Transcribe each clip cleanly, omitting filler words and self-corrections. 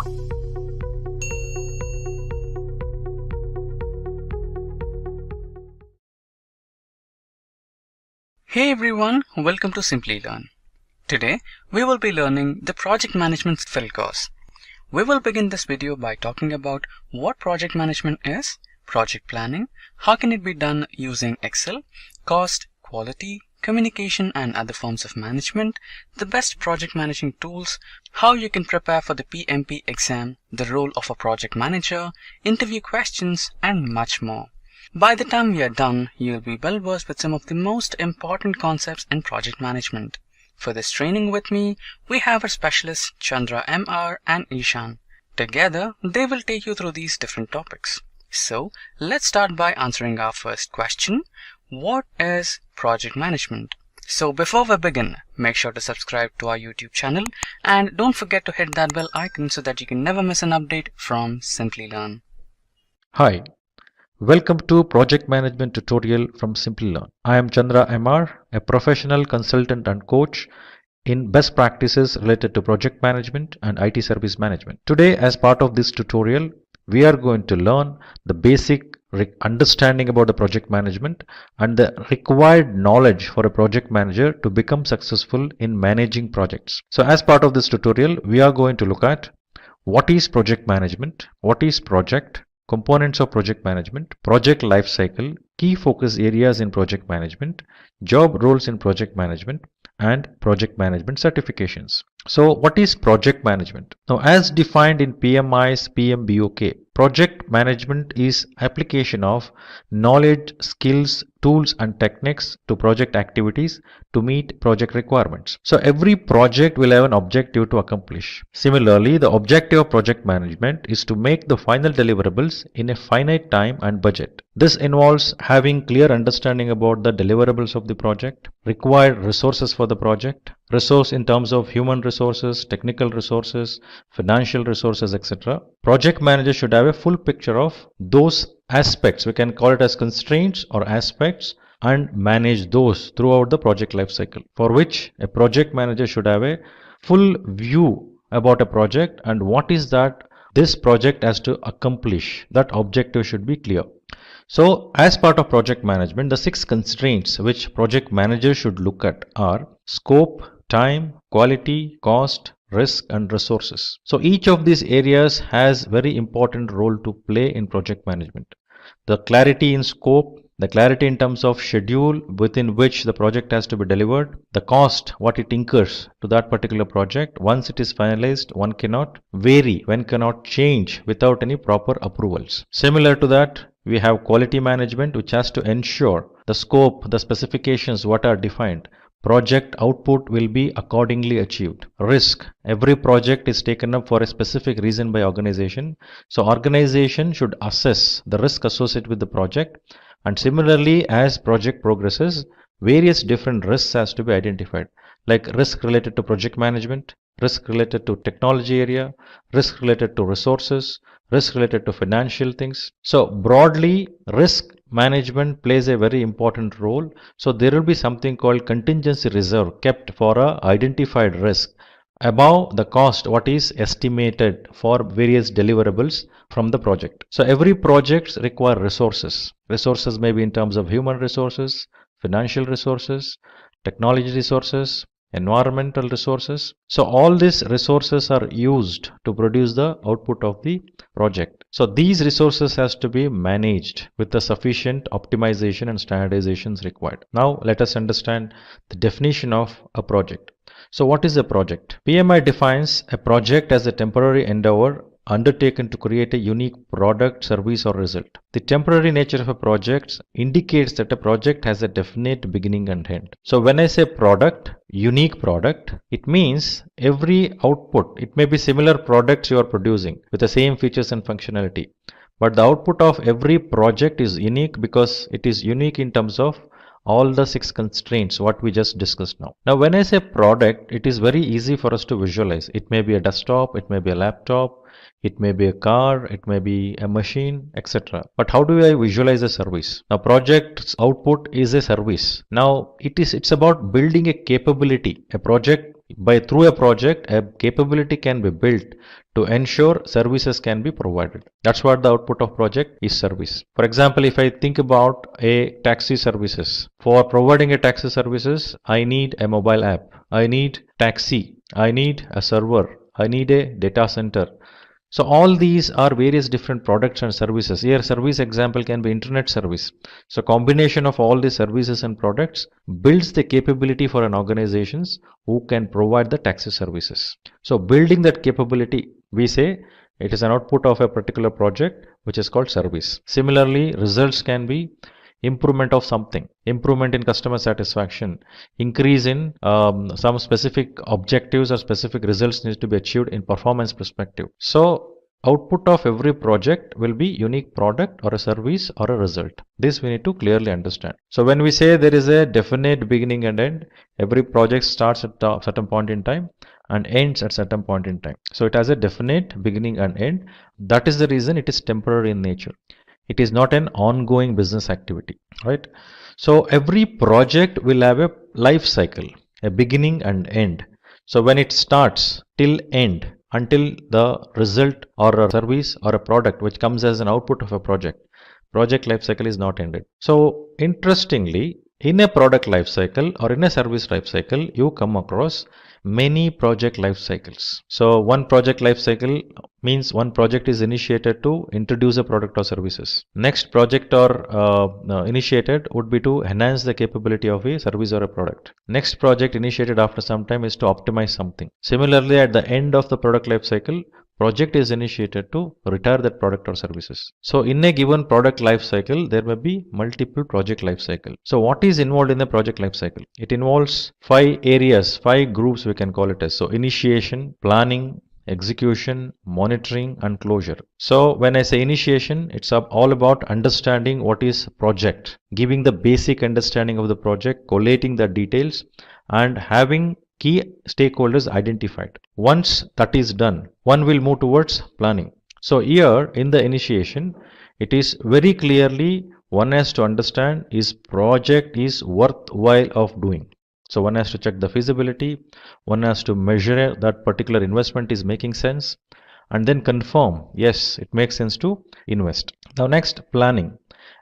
Hey everyone, welcome to Simplilearn. Today, we will be learning the project management fill course. We will begin this video by talking about what project management is, project planning, how can it be done using Excel, cost, quality, communication and other forms of management, the best project managing tools, how you can prepare for the PMP exam, the role of a project manager, interview questions and much more. By the time we are done, you'll be well versed with some of the most important concepts in project management. For this training with me, we have our specialists Chandra MR and Ishan. Together, they will take you through these different topics. So, let's start by answering our first question. What is project management? So before we begin, make sure to subscribe to our YouTube channel and don't forget to hit that bell icon so that you can never miss an update from Simplilearn. Hi. Welcome to Project Management tutorial from Simplilearn. I am Chandra MR, a professional consultant and coach in best practices related to project management and IT service management. Today, as part of this tutorial, we are going to learn the basic understanding about the project management and the required knowledge for a project manager to become successful in managing projects. So as part of this tutorial, we are going to look at what is project management, what is project, components of project management, project life cycle, key focus areas in project management, job roles in project management, and project management certifications. So what is project management? Now, as defined in PMI's PMBOK, project management is application of knowledge, skills, tools and techniques to project activities to meet project requirements. So every project will have an objective to accomplish. Similarly, the objective of project management is to make the final deliverables in a finite time and budget. This involves having clear understanding about the deliverables of the project, required resources for the project, resource in terms of human resources, technical resources, financial resources, etc. Project manager should have a full picture of those aspects. We can call it as constraints or aspects and manage those throughout the project life cycle, for which a project manager should have a full view about a project and what is that this project has to accomplish. That objective should be clear. So as part of project management, the 6 constraints which project managers should look at are scope, time, quality, cost, risk and resources. So each of these areas has very important role to play in project management. The clarity in scope, the clarity in terms of schedule within which the project has to be delivered, the cost, what it incurs to that particular project. Once it is finalized, one cannot vary, one cannot change without any proper approvals. Similar to that, we have quality management, which has to ensure the scope, the specifications, what are defined, project output will be accordingly achieved. Risk, every project is taken up for a specific reason by organization. So organization should assess the risk associated with the project, and similarly as project progresses, various different risks has to be identified, like risk related to project management, risk related to technology area, risk related to resources, risk related to financial things. So broadly, risk management plays a very important role. So there will be something called contingency reserve kept for a identified risk above the cost what is estimated for various deliverables from the project. So every project require resources. Resources may be in terms of human resources, financial resources, technology resources, environmental resources. So all these resources are used to produce the output of the project. So these resources has to be managed with the sufficient optimization and standardizations required. Now let us understand the definition of a project. So what is a project? PMI defines a project as a temporary endeavor undertaken to create a unique product, service or result. The temporary nature of a project indicates that a project has a definite beginning and end. So when I say product, unique product, it means every output, it may be similar products you are producing with the same features and functionality, but the output of every project is unique because it is unique in terms of all the 6 constraints what we just discussed now. Now when I say product, it is very easy for us to visualize. It may be a desktop, it may be a laptop, it may be a car, it may be a machine, etc. But how do I visualize a service? Now project's output is a service. Now it's about building a capability. A project through a project, a capability can be built to ensure services can be provided. That's what the output of project is, service. For example, if I think about a taxi services, for providing a taxi services, I need a mobile app, I need taxi, I need a server, I need a data center. So all these are various different products and services. Here service example can be internet service. So combination of all these services and products builds the capability for an organizations who can provide the taxi services. So building that capability, we say it is an output of a particular project which is called service. Similarly, results can be improvement of something, improvement in customer satisfaction, increase in some specific objectives or specific results needs to be achieved in performance perspective. So output of every project will be unique product or a service or a result. This we need to clearly understand. So when we say there is a definite beginning and end, every project starts at a certain point in time and ends at certain point in time. So it has a definite beginning and end. That is the reason it is temporary in nature. It is not an ongoing business activity, right? So every project will have a life cycle, a beginning and end. So when it starts till end, until the result or a service or a product which comes as an output of a project life cycle is not ended. So interestingly, in a product life cycle or in a service life cycle, you come across many project life cycles. So one project life cycle means one project is initiated to introduce a product or services. Next project or initiated would be to enhance the capability of a service or a product. Next project initiated after some time is to optimize something. Similarly, at the end of the product life cycle, project is initiated to retire that product or services. So in a given product life cycle, there may be multiple project life cycle. So what is involved in the project life cycle? It involves 5 areas, 5 groups we can call it as. So initiation, planning, execution, monitoring and closure. So when I say initiation, it's all about understanding what is project, giving the basic understanding of the project, collating the details and having key stakeholders identified. Once that is done, one will move towards planning. So here in the initiation, it is very clearly one has to understand is project is worthwhile of doing. So one has to check the feasibility, one has to measure that particular investment is making sense and then confirm, yes, it makes sense to invest. Now next, planning.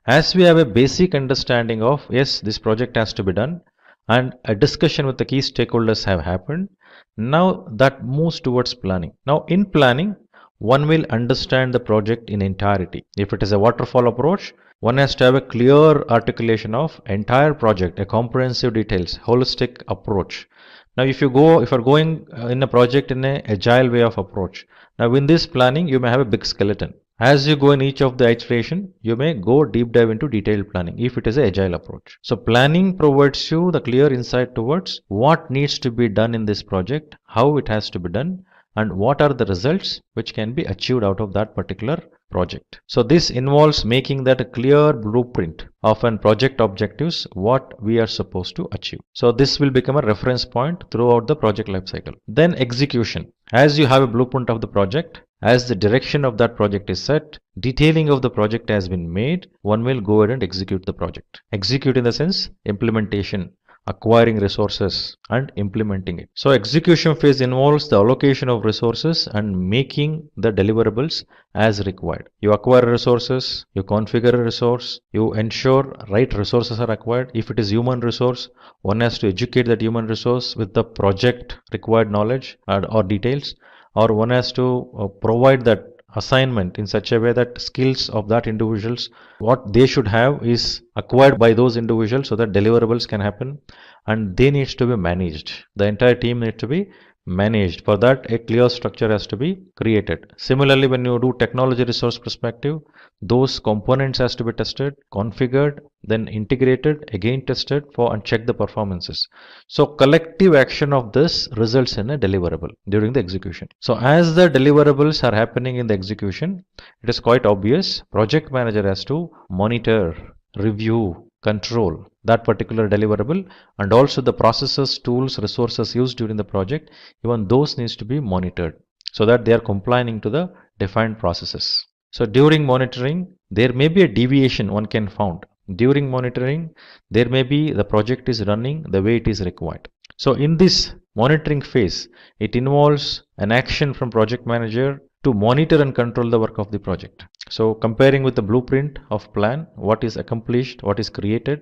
As we have a basic understanding of, yes, this project has to be done, and a discussion with the key stakeholders have happened. Now that moves towards planning. Now in planning, one will understand the project in entirety. If it is a waterfall approach, one has to have a clear articulation of entire project, a comprehensive details, holistic approach. Now if you're going in a project in an agile way of approach, now in this planning you may have a big skeleton. As you go in each of the iteration, you may go deep dive into detailed planning if it is an agile approach. So planning provides you the clear insight towards what needs to be done in this project, how it has to be done, and what are the results which can be achieved out of that particular project. So this involves making that a clear blueprint of an project objectives, what we are supposed to achieve. So this will become a reference point throughout the project life cycle. Then execution. As you have a blueprint of the project, as the direction of that project is set, detailing of the project has been made, one will go ahead and execute the project. Execute in the sense implementation, acquiring resources and implementing it. So execution phase involves the allocation of resources and making the deliverables as required. You acquire resources, you configure a resource, you ensure right resources are acquired. If it is human resource, one has to educate that human resource with the project required knowledge or details, or one has to provide that assignment in such a way that skills of that individuals, what they should have is acquired by those individuals so that deliverables can happen, and they needs to be managed. The entire team needs to be managed. For that, a clear structure has to be created. Similarly, when you do technology resource perspective, those components has to be tested, configured, then integrated, again tested for and check the performances. So collective action of this results in a deliverable during the execution. So as the deliverables are happening in the execution, it is quite obvious project manager has to monitor, review, control that particular deliverable, and also the processes, tools, resources used during the project, even those needs to be monitored so that they are complying to the defined processes. So during monitoring, there may be a deviation one can found. During monitoring, there may be the project is running the way it is required. So in this monitoring phase, it involves an action from project manager to monitor and control the work of the project. So comparing with the blueprint of plan, what is accomplished, what is created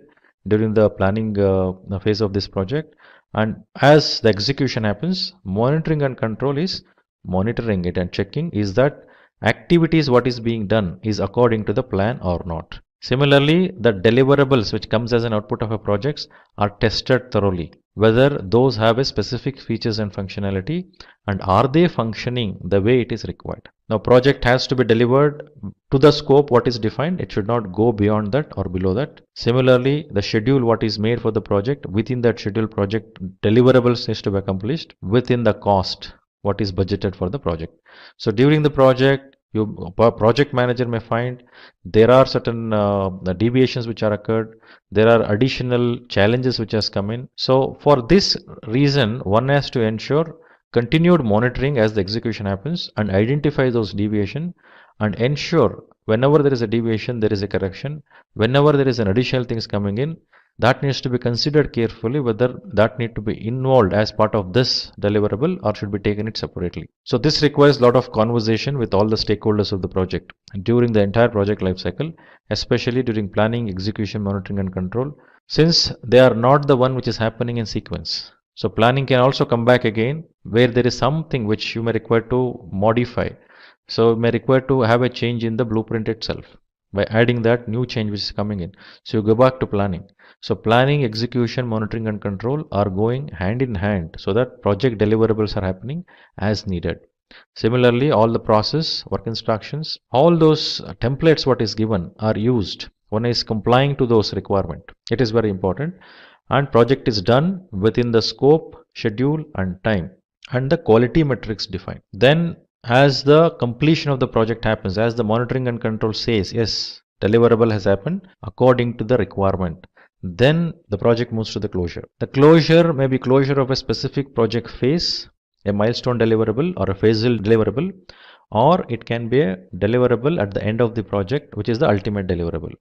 during the planning phase of this project, and as the execution happens, monitoring and control is monitoring it and checking is that activities what is being done is according to the plan or not. Similarly, the deliverables which comes as an output of a project are tested thoroughly, whether those have a specific features and functionality and are they functioning the way it is required. Now project has to be delivered to the scope what is defined. It should not go beyond that or below that. Similarly, the schedule what is made for the project, within that schedule project deliverables needs to be accomplished within the cost what is budgeted for the project. So during the project, project manager may find there are certain deviations which are occurred, there are additional challenges which has come in. So for this reason, one has to ensure continued monitoring as the execution happens and identify those deviation and ensure whenever there is a deviation there is a correction. Whenever there is an additional things coming in, that needs to be considered carefully whether that need to be involved as part of this deliverable or should be taken it separately. So this requires a lot of conversation with all the stakeholders of the project during the entire project life cycle, especially during planning, execution, monitoring and control, since they are not the one which is happening in sequence. So planning can also come back again where there is something which you may require to modify. So you may require to have a change in the blueprint itself by adding that new change which is coming in. So you go back to planning. So planning, execution, monitoring and control are going hand in hand so that project deliverables are happening as needed. Similarly, all the process, work instructions, all those templates what is given are used. One is complying to those requirements. It is very important. And project is done within the scope, schedule and time and the quality metrics defined. Then as the completion of the project happens, as the monitoring and control says, yes, deliverable has happened according to the requirement, then the project moves to the closure. The closure may be closure of a specific project phase, a milestone deliverable or a phasal deliverable, or it can be a deliverable at the end of the project, which is the ultimate deliverable.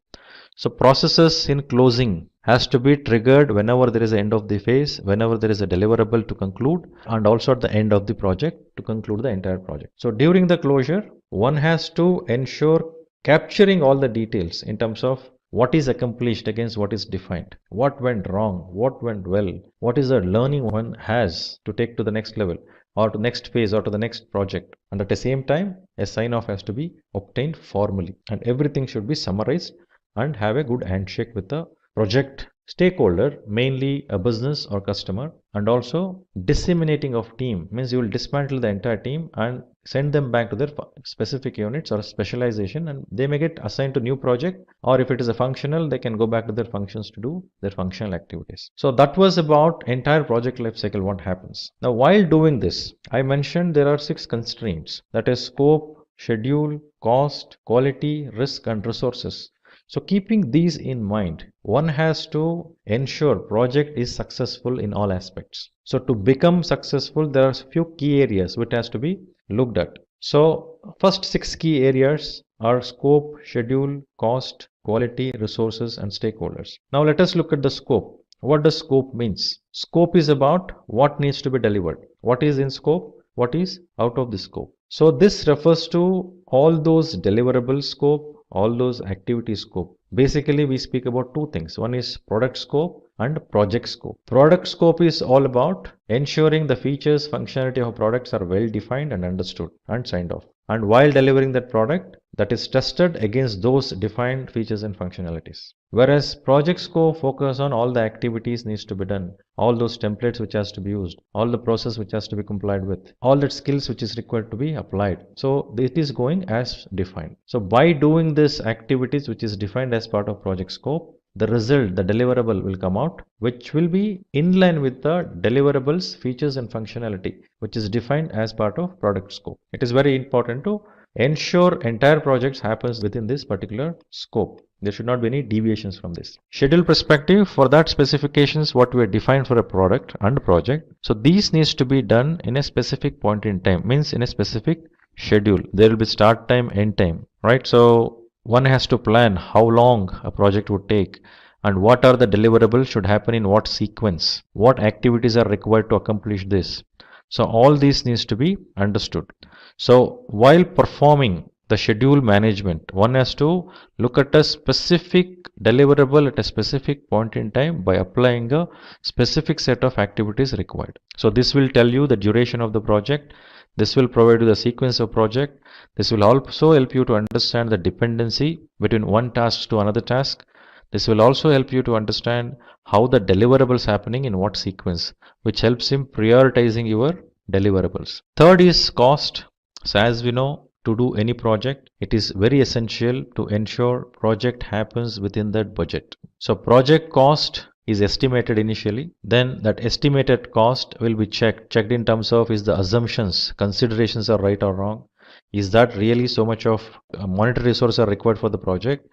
So processes in closing has to be triggered whenever there is an end of the phase, whenever there is a deliverable to conclude, and also at the end of the project to conclude the entire project. So during the closure, one has to ensure capturing all the details in terms of what is accomplished against what is defined, what went wrong, what went well, what is the learning one has to take to the next level or to next phase or to the next project. And at the same time, a sign off has to be obtained formally and everything should be summarized and have a good handshake with the project stakeholder, mainly a business or customer. And also disseminating of team means you will dismantle the entire team and send them back to their specific units or specialization, and they may get assigned to new project, or if it is a functional, they can go back to their functions to do their functional activities. So that was about entire project life cycle, what happens. Now while doing this, I mentioned there are 6 constraints, that is scope, schedule, cost, quality, risk and resources. So keeping these in mind, one has to ensure project is successful in all aspects. So to become successful, there are few key areas which has to be looked at. So first 6 key areas are scope, schedule, cost, quality, resources and stakeholders. Now let us look at the scope. What does scope means? Scope is about what needs to be delivered. What is in scope? What is out of the scope? So this refers to all those deliverable scope, all those activity scope. Basically we speak about 2 things. One is product scope and project scope. Product scope is all about ensuring the features, functionality of products are well defined and understood and signed off. And while delivering that product, that is tested against those defined features and functionalities. Whereas project scope focus on all the activities needs to be done, all those templates which has to be used, all the process which has to be complied with, all that skills which is required to be applied. So it is going as defined. So by doing this activities which is defined as part of project scope, the result, the deliverable will come out, which will be in line with the deliverables, features and functionality, which is defined as part of product scope. It is very important to ensure entire projects happens within this particular scope. There should not be any deviations from this. Schedule perspective, for that specifications what we have defined for a product and project. So these needs to be done in a specific point in time, means in a specific schedule. There will be start time, end time, right? So one has to plan how long a project would take and what are the deliverables should happen in what sequence, what activities are required to accomplish this. So all these needs to be understood. So while performing the schedule management, one has to look at a specific deliverable at a specific point in time by applying a specific set of activities required. So this will tell you the duration of the project. This will provide you the sequence of project. This will also help you to understand the dependency between one task to another task. This will also help you to understand how the deliverables happening in what sequence, which helps in prioritizing your deliverables. Third is cost. So as we know, to do any project, it is very essential to ensure project happens within that budget. So project cost is estimated initially, then that estimated cost will be checked in terms of is the assumptions, considerations are right or wrong, is that really so much of monetary resources are required for the project,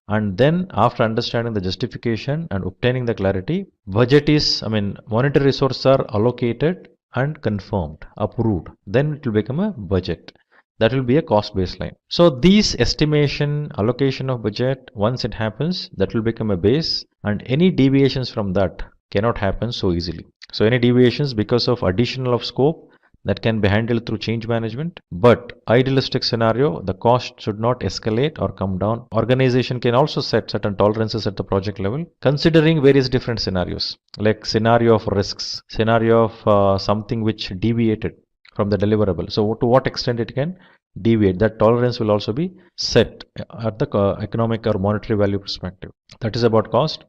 and then after understanding the justification and obtaining the clarity, budget is, monetary resources are allocated and confirmed, approved, then it will become a budget. That will be a cost baseline. So these estimation, allocation of budget, once it happens, that will become a base, and any deviations from that cannot happen so easily. So any deviations because of additional of scope, that can be handled through change management, but idealistic scenario, the cost should not escalate or come down. Organization can also set certain tolerances at the project level, considering various different scenarios, like scenario of risks, scenario of something which deviated from the deliverable. So to what extent it can deviate, that tolerance will also be set at the economic or monetary value perspective. That is about cost.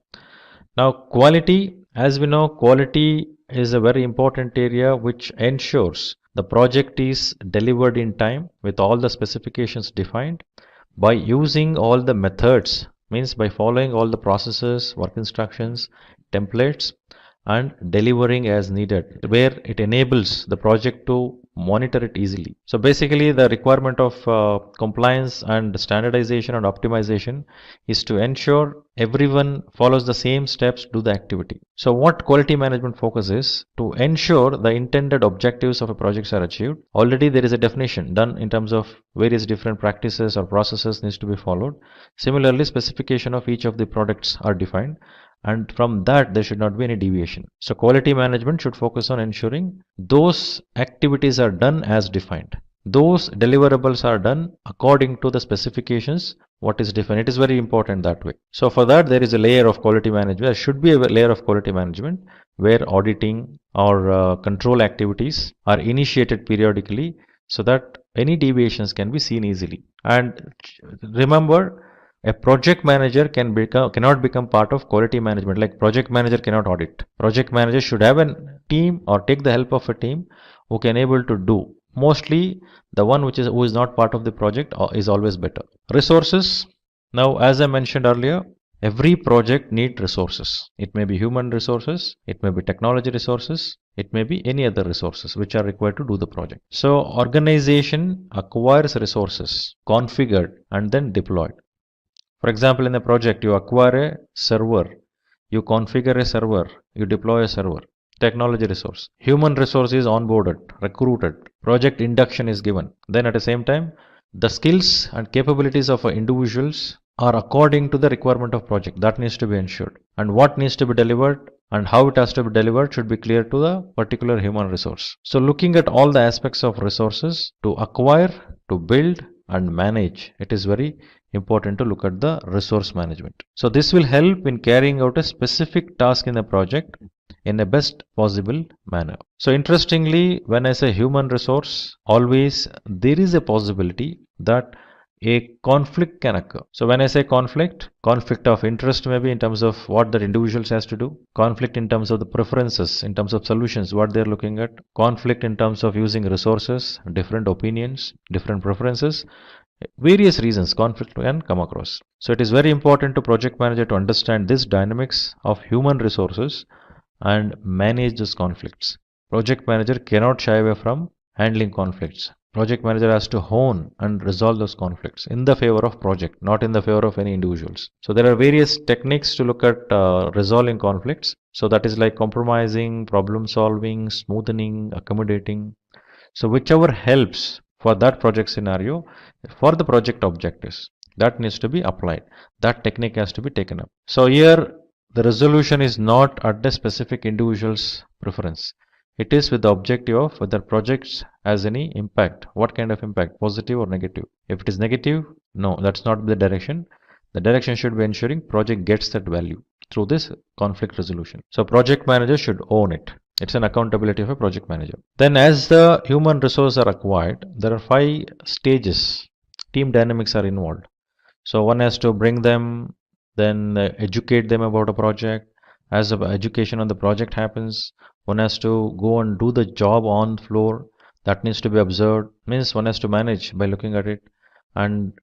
Now quality, as we know, quality is a very important area which ensures the project is delivered in time with all the specifications defined by using all the methods, means by following all the processes, work instructions, templates, and delivering as needed, where it enables the project to monitor it easily. So basically the requirement of compliance and standardization and optimization is to ensure everyone follows the same steps to do the activity. So what quality management focus is to ensure the intended objectives of a project are achieved. Already there is a definition done in terms of various different practices or processes needs to be followed. Similarly, specification of each of the products are defined, and from that there should not be any deviation. So quality management should focus on ensuring those activities are done as defined, those deliverables are done according to the specifications what is defined. It is very important that way. So for that there is a layer of quality management, there should be a layer of quality management where auditing or control activities are initiated periodically so that any deviations can be seen easily. And remember, a project manager cannot become part of quality management. Like project manager cannot audit. Project manager should have a team or take the help of a team who can able to do. Mostly the one who is not part of the project is always better. Resources. Now as I mentioned earlier, every project needs resources. It may be human resources, it may be technology resources, it may be any other resources which are required to do the project. So organization acquires resources, configured and then deployed. For example, in a project, you acquire a server, you configure a server, you deploy a server. Technology resource. Human resource is onboarded, recruited, project induction is given. Then at the same time, the skills and capabilities of individuals are according to the requirement of project. That needs to be ensured. And what needs to be delivered and how it has to be delivered should be clear to the particular human resource. So looking at all the aspects of resources to acquire, to build and manage, it is very important to look at the resource management. So this will help in carrying out a specific task in a project in the best possible manner. So interestingly, when I say human resource, always there is a possibility that a conflict can occur. So when I say conflict of interest maybe in terms of what that individuals has to do, conflict in terms of the preferences, in terms of solutions, what they're looking at, conflict in terms of using resources, different opinions, different preferences, various reasons conflict can come across. So it is very important to project manager to understand this dynamics of human resources and manage those conflicts. Project manager cannot shy away from handling conflicts. Project manager has to hone and resolve those conflicts in the favor of project, not in the favor of any individuals. So there are various techniques to look at resolving conflicts. So that is like compromising, problem solving, smoothing, accommodating. So whichever helps for that project scenario, for the project objectives, that needs to be applied. That technique has to be taken up. So here the resolution is not at the specific individual's preference. It is with the objective of whether projects has any impact. What kind of impact? Positive or negative? If it is negative, no, that's not the direction. The direction should be ensuring project gets that value through this conflict resolution. So project manager should own it. It's an accountability of a project manager. Then as the human resources are acquired, there are 5 stages. Team dynamics are involved. So one has to bring them, then educate them about a project. As the education on the project happens, one has to go and do the job on floor. That needs to be observed. Means one has to manage by looking at it, and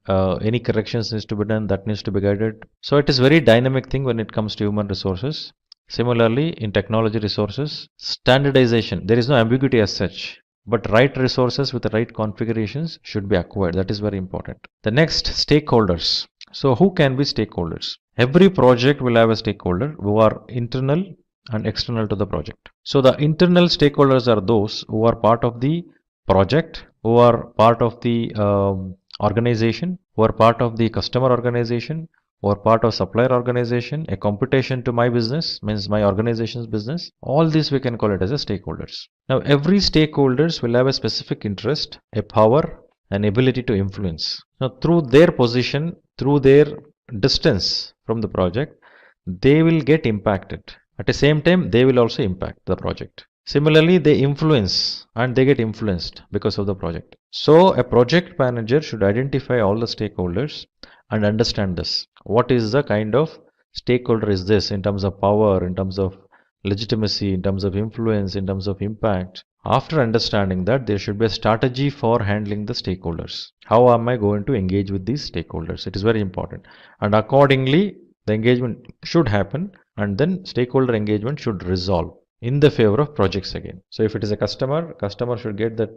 any corrections needs to be done. That needs to be guided. So it is very dynamic thing when it comes to human resources. Similarly, in technology resources, standardization. There is no ambiguity as such. But right resources with the right configurations should be acquired. That is very important. The next, stakeholders. So who can be stakeholders? Every project will have a stakeholder who are internal and external to the project. So the internal stakeholders are those who are part of the project, who are part of the organization, who are part of the customer organization, or part of supplier organization, a computation to my business, means my organization's business. All this we can call it as a stakeholders. Now every stakeholders will have a specific interest, a power, an ability to influence. Now through their position, through their distance from the project, they will get impacted. At the same time, they will also impact the project. Similarly, they influence and they get influenced because of the project. So a project manager should identify all the stakeholders and understand this. What is the kind of stakeholder is this in terms of power, in terms of legitimacy, in terms of influence, in terms of impact. After understanding that, there should be a strategy for handling the stakeholders. How am I going to engage with these stakeholders? It is very important. And accordingly, the engagement should happen, and then stakeholder engagement should resolve in the favor of projects again. So if it is a customer should get the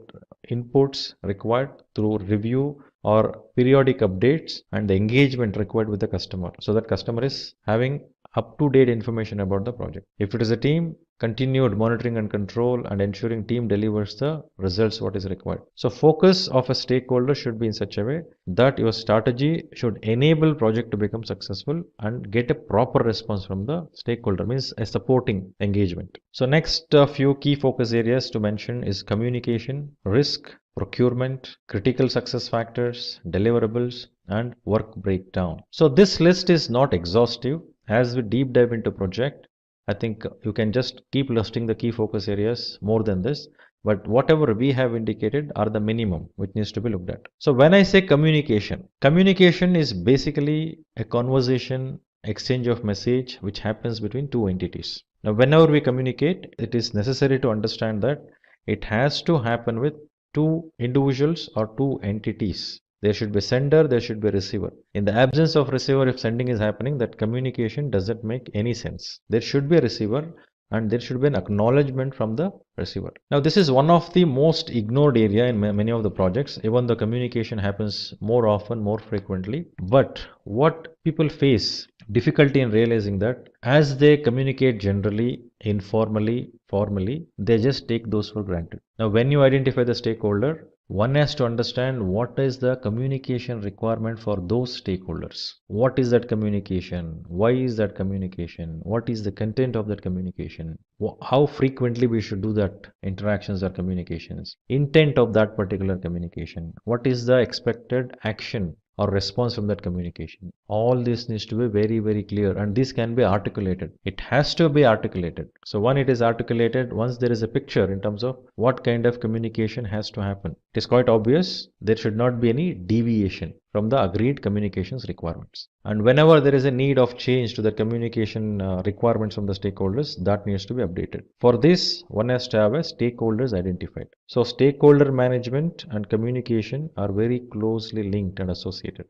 inputs required through review or periodic updates and the engagement required with the customer, so that customer is having up-to-date information about the project. If it is a team, continued monitoring and control and ensuring team delivers the results what is required. So focus of a stakeholder should be in such a way that your strategy should enable project to become successful and get a proper response from the stakeholder, means a supporting engagement. So next few key focus areas to mention is communication, risk, procurement, critical success factors, deliverables, and work breakdown. So this list is not exhaustive. As we deep dive into project, I think you can just keep listing the key focus areas more than this, but whatever we have indicated are the minimum which needs to be looked at. So when I say communication, communication is basically a conversation, exchange of message which happens between two entities. Now whenever we communicate, it is necessary to understand that it has to happen with two individuals or two entities. There should be sender, there should be receiver. In the absence of receiver, if sending is happening, that communication doesn't make any sense. There should be a receiver and there should be an acknowledgement from the receiver. Now this is one of the most ignored area in many of the projects. Even the communication happens more often, more frequently. But what people face difficulty in realizing that as they communicate generally, informally, formally, they just take those for granted. Now when you identify the stakeholder, one has to understand what is the communication requirement for those stakeholders. What is that communication? Why is that communication? What is the content of that communication? How frequently we should do that interactions or communications? Intent of that particular communication. What is the expected action or response from that communication? All this needs to be very, very clear, and this can be articulated. It has to be articulated. So when it is articulated, once there is a picture in terms of what kind of communication has to happen, it is quite obvious there should not be any deviation from the agreed communications requirements. And whenever there is a need of change to the communication requirements from the stakeholders, that needs to be updated. For this, one has to have a stakeholders identified. So stakeholder management and communication are very closely linked and associated.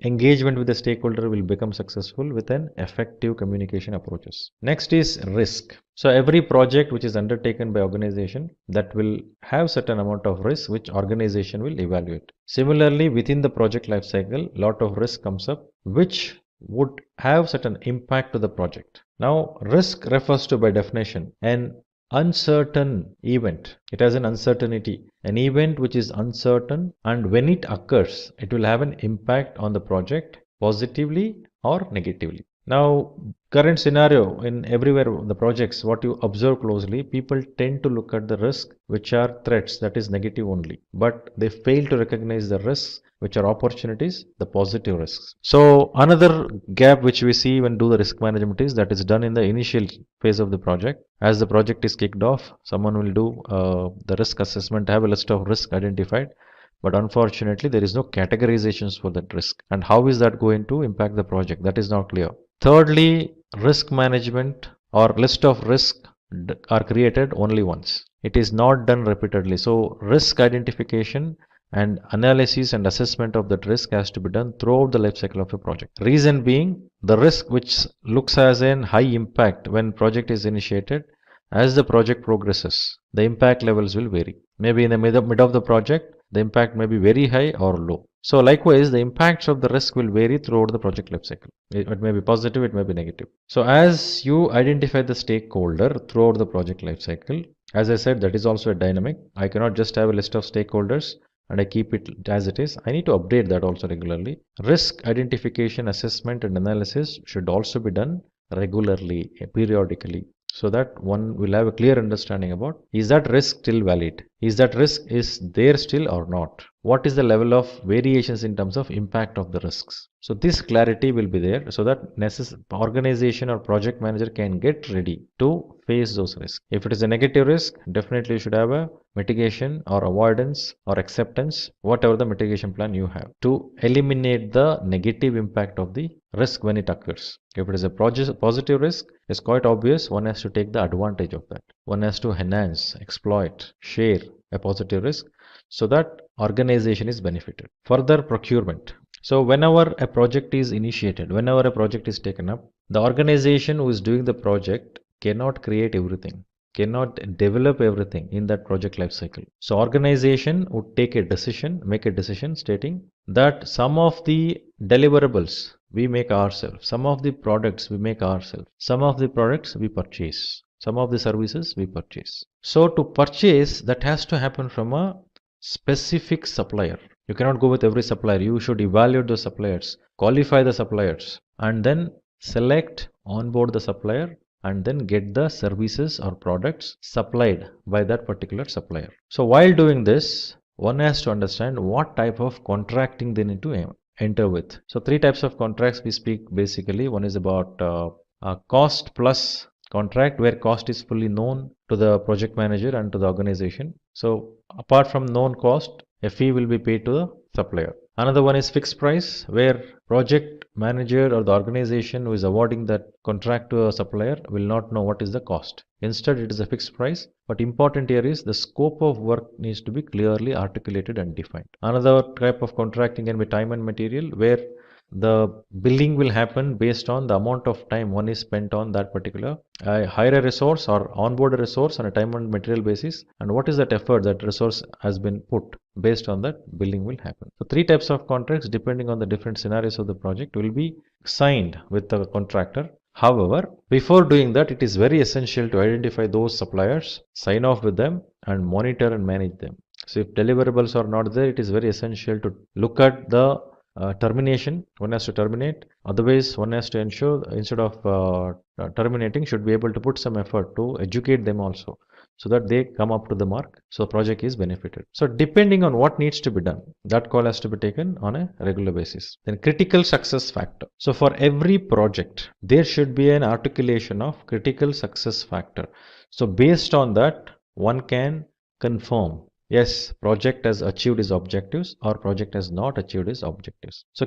Engagement with the stakeholder will become successful with an effective communication approaches. Next is risk. So every project which is undertaken by organization, that will have certain amount of risk which organization will evaluate. Similarly, within the project life cycle, lot of risk comes up which would have certain impact to the project. Now risk refers to, by definition, an uncertain event. It has an uncertainty, an event which is uncertain, and when it occurs, it will have an impact on the project positively or negatively. Now, current scenario in everywhere the projects, what you observe closely, people tend to look at the risk which are threats, that is negative only, but they fail to recognize the risks which are opportunities, the positive risks. So another gap which we see when do the risk management is that is done in the initial phase of the project. As the project is kicked off, someone will do the risk assessment, have a list of risk identified, but unfortunately there is no categorizations for that risk, and how is that going to impact the project, that is not clear. Thirdly, risk management or list of risk are created only once. It is not done repeatedly. So risk identification and analysis and assessment of that risk has to be done throughout the life cycle of a project. Reason being, the risk which looks as an high impact when project is initiated, as the project progresses, the impact levels will vary. Maybe in the mid of the project, the impact may be very high or low. So likewise, the impacts of the risk will vary throughout the project life cycle. It may be positive, it may be negative. So as you identify the stakeholder throughout the project life cycle, as I said, that is also a dynamic. I cannot just have a list of stakeholders and I keep it as it is. I need to update that also regularly. Risk identification, assessment and analysis should also be done regularly, periodically, so that one will have a clear understanding about, is that risk still valid? Is that risk is there still or not? What is the level of variations in terms of impact of the risks? So this clarity will be there so that organization or project manager can get ready to face those risks. If it is a negative risk, definitely you should have a mitigation or avoidance or acceptance, whatever the mitigation plan you have, to eliminate the negative impact of the risk when it occurs. If it is a positive risk, it's quite obvious one has to take the advantage of that. One has to enhance, exploit, share a positive risk so that organization is benefited. Further, procurement. So whenever a project is initiated, whenever a project is taken up, the organization who is doing the project cannot create everything, cannot develop everything in that project life cycle. So organization would take a decision, make a decision stating that some of the deliverables we make ourselves, some of the products we make ourselves, some of the products we purchase, some of the services we purchase. So to purchase, that has to happen from a specific supplier. You cannot go with every supplier. You should evaluate the suppliers, qualify the suppliers, and then select, onboard the supplier, and then get the services or products supplied by that particular supplier. So while doing this, one has to understand what type of contracting they need to enter with. So three types of contracts we speak basically. One is about cost plus contract, where cost is fully known to the project manager and to the organization. So apart from known cost, a fee will be paid to the supplier. Another one is fixed price, where project manager or the organization who is awarding that contract to a supplier will not know what is the cost. Instead, it is a fixed price. But important here is the scope of work needs to be clearly articulated and defined. Another type of contracting can be time and material, where the billing will happen based on the amount of time one is spent on that particular hire a resource or onboard a resource on a time and material basis, and what is that effort that resource has been put. Based on that, billing will happen. So three types of contracts depending on the different scenarios of the project will be signed with the contractor. However, before doing that, it is very essential to identify those suppliers, sign off with them, and monitor and manage them. So if deliverables are not there, it is very essential to look at the termination. One has to terminate. Otherwise, one has to ensure, instead of terminating, should be able to put some effort to educate them also, so that they come up to the mark, so the project is benefited. So depending on what needs to be done, that call has to be taken on a regular basis. Then critical success factor. So for every project, there should be an articulation of critical success factor. So based on that, one can confirm, yes, project has achieved its objectives or project has not achieved its objectives. So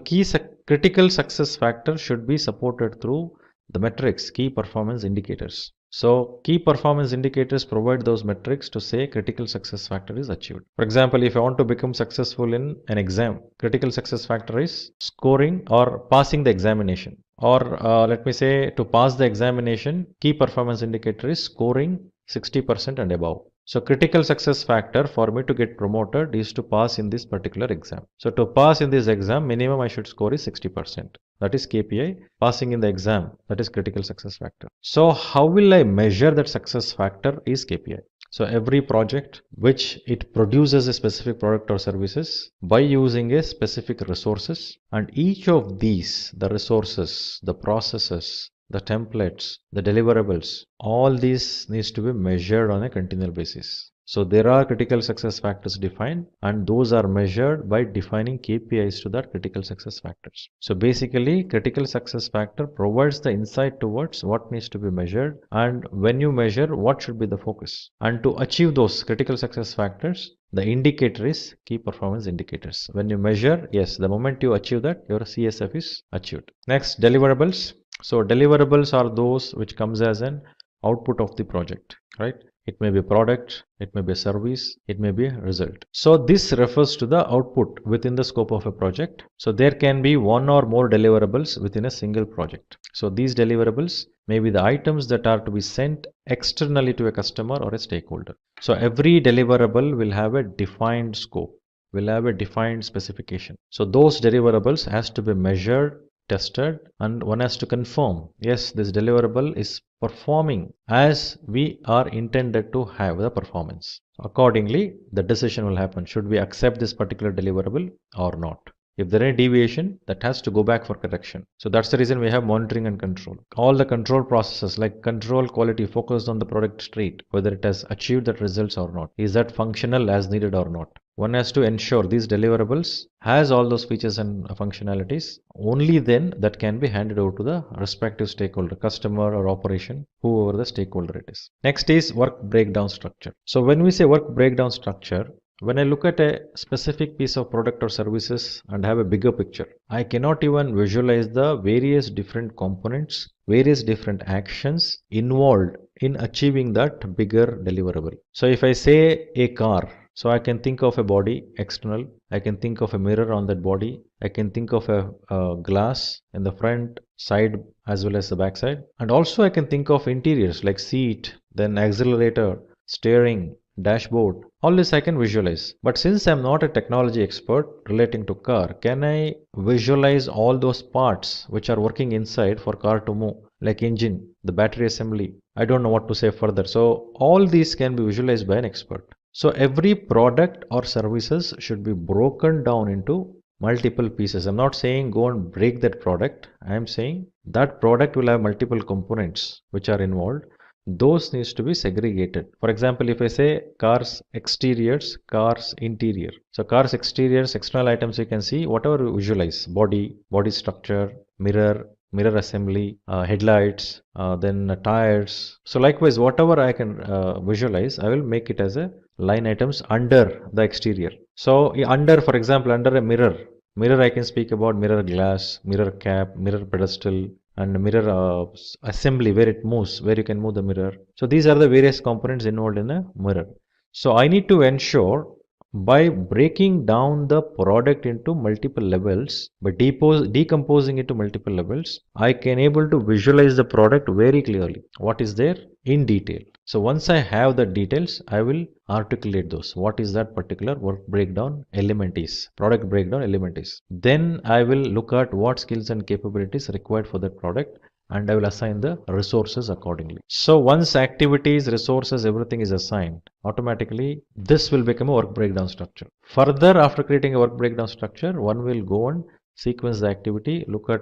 critical success factor should be supported through the metrics, key performance indicators. So key performance indicators provide those metrics to say critical success factor is achieved. For example, if I want to become successful in an exam, critical success factor is scoring or passing the examination. Or let me say, to pass the examination, key performance indicator is scoring 60% and above. So critical success factor for me to get promoted is to pass in this particular exam. So to pass in this exam, minimum I should score is 60%. That is KPI. Passing in the exam, that is critical success factor. So how will I measure that success factor is KPI. So every project which it produces a specific product or services by using a specific resources, and each of these, the resources, the processes, the templates, the deliverables, all these needs to be measured on a continual basis. So there are critical success factors defined, and those are measured by defining KPIs to that critical success factors. So basically, critical success factor provides the insight towards what needs to be measured, and when you measure, what should be the focus. And to achieve those critical success factors, the indicator is key performance indicators. When you measure, yes, the moment you achieve that, your CSF is achieved. Next, deliverables. So deliverables are those which comes as an output of the project, right? It may be a product, it may be a service, it may be a result. So this refers to the output within the scope of a project. So there can be one or more deliverables within a single project. So these deliverables may be the items that are to be sent externally to a customer or a stakeholder. So every deliverable will have a defined scope, will have a defined specification. So those deliverables has to be measured, tested, and one has to confirm, yes, this deliverable is performing as we are intended to have the performance. Accordingly, the decision will happen. Should we accept this particular deliverable or not? If there is any deviation, that has to go back for correction. So that's the reason we have monitoring and control. All the control processes like control quality focused on the product state, whether it has achieved that results or not. Is that functional as needed or not? One has to ensure these deliverables has all those features and functionalities. Only then that can be handed over to the respective stakeholder, customer or operation, whoever the stakeholder it is. Next is work breakdown structure. So when we say work breakdown structure, when I look at a specific piece of product or services and have a bigger picture, I cannot even visualize the various different components, various different actions involved in achieving that bigger deliverable. So if I say a car, so I can think of a body external, I can think of a mirror on that body, I can think of a glass in the front, side as well as the back side, and also I can think of interiors like seat, then accelerator, steering, dashboard. All this I can visualize. But since I'm not a technology expert relating to car, can I visualize all those parts which are working inside for car to move, like engine, the battery assembly? I don't know what to say further. So all these can be visualized by an expert. So every product or services should be broken down into multiple pieces. I'm not saying go and break that product. I'm saying that product will have multiple components which are involved. Those needs to be segregated. For example, if I say cars exteriors, cars interior. So cars exteriors, external items you can see, whatever you visualize, body structure, mirror assembly, headlights, then tires. So likewise, whatever I can visualize, I will make it as a line items under the exterior. So under, for example, under a mirror I can speak about mirror glass, mirror cap, mirror pedestal, and mirror assembly where it moves, where you can move the mirror. So these are the various components involved in a mirror. So I need to ensure by breaking down the product into multiple levels, by decomposing it to multiple levels, I can able to visualize the product very clearly. What is there in detail. So once I have the details, I will articulate those. What is that particular work breakdown element is, product breakdown element is. Then I will look at what skills and capabilities required for that product, and I will assign the resources accordingly. So once activities, resources, everything is assigned, automatically this will become a work breakdown structure. Further, after creating a work breakdown structure, one will go and sequence the activity, look at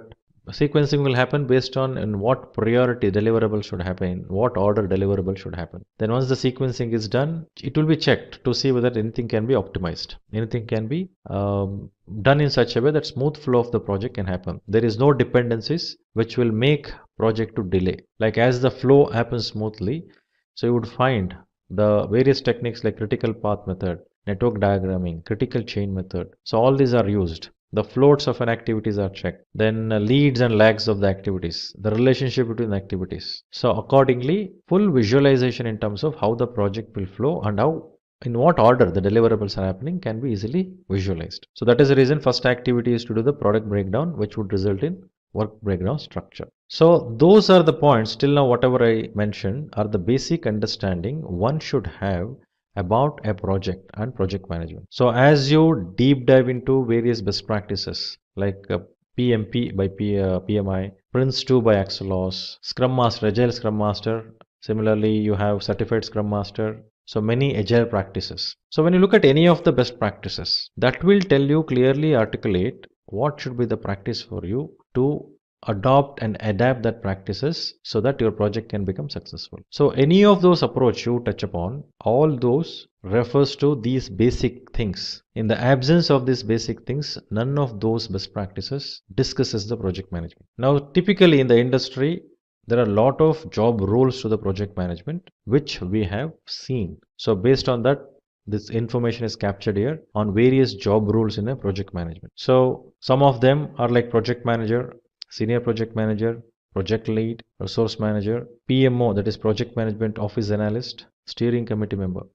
sequencing will happen based on in what priority deliverable should happen, what order deliverable should happen. Then once the sequencing is done, it will be checked to see whether anything can be optimized. Anything can be done in such a way that smooth flow of the project can happen. There is no dependencies which will make project to delay. Like as the flow happens smoothly, so you would find the various techniques like critical path method, network diagramming, critical chain method. So all these are used. The floats of an activities are checked. Then leads and lags of the activities, the relationship between the activities. So accordingly, full visualization in terms of how the project will flow and how in what order the deliverables are happening can be easily visualized. So that is the reason first activity is to do the product breakdown, which would result in work breakdown structure. So those are the points till now whatever I mentioned are the basic understanding one should have about a project and project management. So as you deep dive into various best practices like PMP by PMI, Prince2 by Axelos, Scrum Master, Agile Scrum Master. Similarly, you have Certified Scrum Master. So many agile practices. So when you look at any of the best practices, that will tell you clearly articulate what should be the practice for you to adopt and adapt that practices so that your project can become successful. So any of those approach you touch upon, all those refers to these basic things. In the absence of these basic things, none of those best practices discusses the project management. Now typically in the industry, there are a lot of job roles to the project management which we have seen. So based on that, this information is captured here on various job roles in a project management. So some of them are like project manager, senior project manager, project lead, resource manager, PMO, that is project management office analyst, steering committee member.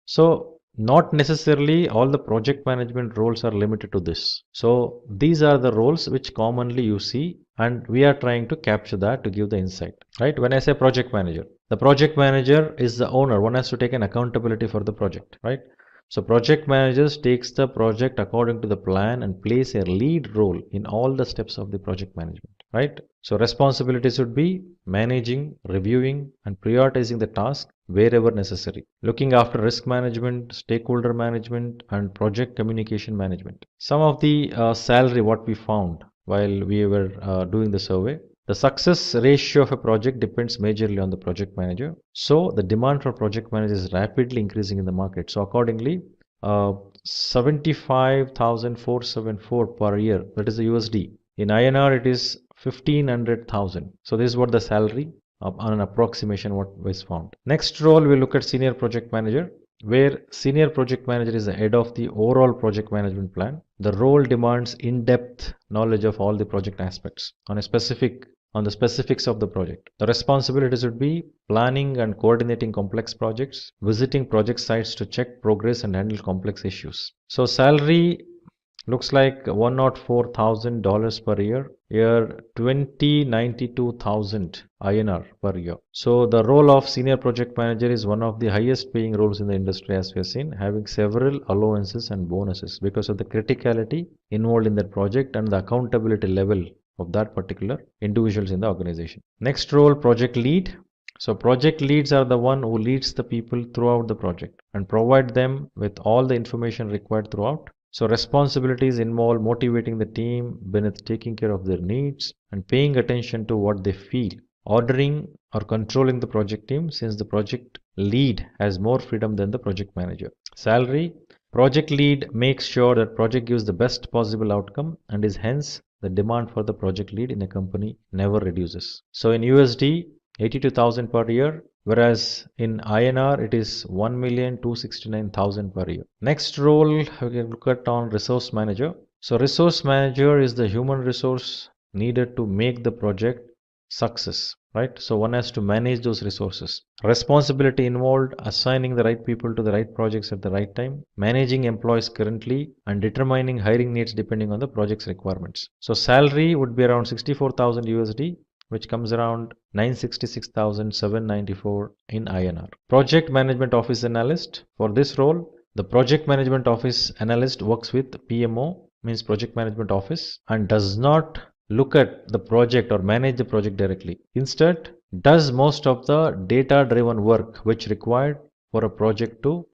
So not necessarily all the project management roles are limited to this. So these are the roles which commonly you see, and we are trying to capture that to give the insight, right? When I say project manager, the project manager is the owner. One has to take an accountability for the project, right? So project managers takes the project according to the plan and plays a lead role in all the steps of the project management, right? So responsibilities would be managing, reviewing and prioritizing the task wherever necessary, looking after risk management, stakeholder management and project communication management. Some of the salary what we found while we were doing the survey, the success ratio of a project depends majorly on the project manager. So the demand for project managers is rapidly increasing in the market. So accordingly, 75,474 per year, that is the USD. In INR, it is 1500,000. So this is what the salary on an approximation what was found. Next role, we look at senior project manager, where senior project manager is the head of the overall project management plan. The role demands in-depth knowledge of all the project aspects on the specifics of the project. The responsibilities would be planning and coordinating complex projects, visiting project sites to check progress and handle complex issues. So salary looks like $104,000 per year, 2092,000 INR per year. So the role of senior project manager is one of the highest paying roles in the industry, as we have seen, having several allowances and bonuses because of the criticality involved in that project and the accountability level of that particular individuals in the organization. Next role, project lead. So project leads are the one who leads the people throughout the project and provide them with all the information required throughout. So responsibilities involve motivating the team beneath taking care of their needs and paying attention to what they feel, ordering or controlling the project team since the project lead has more freedom than the project manager. Salary, project lead makes sure that project gives the best possible outcome and is hence the demand for the project lead in a company never reduces. So in USD, 82,000 per year, whereas in INR it is 1,269,000 per year. Next role we can look at on resource manager. So resource manager is the human resource needed to make the project success, right? So one has to manage those resources. Responsibility involved assigning the right people to the right projects at the right time, managing employees currently and determining hiring needs depending on the project's requirements. So salary would be around 64,000 USD, which comes around 966,794 in INR. Project Management Office Analyst. For this role, the Project Management Office Analyst works with PMO, means Project Management Office, and does not look at the project or manage the project directly. Instead, does most of the data-driven work which required for a project to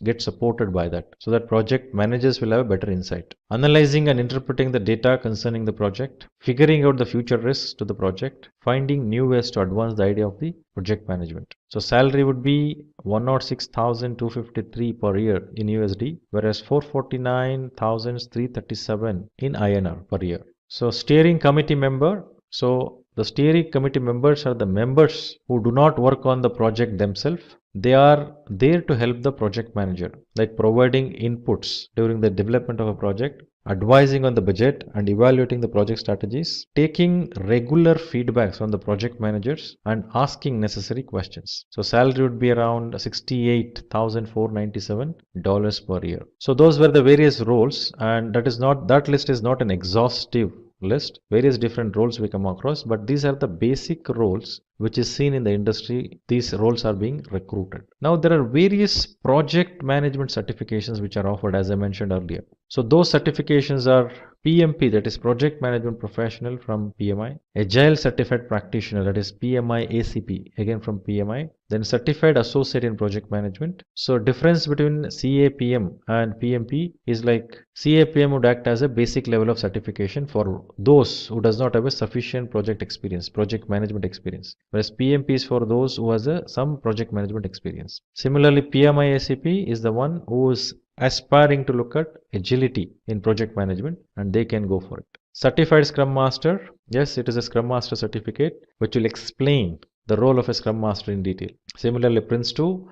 get supported by that, so that project managers will have a better insight. Analyzing and interpreting the data concerning the project, figuring out the future risks to the project, finding new ways to advance the idea of the project management. So salary would be 106,253 per year in USD, whereas 449,337 in INR per year. So steering committee member. So the steering committee members are the members who do not work on the project themselves. They are there to help the project manager, like providing inputs during the development of a project, advising on the budget and evaluating the project strategies, taking regular feedbacks from the project managers and asking necessary questions. So salary would be around $68,497 per year. So those were the various roles, and that list is not an exhaustive list. Various different roles we come across, but these are the basic roles which is seen in the industry. These roles are being recruited. Now there are various project management certifications which are offered, as I mentioned earlier. So those certifications are PMP, that is Project Management Professional from PMI, Agile Certified Practitioner, that is PMI ACP, again from PMI, then Certified Associate in Project Management. So difference between CAPM and PMP is like CAPM would act as a basic level of certification for those who does not have a sufficient project experience, project management experience, whereas PMP is for those who has some project management experience. Similarly, PMI ACP is the one who is aspiring to look at agility in project management, and they can go for it. Certified Scrum Master, yes, it is a Scrum Master certificate which will explain the role of a Scrum Master in detail. Similarly, Prince 2,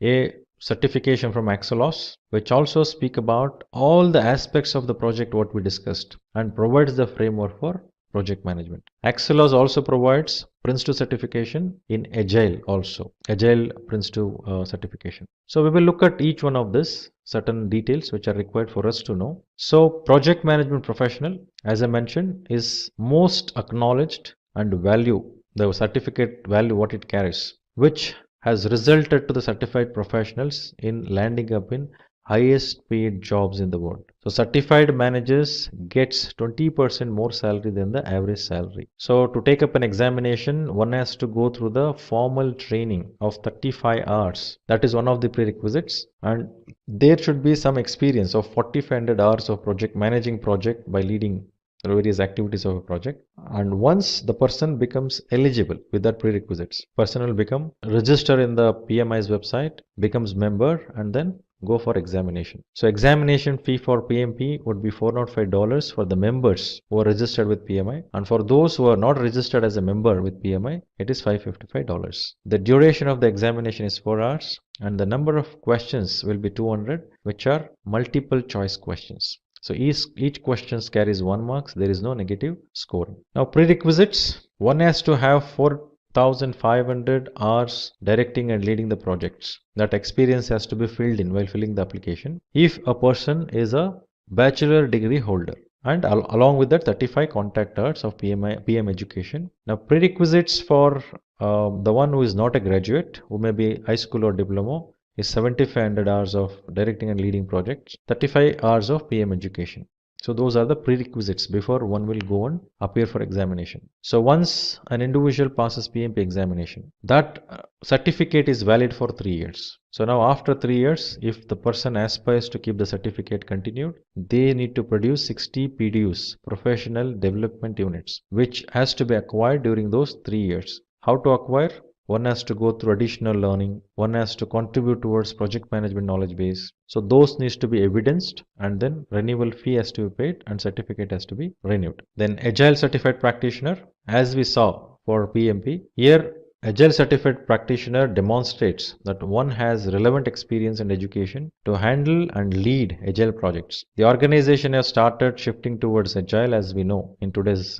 a certification from Axelos, which also speak about all the aspects of the project what we discussed and provides the framework for project management. Axelos also provides Prince 2 certification in Agile also, Agile Prince 2 certification. So we will look at each one of this, certain details which are required for us to know. So project management professional, as I mentioned, is most acknowledged and value, the certificate value what it carries, which has resulted to the certified professionals in landing up in highest paid jobs in the world. So certified managers gets 20% more salary than the average salary. So to take up an examination, one has to go through the formal training of 35 hours. That is one of the prerequisites, and there should be some experience of 4500 hours of project managing project by leading various activities of a project. And once the person becomes eligible with that prerequisites, person will become register in the PMI's website, becomes member, and then go for examination. So examination fee for PMP would be $405 for the members who are registered with PMI, and for those who are not registered as a member with PMI, it is $555. The duration of the examination is 4 hours, and the number of questions will be 200, which are multiple choice questions. So each question carries 1 mark. There is no negative scoring. Now prerequisites, one has to have 4,500 hours directing and leading the projects. That experience has to be filled in while filling the application. If a person is a bachelor degree holder, and along with that 35 contact hours of PM education. Now prerequisites for the one who is not a graduate, who may be high school or diploma, is 7,500 hours of directing and leading projects, 35 hours of PM education. So those are the prerequisites before one will go and appear for examination. So once an individual passes PMP examination, that certificate is valid for 3 years. So now after 3 years, if the person aspires to keep the certificate continued, they need to produce 60 PDUs, professional development units, which has to be acquired during those 3 years. How to acquire? One has to go through additional learning, one has to contribute towards project management knowledge base. So those needs to be evidenced, and then renewal fee has to be paid and certificate has to be renewed. Then Agile Certified Practitioner, as we saw for PMP, here Agile Certified Practitioner demonstrates that one has relevant experience and education to handle and lead Agile projects. The organization has started shifting towards Agile, as we know, in today's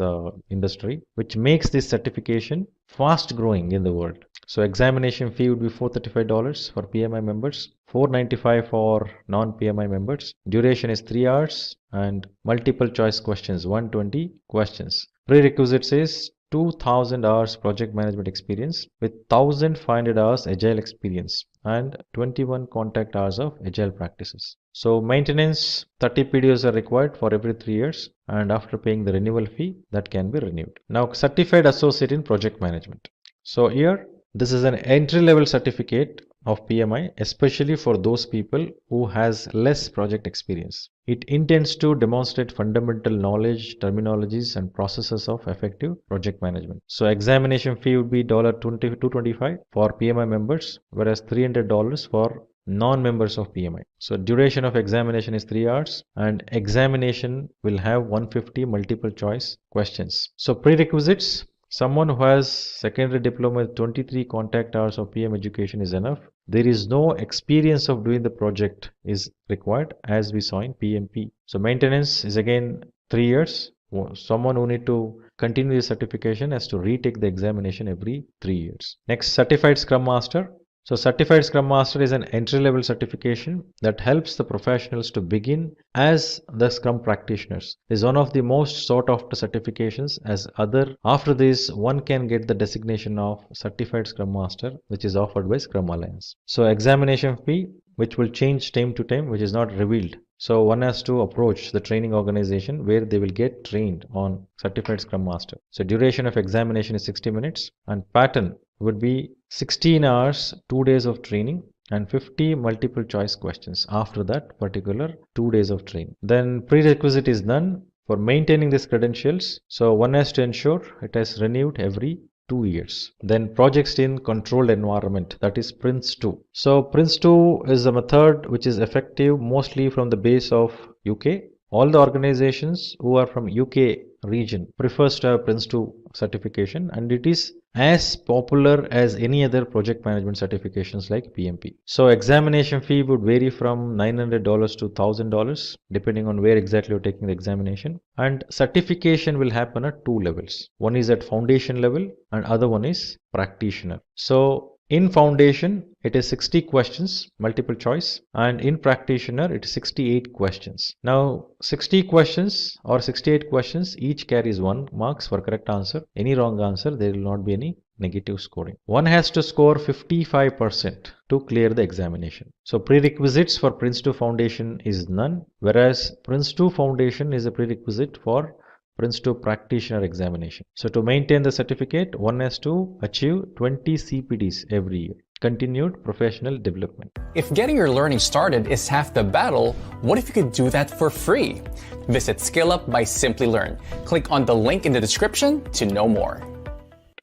industry, which makes this certification fast growing in the world. So examination fee would be $435 for PMI members, $495 for non-PMI members. Duration is 3 hours and multiple choice questions, 120 questions. Prerequisites is 2,000 hours project management experience with 1,500 hours agile experience and 21 contact hours of agile practices. So maintenance, 30 PDOs are required for every 3 years, and after paying the renewal fee, that can be renewed. Now certified associate in project management. So here this is an entry level certificate of PMI, especially for those people who has less project experience. It intends to demonstrate fundamental knowledge, terminologies and processes of effective project management. So examination fee would be $225 for PMI members, whereas $300 for non-members of PMI. So duration of examination is 3 hours, and examination will have 150 multiple choice questions. So prerequisites, someone who has secondary diploma with 23 contact hours of PM education is enough. There is no experience of doing the project is required, as we saw in PMP. So maintenance is again 3 years. Someone who need to continue the certification has to retake the examination every 3 years. Next, certified Scrum Master. So Certified Scrum Master is an entry-level certification that helps the professionals to begin as the Scrum practitioners. It is one of the most sought after certifications after this one can get the designation of Certified Scrum Master, which is offered by Scrum Alliance. So examination fee, which will change time to time, which is not revealed. So one has to approach the training organization where they will get trained on Certified Scrum Master. So duration of examination is 60 minutes and pattern would be 16 hours, 2 days of training and 50 multiple choice questions after that particular 2 days of training. Then prerequisite is done for maintaining these credentials. So one has to ensure it is renewed every 2 years. Then projects in controlled environment, that is Prince 2. So Prince 2 is a method which is effective mostly from the base of UK. All the organizations who are from UK region prefers to have Prince 2 certification, and it is as popular as any other project management certifications like PMP. So examination fee would vary from $900 to $1,000 depending on where exactly you're taking the examination, and certification will happen at 2 levels. One is at foundation level and other one is practitioner. So in foundation, it is 60 questions, multiple choice, and in practitioner, it is 68 questions. Now, 60 questions or 68 questions, each carries 1 marks for correct answer. Any wrong answer, there will not be any negative scoring. One has to score 55% to clear the examination. So prerequisites for Prince 2 Foundation is none, whereas Prince 2 Foundation is a prerequisite for Prince 2 practitioner examination. So to maintain the certificate, one has to achieve 20 CPDs every year. Continued professional development. If getting your learning started is half the battle, what if you could do that for free? Visit SkillUp by Simplilearn. Click on the link in the description to know more.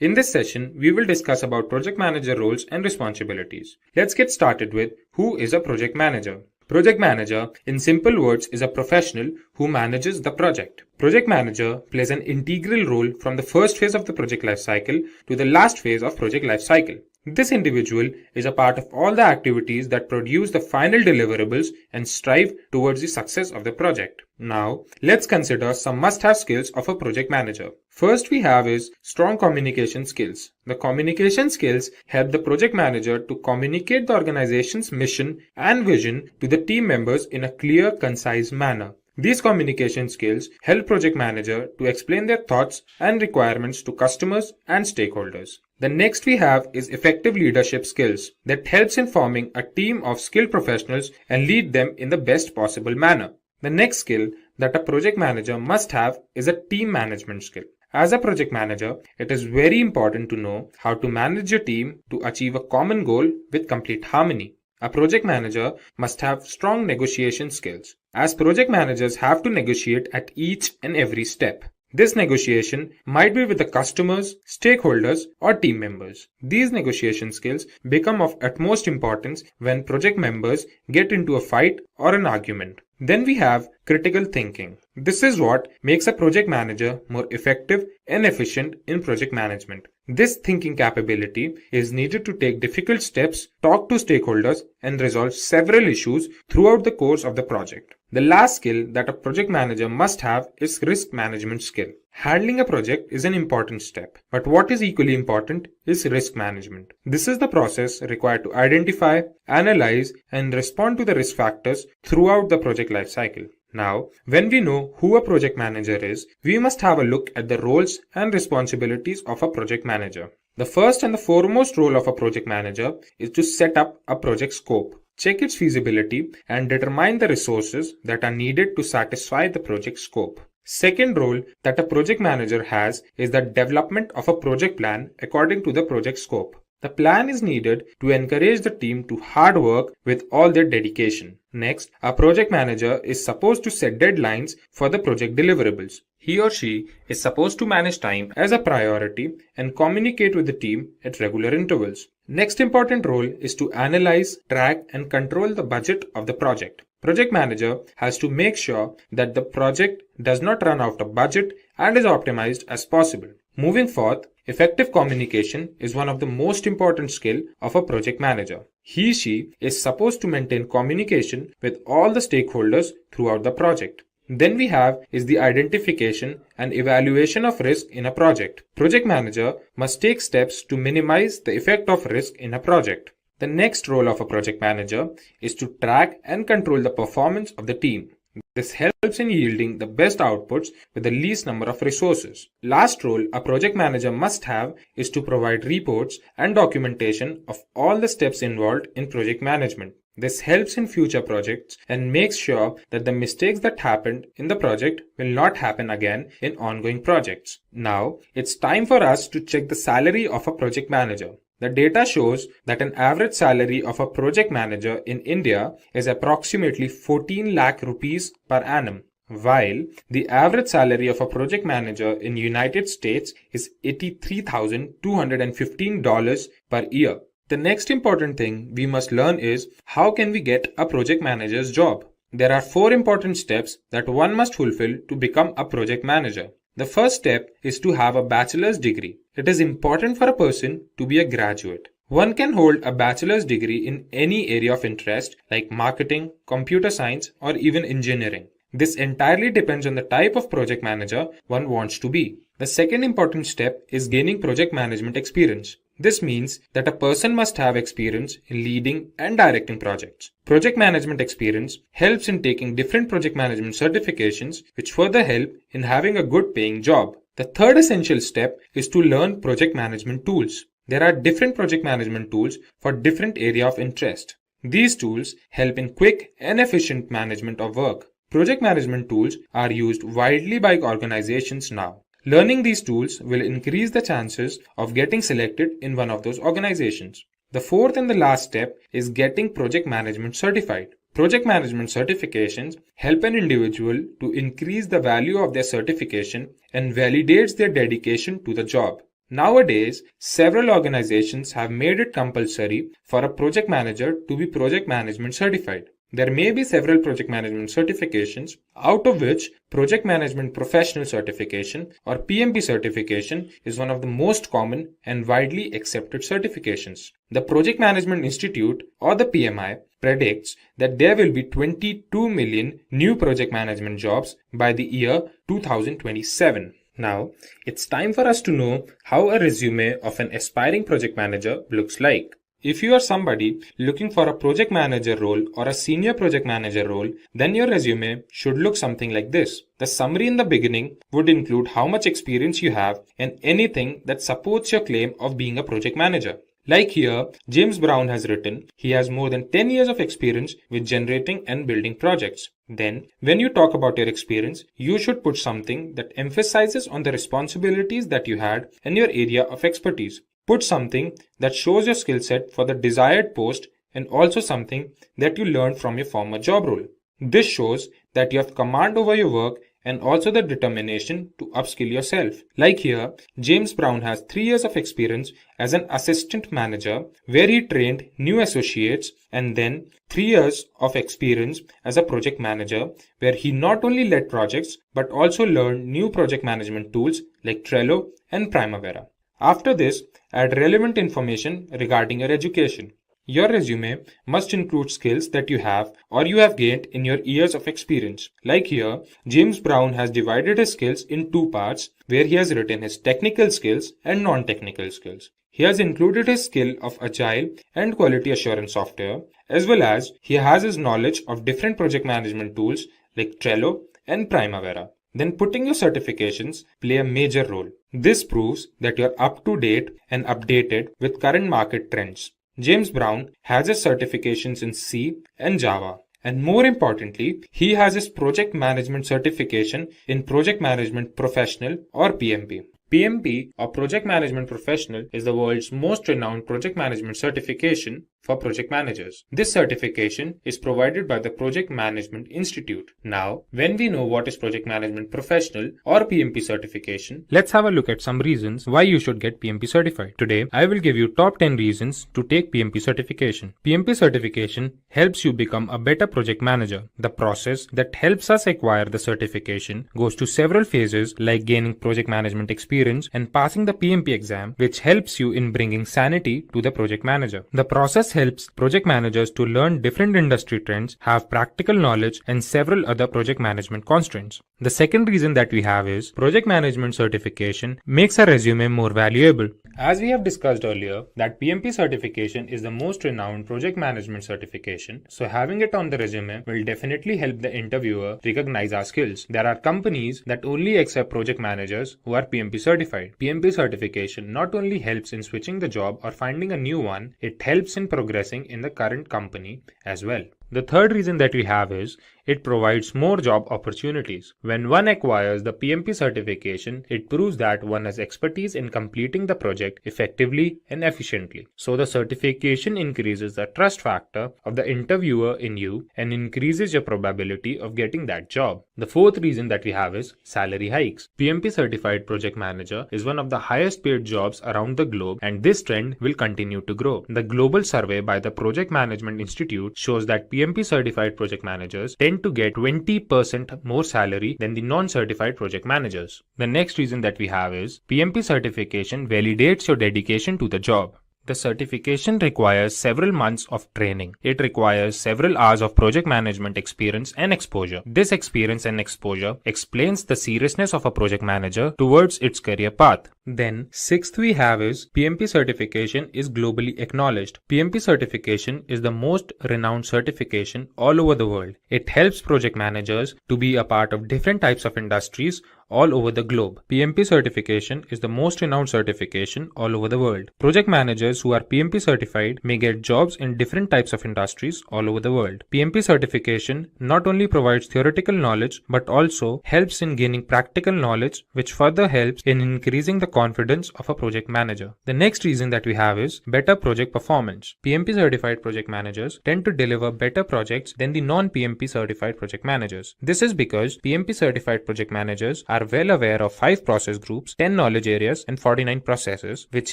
In this session, we will discuss about project manager roles and responsibilities. Let's get started with who is a project manager. Project manager, in simple words, is a professional who manages the project. Project manager plays an integral role from the first phase of the project lifecycle to the last phase of project lifecycle. This individual is a part of all the activities that produce the final deliverables and strive towards the success of the project. Now, let's consider some must-have skills of a project manager. First we have is strong communication skills. The communication skills help the project manager to communicate the organization's mission and vision to the team members in a clear, concise manner. These communication skills help project manager to explain their thoughts and requirements to customers and stakeholders. The next we have is effective leadership skills that helps in forming a team of skilled professionals and lead them in the best possible manner. The next skill that a project manager must have is a team management skill. As a project manager, it is very important to know how to manage your team to achieve a common goal with complete harmony. A project manager must have strong negotiation skills, as project managers have to negotiate at each and every step. This negotiation might be with the customers, stakeholders, or team members. These negotiation skills become of utmost importance when project members get into a fight or an argument. Then we have critical thinking. This is what makes a project manager more effective and efficient in project management. This thinking capability is needed to take difficult steps, talk to stakeholders, and resolve several issues throughout the course of the project. The last skill that a project manager must have is risk management skill. Handling a project is an important step, but what is equally important is risk management. This is the process required to identify, analyze, and respond to the risk factors throughout the project lifecycle. Now, when we know who a project manager is, we must have a look at the roles and responsibilities of a project manager. The first and the foremost role of a project manager is to set up a project scope, check its feasibility, and determine the resources that are needed to satisfy the project scope. Second role that a project manager has is the development of a project plan according to the project scope. The plan is needed to encourage the team to hard work with all their dedication. Next, a project manager is supposed to set deadlines for the project deliverables. He or she is supposed to manage time as a priority and communicate with the team at regular intervals. Next important role is to analyze, track, and control the budget of the project. Project manager has to make sure that the project does not run out of budget and is optimized as possible. Moving forth, effective communication is one of the most important skills of a project manager. He/she is supposed to maintain communication with all the stakeholders throughout the project. Then we have is the identification and evaluation of risk in a project. Project manager must take steps to minimize the effect of risk in a project. The next role of a project manager is to track and control the performance of the team. This helps in yielding the best outputs with the least number of resources. Last role a project manager must have is to provide reports and documentation of all the steps involved in project management. This helps in future projects and makes sure that the mistakes that happened in the project will not happen again in ongoing projects. Now, it's time for us to check the salary of a project manager. The data shows that an average salary of a project manager in India is approximately 14 lakh rupees per annum, while the average salary of a project manager in United States is $83,215 per year. The next important thing we must learn is how can we get a project manager's job? There are 4 important steps that one must fulfill to become a project manager. The first step is to have a bachelor's degree. It is important for a person to be a graduate. One can hold a bachelor's degree in any area of interest like marketing, computer science, or even engineering. This entirely depends on the type of project manager one wants to be. The second important step is gaining project management experience. This means that a person must have experience in leading and directing projects. Project management experience helps in taking different project management certifications, which further help in having a good paying job. The third essential step is to learn project management tools. There are different project management tools for different area of interest. These tools help in quick and efficient management of work. Project management tools are used widely by organizations now. Learning these tools will increase the chances of getting selected in one of those organizations. The fourth and the last step is getting project management certified. Project management certifications help an individual to increase the value of their certification and validates their dedication to the job. Nowadays, several organizations have made it compulsory for a project manager to be project management certified. There may be several project management certifications, out of which Project Management Professional Certification or PMP certification is one of the most common and widely accepted certifications. The Project Management Institute or the PMI predicts that there will be 22 million new project management jobs by the year 2027. Now, it's time for us to know how a resume of an aspiring project manager looks like. If you are somebody looking for a project manager role or a senior project manager role, then your resume should look something like this. The summary in the beginning would include how much experience you have and anything that supports your claim of being a project manager. Like here, James Brown has written, he has more than 10 years of experience with generating and building projects. Then, when you talk about your experience, you should put something that emphasizes on the responsibilities that you had and your area of expertise. Put something that shows your skill set for the desired post and also something that you learned from your former job role. This shows that you have command over your work and also the determination to upskill yourself. Like here, James Brown has 3 years of experience as an assistant manager where he trained new associates, and then 3 years of experience as a project manager where he not only led projects but also learned new project management tools like Trello and Primavera. After this, add relevant information regarding your education. Your resume must include skills that you have or you have gained in your years of experience. Like here, James Brown has divided his skills in 2 parts where he has written his technical skills and non-technical skills. He has included his skill of agile and quality assurance software, as well as he has his knowledge of different project management tools like Trello and Primavera. Then putting your certifications play a major role. This proves that you're up to date and updated with current market trends. James Brown has his certifications in C and Java. And more importantly, he has his project management certification in Project Management Professional or PMP. PMP or Project Management Professional is the world's most renowned project management certification for project managers. This certification is provided by the Project Management Institute. Now, when we know what is Project Management Professional or PMP certification, let's have a look at some reasons why you should get PMP certified. Today, I will give you top 10 reasons to take PMP certification. PMP certification helps you become a better project manager. The process that helps us acquire the certification goes to several phases like gaining project management experience and passing the PMP exam, which helps you in bringing sanity to the project manager. The process helps project managers to learn different industry trends, have practical knowledge, and several other project management constraints. The second reason that we have is project management certification makes a resume more valuable. As we have discussed earlier, that PMP certification is the most renowned project management certification, so having it on the resume will definitely help the interviewer recognize our skills. There are companies that only accept project managers who are PMP certified. PMP certification not only helps in switching the job or finding a new one, it helps in progressing in the current company as well. The third reason that we have is it provides more job opportunities. When one acquires the PMP certification, it proves that one has expertise in completing the project effectively and efficiently. So the certification increases the trust factor of the interviewer in you and increases your probability of getting that job. The fourth reason that we have is salary hikes. PMP certified project manager is one of the highest paid jobs around the globe, and this trend will continue to grow. The global survey by the Project Management Institute shows that PMP certified project managers tend to get 20% more salary than the non-certified project managers. The next reason that we have is PMP certification validates your dedication to the job. The certification requires several months of training. It requires several hours of project management experience and exposure. This experience and exposure explains the seriousness of a project manager towards its career path. Then, sixth we have is PMP certification is globally acknowledged. PMP certification is the most renowned certification all over the world. It helps project managers to be a part of different types of industries all over the globe. PMP certification is the most renowned certification all over the world. Project managers who are PMP certified may get jobs in different types of industries all over the world. PMP certification not only provides theoretical knowledge but also helps in gaining practical knowledge, which further helps in increasing the confidence of a project manager. The next reason that we have is better project performance. PMP certified project managers tend to deliver better projects than the non-PMP certified project managers. This is because PMP certified project managers are well aware of 5 process groups, 10 knowledge areas, and 49 processes, which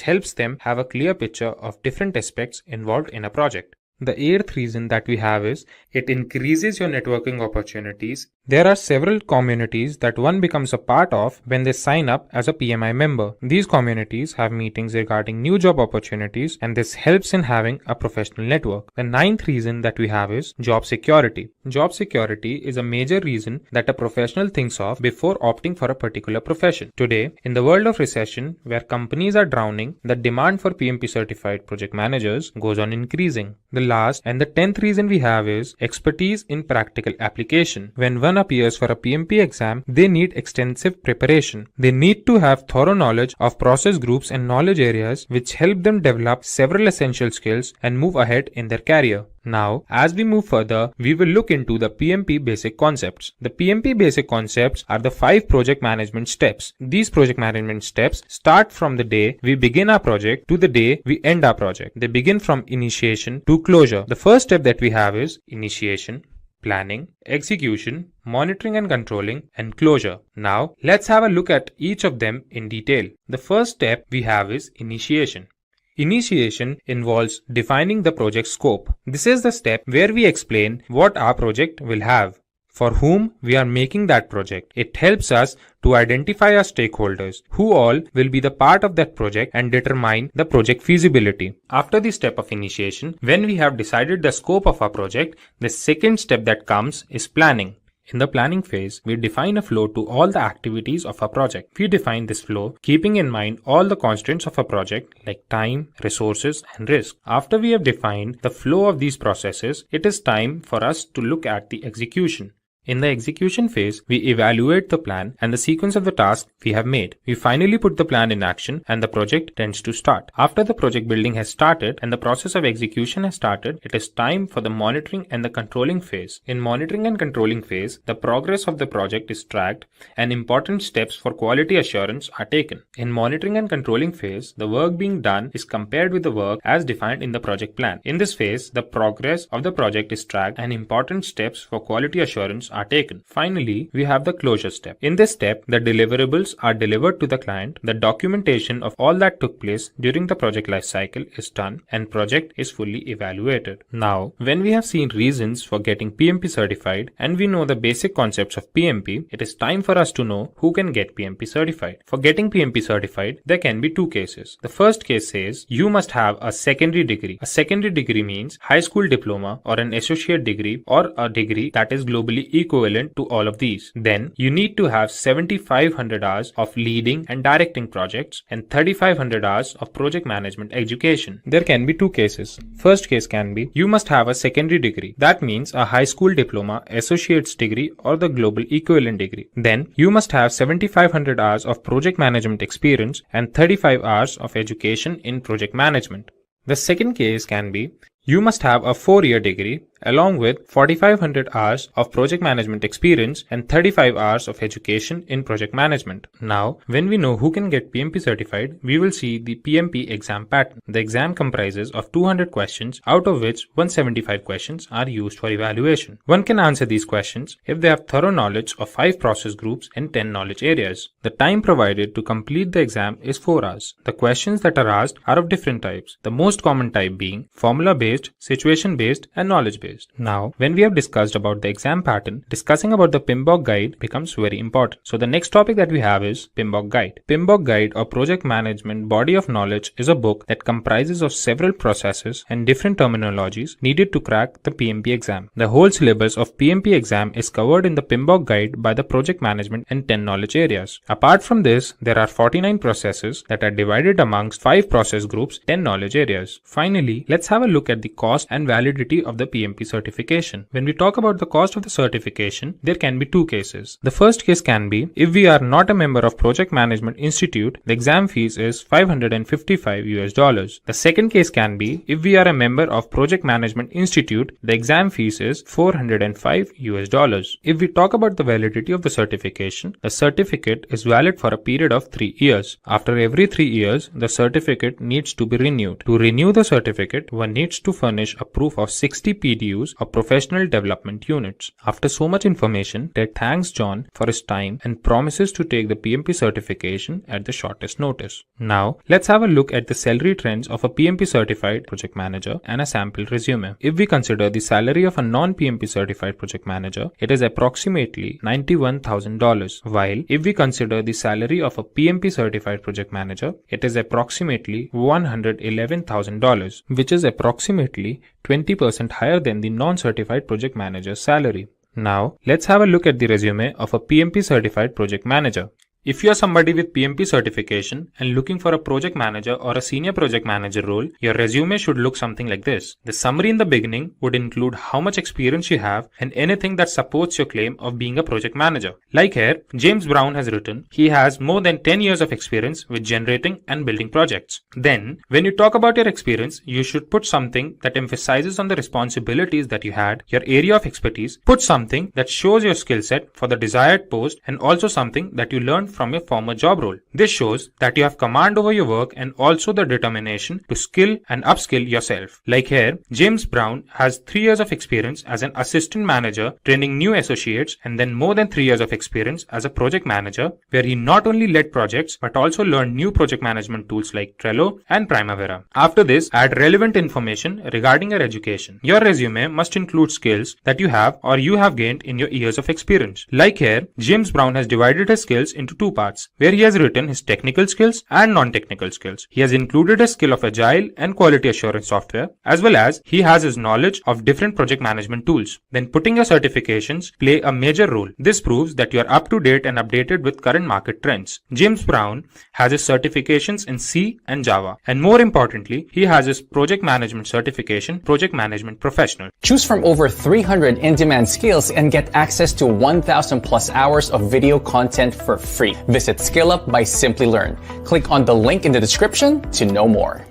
helps them have a clear picture of different aspects involved in a project. The eighth reason that we have is it increases your networking opportunities. There are several communities that one becomes a part of when they sign up as a PMI member. These communities have meetings regarding new job opportunities, and this helps in having a professional network. The ninth reason that we have is job security. Job security is a major reason that a professional thinks of before opting for a particular profession. Today, in the world of recession where companies are drowning, the demand for PMP certified project managers goes on increasing. The last and the 10th reason we have is expertise in practical application. When one appears for a PMP exam, they need extensive preparation. They need to have thorough knowledge of process groups and knowledge areas, which help them develop several essential skills and move ahead in their career. Now, as we move further, we will look into the PMP basic concepts. The PMP basic concepts are the 5 project management steps. These project management steps start from the day we begin our project to the day we end our project. They begin from initiation to closure. The first step that we have is initiation, planning, execution, monitoring and controlling, and closure. Now, let's have a look at each of them in detail. The first step we have is initiation. Initiation involves defining the project scope. This is the step where we explain what our project will have, for whom we are making that project. It helps us to identify our stakeholders, who all will be the part of that project, and determine the project feasibility. After the step of initiation, when we have decided the scope of our project, the second step that comes is planning. In the planning phase, we define a flow to all the activities of a project. We define this flow keeping in mind all the constraints of a project like time, resources, and risk. After we have defined the flow of these processes, it is time for us to look at the execution. In the execution phase, we evaluate the plan and the sequence of the tasks we have made. We finally put the plan in action and the project tends to start. After the project building has started and the process of execution has started, it is time for the monitoring and the controlling phase. In monitoring and controlling phase, the progress of the project is tracked and important steps for quality assurance are taken. In monitoring and controlling phase, the work being done is compared with the work as defined in the project plan. In this phase, the progress of the project is tracked and important steps for quality assurance are taken. Finally, we have the closure step. In this step, the deliverables are delivered to the client, the documentation of all that took place during the project lifecycle is done, and project is fully evaluated. Now, when we have seen reasons for getting PMP certified and we know the basic concepts of PMP, it is time for us to know who can get PMP certified. For getting PMP certified, there can be 2 cases. The first case says you must have a secondary degree. A secondary degree means high school diploma or an associate degree or a degree that is globally equivalent to all of these. Then you need to have 7,500 hours of leading and directing projects and 3,500 hours of project management education. There can be two cases. First case can be you must have a secondary degree. That means a high school diploma, associate's degree or the global equivalent degree. Then you must have 7,500 hours of project management experience and 35 hours of education in project management. The second case can be you must have a 4-year degree along with 4,500 hours of project management experience and 35 hours of education in project management. Now, when we know who can get PMP certified, we will see the PMP exam pattern. The exam comprises of 200 questions, out of which 175 questions are used for evaluation. One can answer these questions if they have thorough knowledge of 5 process groups and 10 knowledge areas. The time provided to complete the exam is 4 hours. The questions that are asked are of different types, the most common type being formula-based, situation-based, and knowledge-based. Now, when we have discussed about the exam pattern, discussing about the PMBOK guide becomes very important. So the next topic that we have is PMBOK guide. PMBOK guide or project management body of knowledge is a book that comprises of several processes and different terminologies needed to crack the PMP exam. The whole syllabus of PMP exam is covered in the PMBOK guide by the project management and 10 knowledge areas. Apart from this, there are 49 processes that are divided amongst 5 process groups, 10 knowledge areas. Finally, let's have a look at the cost and validity of the PMP certification. When we talk about the cost of the certification, there can be two cases. The first case can be if we are not a member of Project Management Institute, the exam fees is $555 US. The second case can be if we are a member of Project Management Institute, the exam fees is $405 US. If we talk about the validity of the certification, the certificate is valid for a period of 3 years. After every 3 years, the certificate needs to be renewed. To renew the certificate, one needs to furnish a proof of 60 PDUs or professional development units. After so much information, Ted thanks John for his time and promises to take the PMP certification at the shortest notice. Now, let's have a look at the salary trends of a PMP certified project manager and a sample resume. If we consider the salary of a non-PMP certified project manager, it is approximately $91,000, while if we consider the salary of a PMP certified project manager, it is approximately $111,000, which is approximately 20% higher than the non-certified project manager's salary. Now, let's have a look at the resume of a PMP certified project manager. If you are somebody with PMP certification and looking for a project manager or a senior project manager role, your resume should look something like this. The summary in the beginning would include how much experience you have and anything that supports your claim of being a project manager. Like here, James Brown has written, he has more than 10 years of experience with generating and building projects. Then, when you talk about your experience, you should put something that emphasizes on the responsibilities that you had, your area of expertise, put something that shows your skill set for the desired post, and also something that you learned from your former job role. This shows that you have command over your work and also the determination to skill and upskill yourself. Like here, James Brown has 3 years of experience as an assistant manager training new associates and then more than 3 years of experience as a project manager where he not only led projects but also learned new project management tools like Trello and Primavera. After this, add relevant information regarding your education. Your resume must include skills that you have or you have gained in your years of experience. Like here, James Brown has divided his skills into 2 parts, where he has written his technical skills and non-technical skills. He has included a skill of agile and quality assurance software, as well as he has his knowledge of different project management tools. Then putting your certifications play a major role. This proves that you are up to date and updated with current market trends. James Brown has his certifications in C and Java, and more importantly, he has his project management certification, Project Management Professional. Choose from over 300 in-demand skills and get access to 1,000 plus hours of video content for free. Visit SkillUp by Simplilearn. Click on the link in the description to know more.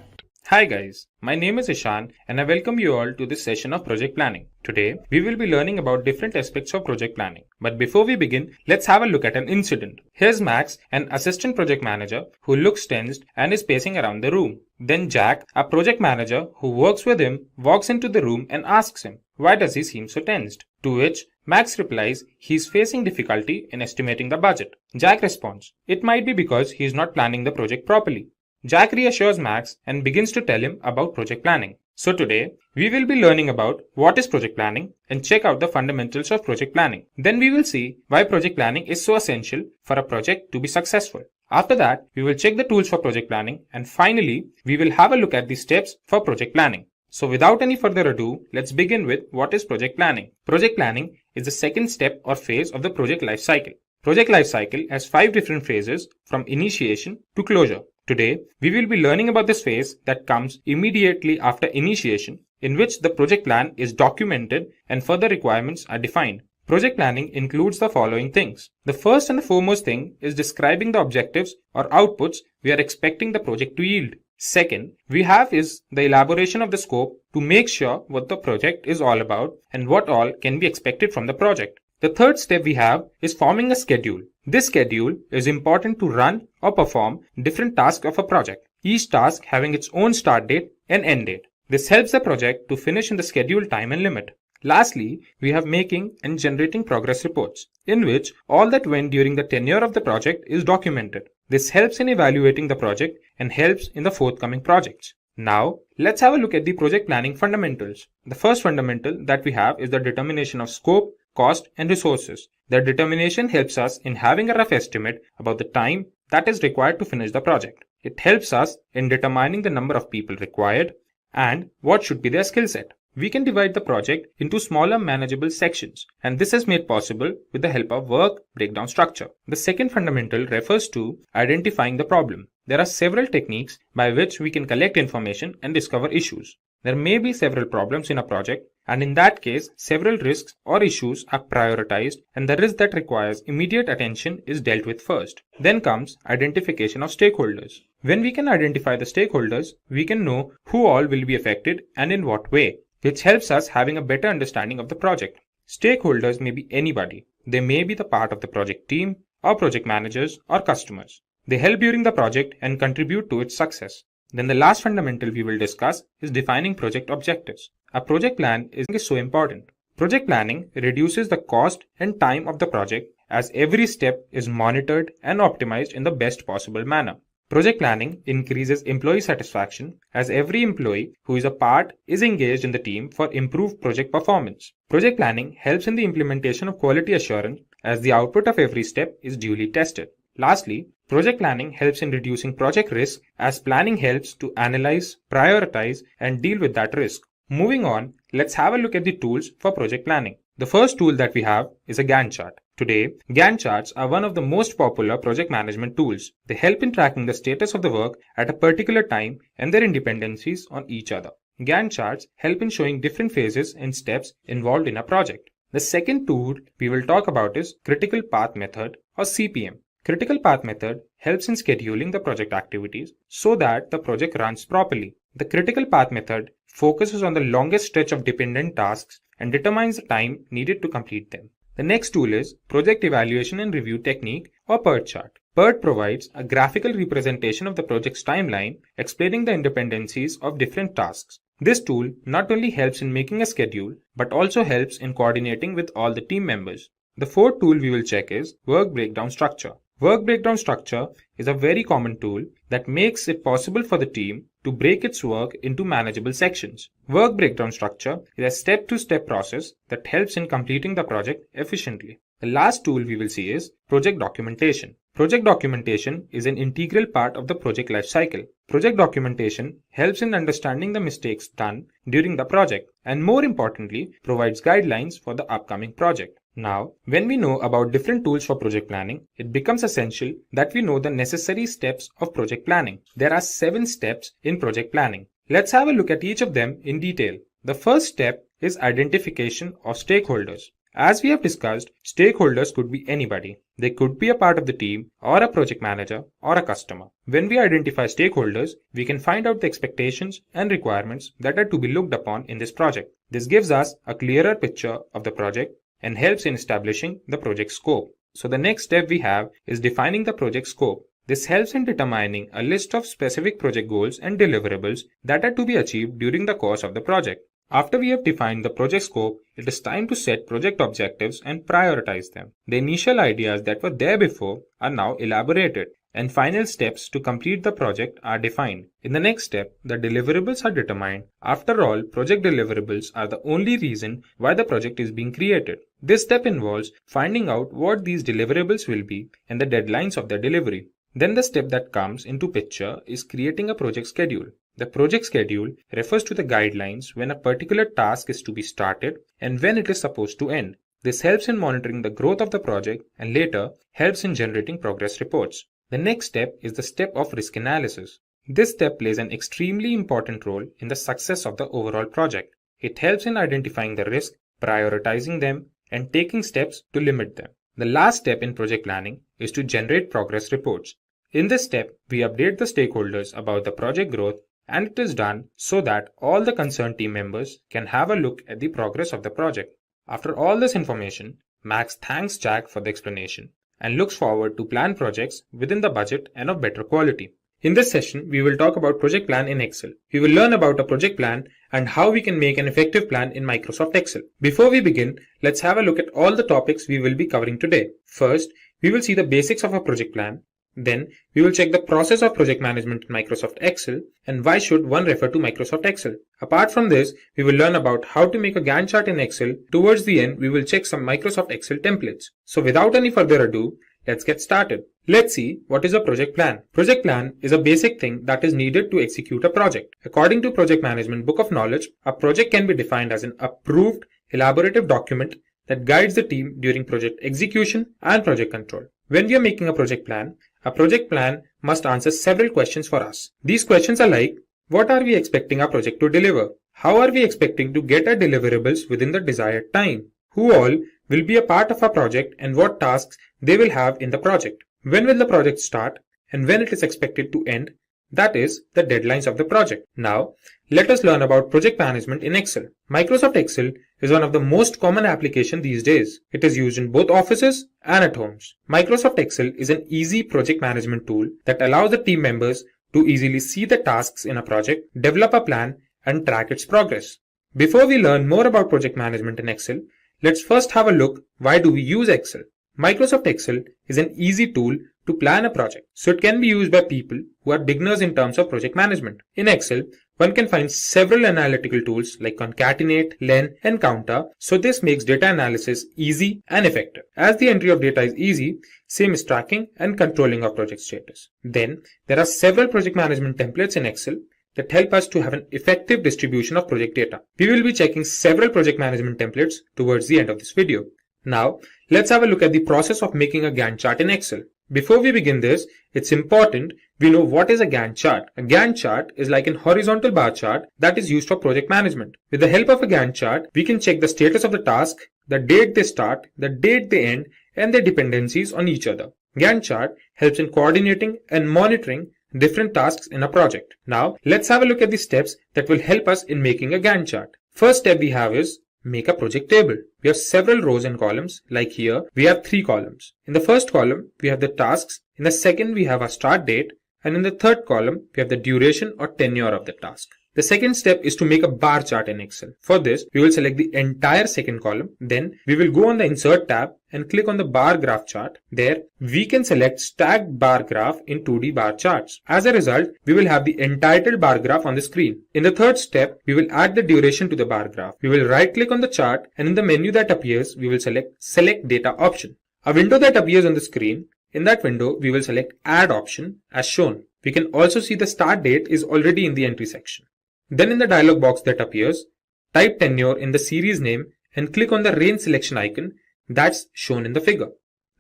Hi guys, my name is Ishan and I welcome you all to this session of project planning. Today, we will be learning about different aspects of project planning. But before we begin, let's have a look at an incident. Here's Max, an assistant project manager who looks tensed and is pacing around the room. Then Jack, a project manager who works with him, walks into the room and asks him, why does he seem so tensed? To which Max replies, he's facing difficulty in estimating the budget. Jack responds, it might be because he's not planning the project properly. Jack reassures Max and begins to tell him about project planning. So today, we will be learning about what is project planning and check out the fundamentals of project planning. Then we will see why project planning is so essential for a project to be successful. After that, we will check the tools for project planning and finally, we will have a look at the steps for project planning. So without any further ado, let's begin with what is project planning. Project planning is the second step or phase of the project life cycle. Project life cycle has 5 different phases from initiation to closure. Today, we will be learning about this phase that comes immediately after initiation, in which the project plan is documented and further requirements are defined. Project planning includes the following things. The first and the foremost thing is describing the objectives or outputs we are expecting the project to yield. Second, we have is the elaboration of the scope to make sure what the project is all about and what all can be expected from the project. The third step we have is forming a schedule. This schedule is important to run or perform different tasks of a project, each task having its own start date and end date. This helps the project to finish in the scheduled time and limit. Lastly, we have making and generating progress reports, in which all that went during the tenure of the project is documented. This helps in evaluating the project and helps in the forthcoming projects. Now, let's have a look at the project planning fundamentals. The first fundamental that we have is the determination of scope, cost, and resources. The determination helps us in having a rough estimate about the time that is required to finish the project. It helps us in determining the number of people required and what should be their skill set. We can divide the project into smaller manageable sections, and this is made possible with the help of work breakdown structure. The second fundamental refers to identifying the problem. There are several techniques by which we can collect information and discover issues. There may be several problems in a project, and in that case, several risks or issues are prioritized, and the risk that requires immediate attention is dealt with first. Then comes identification of stakeholders. When we can identify the stakeholders, we can know who all will be affected and in what way, which helps us having a better understanding of the project. Stakeholders may be anybody. They may be the part of the project team, or project managers, or customers. They help during the project and contribute to its success. Then the last fundamental we will discuss is defining project objectives. A project plan is so important. Project planning reduces the cost and time of the project as every step is monitored and optimized in the best possible manner. Project planning increases employee satisfaction as every employee who is a part is engaged in the team for improved project performance. Project planning helps in the implementation of quality assurance as the output of every step is duly tested. Lastly, project planning helps in reducing project risk as planning helps to analyze, prioritize, and deal with that risk. Moving on, let's have a look at the tools for project planning. The first tool that we have is a Gantt chart. Today, Gantt charts are one of the most popular project management tools. They help in tracking the status of the work at a particular time and their dependencies on each other. Gantt charts help in showing different phases and steps involved in a project. The second tool we will talk about is Critical Path Method or CPM. Critical Path Method helps in scheduling the project activities so that the project runs properly. The Critical Path Method focuses on the longest stretch of dependent tasks and determines the time needed to complete them. The next tool is Project Evaluation and Review Technique or PERT chart. PERT provides a graphical representation of the project's timeline, explaining the interdependencies of different tasks. This tool not only helps in making a schedule, but also helps in coordinating with all the team members. The fourth tool we will check is Work Breakdown Structure. Work breakdown structure is a very common tool that makes it possible for the team to break its work into manageable sections. Work breakdown structure is a step-to-step process that helps in completing the project efficiently. The last tool we will see is Project Documentation. Project documentation is an integral part of the project life cycle. Project documentation helps in understanding the mistakes done during the project and, more importantly, provides guidelines for the upcoming project. Now, when we know about different tools for project planning, it becomes essential that we know the necessary steps of project planning. There are 7 steps in project planning. Let's have a look at each of them in detail. The first step is identification of stakeholders. As we have discussed, stakeholders could be anybody. They could be a part of the team or a project manager or a customer. When we identify stakeholders, we can find out the expectations and requirements that are to be looked upon in this project. This gives us a clearer picture of the project and helps in establishing the project scope. So the next step we have is defining the project scope. This helps in determining a list of specific project goals and deliverables that are to be achieved during the course of the project. After we have defined the project scope, it is time to set project objectives and prioritize them. The initial ideas that were there before are now elaborated, and final steps to complete the project are defined. In the next step, the deliverables are determined. After all, project deliverables are the only reason why the project is being created. This step involves finding out what these deliverables will be and the deadlines of their delivery. Then the step that comes into picture is creating a project schedule. The project schedule refers to the guidelines when a particular task is to be started and when it is supposed to end. This helps in monitoring the growth of the project and later helps in generating progress reports. The next step is the step of risk analysis. This step plays an extremely important role in the success of the overall project. It helps in identifying the risk, prioritizing them, and taking steps to limit them. The last step in project planning is to generate progress reports. In this step, we update the stakeholders about the project growth, and it is done so that all the concerned team members can have a look at the progress of the project. After all this information, Max thanks Jack for the explanation and looks forward to plan projects within the budget and of better quality. In this session, we will talk about project plan in Excel. We will learn about a project plan and how we can make an effective plan in Microsoft Excel. Before we begin, let's have a look at all the topics we will be covering today. First, we will see the basics of a project plan. Then, we will check the process of project management in Microsoft Excel and why should one refer to Microsoft Excel. Apart from this, we will learn about how to make a Gantt chart in Excel. Towards the end, we will check some Microsoft Excel templates. So without any further ado, let's get started. Let's see what is a project plan. Project plan is a basic thing that is needed to execute a project. According to Project Management Book of Knowledge, a project can be defined as an approved, elaborative document that guides the team during project execution and project control. When we are making a project plan must answer several questions for us. These questions are like, what are we expecting our project to deliver? How are we expecting to get our deliverables within the desired time? Who all will be a part of our project and what tasks they will have in the project? When will the project start and when it is expected to end? That is, the deadlines of the project. Now, let us learn about project management in Excel. Microsoft Excel is one of the most common applications these days. It is used in both offices and at homes. Microsoft Excel is an easy project management tool that allows the team members to easily see the tasks in a project, develop a plan, and track its progress. Before we learn more about project management in Excel, let's first have a look why do we use Excel. Microsoft Excel is an easy tool to plan a project, so it can be used by people who are beginners in terms of project management. In Excel, one can find several analytical tools like concatenate, len, and counter, so this makes data analysis easy and effective. As the entry of data is easy, same is tracking and controlling of project status. Then, there are several project management templates in Excel that help us to have an effective distribution of project data. We will be checking several project management templates towards the end of this video. Now, let's have a look at the process of making a Gantt chart in Excel. Before we begin this, it's important we know what is a Gantt chart. A Gantt chart is like an horizontal bar chart that is used for project management. With the help of a Gantt chart, we can check the status of the task, the date they start, the date they end, and their dependencies on each other. Gantt chart helps in coordinating and monitoring different tasks in a project. Now, let's have a look at the steps that will help us in making a Gantt chart. First step we have is make a project table. We have several rows and columns. Like here, we have 3 columns. In the first column, we have the tasks. In the second, we have a start date. And in the third column, we have the duration or tenure of the task. The second step is to make a bar chart in Excel. For this, we will select the entire second column. Then we will go on the Insert tab and click on the bar graph chart. There, we can select stacked bar graph in 2D bar charts. As a result, we will have the entitled bar graph on the screen. In the third step, we will add the duration to the bar graph. We will right click on the chart and in the menu that appears, we will select Data option. A window that appears on the screen. In that window, we will select Add option as shown. We can also see the start date is already in the entry section. Then in the dialog box that appears, type tenure in the series name and click on the range selection icon that's shown in the figure.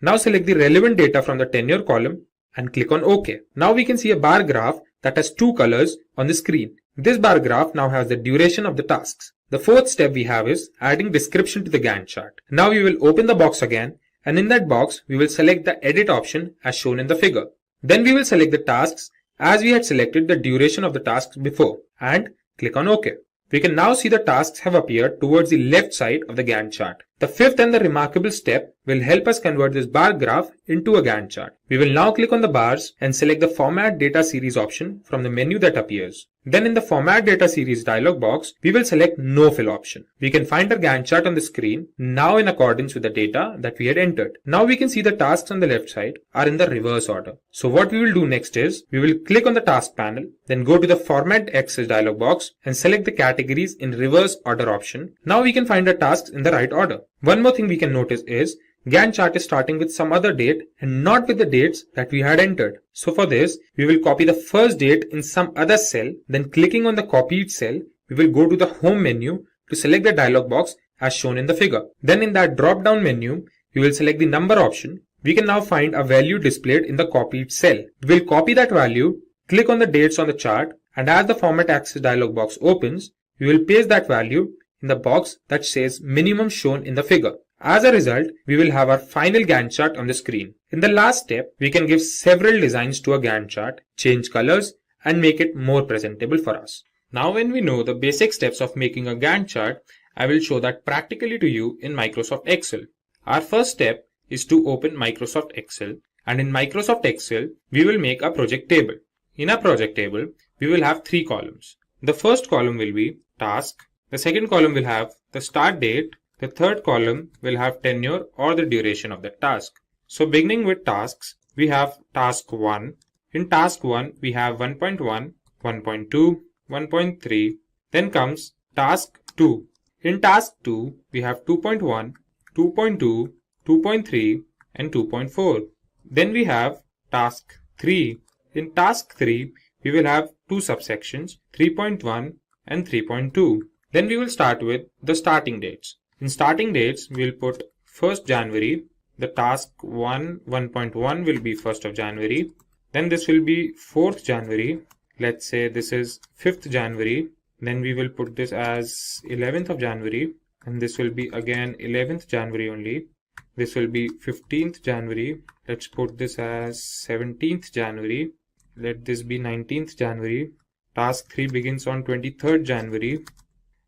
Now select the relevant data from the tenure column and click on OK. Now we can see a bar graph that has 2 colors on the screen. This bar graph now has the duration of the tasks. The fourth step we have is adding description to the Gantt chart. Now we will open the box again and in that box we will select the edit option as shown in the figure. Then we will select the tasks as we had selected the duration of the tasks before and click on OK. We can now see the tasks have appeared towards the left side of the Gantt chart. The fifth and the remarkable step will help us convert this bar graph into a Gantt chart. We will now click on the bars and select the Format Data Series option from the menu that appears. Then in the Format Data Series dialog box, we will select No Fill option. We can find our Gantt chart on the screen now in accordance with the data that we had entered. Now we can see the tasks on the left side are in the reverse order. So what we will do next is, we will click on the task panel, then go to the Format Access dialog box and select the categories in reverse order option. Now we can find the tasks in the right order. One more thing we can notice is, Gantt chart is starting with some other date and not with the dates that we had entered. So for this, we will copy the first date in some other cell, then clicking on the copied cell, we will go to the home menu to select the dialog box as shown in the figure. Then in that drop down menu, we will select the number option. We can now find a value displayed in the copied cell. We will copy that value, click on the dates on the chart, and as the format access dialog box opens, we will paste that value in the box that says minimum shown in the figure. As a result, we will have our final Gantt chart on the screen. In the last step, we can give several designs to a Gantt chart, change colors, and make it more presentable for us. Now when we know the basic steps of making a Gantt chart, I will show that practically to you in Microsoft Excel. Our first step is to open Microsoft Excel, and in Microsoft Excel, we will make a project table. In a project table, we will have 3 columns. The first column will be task, the second column will have the start date, the third column will have tenure or the duration of the task. So beginning with tasks, we have task 1. In task 1, we have 1.1, 1.2, 1.3. Then comes task 2. In task 2, we have 2.1, 2.2, 2.3 and 2.4. Then we have task 3. In task 3, we will have 2 subsections, 3.1 and 3.2. Then we will start with the starting dates. In starting dates, we will put 1st January. The task 1.1 will be 1st of January. Then this will be 4th January. Let's say this is 5th January. Then we will put this as 11th of January. And this will be again 11th January only. This will be 15th January. Let's put this as 17th January. Let this be 19th January. Task 3 begins on 23rd January.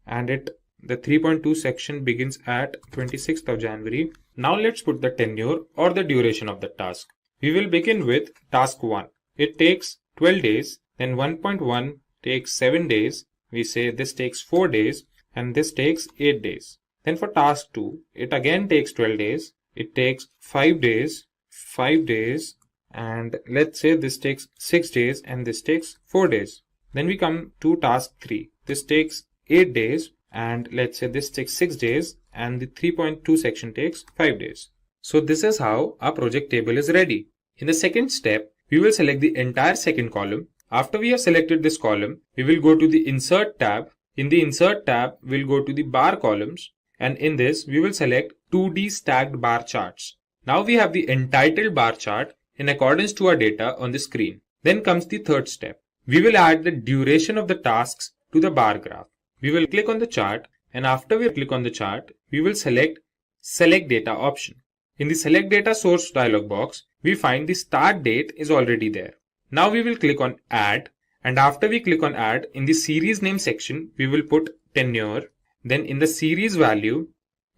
And the 3.2 section begins at 26th of January. Now let's put the tenure or the duration of the task. We will begin with task 1. It takes 12 days. Then 1.1 takes 7 days. We say this takes 4 days and this takes 8 days. Then for task 2, it again takes 12 days. It takes 5 days, 5 days, and let's say this takes 6 days and this takes 4 days. Then we come to task 3. This takes 8 days and let's say this takes 6 days and the 3.2 section takes 5 days. So this is how our project table is ready. In the second step, we will select the entire second column. After we have selected this column, we will go to the Insert tab. In the Insert tab, we'll go to the bar columns, and in this, we will select 2D stacked bar charts. Now we have the entitled bar chart in accordance to our data on the screen. Then comes the third step. We will add the duration of the tasks to the bar graph. We will click on the chart, and after we click on the chart, we will select Select Data option. In the Select Data Source dialog box, we find the start date is already there. Now we will click on Add, and after we click on Add, in the series name section, we will put tenure. Then in the series value,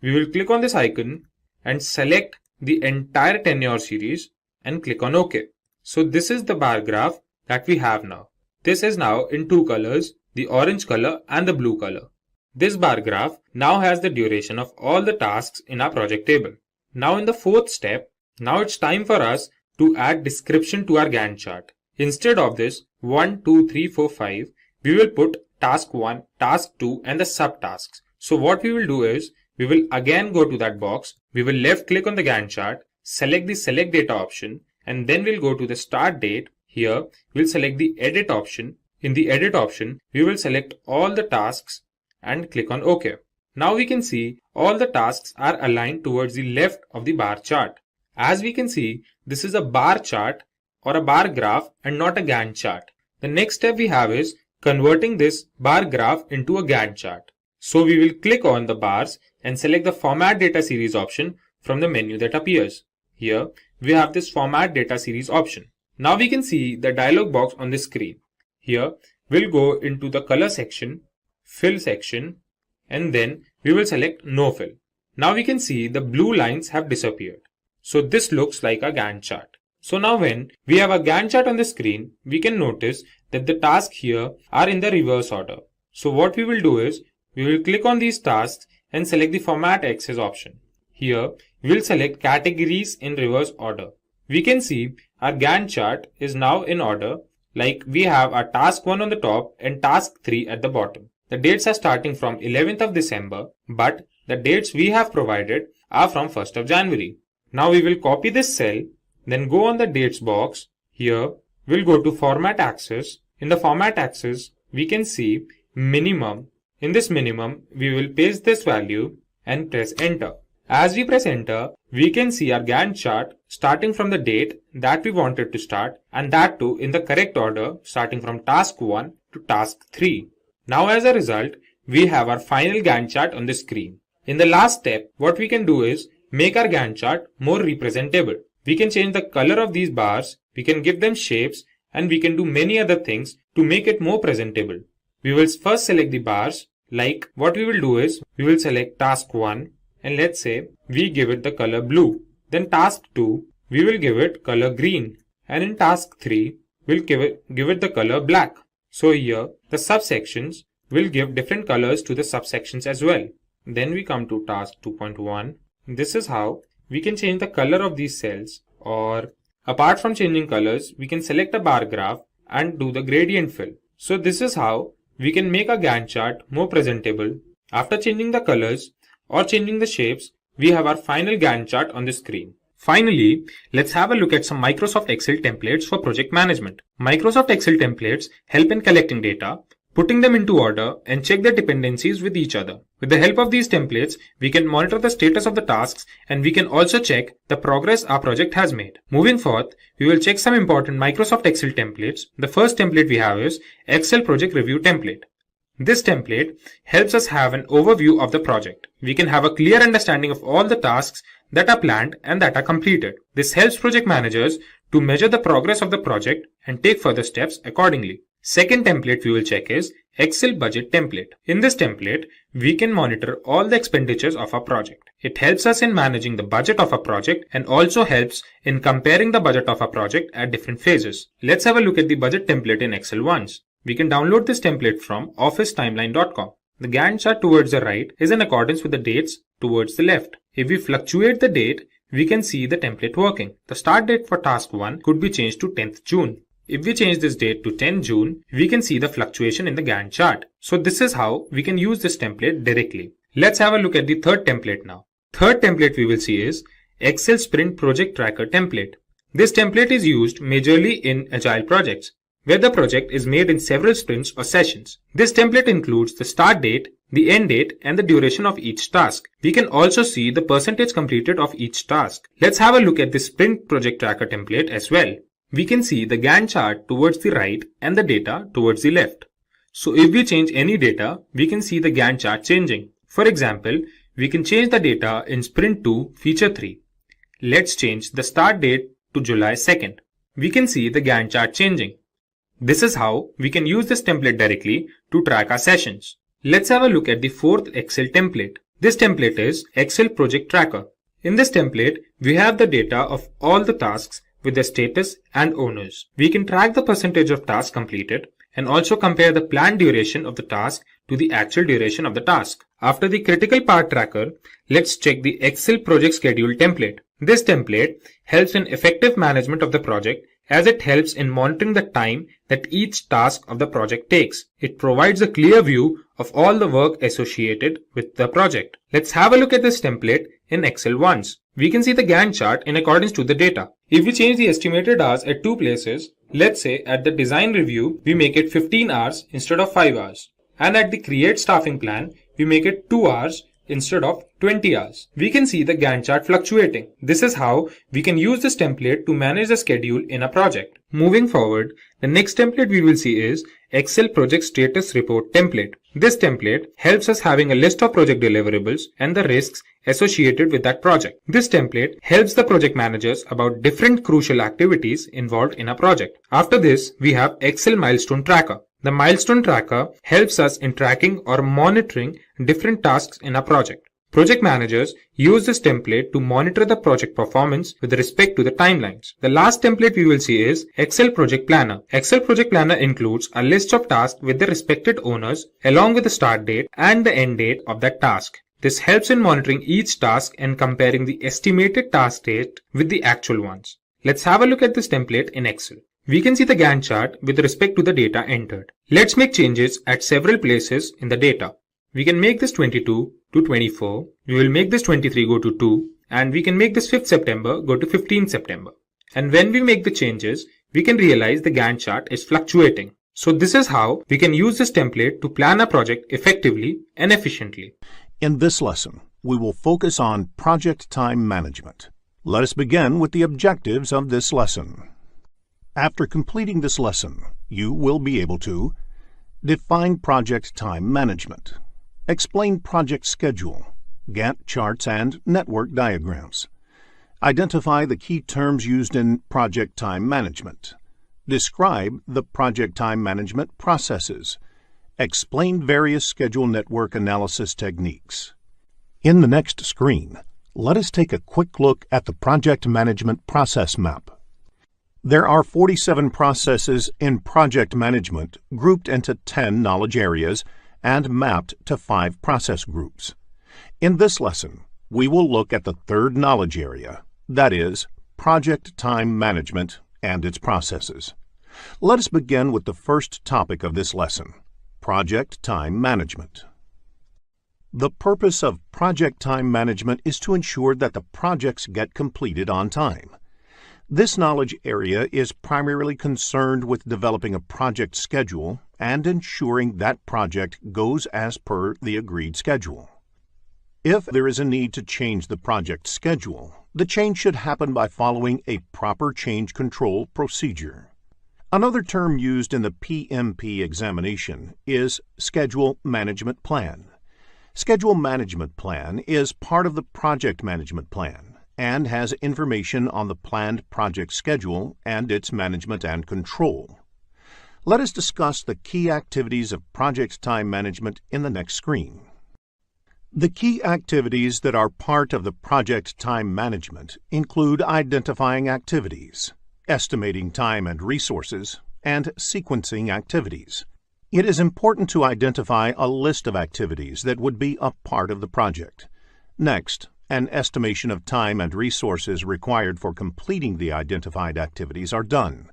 we will click on this icon and select the entire tenure series and click on OK. So this is the bar graph that we have now. This is now in 2 colors, the orange color and the blue color. This bar graph now has the duration of all the tasks in our project table. Now in the fourth step, now it's time for us to add description to our Gantt chart. Instead of this 1, 2, 3, 4, 5, we will put task 1, task 2 and the subtasks. So what we will do is, we will again go to that box, we will left click on the Gantt chart, select the Select Data option, and then we'll go to the Start Date. Here, we'll select the Edit option. In the Edit option, we will select all the tasks and click on OK. Now we can see all the tasks are aligned towards the left of the bar chart. As we can see, this is a bar chart or a bar graph and not a Gantt chart. The next step we have is converting this bar graph into a Gantt chart. So we will click on the bars and select the Format Data Series option from the menu that appears. Here we have this Format Data Series option. Now we can see the dialog box on the screen. Here we'll go into the color section, fill section, and then we will select no fill. Now we can see the blue lines have disappeared. So this looks like a Gantt chart. So now when we have a Gantt chart on the screen, we can notice that the tasks here are in the reverse order. So what we will do is, we will click on these tasks and select the Format Access option. Here, we will select Categories in reverse order. We can see our Gantt chart is now in order, like we have our task 1 on the top and task 3 at the bottom. The dates are starting from 11th of December, but the dates we have provided are from 1st of January. Now we will copy this cell, then go on the dates box. Here we'll go to format axis. In the format axis, we can see minimum. In this minimum, we will paste this value and press enter. As we press enter, we can see our Gantt chart starting from the date that we wanted to start, and that too in the correct order, starting from task 1 to task 3. Now as a result, we have our final Gantt chart on the screen. In the last step, what we can do is make our Gantt chart more representable. We can change the color of these bars, we can give them shapes, and we can do many other things to make it more presentable. We will first select the bars. Like what we will do is, we will select task 1 and let's say we give it the color blue. Then task 2, we will give it color green. And in task 3, we'll give it the color black. So here, the subsections will give different colors to the subsections as well. Then we come to task 2.1. This is how we can change the color of these cells, or apart from changing colors, we can select a bar graph and do the gradient fill. So this is how we can make a Gantt chart more presentable. After changing the colors or changing the shapes, we have our final Gantt chart on the screen. Finally, let's have a look at some Microsoft Excel templates for project management. Microsoft Excel templates help in collecting data, putting them into order, and check their dependencies with each other. With the help of these templates, we can monitor the status of the tasks, and we can also check the progress our project has made. Moving forth, we will check some important Microsoft Excel templates. The first template we have is Excel Project Review template. This template helps us have an overview of the project. We can have a clear understanding of all the tasks that are planned and that are completed. This helps project managers to measure the progress of the project and take further steps accordingly. Second template we will check is Excel Budget template. In this template, we can monitor all the expenditures of our project. It helps us in managing the budget of a project and also helps in comparing the budget of a project at different phases. Let's have a look at the budget template in Excel once. We can download this template from officetimeline.com. The Gantt chart towards the right is in accordance with the dates towards the left. If we fluctuate the date, we can see the template working. The start date for task 1 could be changed to 10th June. If we change this date to 10 June, we can see the fluctuation in the Gantt chart. So this is how we can use this template directly. Let's have a look at the third template now. Third template we will see is Excel Sprint Project Tracker template. This template is used majorly in agile projects, where the project is made in several sprints or sessions. This template includes the start date, the end date, and the duration of each task. We can also see the percentage completed of each task. Let's have a look at the Sprint Project Tracker template as well. We can see the Gantt chart towards the right and the data towards the left. So if we change any data, we can see the Gantt chart changing. For example, we can change the data in Sprint 2 Feature 3. Let's change the start date to July 2nd. We can see the Gantt chart changing. This is how we can use this template directly to track our sessions. Let's have a look at the fourth Excel template. This template is Excel Project Tracker. In this template, we have the data of all the tasks with the status and owners. We can track the percentage of tasks completed and also compare the planned duration of the task to the actual duration of the task. After the critical part tracker, let's check the Excel Project Schedule template. This template helps in effective management of the project, as it helps in monitoring the time that each task of the project takes. It provides a clear view of all the work associated with the project. Let's have a look at this template in Excel once. We can see the Gantt chart in accordance to the data. If we change the estimated hours at two places, let's say at the design review, we make it 15 hours instead of 5 hours. And at the create staffing plan, we make it 2 hours instead of 20 hours. We can see the Gantt chart fluctuating. This is how we can use this template to manage the schedule in a project. Moving forward, the next template we will see is Excel Project Status Report template. This template helps us having a list of project deliverables and the risks associated with that project. This template helps the project managers about different crucial activities involved in a project. After this, we have Excel Milestone Tracker. The milestone tracker helps us in tracking or monitoring different tasks in a project. Project managers use this template to monitor the project performance with respect to the timelines. The last template we will see is Excel Project Planner. Excel Project Planner includes a list of tasks with the respected owners along with the start date and the end date of that task. This helps in monitoring each task and comparing the estimated task date with the actual ones. Let's have a look at this template in Excel. We can see the Gantt chart with respect to the data entered. Let's make changes at several places in the data. We can make this 22 to 24. We will make this 23 go to 2 and we can make this 5th September go to 15th September. And when we make the changes, we can realize the Gantt chart is fluctuating. So this is how we can use this template to plan a project effectively and efficiently. In this lesson, we will focus on project time management. Let us begin with the objectives of this lesson. After completing this lesson, you will be able to define project time management, explain project schedule, Gantt charts and network diagrams, identify the key terms used in project time management, describe the project time management processes, explain various schedule network analysis techniques. In the next screen, let us take a quick look at the project management process map. There are 47 processes in project management grouped into 10 knowledge areas and mapped to 5 process groups. In this lesson, we will look at the third knowledge area, that is, project time management and its processes. Let us begin with the first topic of this lesson, project time management. The purpose of project time management is to ensure that the projects get completed on time. This knowledge area is primarily concerned with developing a project schedule and ensuring that project goes as per the agreed schedule. If there is a need to change the project schedule, the change should happen by following a proper change control procedure. Another term used in the PMP examination is Schedule Management Plan. Schedule Management Plan is part of the Project Management Plan and has information on the planned project schedule and its management and control. Let us discuss the key activities of project time management in the next screen. The key activities that are part of the project time management include identifying activities, estimating time and resources, and sequencing activities. It is important to identify a list of activities that would be a part of the project. Next, an estimation of time and resources required for completing the identified activities are done.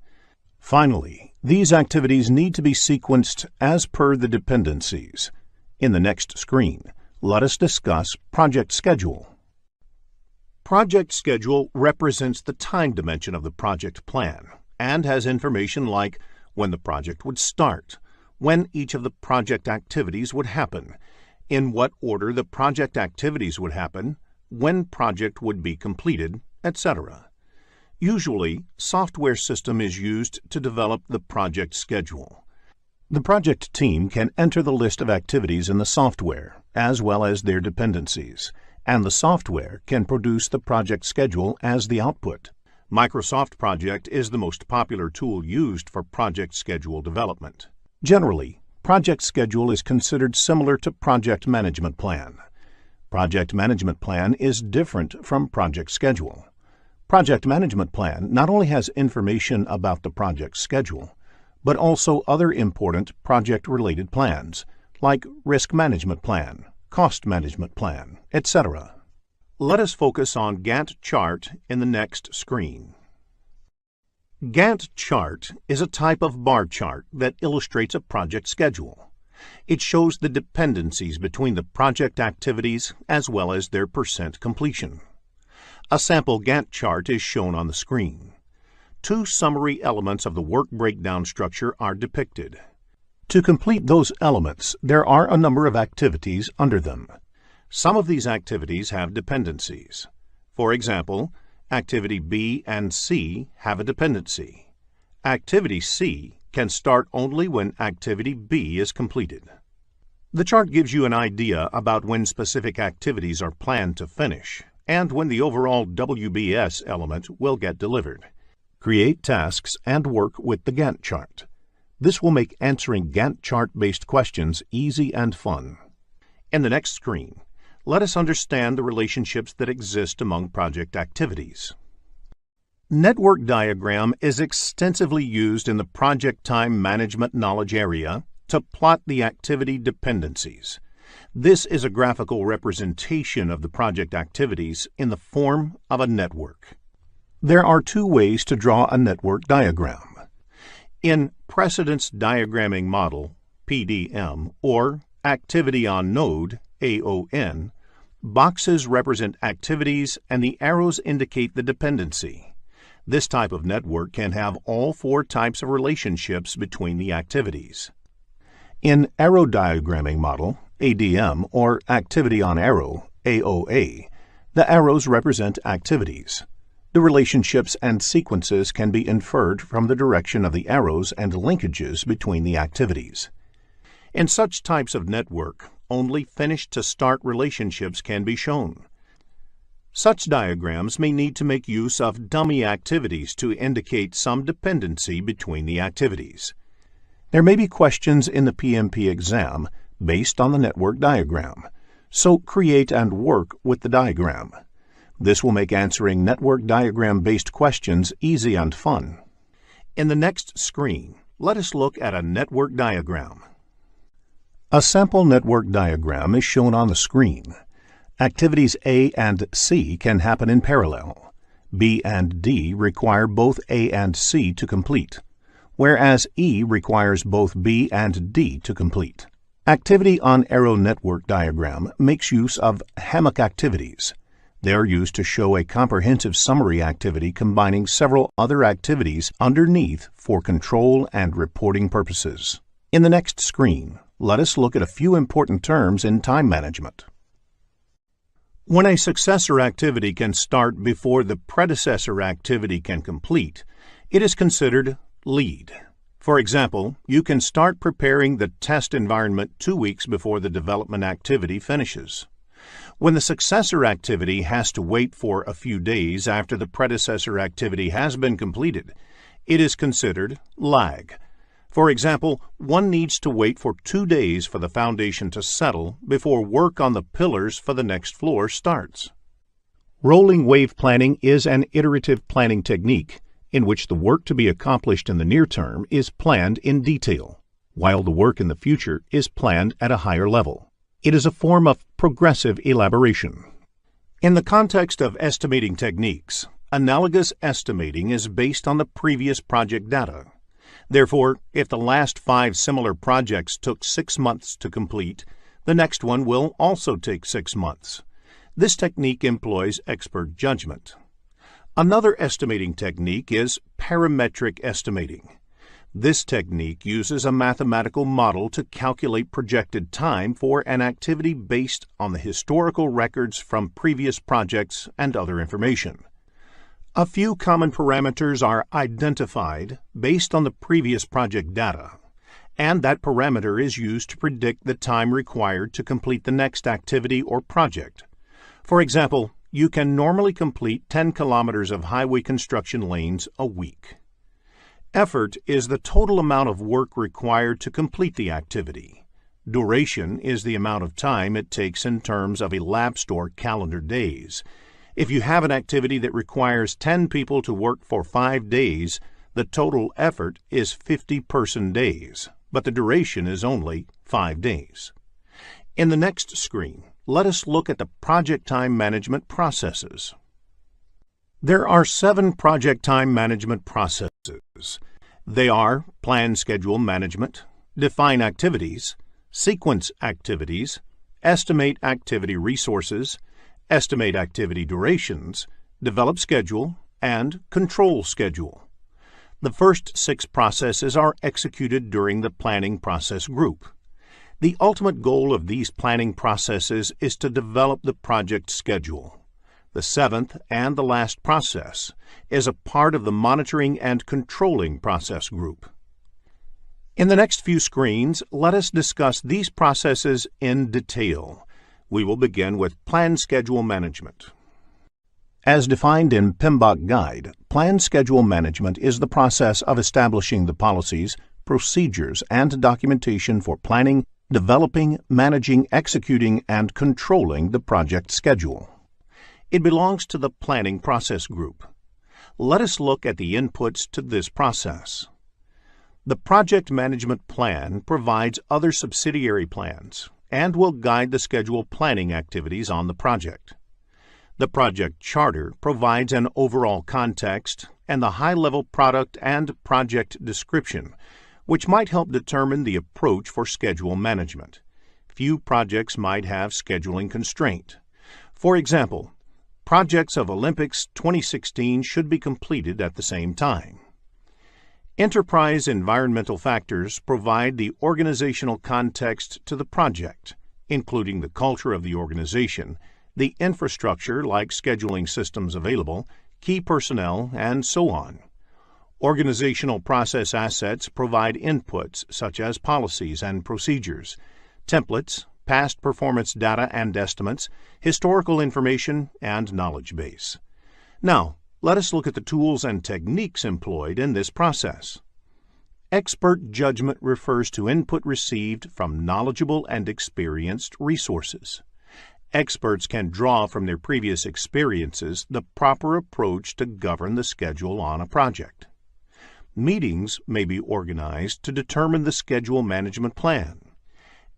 Finally, these activities need to be sequenced as per the dependencies. In the next screen, let us discuss project schedule. Project schedule represents the time dimension of the project plan and has information like when the project would start, when each of the project activities would happen, in what order the project activities would happen, when project would be completed, etc. Usually, software system is used to develop the project schedule. The project team can enter the list of activities in the software, as well as their dependencies, and the software can produce the project schedule as the output. Microsoft Project is the most popular tool used for project schedule development. Generally, project schedule is considered similar to project management plan. Project management plan is different from project schedule. Project management plan not only has information about the project schedule, but also other important project-related plans, like risk management plan, cost management plan, etc. Let us focus on Gantt chart in the next screen. Gantt chart is a type of bar chart that illustrates a project schedule. It shows the dependencies between the project activities as well as their percent completion. A sample Gantt chart is shown on the screen. 2 summary elements of the work breakdown structure are depicted. To complete those elements, there are a number of activities under them. Some of these activities have dependencies. For example, Activity B and C have a dependency. Activity C can start only when Activity B is completed. The chart gives you an idea about when specific activities are planned to finish and when the overall WBS element will get delivered. Create tasks and work with the Gantt chart. This will make answering Gantt chart-based questions easy and fun. In the next screen, let us understand the relationships that exist among project activities. Network diagram is extensively used in the project time management knowledge area to plot the activity dependencies. This is a graphical representation of the project activities in the form of a network. There are 2 ways to draw a network diagram. In Precedence Diagramming Model, PDM, or Activity on Node, AON, Boxes represent activities and the arrows indicate the dependency. This type of network can have all 4 types of relationships between the activities. In Arrow Diagramming Model, ADM, or Activity on Arrow, AOA, the arrows represent activities. The relationships and sequences can be inferred from the direction of the arrows and linkages between the activities. In such types of network, only finish-to-start relationships can be shown. Such diagrams may need to make use of dummy activities to indicate some dependency between the activities. There may be questions in the PMP exam based on the network diagram, so create and work with the diagram. This will make answering network diagram-based questions easy and fun. In the next screen, let us look at a network diagram. A sample network diagram is shown on the screen. Activities A and C can happen in parallel. B and D require both A and C to complete, whereas E requires both B and D to complete. Activity on Arrow network diagram makes use of hammock activities. They are used to show a comprehensive summary activity combining several other activities underneath for control and reporting purposes. In the next screen, let us look at a few important terms in time management. When a successor activity can start before the predecessor activity can complete, it is considered lead. For example, you can start preparing the test environment 2 weeks before the development activity finishes. When the successor activity has to wait for a few days after the predecessor activity has been completed, it is considered lag. For example, one needs to wait for 2 days for the foundation to settle before work on the pillars for the next floor starts. Rolling wave planning is an iterative planning technique in which the work to be accomplished in the near term is planned in detail, while the work in the future is planned at a higher level. It is a form of progressive elaboration. In the context of estimating techniques, analogous estimating is based on the previous project data. Therefore, if the last 5 similar projects took 6 months to complete, the next one will also take 6 months. This technique employs expert judgment. Another estimating technique is parametric estimating. This technique uses a mathematical model to calculate projected time for an activity based on the historical records from previous projects and other information. A few common parameters are identified based on the previous project data, and that parameter is used to predict the time required to complete the next activity or project. For example, you can normally complete 10 kilometers of highway construction lanes a week. Effort is the total amount of work required to complete the activity. Duration is the amount of time it takes in terms of elapsed or calendar days. If you have an activity that requires 10 people to work for 5 days, the total effort is 50 person days, but the duration is only 5 days. In the next screen, let us look at the project time management processes. There are 7 project time management processes. They are plan schedule management, define activities, sequence activities, estimate activity resources, estimate activity durations, develop schedule, and control schedule. The first 6 processes are executed during the planning process group. The ultimate goal of these planning processes is to develop the project schedule. The 7th and the last process is a part of the monitoring and controlling process group. In the next few screens, let us discuss these processes in detail. We will begin with plan schedule management. As defined in PMBOK Guide, plan schedule management is the process of establishing the policies, procedures, and documentation for planning, developing, managing, executing, and controlling the project schedule. It belongs to the planning process group. Let us look at the inputs to this process. The project management plan provides other subsidiary plans and will guide the schedule planning activities on the project. The project charter provides an overall context and the high-level product and project description, which might help determine the approach for schedule management. Few projects might have scheduling constraint. For example, projects of Olympics 2016 should be completed at the same time. Enterprise environmental factors provide the organizational context to the project, including the culture of the organization, the infrastructure like scheduling systems available, key personnel, and so on. Organizational process assets provide inputs such as policies and procedures, templates, past performance data and estimates, historical information, and knowledge base. Now, let us look at the tools and techniques employed in this process. Expert judgment refers to input received from knowledgeable and experienced resources. Experts can draw from their previous experiences the proper approach to govern the schedule on a project. Meetings may be organized to determine the schedule management plan.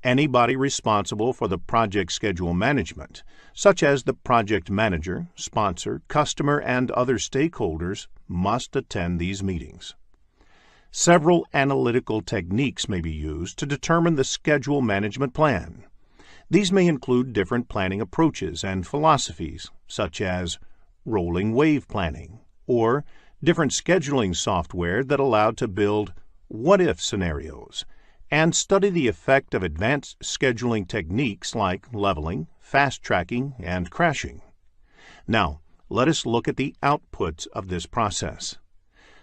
Anybody responsible for the project schedule management, such as the project manager, sponsor, customer, and other stakeholders, must attend these meetings. Several analytical techniques may be used to determine the schedule management plan. These may include different planning approaches and philosophies, such as rolling wave planning, or different scheduling software that allowed to build what-if scenarios, and study the effect of advanced scheduling techniques like leveling, fast tracking, and crashing. Now, let us look at the outputs of this process.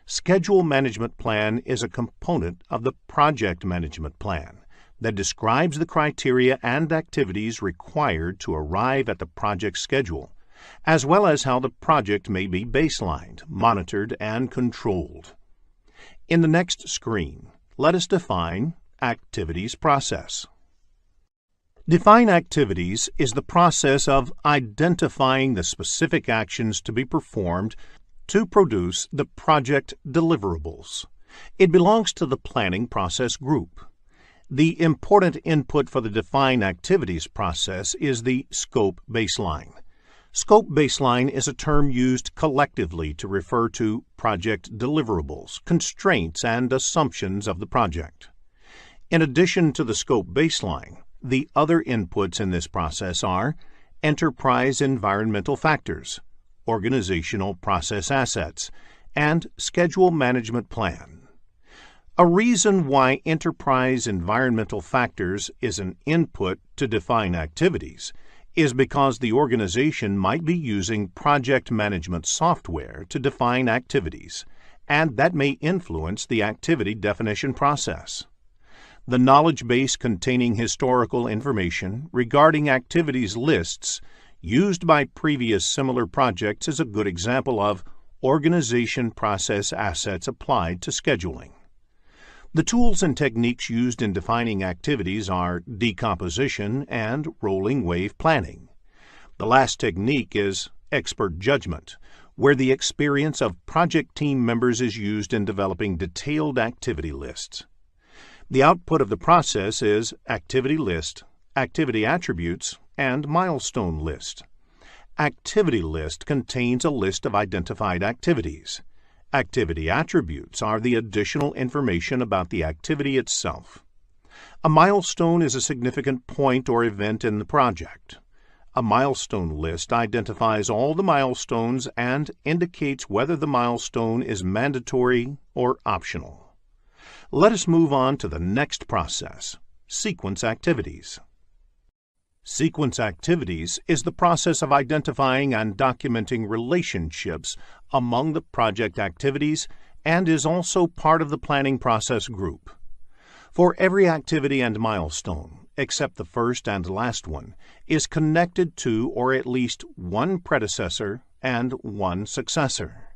Schedule management plan is a component of the project management plan that describes the criteria and activities required to arrive at the project schedule, as well as how the project may be baselined, monitored, and controlled. In the next screen, let us define activities process. Define activities is the process of identifying the specific actions to be performed to produce the project deliverables. It belongs to the planning process group. The important input for the define activities process is the scope baseline. Scope baseline is a term used collectively to refer to project deliverables, constraints, and assumptions of the project. In addition to the scope baseline, the other inputs in this process are enterprise environmental factors, organizational process assets, and schedule management plan. A reason why enterprise environmental factors is an input to define activities is because the organization might be using project management software to define activities, and that may influence the activity definition process. The knowledge base containing historical information regarding activities lists used by previous similar projects is a good example of organization process assets applied to scheduling. The tools and techniques used in defining activities are decomposition and rolling wave planning. The last technique is expert judgment, where the experience of project team members is used in developing detailed activity lists. The output of the process is activity list, activity attributes, and milestone list. Activity list contains a list of identified activities. Activity attributes are the additional information about the activity itself. A milestone is a significant point or event in the project. A milestone list identifies all the milestones and indicates whether the milestone is mandatory or optional. Let us move on to the next process, sequence activities. Sequence activities is the process of identifying and documenting relationships among the project activities and is also part of the planning process group. For every activity and milestone, except the first and last one, is connected to or at least one predecessor and one successor.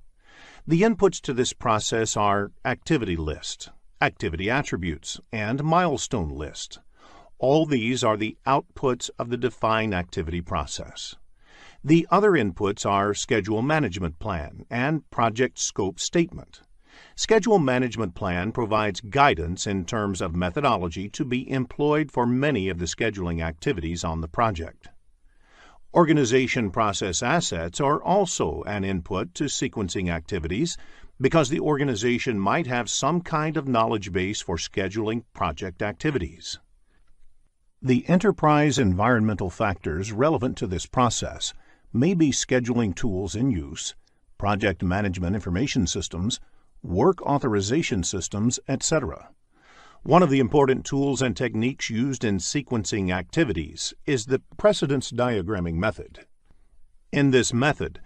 The inputs to this process are activity list, activity attributes, and milestone list. All these are the outputs of the define activity process. The other inputs are schedule management plan and project scope statement. Schedule management plan provides guidance in terms of methodology to be employed for many of the scheduling activities on the project. Organization process assets are also an input to sequencing activities because the organization might have some kind of knowledge base for scheduling project activities. The enterprise environmental factors relevant to this process may be scheduling tools in use, project management information systems, work authorization systems, etc. One of the important tools and techniques used in sequencing activities is the precedence diagramming method. In this method,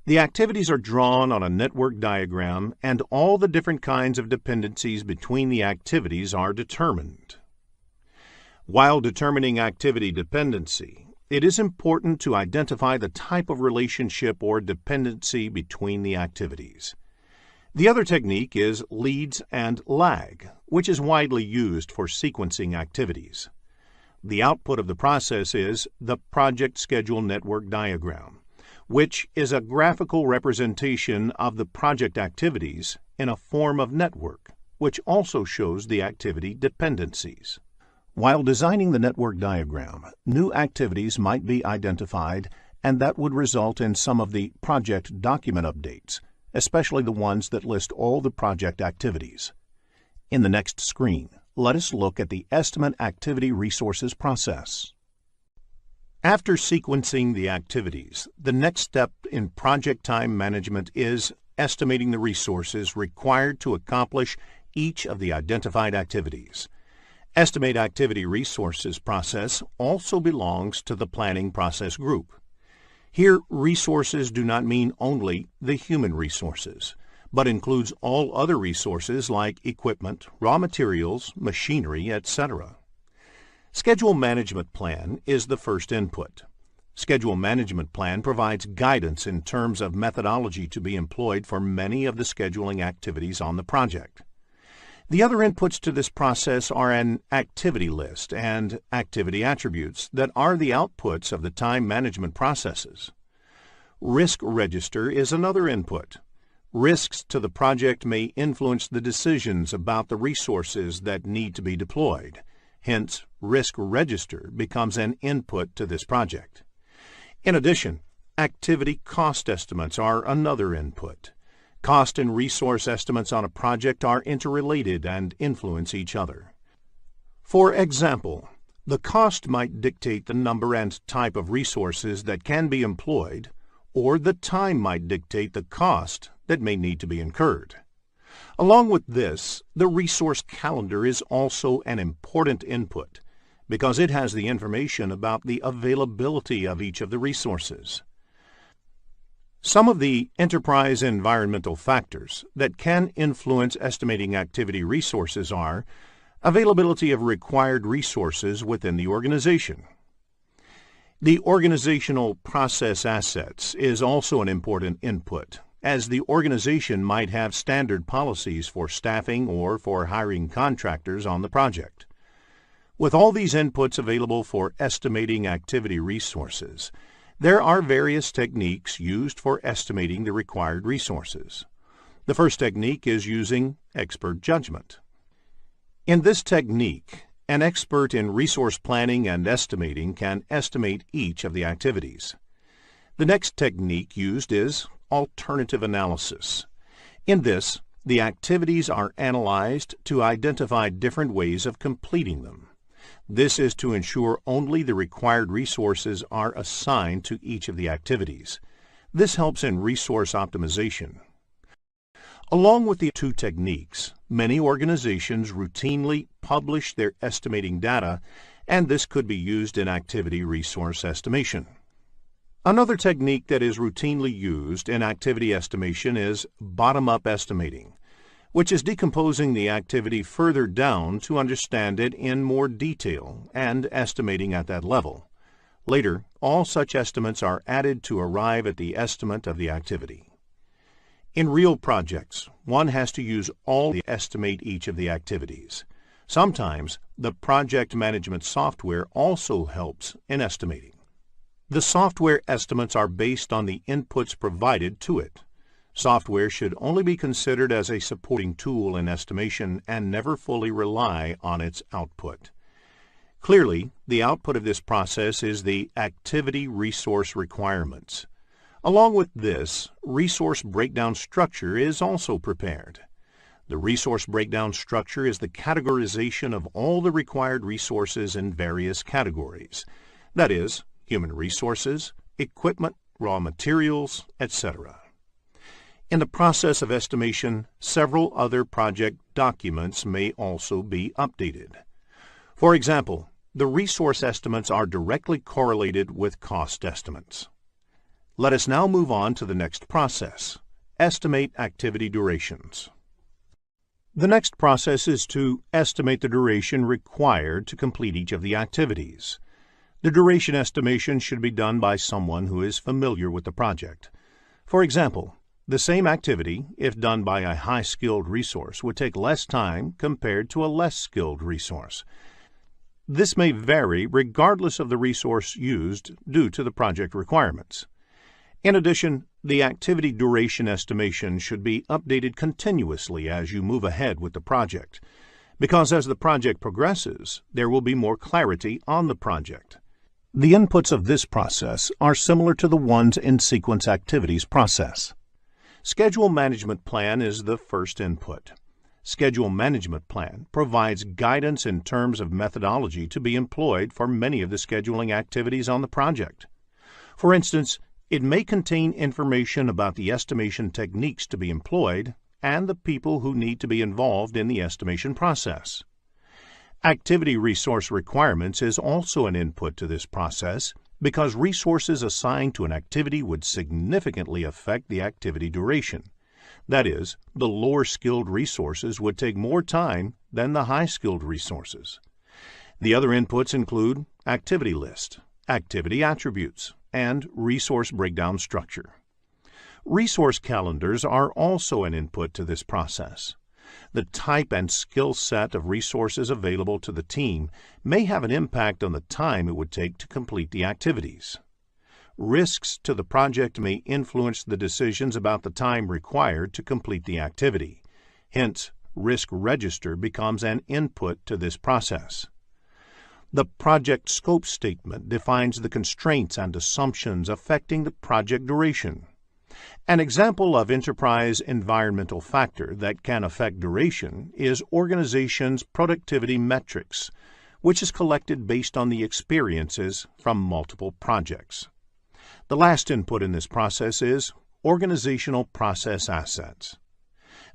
the activities are drawn on a network diagram and all the different kinds of dependencies between the activities are determined. While determining activity dependency, it is important to identify the type of relationship or dependency between the activities. The other technique is leads and lag, which is widely used for sequencing activities. The output of the process is the project schedule network diagram, which is a graphical representation of the project activities in a form of network, which also shows the activity dependencies. While designing the network diagram, new activities might be identified, and that would result in some of the project document updates, especially the ones that list all the project activities. In the next screen, let us look at the Estimate Activity Resources process. After sequencing the activities, the next step in project time management is estimating the resources required to accomplish each of the identified activities. Estimate Activity Resources process also belongs to the planning process group. Here, resources do not mean only the human resources, but includes all other resources like equipment, raw materials, machinery, etc. Schedule Management Plan is the first input. Schedule Management Plan provides guidance in terms of methodology to be employed for many of the scheduling activities on the project. The other inputs to this process are an activity list and activity attributes that are the outputs of the time management processes. Risk Register is another input. Risks to the project may influence the decisions about the resources that need to be deployed. Hence, Risk Register becomes an input to this project. In addition, activity cost estimates are another input. Cost and resource estimates on a project are interrelated and influence each other. For example, the cost might dictate the number and type of resources that can be employed, or the time might dictate the cost that may need to be incurred. Along with this, the resource calendar is also an important input because it has the information about the availability of each of the resources. Some of the enterprise environmental factors that can influence estimating activity resources are availability of required resources within the organization. The organizational process assets is also an important input, as the organization might have standard policies for staffing or for hiring contractors on the project. With all these inputs available for estimating activity resources, there are various techniques used for estimating the required resources. The first technique is using expert judgment. In this technique, an expert in resource planning and estimating can estimate each of the activities. The next technique used is alternative analysis. In this, the activities are analyzed to identify different ways of completing them. This is to ensure only the required resources are assigned to each of the activities. This helps in resource optimization. Along with the two techniques, many organizations routinely publish their estimating data, and this could be used in activity resource estimation. Another technique that is routinely used in activity estimation is bottom-up estimating, which is decomposing the activity further down to understand it in more detail and estimating at that level. Later, all such estimates are added to arrive at the estimate of the activity. In real projects, one has to use all to estimate each of the activities. Sometimes, the project management software also helps in estimating. The software estimates are based on the inputs provided to it. Software should only be considered as a supporting tool in estimation and never fully rely on its output. Clearly, the output of this process is the activity resource requirements. Along with this, resource breakdown structure is also prepared. The resource breakdown structure is the categorization of all the required resources in various categories. That is, human resources, equipment, raw materials, etc. In the process of estimation, several other project documents may also be updated. For example, the resource estimates are directly correlated with cost estimates. Let us now move on to the next process, estimate activity durations. The next process is to estimate the duration required to complete each of the activities. The duration estimation should be done by someone who is familiar with the project. For example, the same activity, if done by a high-skilled resource, would take less time compared to a less skilled resource. This may vary regardless of the resource used due to the project requirements. In addition, the activity duration estimation should be updated continuously as you move ahead with the project, because as the project progresses, there will be more clarity on the project. The inputs of this process are similar to the ones in sequence activities process. Schedule management plan is the first input. Schedule management plan provides guidance in terms of methodology to be employed for many of the scheduling activities on the project. For instance, it may contain information about the estimation techniques to be employed and the people who need to be involved in the estimation process. Activity resource requirements is also an input to this process because resources assigned to an activity would significantly affect the activity duration. That is, the lower-skilled resources would take more time than the high-skilled resources. The other inputs include activity list, activity attributes, and resource breakdown structure. Resource calendars are also an input to this process. The type and skill set of resources available to the team may have an impact on the time it would take to complete the activities. Risks to the project may influence the decisions about the time required to complete the activity. Hence, risk register becomes an input to this process. The project scope statement defines the constraints and assumptions affecting the project duration. An example of enterprise environmental factor that can affect duration is organization's productivity metrics, which is collected based on the experiences from multiple projects. The last input in this process is organizational process assets.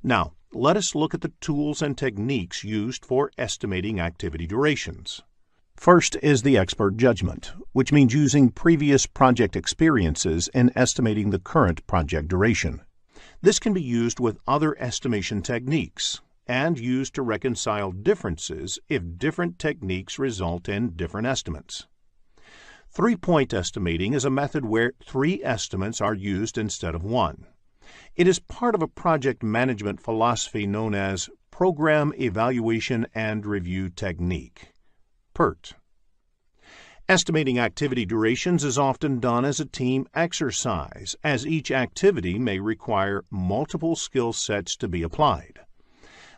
Now, let us look at the tools and techniques used for estimating activity durations. First is the expert judgment, which means using previous project experiences in estimating the current project duration. This can be used with other estimation techniques and used to reconcile differences if different techniques result in different estimates. Three-point estimating is a method where 3 estimates are used instead of 1. It is part of a project management philosophy known as Program Evaluation and Review Technique. PERT. Estimating activity durations is often done as a team exercise, as each activity may require multiple skill sets to be applied.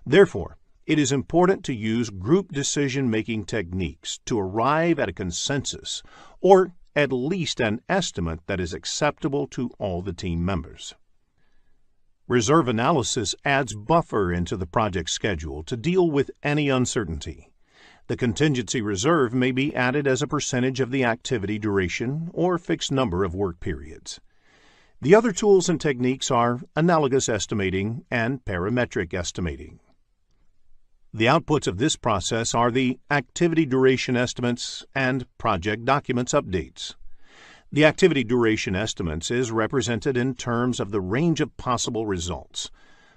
Therefore, it is important to use group decision-making techniques to arrive at a consensus, or at least an estimate that is acceptable to all the team members. Reserve analysis adds buffer into the project schedule to deal with any uncertainty. The contingency reserve may be added as a percentage of the activity duration or fixed number of work periods. The other tools and techniques are analogous estimating and parametric estimating. The outputs of this process are the activity duration estimates and project documents updates. The activity duration estimates is represented in terms of the range of possible results.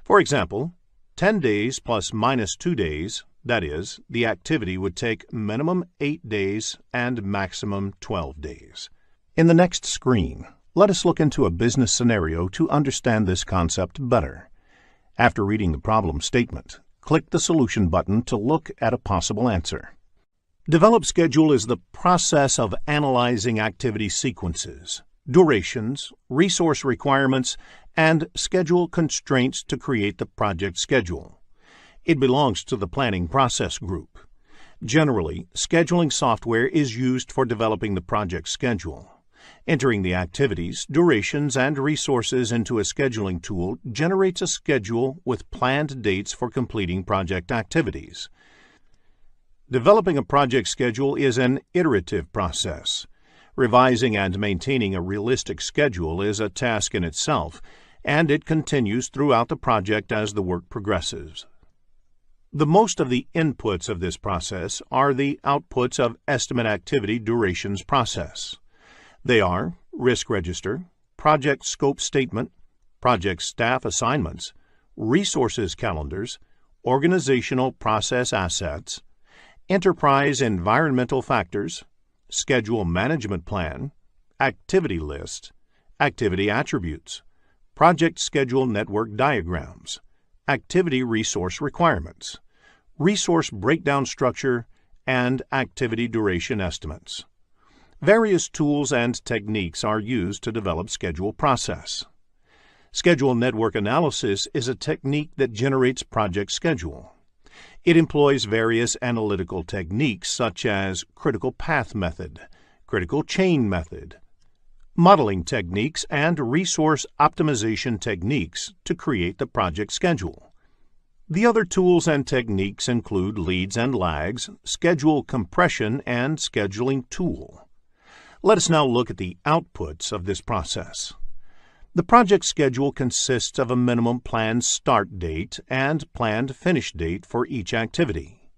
For example, 10 days plus minus 2 days, that is, the activity would take minimum 8 days and maximum 12 days. In the next screen, let us look into a business scenario to understand this concept better. After reading the problem statement, click the Solution button to look at a possible answer. Develop schedule is the process of analyzing activity sequences, durations, resource requirements, and schedule constraints to create the project schedule. It belongs to the planning process group. Generally, scheduling software is used for developing the project schedule. Entering the activities, durations, and resources into a scheduling tool generates a schedule with planned dates for completing project activities. Developing a project schedule is an iterative process. Revising and maintaining a realistic schedule is a task in itself, and it continues throughout the project as the work progresses. The most of the inputs of this process are the outputs of estimate activity durations process. They are risk register, project scope statement, project staff assignments, resources calendars, organizational process assets, enterprise environmental factors, schedule management plan, activity list, activity attributes, project schedule network diagrams, activity resource requirements, resource breakdown structure, and activity duration estimates. Various tools and techniques are used to develop schedule process. Schedule network analysis is a technique that generates project schedule. It employs various analytical techniques such as critical path method, critical chain method, modeling techniques, and resource optimization techniques to create the project schedule. The other tools and techniques include leads and lags, schedule compression, and scheduling tool. Let us now look at the outputs of this process. The project schedule consists of a minimum planned start date and planned finish date for each activity.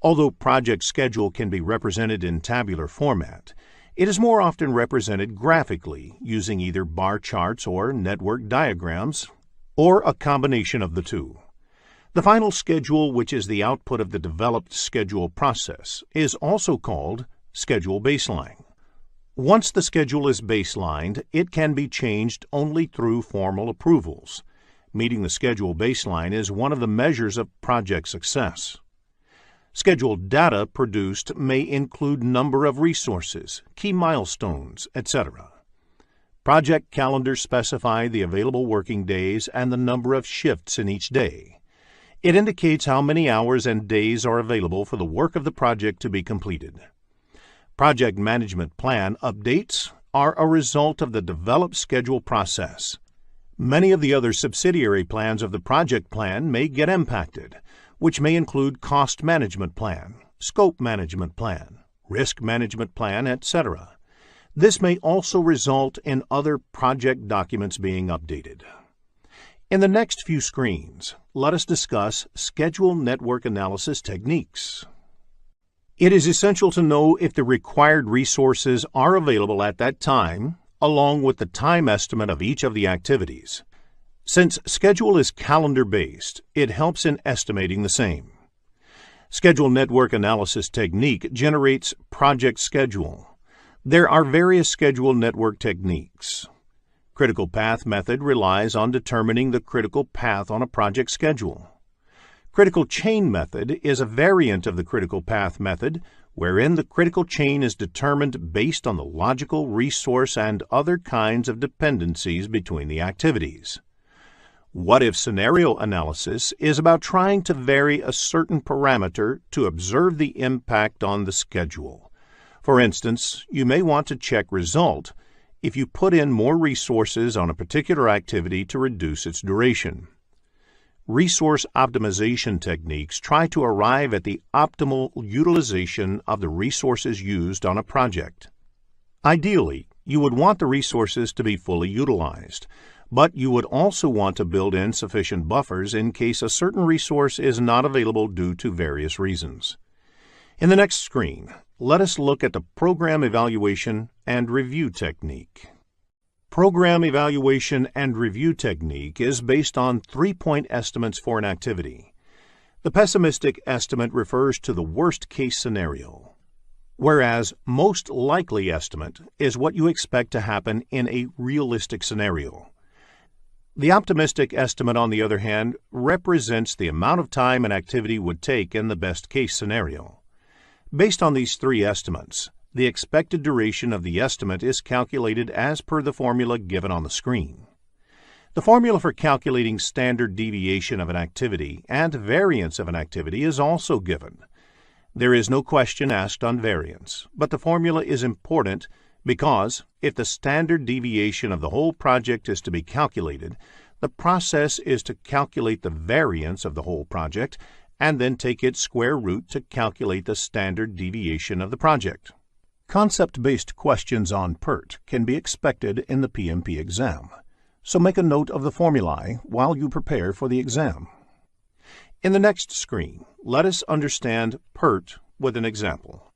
Although project schedule can be represented in tabular format, it is more often represented graphically using either bar charts or network diagrams, or a combination of the two. The final schedule, which is the output of the developed schedule process, is also called schedule baseline. Once the schedule is baselined, it can be changed only through formal approvals. Meeting the schedule baseline is one of the measures of project success. Schedule data produced may include number of resources, key milestones, etc. Project calendars specify the available working days and the number of shifts in each day. It indicates how many hours and days are available for the work of the project to be completed. Project management plan updates are a result of the developed schedule process. Many of the other subsidiary plans of the project plan may get impacted, which may include cost management plan, scope management plan, risk management plan, etc. This may also result in other project documents being updated. In the next few screens, let us discuss schedule network analysis techniques. It is essential to know if the required resources are available at that time, along with the time estimate of each of the activities. Since schedule is calendar-based, it helps in estimating the same. Schedule network analysis technique generates project schedule. There are various schedule network techniques. Critical path method relies on determining the critical path on a project schedule. Critical chain method is a variant of the critical path method, wherein the critical chain is determined based on the logical, resource, and other kinds of dependencies between the activities. What-if scenario analysis is about trying to vary a certain parameter to observe the impact on the schedule. For instance, you may want to check result if you put in more resources on a particular activity to reduce its duration. Resource optimization techniques try to arrive at the optimal utilization of the resources used on a project. Ideally, you would want the resources to be fully utilized, but you would also want to build in sufficient buffers in case a certain resource is not available due to various reasons. In the next screen, let us look at the program evaluation and review technique. Program evaluation and review technique is based on 3-point estimates for an activity. The pessimistic estimate refers to the worst-case scenario, whereas most likely estimate is what you expect to happen in a realistic scenario. The optimistic estimate, on the other hand, represents the amount of time an activity would take in the best-case scenario. Based on these three estimates, the expected duration of the estimate is calculated as per the formula given on the screen. The formula for calculating standard deviation of an activity and variance of an activity is also given. There is no question asked on variance, but the formula is important because if the standard deviation of the whole project is to be calculated, the process is to calculate the variance of the whole project and then take its square root to calculate the standard deviation of the project. Concept-based questions on PERT can be expected in the PMP exam, so make a note of the formulae while you prepare for the exam. In the next screen, let us understand PERT with an example.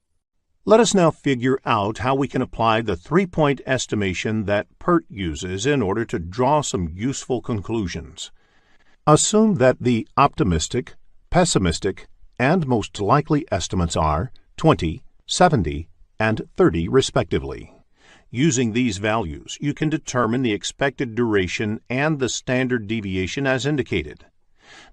Let us now figure out how we can apply the three-point estimation that PERT uses in order to draw some useful conclusions. Assume that the optimistic, pessimistic, and most likely estimates are 20, 70, and 30 respectively. Using these values, you can determine the expected duration and the standard deviation as indicated.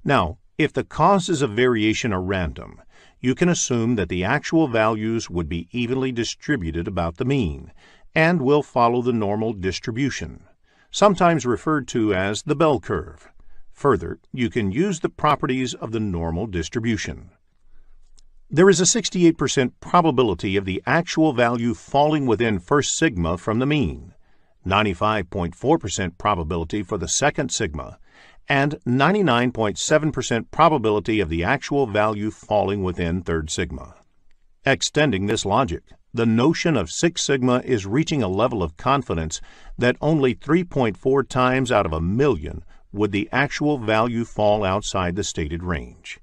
Now, if the causes of variation are random, you can assume that the actual values would be evenly distributed about the mean and will follow the normal distribution, sometimes referred to as the bell curve. Further, you can use the properties of the normal distribution. There is a 68% probability of the actual value falling within first sigma from the mean, 95.4% probability for the second sigma, and 99.7% probability of the actual value falling within third sigma. Extending this logic, the notion of 6 sigma is reaching a level of confidence that only 3.4 times out of a million would the actual value fall outside the stated range.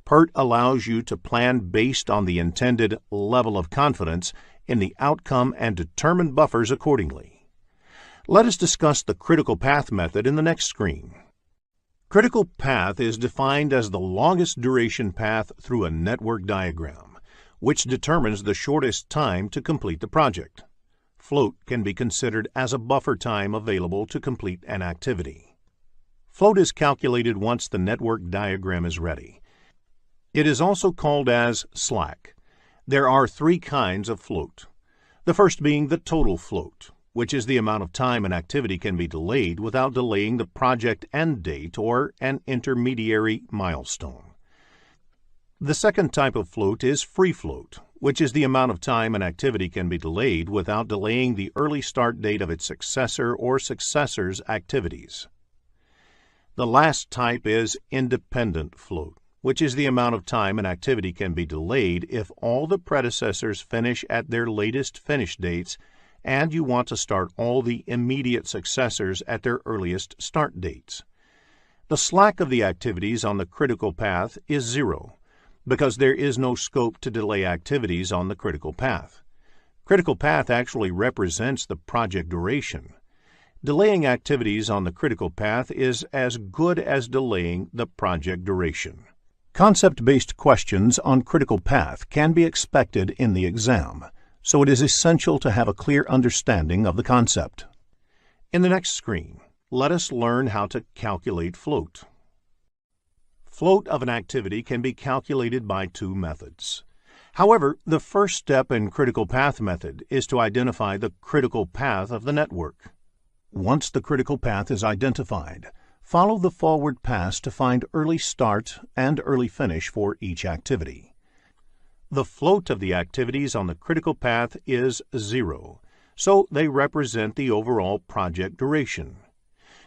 PERT allows you to plan based on the intended level of confidence in the outcome and determine buffers accordingly. Let us discuss the critical path method in the next screen. Critical path is defined as the longest duration path through a network diagram, which determines the shortest time to complete the project. Float can be considered as a buffer time available to complete an activity. Float is calculated once the network diagram is ready. It is also called as slack. There are 3 kinds of float. The first being the total float, which is the amount of time an activity can be delayed without delaying the project end date or an intermediary milestone. The second type of float is free float, which is the amount of time an activity can be delayed without delaying the early start date of its successor or successors' activities. The last type is independent float, which is the amount of time an activity can be delayed if all the predecessors finish at their latest finish dates and you want to start all the immediate successors at their earliest start dates. The slack of the activities on the critical path is 0, because there is no scope to delay activities on the critical path. Critical path actually represents the project duration. Delaying activities on the critical path is as good as delaying the project duration. Concept-based questions on critical path can be expected in the exam, so it is essential to have a clear understanding of the concept. In the next screen, let us learn how to calculate float. Float of an activity can be calculated by 2 methods. However, the first step in critical path method is to identify the critical path of the network. Once the critical path is identified, follow the forward pass to find early start and early finish for each activity. The float of the activities on the critical path is 0, so they represent the overall project duration.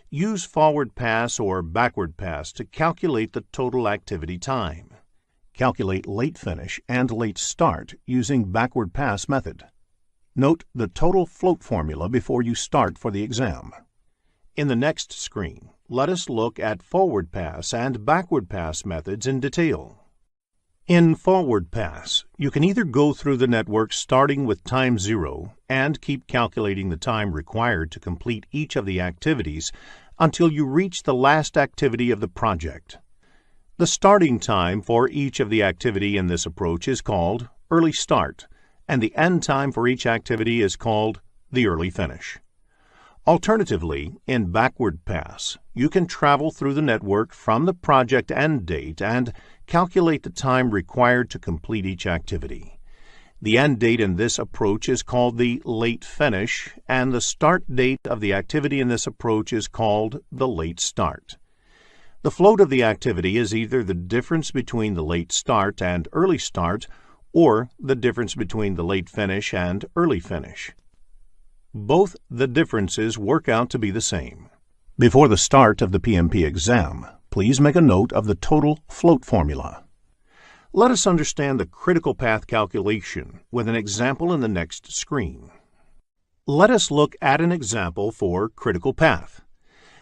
Use forward pass or backward pass to calculate the total activity time. Calculate late finish and late start using backward pass method. Note the total float formula before you start for the exam. In the next screen, let us look at forward pass and backward pass methods in detail. In forward pass, you can either go through the network starting with time 0 and keep calculating the time required to complete each of the activities until you reach the last activity of the project. The starting time for each of the activity in this approach is called early start, and the end time for each activity is called the early finish. Alternatively, in backward pass, you can travel through the network from the project end date and calculate the time required to complete each activity. The end date in this approach is called the late finish, and the start date of the activity in this approach is called the late start. The float of the activity is either the difference between the late start and early start, or the difference between the late finish and early finish. Both the differences work out to be the same. Before the start of the PMP exam, please make a note of the total float formula. Let us understand the critical path calculation with an example in the next screen. Let us look at an example for critical path.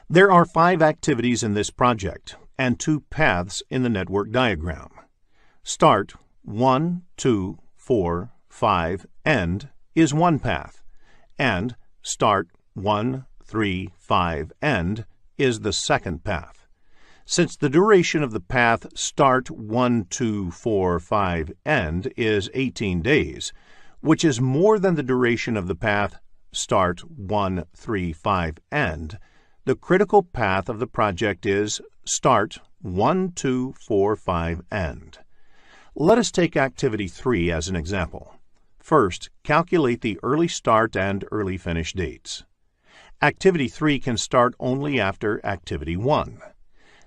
There are 5 activities in this project and 2 paths in the network diagram. Start, 1, 2, 4, 5, end is one path, and start, 1, 3, 5, end is the second path. Since the duration of the path start 1, 2, 4, 5, end is 18 days, which is more than the duration of the path start 1, 3, 5, end, the critical path of the project is start 1, 2, 4, 5, end. Let us take Activity 3 as an example. First, calculate the early start and early finish dates. Activity 3 can start only after Activity 1.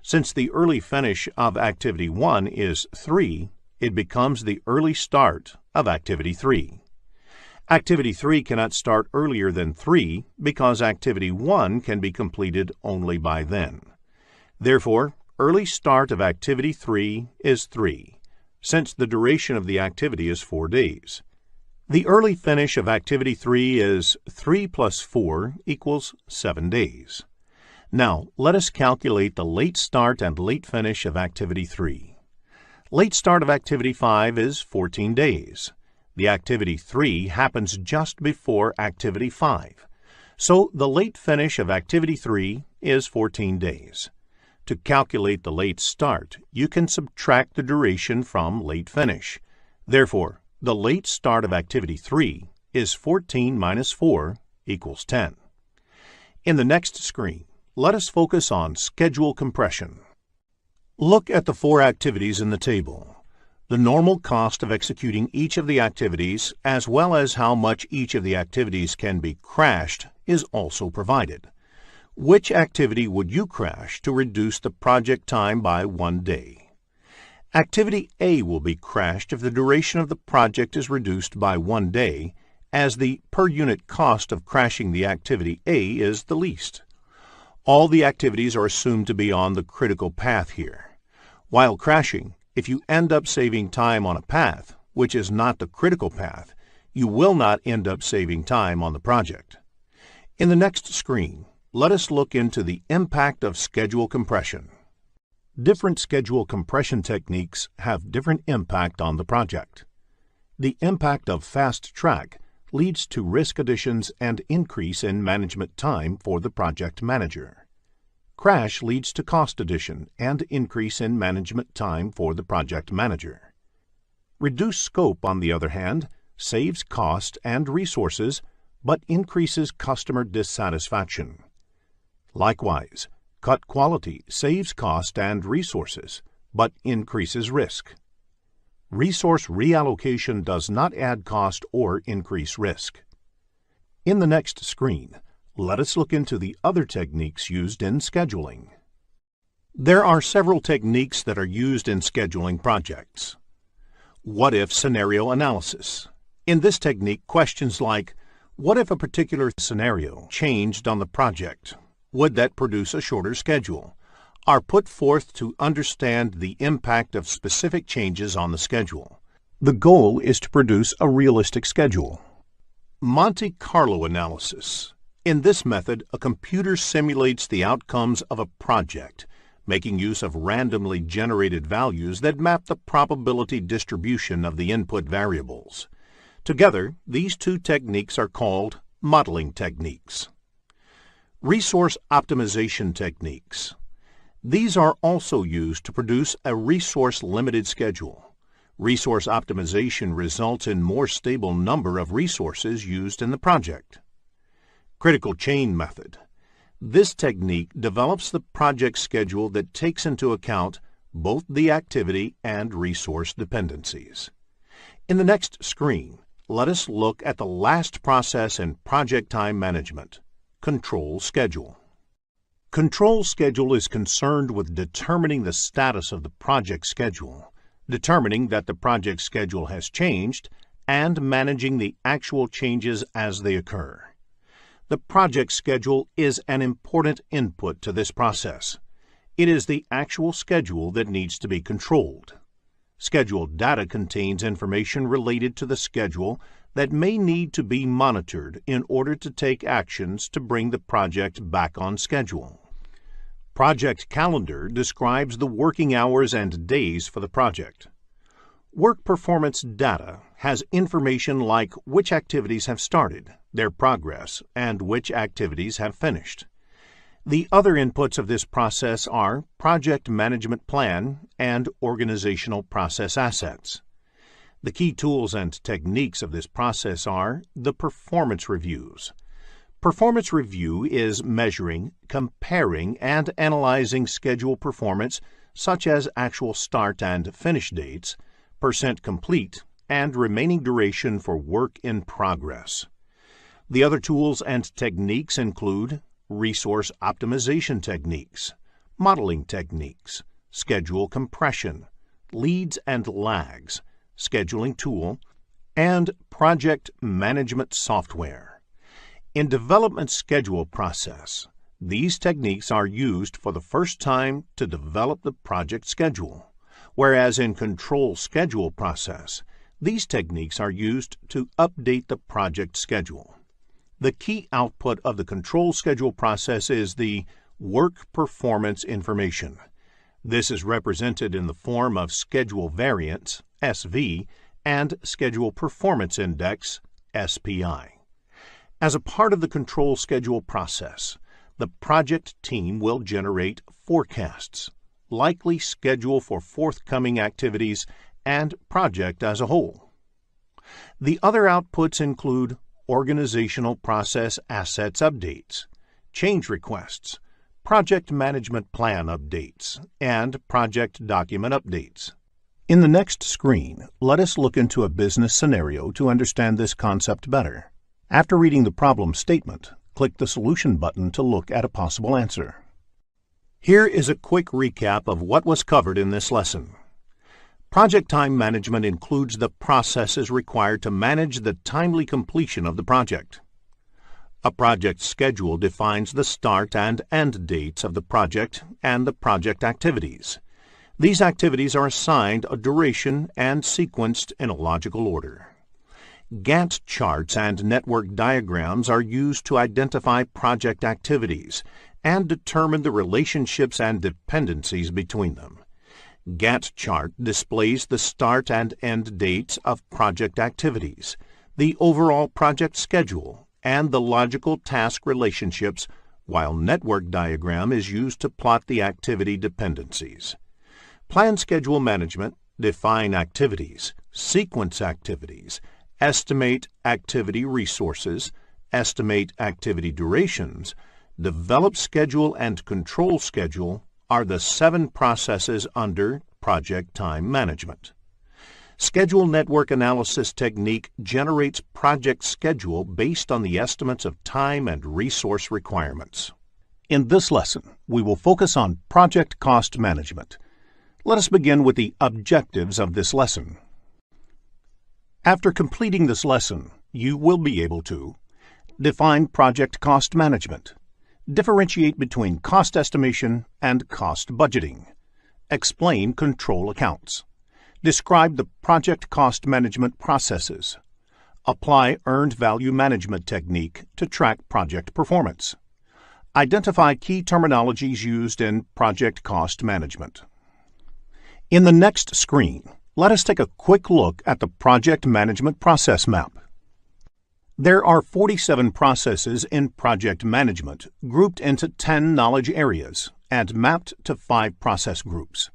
Since the early finish of Activity 1 is 3, it becomes the early start of Activity 3. Activity 3 cannot start earlier than 3 because Activity 1 can be completed only by then. Therefore, early start of Activity 3 is 3, since the duration of the activity is 4 days. The early finish of Activity 3 is 3 plus 4 equals 7 days. Now, let us calculate the late start and late finish of Activity 3. Late start of Activity 5 is 14 days. The Activity 3 happens just before Activity 5, so the late finish of Activity 3 is 14 days. To calculate the late start, you can subtract the duration from late finish. Therefore, the late start of Activity 3 is 14 minus 4 equals 10. In the next screen, let us focus on schedule compression. Look at the 4 activities in the table. The normal cost of executing each of the activities, as well as how much each of the activities can be crashed, is also provided. Which activity would you crash to reduce the project time by 1 day? Activity A will be crashed if the duration of the project is reduced by 1 day, as the per unit cost of crashing the activity A is the least. All the activities are assumed to be on the critical path here. While crashing, if you end up saving time on a path, which is not the critical path, you will not end up saving time on the project. In the next screen, let us look into the impact of schedule compression. Different schedule compression techniques have different impact on the project. The impact of fast track leads to risk additions and increase in management time for the project manager. Crash leads to cost addition and increase in management time for the project manager. Reduced scope, on the other hand, saves cost and resources but increases customer dissatisfaction. Likewise, cut quality saves cost and resources but increases risk. Resource reallocation does not add cost or increase risk. In the next screen, let us look into the other techniques used in scheduling. There are several techniques that are used in scheduling projects. What-if scenario analysis. In this technique, questions like, what if a particular scenario changed on the project? Would that produce a shorter schedule? Are put forth to understand the impact of specific changes on the schedule. The goal is to produce a realistic schedule. Monte Carlo analysis. In this method, a computer simulates the outcomes of a project, making use of randomly generated values that map the probability distribution of the input variables. Together, these 2 techniques are called modeling techniques. Resource optimization techniques. These are also used to produce a resource-limited schedule. Resource optimization results in more stable number of resources used in the project. Critical chain method. This technique develops the project schedule that takes into account both the activity and resource dependencies. In the next screen, let us look at the last process in project time management, control schedule. Control schedule is concerned with determining the status of the project schedule, determining that the project schedule has changed, and managing the actual changes as they occur. The project schedule is an important input to this process. It is the actual schedule that needs to be controlled. Schedule data contains information related to the schedule that may need to be monitored in order to take actions to bring the project back on schedule. Project calendar describes the working hours and days for the project. Work performance data has information like which activities have started, their progress, and which activities have finished. The other inputs of this process are project management plan and organizational process assets. The key tools and techniques of this process are the performance reviews. Performance review is measuring, comparing, and analyzing schedule performance such as actual start and finish dates, percent complete, and remaining duration for work in progress. The other tools and techniques include resource optimization techniques, modeling techniques, schedule compression, leads and lags, scheduling tool, and project management software. In development schedule process, these techniques are used for the first time to develop the project schedule, whereas in control schedule process, these techniques are used to update the project schedule. The key output of the control schedule process is the work performance information. This is represented in the form of schedule variance, SV, and schedule performance index, SPI. As a part of the control schedule process, the project team will generate forecasts, likely schedule for forthcoming activities, and project as a whole. The other outputs include organizational process assets updates, change requests, project management plan updates, and project document updates. In the next screen, let us look into a business scenario to understand this concept better. After reading the problem statement, click the Solution button to look at a possible answer. Here is a quick recap of what was covered in this lesson. Project time management includes the processes required to manage the timely completion of the project. A project schedule defines the start and end dates of the project and the project activities. These activities are assigned a duration and sequenced in a logical order. Gantt charts and network diagrams are used to identify project activities and determine the relationships and dependencies between them. Gantt chart displays the start and end dates of project activities, the overall project schedule, and the logical task relationships, while network diagram is used to plot the activity dependencies. Plan schedule management define activities, sequence activities, estimate activity resources, estimate activity durations, develop schedule and control schedule are the 7 processes under project time management. Schedule network analysis technique generates project schedule based on the estimates of time and resource requirements. In this lesson, we will focus on project cost management. Let us begin with the objectives of this lesson. After completing this lesson, you will be able to define project cost management, differentiate between cost estimation and cost budgeting, explain control accounts, describe the project cost management processes, apply earned value management technique to track project performance, identify key terminologies used in project cost management. In the next screen, let us take a quick look at the project management process map. There are 47 processes in project management grouped into 10 knowledge areas and mapped to 5 process groups.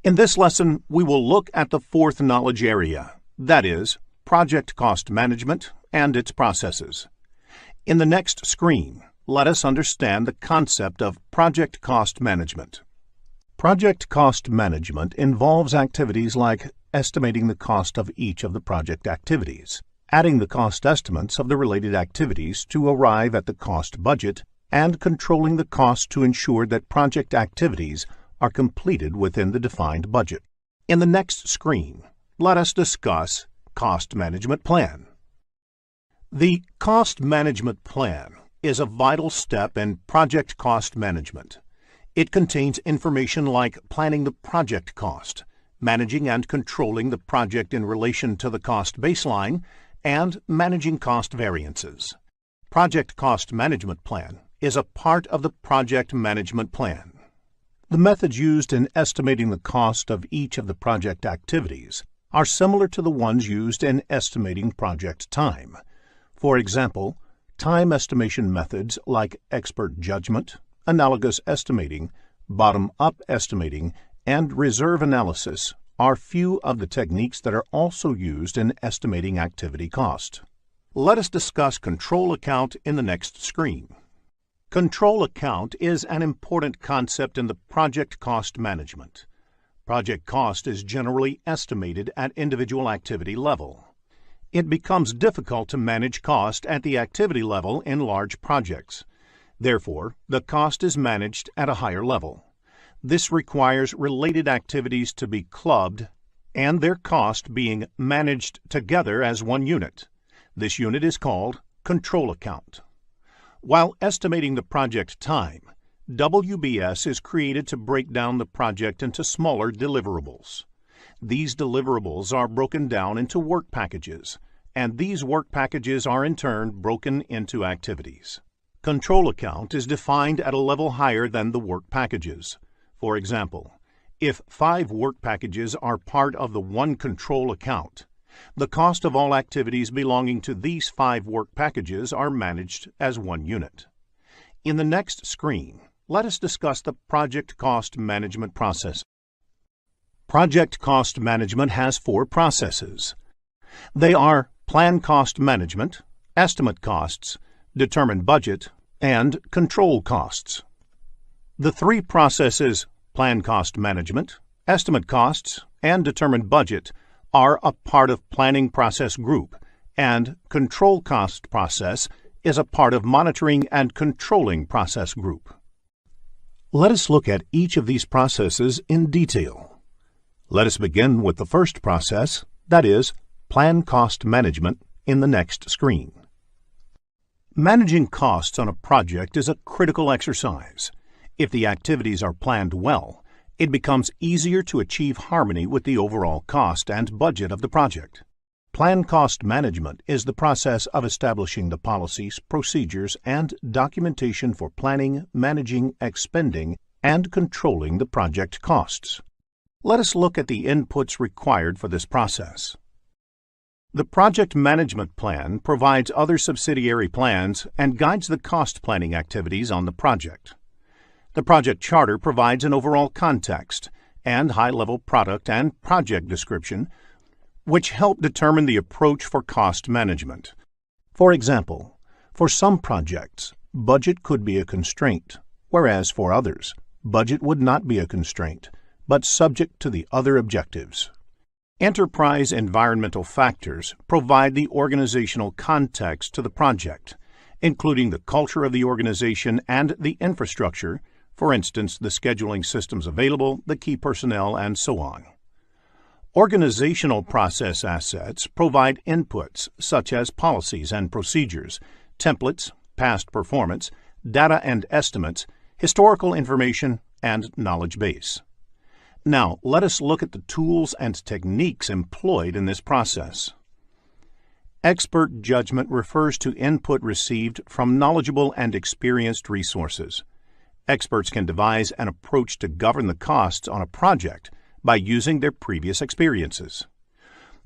In this lesson, we will look at the 4th knowledge area, that is, project cost management and its processes. In the next screen, let us understand the concept of project cost management. Project cost management involves activities like estimating the cost of each of the project activities, adding the cost estimates of the related activities to arrive at the cost budget, and controlling the cost to ensure that project activities are completed within the defined budget. In the next screen, let us discuss Cost Management Plan. The cost management plan is a vital step in project cost management. It contains information like planning the project cost, managing and controlling the project in relation to the cost baseline, and managing cost variances. Project Cost Management Plan is a part of the Project Management Plan. The methods used in estimating the cost of each of the project activities are similar to the ones used in estimating project time. For example, time estimation methods like expert judgment, analogous estimating, bottom-up estimating, and reserve analysis are few of the techniques that are also used in estimating activity cost. Let us discuss control account in the next screen. Control account is an important concept in the project cost management. Project cost is generally estimated at individual activity level. It becomes difficult to manage cost at the activity level in large projects. Therefore, the cost is managed at a higher level. This requires related activities to be clubbed and their cost being managed together as one unit. This unit is called control account. While estimating the project time, WBS is created to break down the project into smaller deliverables. These deliverables are broken down into work packages, and these work packages are in turn broken into activities. Control account is defined at a level higher than the work packages. For example, if 5 work packages are part of the one control account, the cost of all activities belonging to these 5 work packages are managed as one unit. In the next screen, let us discuss the project cost management process. Project cost management has 4 processes. They are plan cost management, estimate costs, determine budget, and control costs. The 3 processes, plan cost management, estimate costs, and determine budget, are a part of planning process group, and control cost process is a part of monitoring and controlling process group. Let us look at each of these processes in detail. Let us begin with the first process, that is, plan cost management, in the next screen. Managing costs on a project is a critical exercise. If the activities are planned well, it becomes easier to achieve harmony with the overall cost and budget of the project. Plan cost management is the process of establishing the policies, procedures, and documentation for planning, managing, expending, and controlling the project costs. Let us look at the inputs required for this process. The project management plan provides other subsidiary plans and guides the cost planning activities on the project. The project charter provides an overall context and high-level product and project description, which help determine the approach for cost management. For example, for some projects, budget could be a constraint, whereas for others, budget would not be a constraint, but subject to the other objectives. Enterprise environmental factors provide the organizational context to the project, including the culture of the organization and the infrastructure, for instance, the scheduling systems available, the key personnel, and so on. Organizational process assets provide inputs such as policies and procedures, templates, past performance, data and estimates, historical information, and knowledge base. Now, let us look at the tools and techniques employed in this process. Expert judgment refers to input received from knowledgeable and experienced resources. Experts can devise an approach to govern the costs on a project by using their previous experiences.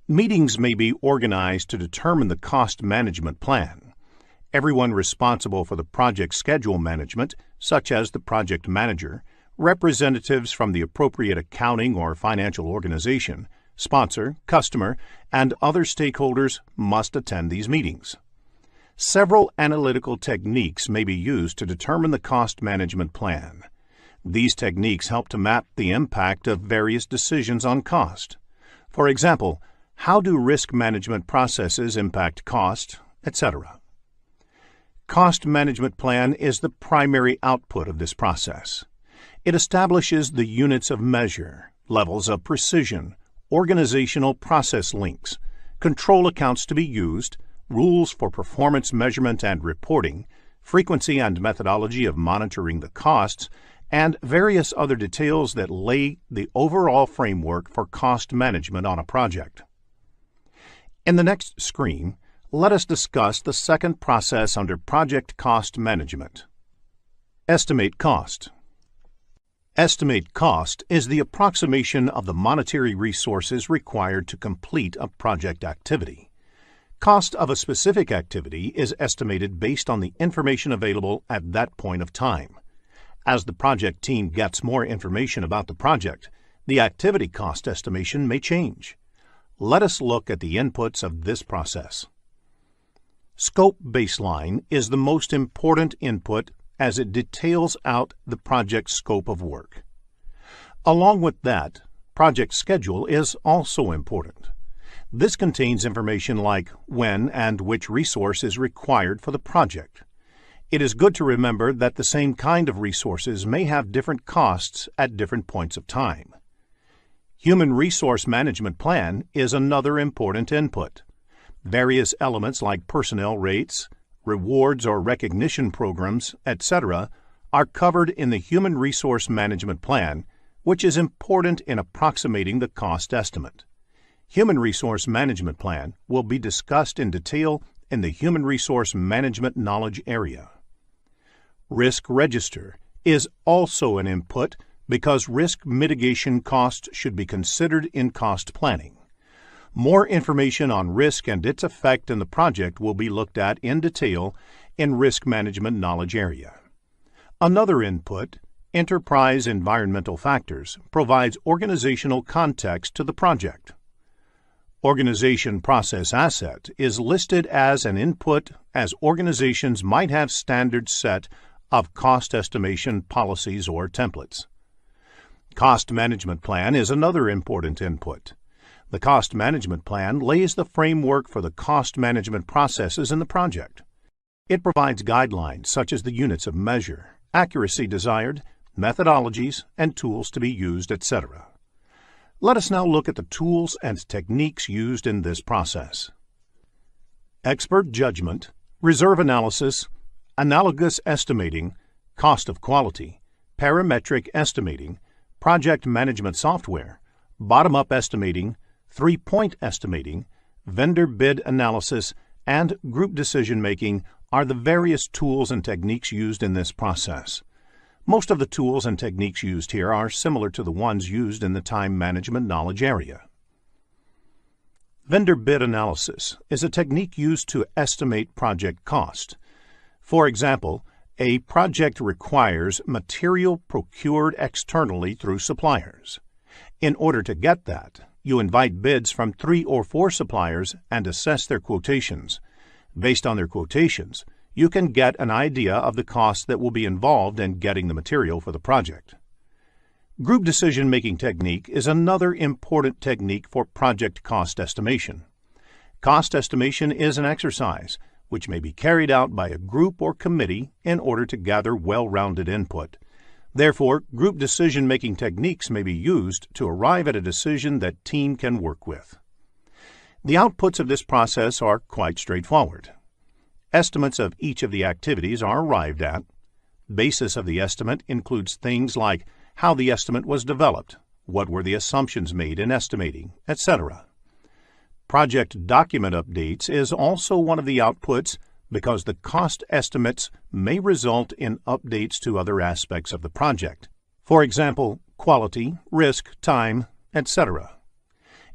Meetings may be organized to determine the cost management plan. Everyone responsible for the project schedule management, such as the project manager, representatives from the appropriate accounting or financial organization, sponsor, customer, and other stakeholders must attend these meetings. Several analytical techniques may be used to determine the cost management plan. These techniques help to map the impact of various decisions on cost. For example, how do risk management processes impact cost, etc. Cost management plan is the primary output of this process. It establishes the units of measure, levels of precision, organizational process links, control accounts to be used, rules for performance measurement and reporting, frequency and methodology of monitoring the costs, and various other details that lay the overall framework for cost management on a project. In the next screen, let us discuss the second process under project cost management. Estimate cost. Estimate cost is the approximation of the monetary resources required to complete a project activity. Cost of a specific activity is estimated based on the information available at that point of time. As the project team gets more information about the project, the activity cost estimation may change. Let us look at the inputs of this process. Scope baseline is the most important input as it details out the project scope of work. Along with that, project schedule is also important. This contains information like when and which resource is required for the project. It is good to remember that the same kind of resources may have different costs at different points of time. Human Resource Management Plan is another important input. Various elements like personnel rates, rewards or recognition programs, etc., are covered in the Human Resource Management Plan, which is important in approximating the cost estimate. Human Resource Management Plan will be discussed in detail in the Human Resource Management Knowledge area. Risk Register is also an input because risk mitigation costs should be considered in cost planning. More information on risk and its effect in the project will be looked at in detail in Risk Management Knowledge area. Another input, Enterprise Environmental Factors, provides organizational context to the project. Organization Process Asset is listed as an input as organizations might have standards set of cost estimation policies or templates. Cost Management Plan is another important input. The Cost Management Plan lays the framework for the cost management processes in the project. It provides guidelines such as the units of measure, accuracy desired, methodologies, and tools to be used, etc. Let us now look at the tools and techniques used in this process. Expert judgment, reserve analysis, analogous estimating, cost of quality, parametric estimating, project management software, bottom-up estimating, three-point estimating, vendor bid analysis, and group decision-making are the various tools and techniques used in this process. Most of the tools and techniques used here are similar to the ones used in the time management knowledge area. Vendor bid analysis is a technique used to estimate project cost. For example, a project requires material procured externally through suppliers. In order to get that, you invite bids from 3 or 4 suppliers and assess their quotations. Based on their quotations, you can get an idea of the costs that will be involved in getting the material for the project. Group decision-making technique is another important technique for project cost estimation. Cost estimation is an exercise which may be carried out by a group or committee in order to gather well-rounded input. Therefore, group decision-making techniques may be used to arrive at a decision that team can work with. The outputs of this process are quite straightforward. Estimates of each of the activities are arrived at. Basis of the estimate includes things like how the estimate was developed, what were the assumptions made in estimating, etc. Project document updates is also one of the outputs because the cost estimates may result in updates to other aspects of the project. For example, quality, risk, time, etc.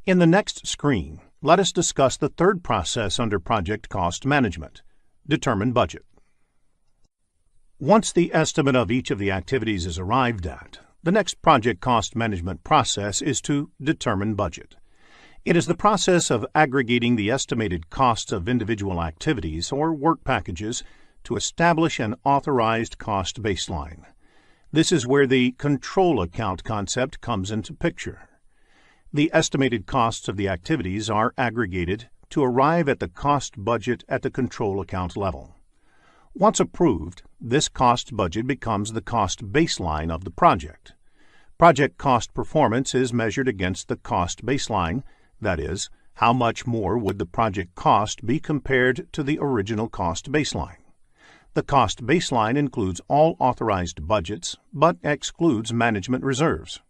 In the next screen, let us discuss the third process under project cost management, determine budget. Once the estimate of each of the activities is arrived at, the next project cost management process is to determine budget. It is the process of aggregating the estimated costs of individual activities or work packages to establish an authorized cost baseline. This is where the control account concept comes into picture. The estimated costs of the activities are aggregated to arrive at the cost budget at the control account level. Once approved, this cost budget becomes the cost baseline of the project. Project cost performance is measured against the cost baseline, that is, How much more would the project cost be compared to the original cost baseline? The cost baseline includes all authorized budgets, but excludes management reserves.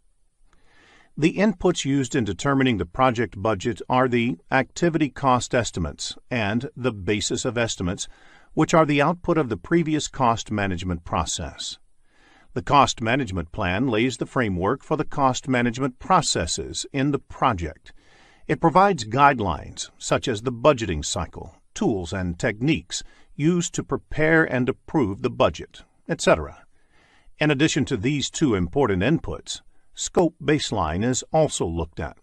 The inputs used in determining the project budget are the activity cost estimates and the basis of estimates, which are the output of the previous cost management process. The cost management plan lays the framework for the cost management processes in the project. It provides guidelines such as the budgeting cycle, tools and techniques used to prepare and approve the budget, etc. In addition to these two important inputs, scope baseline is also looked at.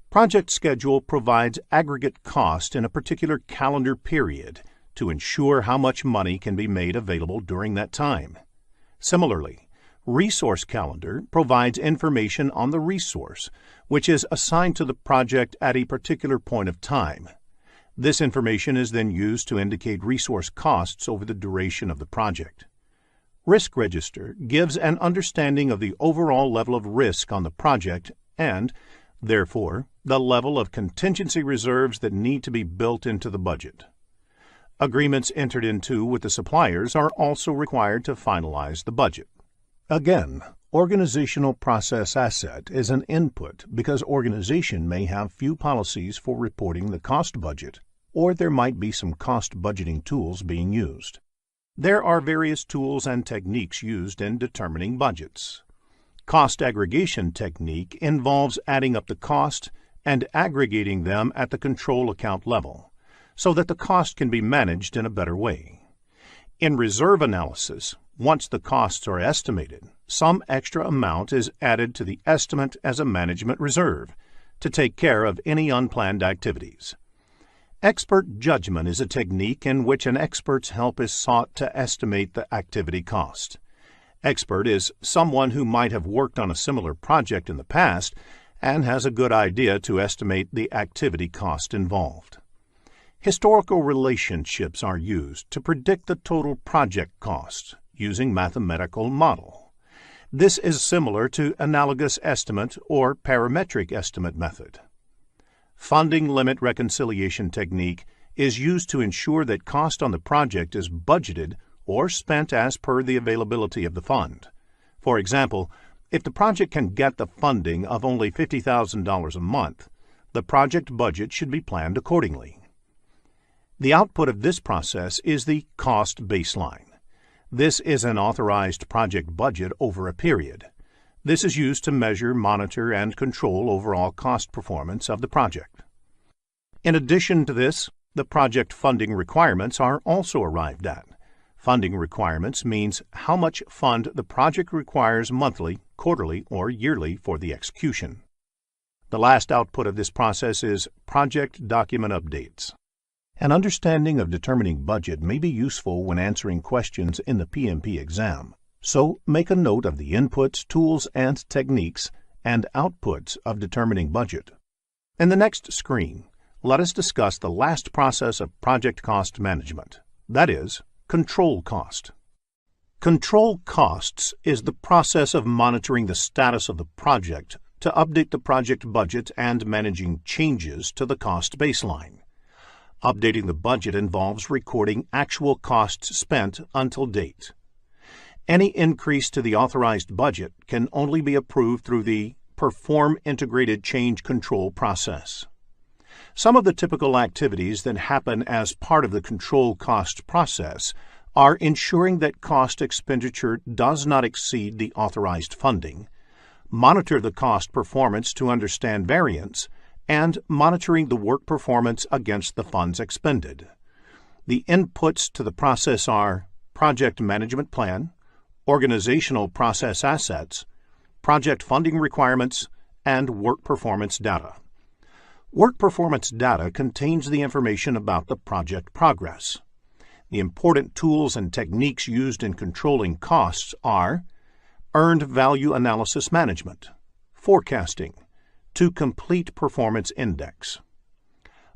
Project schedule provides aggregate cost in a particular calendar period to ensure how much money can be made available during that time. Similarly, resource calendar provides information on the resource, which is assigned to the project at a particular point of time. This information is then used to indicate resource costs over the duration of the project. Risk register gives an understanding of the overall level of risk on the project and, therefore, the level of contingency reserves that need to be built into the budget. Agreements entered into with the suppliers are also required to finalize the budget. Again, organizational process asset is an input because organization may have few policies for reporting the cost budget, or there might be some cost budgeting tools being used. There are various tools and techniques used in determining budgets. Cost aggregation technique involves adding up the cost and aggregating them at the control account level, so that the cost can be managed in a better way. In reserve analysis, once the costs are estimated, some extra amount is added to the estimate as a management reserve to take care of any unplanned activities. Expert judgment is a technique in which an expert's help is sought to estimate the activity cost. Expert is someone who might have worked on a similar project in the past and has a good idea to estimate the activity cost involved. Historical relationships are used to predict the total project cost using mathematical model. This is similar to analogous estimate or parametric estimate method. Funding limit reconciliation technique is used to ensure that cost on the project is budgeted or spent as per the availability of the fund. For example, if the project can get the funding of only $50,000 a month, the project budget should be planned accordingly. The output of this process is the cost baseline. This is an authorized project budget over a period. This is used to measure, monitor, and control overall cost performance of the project. In addition to this, the project funding requirements are also arrived at. Funding requirements means how much fund the project requires monthly, quarterly, or yearly for the execution. The last output of this process is project document updates. An understanding of determining budget may be useful when answering questions in the PMP exam, so make a note of the inputs, tools, and techniques and outputs of determining budget. In the next screen, let us discuss the last process of project cost management, that is, control cost. Control costs is the process of monitoring the status of the project to update the project budget and managing changes to the cost baseline. Updating the budget involves recording actual costs spent until date. Any increase to the authorized budget can only be approved through the Perform Integrated Change Control process. Some of the typical activities that happen as part of the control cost process are ensuring that cost expenditure does not exceed the authorized funding, monitor the cost performance to understand variance, and monitoring the work performance against the funds expended. The inputs to the process are project management plan, organizational process assets, project funding requirements, and work performance data. Work performance data contains the information about the project progress. The important tools and techniques used in controlling costs are Earned Value Analysis Management, Forecasting, to Complete Performance Index.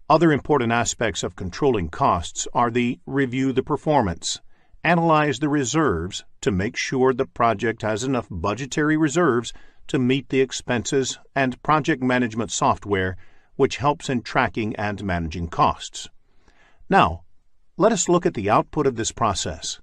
Other important aspects of controlling costs are the Review the Performance, Analyze the Reserves to make sure the project has enough budgetary reserves to meet the expenses, and project management software, which helps in tracking and managing costs. Now, let us look at the output of this process.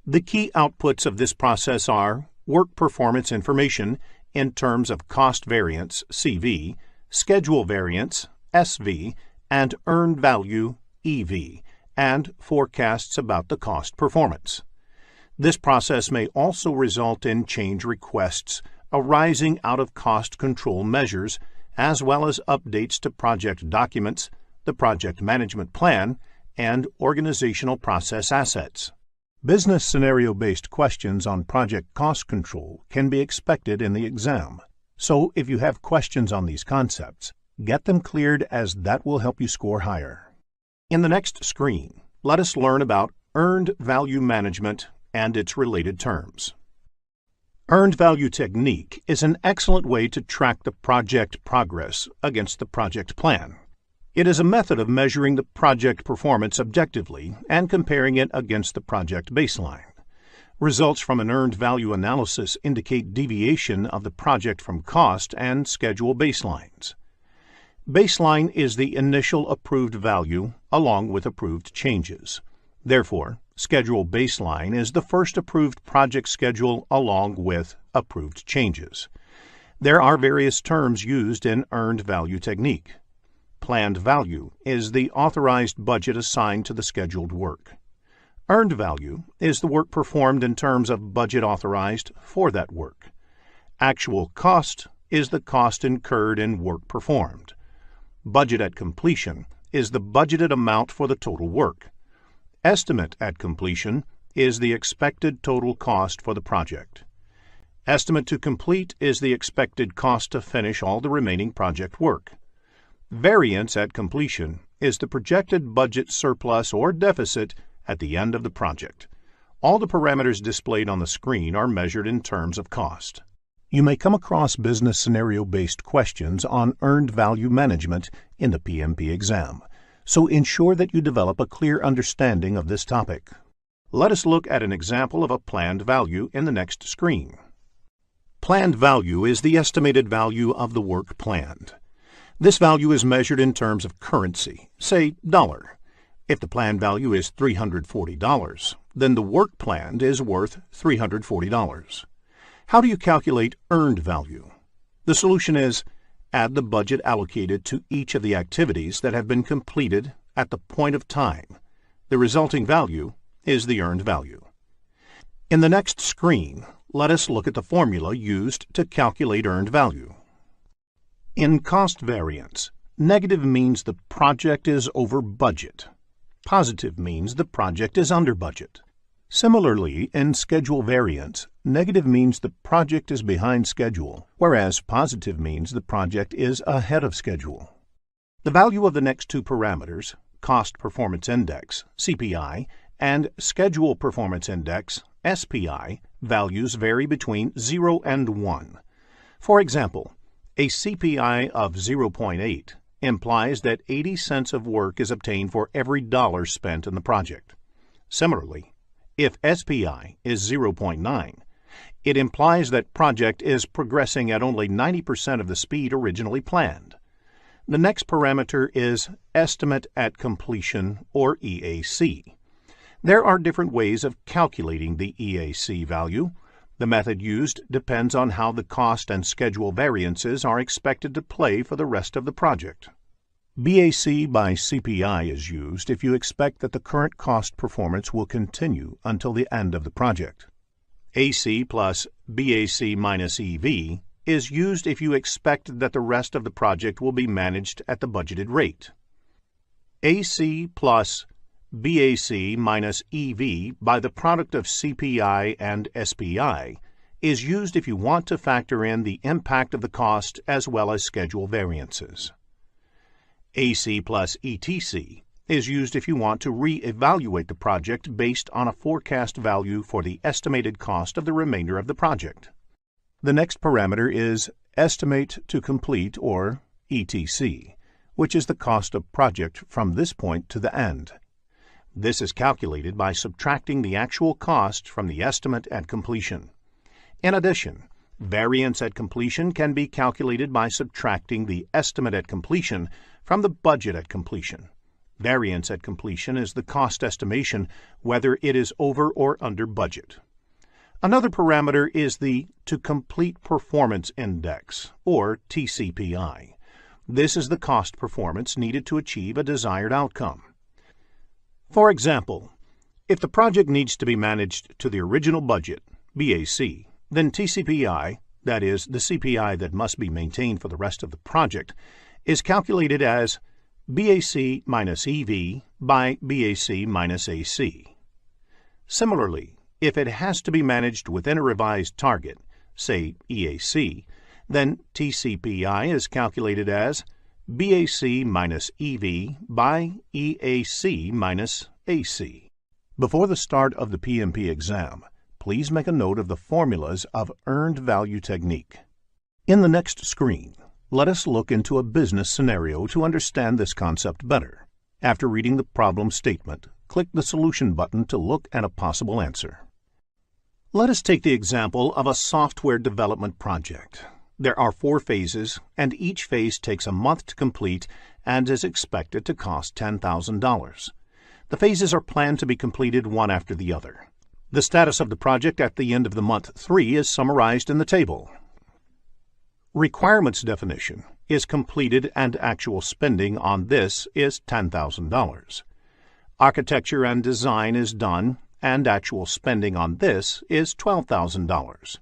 The key outputs of this process are work performance information in terms of cost variance, CV, schedule variance, SV, and earned value, EV, and forecasts about the cost performance. This process may also result in change requests arising out of cost control measures, as well as updates to project documents, the project management plan, and organizational process assets. Business scenario-based questions on project cost control can be expected in the exam. So if you have questions on these concepts, get them cleared, as that will help you score higher. In the next screen, let us learn about earned value management and its related terms. Earned value technique is an excellent way to track the project progress against the project plan. It is a method of measuring the project performance objectively and comparing it against the project baseline. Results from an earned value analysis indicate deviation of the project from cost and schedule baselines. Baseline is the initial approved value along with approved changes. Therefore, schedule baseline is the first approved project schedule along with approved changes. There are various terms used in earned value technique. Planned value is the authorized budget assigned to the scheduled work. Earned value is the work performed in terms of budget authorized for that work. Actual cost is the cost incurred in work performed. Budget at completion is the budgeted amount for the total work. Estimate at completion is the expected total cost for the project. Estimate to complete is the expected cost to finish all the remaining project work. Variance at completion is the projected budget surplus or deficit at the end of the project. All the parameters displayed on the screen are measured in terms of cost. You may come across business scenario-based questions on earned value management in the PMP exam, so ensure that you develop a clear understanding of this topic. Let us look at an example of a planned value in the next screen. Planned value is the estimated value of the work planned. This value is measured in terms of currency, say dollar. If the planned value is $340, then the work planned is worth $340. How do you calculate earned value? The solution is add the budget allocated to each of the activities that have been completed at the point of time. The resulting value is the earned value. In the next screen, let us look at the formula used to calculate earned value. In cost variance, negative means the project is over budget. Positive means the project is under budget. Similarly, in schedule variance, negative means the project is behind schedule, whereas positive means the project is ahead of schedule. The value of the next two parameters, Cost Performance Index, CPI, and Schedule Performance Index, SPI, values vary between 0 and 1. For example, a CPI of 0.8 implies that 80 cents of work is obtained for every dollar spent in the project. Similarly, if SPI is 0.9, it implies that project is progressing at only 90% of the speed originally planned. The next parameter is Estimate at Completion, or EAC. There are different ways of calculating the EAC value. The method used depends on how the cost and schedule variances are expected to play for the rest of the project. BAC by CPI is used if you expect that the current cost performance will continue until the end of the project. AC plus BAC minus EV is used if you expect that the rest of the project will be managed at the budgeted rate. AC plus BAC minus EV by the product of CPI and SPI is used if you want to factor in the impact of the cost as well as schedule variances. AC plus ETC is used if you want to re-evaluate the project based on a forecast value for the estimated cost of the remainder of the project. The next parameter is Estimate to Complete, or ETC, which is the cost of project from this point to the end. This is calculated by subtracting the actual cost from the estimate at completion. In addition, Variance at completion can be calculated by subtracting the estimate at completion from the budget at completion. Variance at completion is the cost estimation whether it is over or under budget. Another parameter is the To Complete Performance Index, or TCPI. This is the cost performance needed to achieve a desired outcome. For example, if the project needs to be managed to the original budget, BAC, then TCPI, that is, the CPI that must be maintained for the rest of the project, is calculated as BAC minus EV by BAC minus AC. Similarly, if it has to be managed within a revised target, say EAC, then TCPI is calculated as BAC minus EV by EAC minus AC. Before the start of the PMP exam, please make a note of the formulas of earned value technique. In the next screen, let us look into a business scenario to understand this concept better. After reading the problem statement, click the Solution button to look at a possible answer. Let us take the example of a software development project. There are 4 phases, and each phase takes a month to complete and is expected to cost $10,000. The phases are planned to be completed one after the other. The status of the project at the end of the month 3 is summarized in the table. Requirements definition is completed and actual spending on this is $10,000. Architecture and design is done and actual spending on this is $12,000.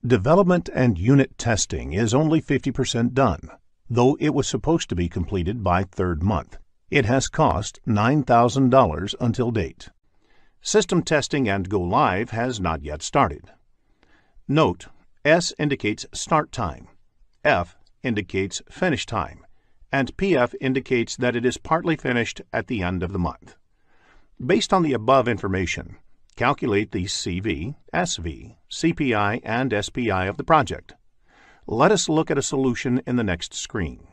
Development and unit testing is only 50% done, though it was supposed to be completed by 3rd month. It has cost $9,000 until date. System testing and go live has not yet started. Note, S indicates start time, F indicates finish time, and PF indicates that it is partly finished at the end of the month. Based on the above information, calculate the CV, SV, CPI, and SPI of the project. Let us look at a solution in the next screen.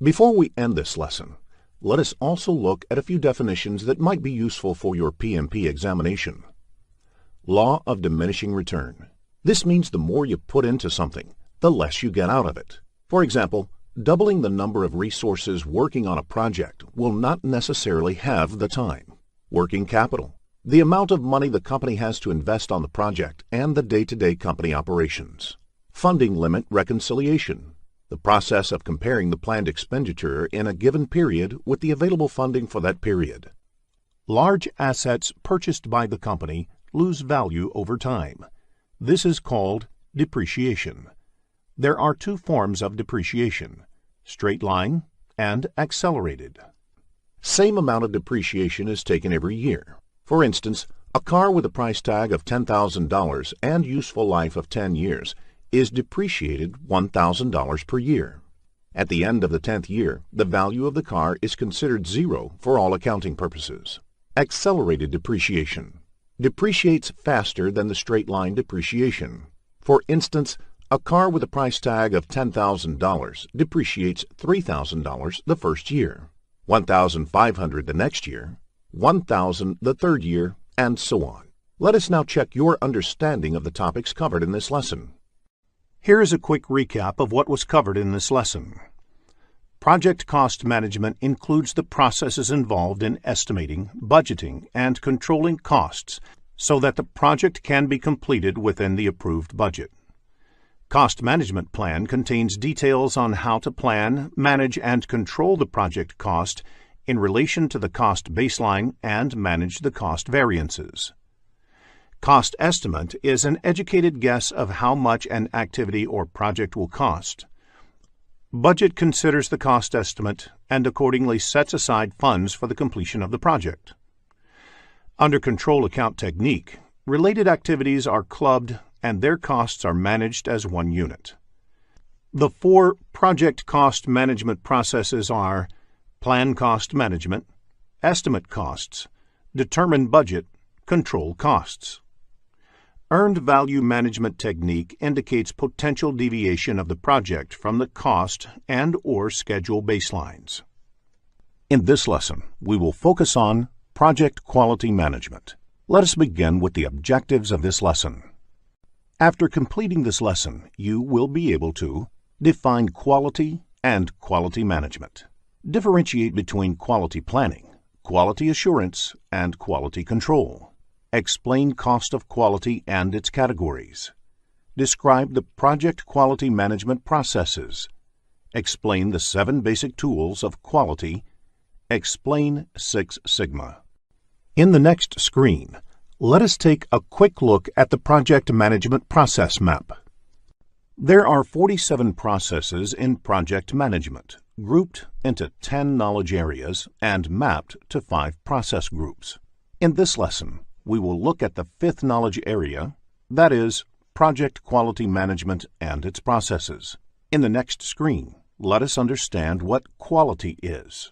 Before we end this lesson, let us also look at a few definitions that might be useful for your PMP examination. Law of diminishing return. This means the more you put into something, the less you get out of it. For example, doubling the number of resources working on a project will not necessarily have the time. Working capital. The amount of money the company has to invest on the project and the day-to-day company operations. Funding limit reconciliation. The process of comparing the planned expenditure in a given period with the available funding for that period. Large assets purchased by the company lose value over time. This is called depreciation. There are 2 forms of depreciation, straight line and accelerated. Same amount of depreciation is taken every year. For instance, a car with a price tag of $10,000 and useful life of 10 years is depreciated $1,000 per year. At the end of the 10th year, the value of the car is considered 0 for all accounting purposes. Accelerated depreciation depreciates faster than the straight line depreciation. For instance, a car with a price tag of $10,000 depreciates $3,000 the first year, $1,500 the next year, $1,000 the 3rd year, and so on. Let us now check your understanding of the topics covered in this lesson. Here is a quick recap of what was covered in this lesson. Project cost management includes the processes involved in estimating, budgeting, and controlling costs so that the project can be completed within the approved budget. Cost management plan contains details on how to plan, manage, and control the project cost in relation to the cost baseline and manage the cost variances. Cost estimate is an educated guess of how much an activity or project will cost. Budget considers the cost estimate and accordingly sets aside funds for the completion of the project. Under control account technique, related activities are clubbed and their costs are managed as one unit. The 4 project cost management processes are plan cost management, estimate costs, determine budget, control costs. Earned value management technique indicates potential deviation of the project from the cost and/or schedule baselines. In this lesson, we will focus on project quality management. Let us begin with the objectives of this lesson. After completing this lesson, you will be able to define quality and quality management, differentiate between quality planning, quality assurance, and quality control, explain cost of quality and its categories, describe the project quality management processes, explain the 7 basic tools of quality, explain Six Sigma. In the next screen, let us take a quick look at the project management process map. There are 47 processes in project management, grouped into 10 knowledge areas and mapped to 5 process groups. In this lesson, we will look at the 5th knowledge area, that is, project quality management and its processes. In the next screen, let us understand what quality is.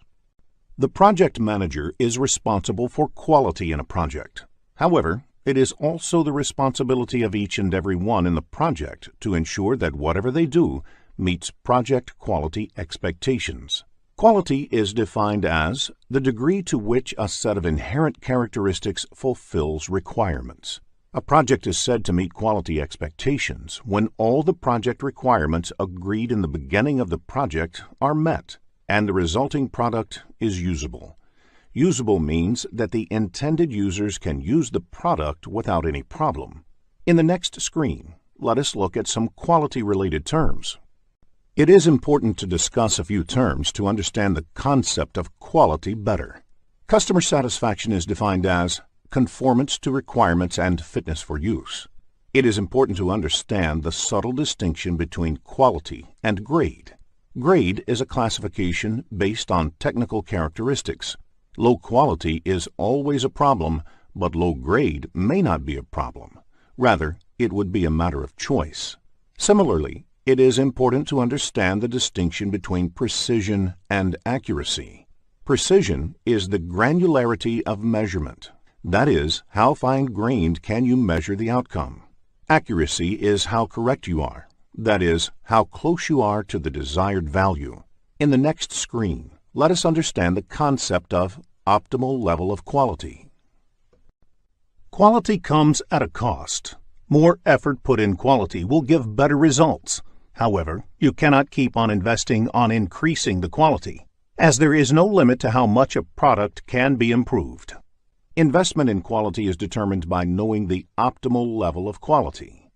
The project manager is responsible for quality in a project. However, it is also the responsibility of each and every one in the project to ensure that whatever they do meets project quality expectations. Quality is defined as the degree to which a set of inherent characteristics fulfills requirements. A project is said to meet quality expectations when all the project requirements agreed in the beginning of the project are met and the resulting product is usable. Usable means that the intended users can use the product without any problem. In the next screen, let us look at some quality-related terms. It is important to discuss a few terms to understand the concept of quality better. Customer satisfaction is defined as conformance to requirements and fitness for use. It is important to understand the subtle distinction between quality and grade. Grade is a classification based on technical characteristics. Low quality is always a problem, but low grade may not be a problem. Rather, it would be a matter of choice. Similarly, it is important to understand the distinction between precision and accuracy. Precision is the granularity of measurement. That is, how fine-grained can you measure the outcome. Accuracy is how correct you are. That is, how close you are to the desired value. In the next screen, let us understand the concept of optimal level of quality. Quality comes at a cost. More effort put in quality will give better results. However, you cannot keep on investing on increasing the quality, as there is no limit to how much a product can be improved. Investment in quality is determined by knowing the optimal level of quality.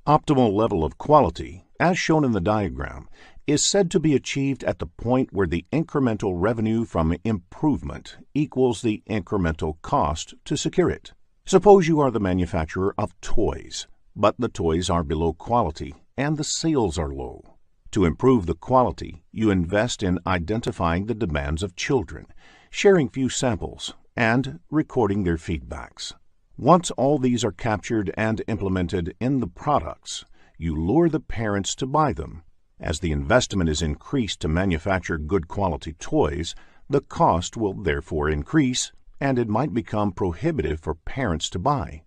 Optimal level of quality, as shown in the diagram, is said to be achieved at the point where the incremental revenue from improvement equals the incremental cost to secure it. Suppose you are the manufacturer of toys, but the toys are below quality and the sales are low. To improve the quality, you invest in identifying the demands of children, sharing few samples, and recording their feedbacks. Once all these are captured and implemented in the products, you lure the parents to buy them. As the investment is increased to manufacture good quality toys, the cost will therefore increase, and it might become prohibitive for parents to buy.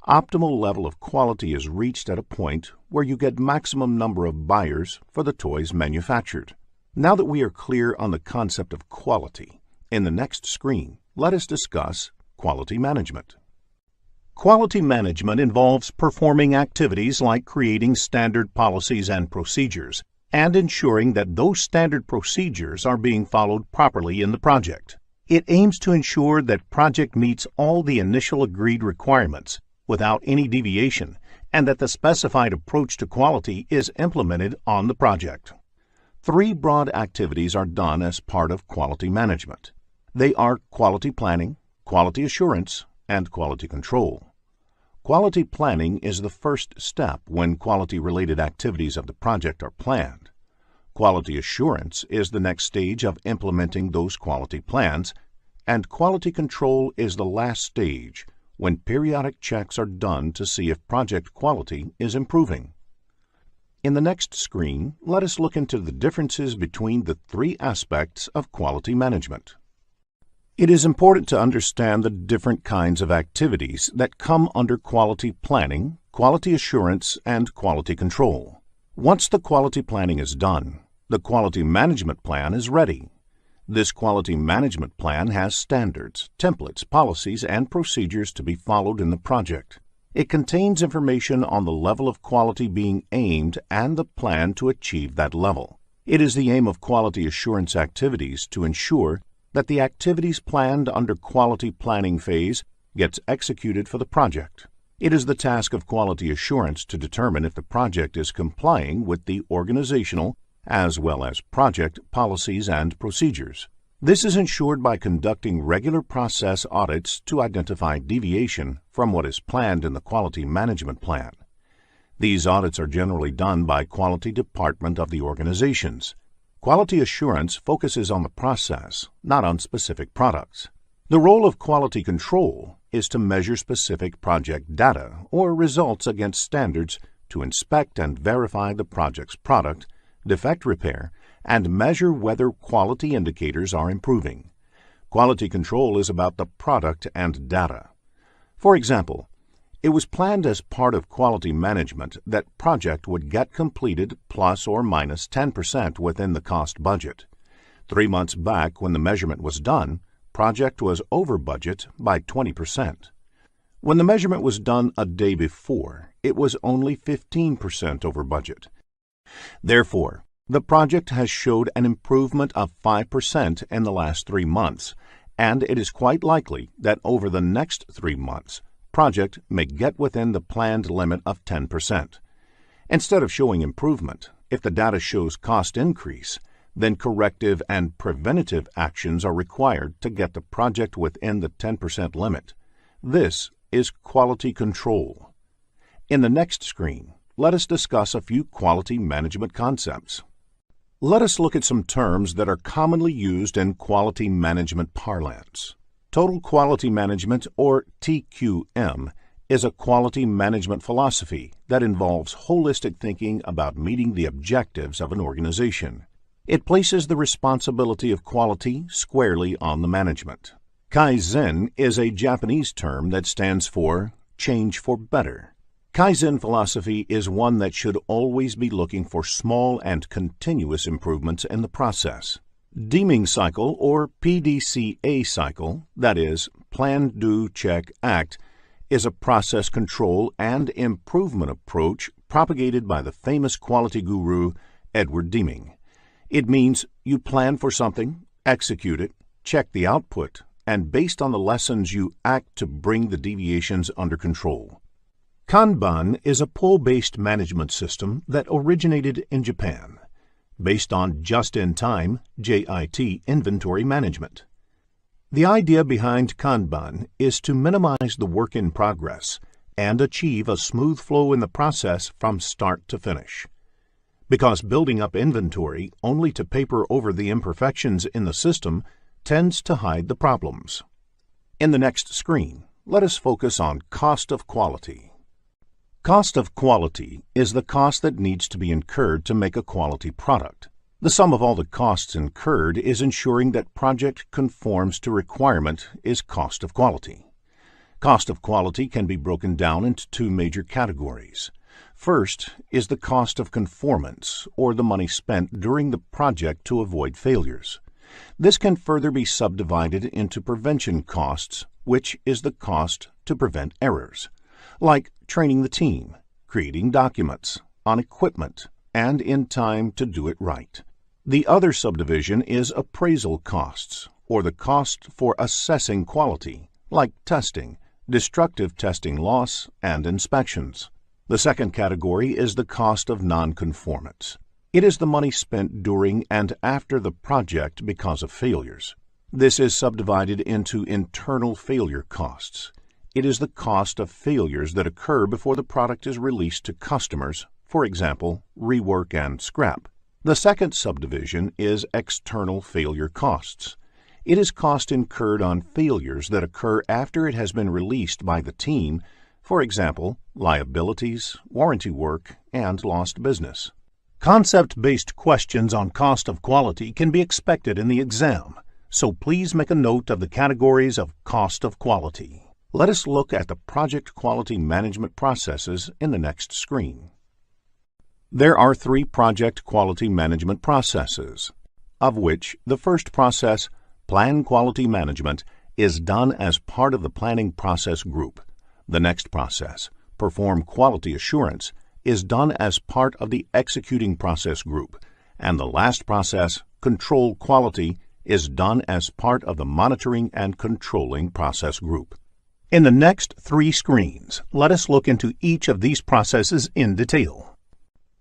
Optimal level of quality is reached at a point where you get maximum number of buyers for the toys manufactured. Now that we are clear on the concept of quality, in the next screen, let us discuss quality management. Quality management involves performing activities like creating standard policies and procedures and ensuring that those standard procedures are being followed properly in the project. It aims to ensure that project meets all the initial agreed requirements without any deviation and that the specified approach to quality is implemented on the project. 3 broad activities are done as part of quality management. They are quality planning, quality assurance, and quality control. Quality planning is the first step when quality-related activities of the project are planned. Quality assurance is the next stage of implementing those quality plans, and quality control is the last stage when periodic checks are done to see if project quality is improving. In the next screen, let us look into the differences between the 3 aspects of quality management. It is important to understand the different kinds of activities that come under quality planning, quality assurance, and quality control. Once the quality planning is done, the quality management plan is ready. This quality management plan has standards, templates, policies, and procedures to be followed in the project. It contains information on the level of quality being aimed and the plan to achieve that level. It is the aim of quality assurance activities to ensure that the activities planned under quality planning phase gets executed for the project. It is the task of quality assurance to determine if the project is complying with the organizational as well as project policies and procedures. This is ensured by conducting regular process audits to identify deviation from what is planned in the quality management plan. These audits are generally done by quality department of the organizations. Quality assurance focuses on the process, not on specific products. The role of quality control is to measure specific project data or results against standards to inspect and verify the project's product, defect repair, and measure whether quality indicators are improving. Quality control is about the product and data. For example, it was planned as part of quality management that project would get completed plus or minus 10% within the cost budget. 3 months back, when the measurement was done, project was over budget by 20%. When the measurement was done a day before, it was only 15% over budget. Therefore, the project has showed an improvement of 5% in the last 3 months, and it is quite likely that over the next 3 months, project may get within the planned limit of 10%. Instead of showing improvement, if the data shows cost increase, then corrective and preventative actions are required to get the project within the 10% limit. This is quality control. In the next screen, let us discuss a few quality management concepts. Let us look at some terms that are commonly used in quality management parlance. Total Quality Management, or TQM, is a quality management philosophy that involves holistic thinking about meeting the objectives of an organization. It places the responsibility of quality squarely on the management. Kaizen is a Japanese term that stands for change for better. Kaizen philosophy is one that should always be looking for small and continuous improvements in the process. Deeming cycle, or PDCA cycle, that is, plan, do, check, act, is a process control and improvement approach propagated by the famous quality guru Edward Deming. It means you plan for something, execute it, check the output, and based on the lessons you act to bring the deviations under control. Kanban is a pull-based management system that originated in Japan, based on just-in-time (JIT) inventory management. The idea behind Kanban is to minimize the work in progress and achieve a smooth flow in the process from start to finish. Because building up inventory only to paper over the imperfections in the system tends to hide the problems. In the next screen, let us focus on cost of quality. Cost of quality is the cost that needs to be incurred to make a quality product. The sum of all the costs incurred is ensuring that project conforms to requirement is cost of quality. Cost of quality can be broken down into 2 major categories. First is the cost of conformance, or the money spent during the project to avoid failures. This can further be subdivided into prevention costs, which is the cost to prevent errors, like training the team, creating documents, on equipment, and in time to do it right. The other subdivision is appraisal costs, or the cost for assessing quality, like testing, destructive testing loss, and inspections. The second category is the cost of nonconformance. It is the money spent during and after the project because of failures. This is subdivided into internal failure costs. It is the cost of failures that occur before the product is released to customers, for example, rework and scrap. The second subdivision is external failure costs. It is cost incurred on failures that occur after it has been released by the team, for example, liabilities, warranty work, and lost business. Concept-based questions on cost of quality can be expected in the exam, so please make a note of the categories of cost of quality. Let us look at the project quality management processes in the next screen. There are 3 project quality management processes, of which the first process, Plan Quality Management, is done as part of the planning process group. The next process, perform quality assurance, is done as part of the executing process group, and the last process, control quality, is done as part of the monitoring and controlling process group. In the next 3 screens, let us look into each of these processes in detail.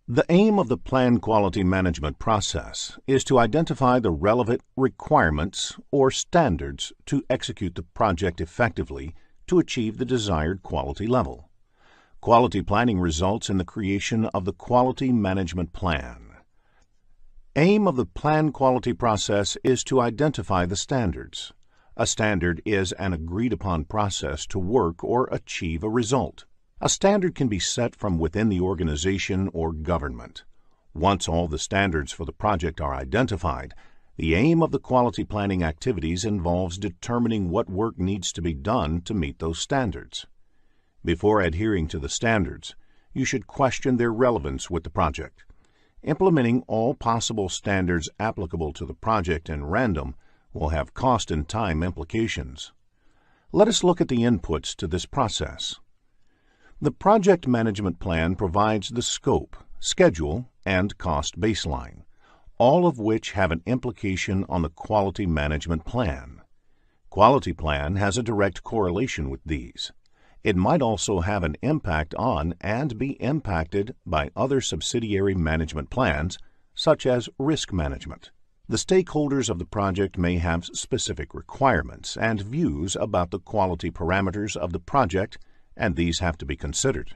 The aim of the planned quality management process is to identify the relevant requirements or standards to execute the project effectively to achieve the desired quality level. Quality planning results in the creation of the quality management plan. Aim of the planned quality process is to identify the standards. A standard is an agreed-upon process to work or achieve a result. A standard can be set from within the organization or government. Once all the standards for the project are identified, the aim of the quality planning activities involves determining what work needs to be done to meet those standards. Before adhering to the standards, you should question their relevance with the project. Implementing all possible standards applicable to the project in random will have cost and time implications. Let us look at the inputs to this process. The project management plan provides the scope, schedule, and cost baseline, all of which have an implication on the quality management plan. Quality plan has a direct correlation with these. It might also have an impact on and be impacted by other subsidiary management plans, such as risk management. The stakeholders of the project may have specific requirements and views about the quality parameters of the project, and these have to be considered.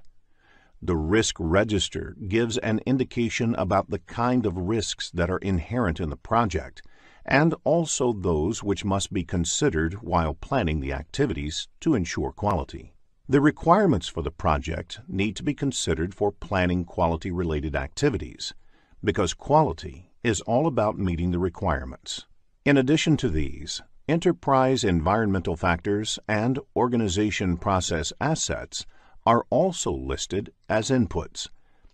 The risk register gives an indication about the kind of risks that are inherent in the project, and also those which must be considered while planning the activities to ensure quality. The requirements for the project need to be considered for planning quality-related activities, because quality is all about meeting the requirements. In addition to these, enterprise environmental factors and organization process assets are also listed as inputs,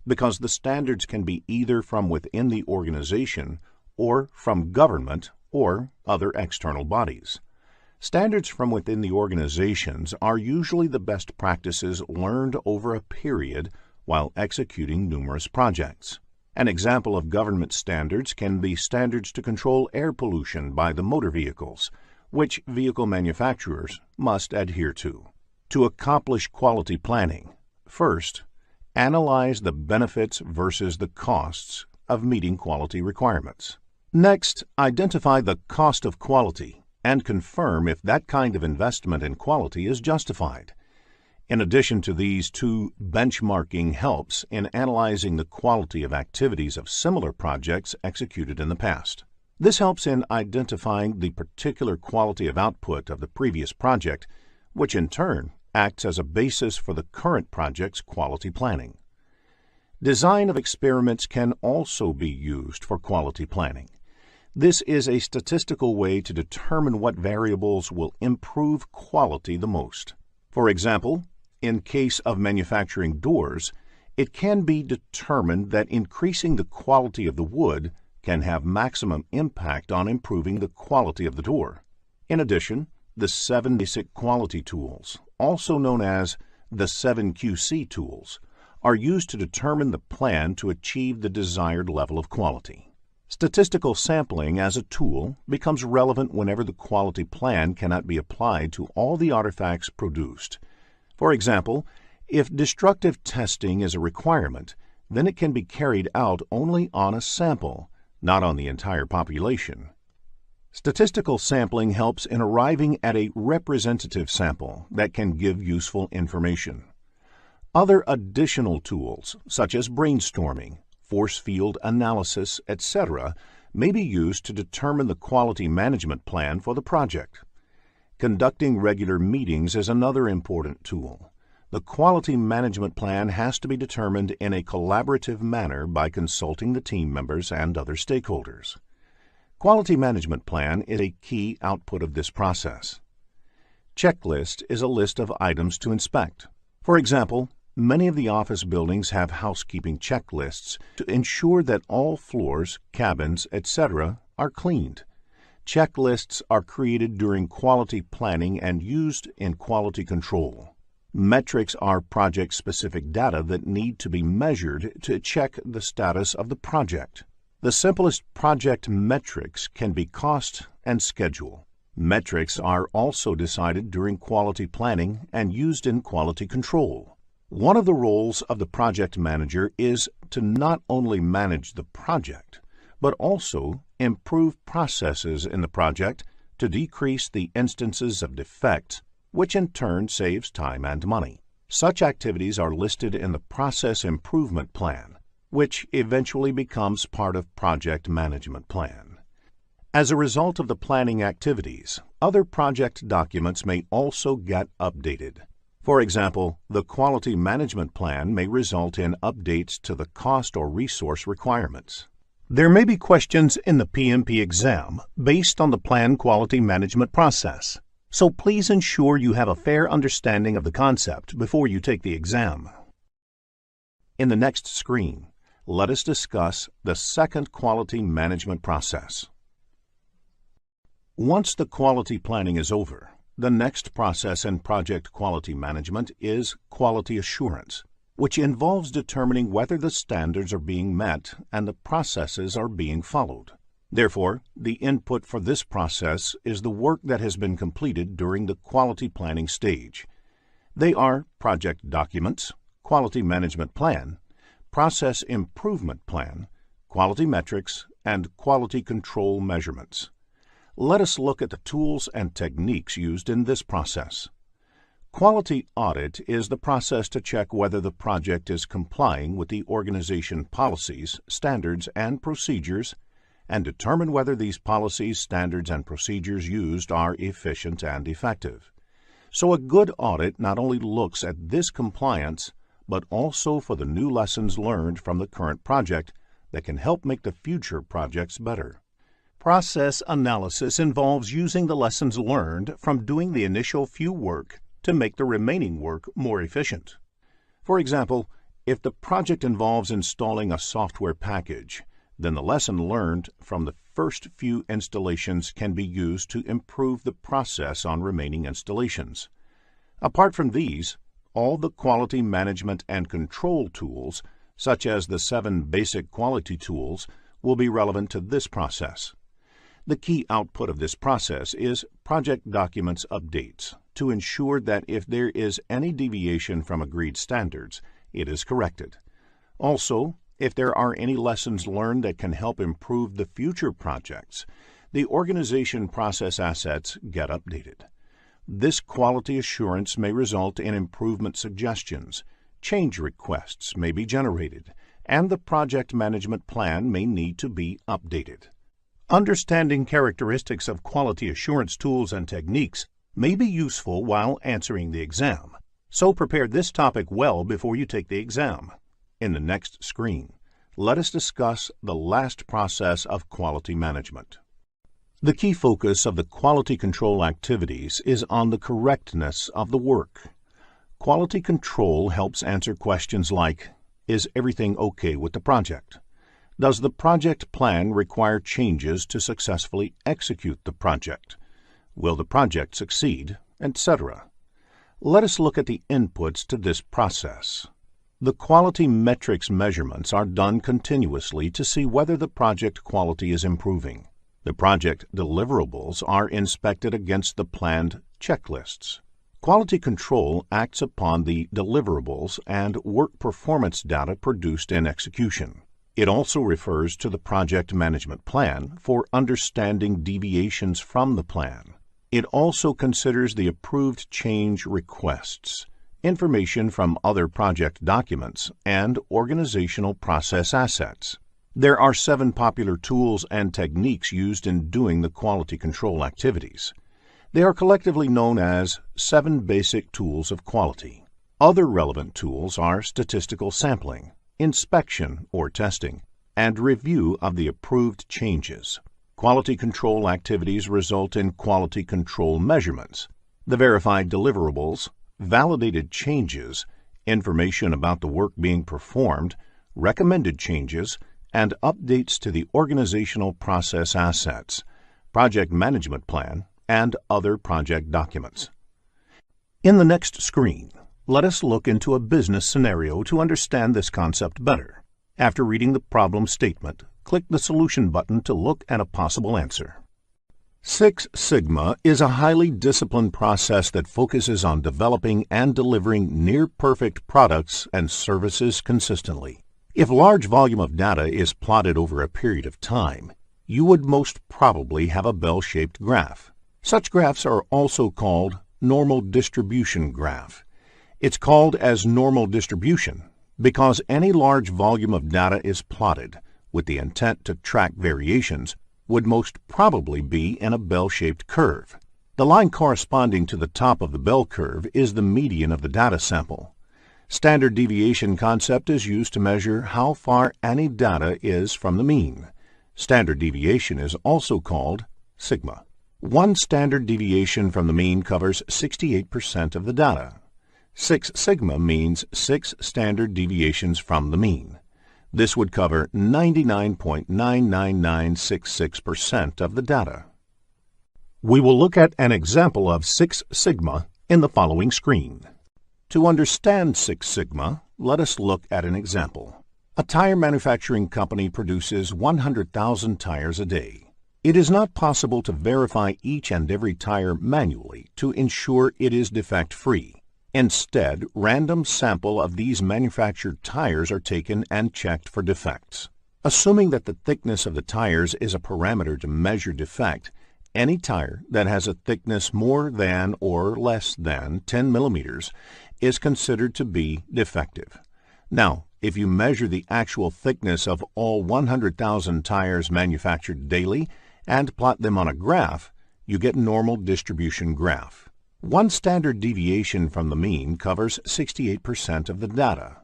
because the standards can be either from within the organization or from government or other external bodies. Standards from within the organizations are usually the best practices learned over a period while executing numerous projects. An example of government standards can be standards to control air pollution by the motor vehicles, which vehicle manufacturers must adhere to. To accomplish quality planning, first, analyze the benefits versus the costs of meeting quality requirements. Next, identify the cost of quality and confirm if that kind of investment in quality is justified. In addition to these two, benchmarking helps in analyzing the quality of activities of similar projects executed in the past. This helps in identifying the particular quality of output of the previous project, which in turn acts as a basis for the current project's quality planning. Design of experiments can also be used for quality planning. This is a statistical way to determine what variables will improve quality the most. For example, in case of manufacturing doors, it can be determined that increasing the quality of the wood can have maximum impact on improving the quality of the door. In addition, the 7 basic quality tools, also known as the 7 QC tools, are used to determine the plan to achieve the desired level of quality. Statistical sampling as a tool becomes relevant whenever the quality plan cannot be applied to all the artifacts produced. For example, if destructive testing is a requirement, then it can be carried out only on a sample, not on the entire population. Statistical sampling helps in arriving at a representative sample that can give useful information. Other additional tools, such as brainstorming, force field analysis, etc., may be used to determine the quality management plan for the project. Conducting regular meetings is another important tool. The quality management plan has to be determined in a collaborative manner by consulting the team members and other stakeholders. Quality management plan is a key output of this process. Checklist is a list of items to inspect. For example, many of the office buildings have housekeeping checklists to ensure that all floors, cabins, etc. are cleaned. Checklists are created during quality planning and used in quality control. Metrics are project-specific data that need to be measured to check the status of the project. The simplest project metrics can be cost and schedule. Metrics are also decided during quality planning and used in quality control. One of the roles of the project manager is to not only manage the project, but also improve processes in the project to decrease the instances of defects, which in turn saves time and money. Such activities are listed in the Process Improvement Plan, which eventually becomes part of Project Management Plan. As a result of the planning activities, other project documents may also get updated. For example, the Quality Management Plan may result in updates to the cost or resource requirements. There may be questions in the PMP exam based on the Plan Quality Management process, so please ensure you have a fair understanding of the concept before you take the exam. In the next screen, let us discuss the second quality management process. Once the quality planning is over, the next process in project quality management is quality assurance, which involves determining whether the standards are being met and the processes are being followed. Therefore, the input for this process is the work that has been completed during the quality planning stage. They are project documents, quality management plan, process improvement plan, quality metrics, and quality control measurements. Let us look at the tools and techniques used in this process. Quality audit is the process to check whether the project is complying with the organization policies, standards, and procedures, and determine whether these policies, standards, and procedures used are efficient and effective. So a good audit not only looks at this compliance, but also for the new lessons learned from the current project that can help make the future projects better. Process analysis involves using the lessons learned from doing the initial few work to make the remaining work more efficient. For example, if the project involves installing a software package, then the lesson learned from the first few installations can be used to improve the process on remaining installations. Apart from these, all the quality management and control tools, such as the 7 basic quality tools, will be relevant to this process. The key output of this process is project documents updates to ensure that if there is any deviation from agreed standards, it is corrected. Also, if there are any lessons learned that can help improve the future projects, the organization process assets get updated. This quality assurance may result in improvement suggestions, change requests may be generated, and the project management plan may need to be updated. Understanding characteristics of quality assurance tools and techniques may be useful while answering the exam, so prepare this topic well before you take the exam. In the next screen, let us discuss the last process of quality management. The key focus of the quality control activities is on the correctness of the work. Quality control helps answer questions like, is everything okay with the project? Does the project plan require changes to successfully execute the project? Will the project succeed, etc.? Let us look at the inputs to this process. The quality metrics measurements are done continuously to see whether the project quality is improving. The project deliverables are inspected against the planned checklists. Quality control acts upon the deliverables and work performance data produced in execution. It also refers to the project management plan for understanding deviations from the plan. It also considers the approved change requests, information from other project documents, and organizational process assets. There are 7 popular tools and techniques used in doing the quality control activities. They are collectively known as 7 basic tools of quality. Other relevant tools are statistical sampling, inspection or testing, and review of the approved changes. Quality control activities result in quality control measurements, the verified deliverables, validated changes, information about the work being performed, recommended changes, and updates to the organizational process assets, project management plan, and other project documents. In the next screen, Let us look into a business scenario to understand this concept better. After reading the problem statement, click the Solution button to look at a possible answer. Six Sigma is a highly disciplined process that focuses on developing and delivering near-perfect products and services consistently. If a large volume of data is plotted over a period of time, you would most probably have a bell-shaped graph. Such graphs are also called normal distribution graph. It's called as normal distribution because any large volume of data is plotted with the intent to track variations would most probably be in a bell-shaped curve. The line corresponding to the top of the bell curve is the median of the data sample. Standard deviation concept is used to measure how far any data is from the mean. Standard deviation is also called sigma. One standard deviation from the mean covers 68% of the data. 6 sigma means 6 standard deviations from the mean. This would cover 99.99966% of the data. We will look at an example of 6 sigma in the following screen. To understand 6 sigma, let us look at an example. A tire manufacturing company produces 100,000 tires a day. It is not possible to verify each and every tire manually to ensure it is defect-free. Instead, random sample of these manufactured tires are taken and checked for defects. Assuming that the thickness of the tires is a parameter to measure defect, any tire that has a thickness more than or less than 10 millimeters is considered to be defective. Now, if you measure the actual thickness of all 100,000 tires manufactured daily and plot them on a graph, you get normal distribution graph. One standard deviation from the mean covers 68% of the data,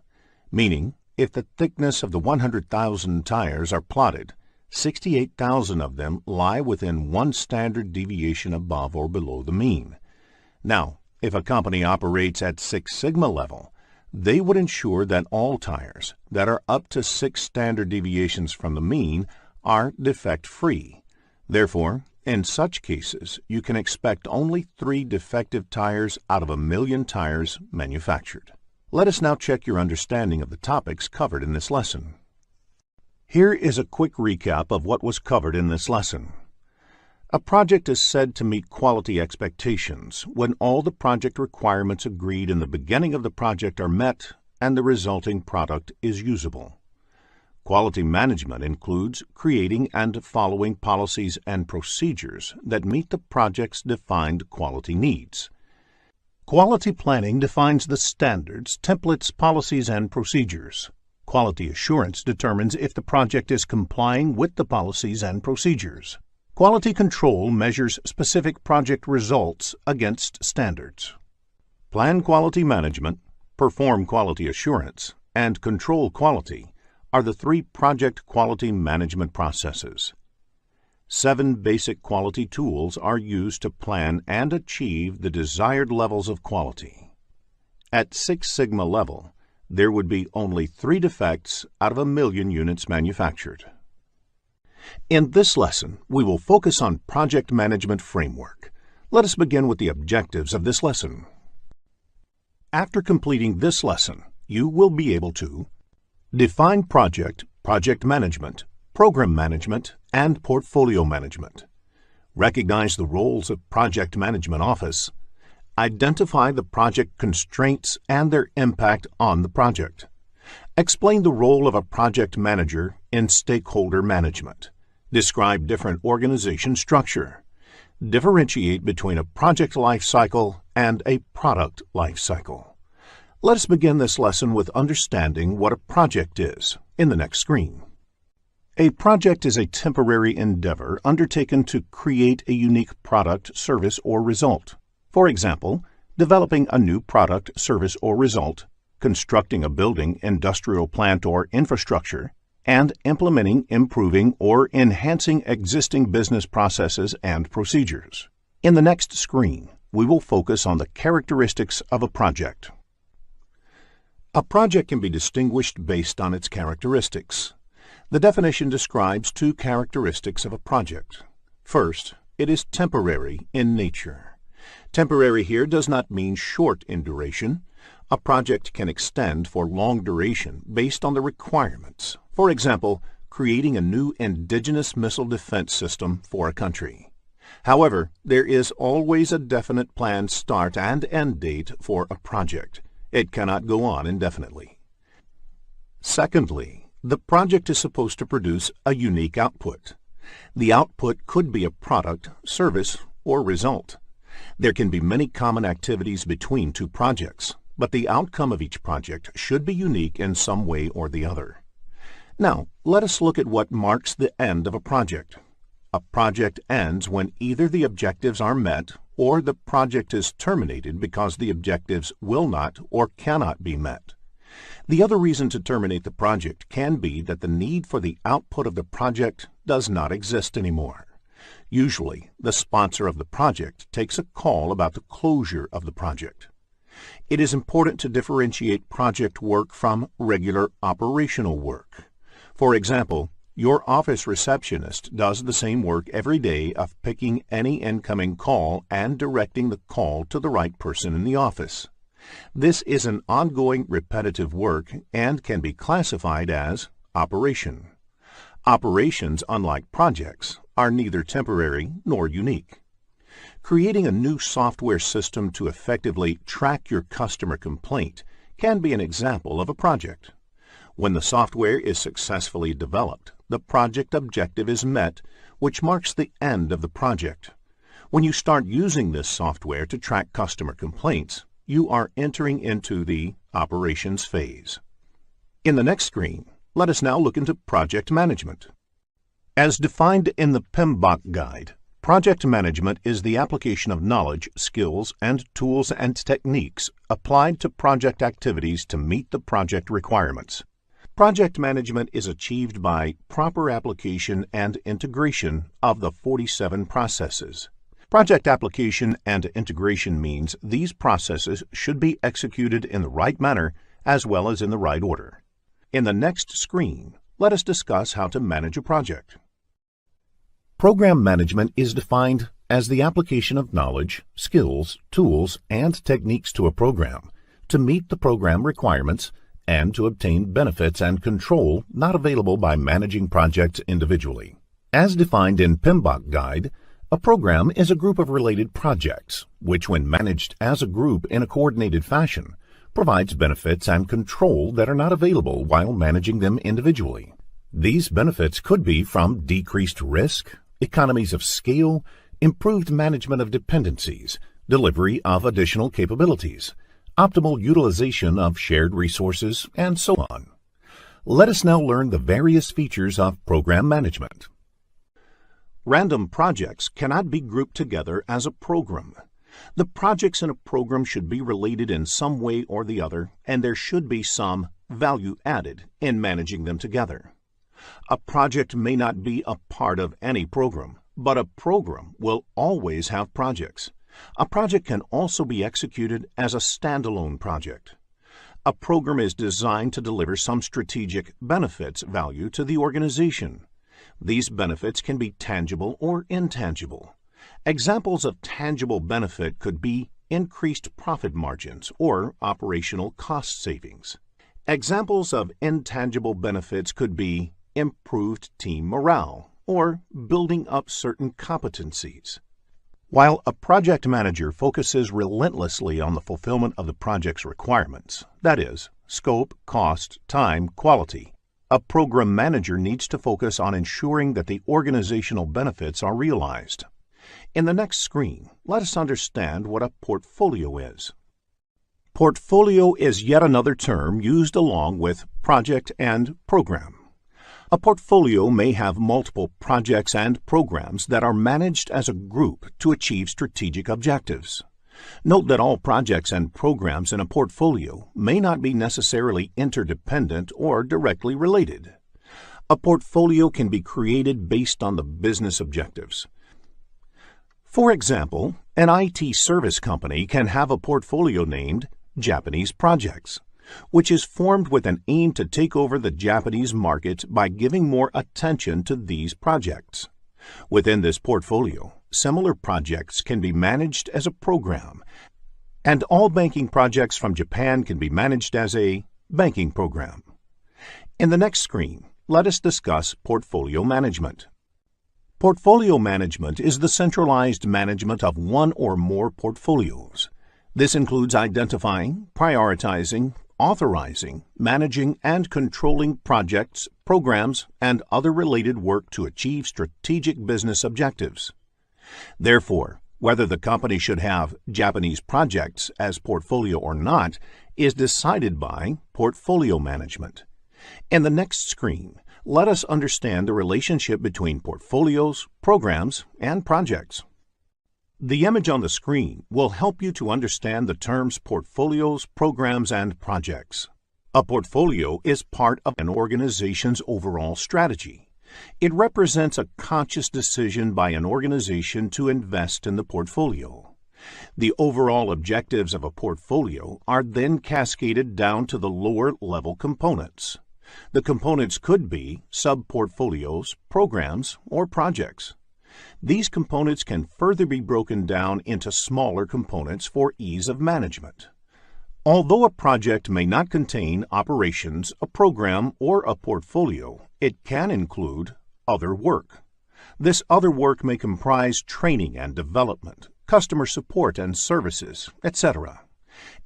meaning if the thickness of the 100,000 tires are plotted, 68,000 of them lie within one standard deviation above or below the mean. Now, if a company operates at 6 sigma level, they would ensure that all tires that are up to 6 standard deviations from the mean are defect-free. Therefore, in such cases, you can expect only 3 defective tires out of 1,000,000 tires manufactured. Let us now check your understanding of the topics covered in this lesson. Here is a quick recap of what was covered in this lesson. A project is said to meet quality expectations when all the project requirements agreed in the beginning of the project are met and the resulting product is usable. Quality management includes creating and following policies and procedures that meet the project's defined quality needs. Quality planning defines the standards, templates, policies, and procedures. Quality assurance determines if the project is complying with the policies and procedures. Quality control measures specific project results against standards. Plan quality management, perform quality assurance, and control quality are the 3 project quality management processes. 7 basic quality tools are used to plan and achieve the desired levels of quality. At 6 sigma level, there would be only 3 defects out of 1,000,000 units manufactured. In this lesson, we will focus on project management framework. Let us begin with the objectives of this lesson. After completing this lesson, you will be able to define project, project management, program management, and portfolio management. Recognize the roles of project management office. Identify the project constraints and their impact on the project. Explain the role of a project manager in stakeholder management. Describe different organization structure. Differentiate between a project life cycle and a product life cycle. Let us begin this lesson with understanding what a project is in the next screen. A project is a temporary endeavor undertaken to create a unique product, service, or result. For example, developing a new product, service, or result, constructing a building, industrial plant, or infrastructure, and implementing, improving, or enhancing existing business processes and procedures. In the next screen, we will focus on the characteristics of a project. A project can be distinguished based on its characteristics. The definition describes 2 characteristics of a project. First, it is temporary in nature. Temporary here does not mean short in duration. A project can extend for long duration based on the requirements. For example, creating a new indigenous missile defense system for a country. However, there is always a definite planned start and end date for a project. It cannot go on indefinitely. Secondly, the project is supposed to produce a unique output. The output could be a product, service, or result. There can be many common activities between two projects, but the outcome of each project should be unique in some way or the other. Now, let us look at what marks the end of a project. A project ends when either the objectives are met or the project is terminated because the objectives will not or cannot be met. The other reason to terminate the project can be that the need for the output of the project does not exist anymore. Usually, the sponsor of the project takes a call about the closure of the project. It is important to differentiate project work from regular operational work. For example, your office receptionist does the same work every day of picking any incoming call and directing the call to the right person in the office. This is an ongoing repetitive work and can be classified as operation. Operations, unlike projects, are neither temporary nor unique. Creating a new software system to effectively track your customer complaint can be an example of a project. When the software is successfully developed, the project objective is met, which marks the end of the project. When you start using this software to track customer complaints, you are entering into the operations phase. In the next screen, let us now look into project management. As defined in the PMBOK guide, project management is the application of knowledge, skills, and tools and techniques applied to project activities to meet the project requirements. Project management is achieved by proper application and integration of the 47 processes. Project application and integration means these processes should be executed in the right manner as well as in the right order. In the next screen, let us discuss how to manage a project. Program management is defined as the application of knowledge, skills, tools, and techniques to a program to meet the program requirements and to obtain benefits and control not available by managing projects individually. As defined in PMBOK Guide, a program is a group of related projects, which when managed as a group in a coordinated fashion, provides benefits and control that are not available while managing them individually. These benefits could be from decreased risk, economies of scale, improved management of dependencies, delivery of additional capabilities, optimal utilization of shared resources, and so on. Let us now learn the various features of program management. Random projects cannot be grouped together as a program. The projects in a program should be related in some way or the other, and there should be some value added in managing them together. A project may not be a part of any program, but a program will always have projects. A project can also be executed as a standalone project. A program is designed to deliver some strategic benefits value to the organization. These benefits can be tangible or intangible. Examples of tangible benefit could be increased profit margins or operational cost savings. Examples of intangible benefits could be improved team morale or building up certain competencies. While a project manager focuses relentlessly on the fulfillment of the project's requirements, that is, scope, cost, time, quality, a program manager needs to focus on ensuring that the organizational benefits are realized. In the next screen, let us understand what a portfolio is. Portfolio is yet another term used along with project and program. A portfolio may have multiple projects and programs that are managed as a group to achieve strategic objectives. Note that all projects and programs in a portfolio may not be necessarily interdependent or directly related. A portfolio can be created based on the business objectives. For example, an IT service company can have a portfolio named Japanese Projects, which is formed with an aim to take over the Japanese market by giving more attention to these projects. Within this portfolio, similar projects can be managed as a program, And all banking projects from Japan can be managed as a banking program. In the next screen, let us discuss portfolio management. Portfolio management is the centralized management of one or more portfolios. This includes identifying, prioritizing, authorizing, managing, and controlling projects, programs, and other related work to achieve strategic business objectives. Therefore, whether the company should have Japanese projects as portfolio or not is decided by portfolio management. In the next screen, let us understand the relationship between portfolios, programs, and projects. The image on the screen will help you to understand the terms portfolios, programs, and projects. A portfolio is part of an organization's overall strategy. It represents a conscious decision by an organization to invest in the portfolio. The overall objectives of a portfolio are then cascaded down to the lower-level components. The components could be sub-portfolios, programs, or projects. These components can further be broken down into smaller components for ease of management. Although a project may not contain operations, a program, or a portfolio, it can include other work. This other work may comprise training and development, customer support and services, etc.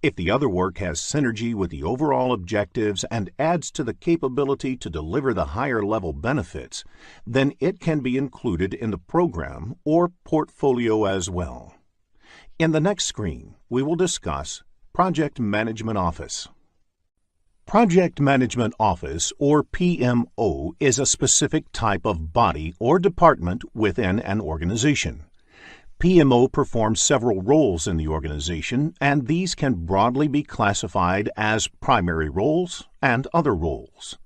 If the other work has synergy with the overall objectives and adds to the capability to deliver the higher level benefits, then it can be included in the program or portfolio as well. In the next screen, we will discuss Project Management Office. Project Management Office, or PMO, is a specific type of body or department within an organization. PMO performs several roles in the organization, and these can broadly be classified as primary roles and other roles.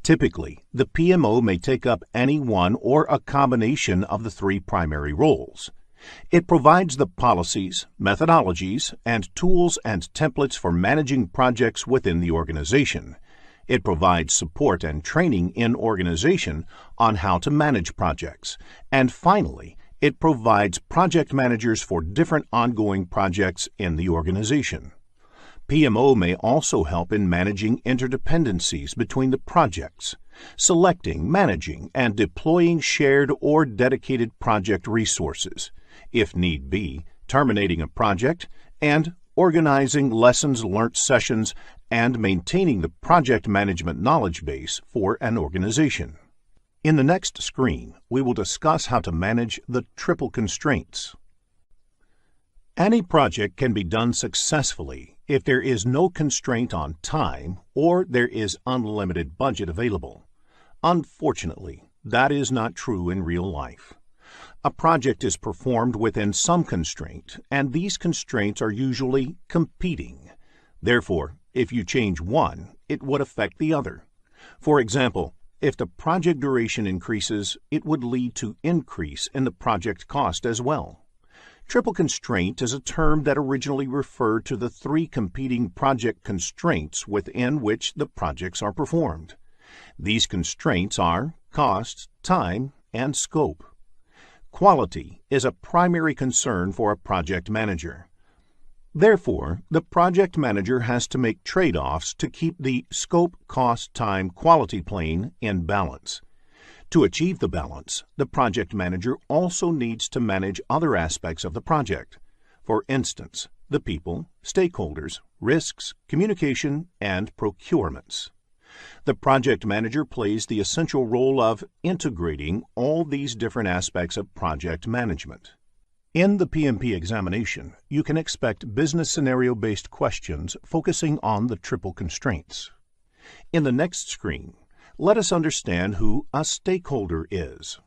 Typically, the PMO may take up any one or a combination of the three primary roles. It provides the policies, methodologies, and tools and templates for managing projects within the organization. It provides support and training in organization on how to manage projects. And finally, it provides project managers for different ongoing projects in the organization. PMO may also help in managing interdependencies between the projects, selecting, managing, and deploying shared or dedicated project resources, if need be, terminating a project, and organizing lessons learnt sessions and maintaining the project management knowledge base for an organization. In the next screen, we will discuss how to manage the triple constraints. Any project can be done successfully if there is no constraint on time or there is unlimited budget available. Unfortunately, that is not true in real life. A project is performed within some constraint, and these constraints are usually competing. Therefore, if you change one, it would affect the other. For example, if the project duration increases, it would lead to increase in the project cost as well. Triple constraint is a term that originally referred to the three competing project constraints within which the projects are performed. These constraints are cost, time, and scope. Quality is a primary concern for a project manager. Therefore, the project manager has to make trade-offs to keep the scope, cost, time, quality plane in balance. To achieve the balance, the project manager also needs to manage other aspects of the project. For instance, the people, stakeholders, risks, communication, and procurements. The project manager plays the essential role of integrating all these different aspects of project management. In the PMP examination, you can expect business scenario-based questions focusing on the triple constraints. In the next screen, let us understand who a stakeholder is.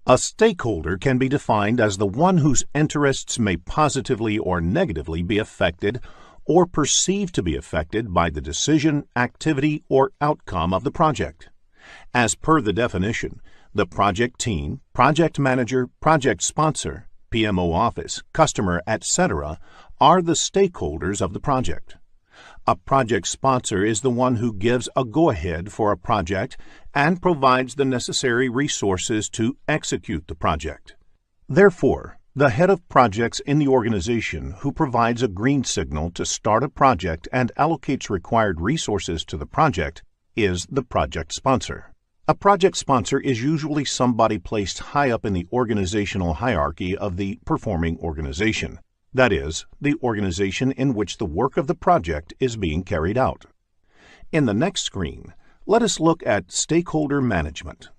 A stakeholder can be defined as the one whose interests may positively or negatively be affected or perceived to be affected by the decision, activity, or outcome of the project. As per the definition, the project team, project manager, project sponsor, PMO office, customer, etc. are the stakeholders of the project. A project sponsor is the one who gives a go-ahead for a project and provides the necessary resources to execute the project. Therefore, The head of projects in the organization who provides a green signal to start a project and allocates required resources to the project is the project sponsor. A project sponsor is usually somebody placed high up in the organizational hierarchy of the performing organization, that is, the organization in which the work of the project is being carried out. In the next screen, let us look at stakeholder management.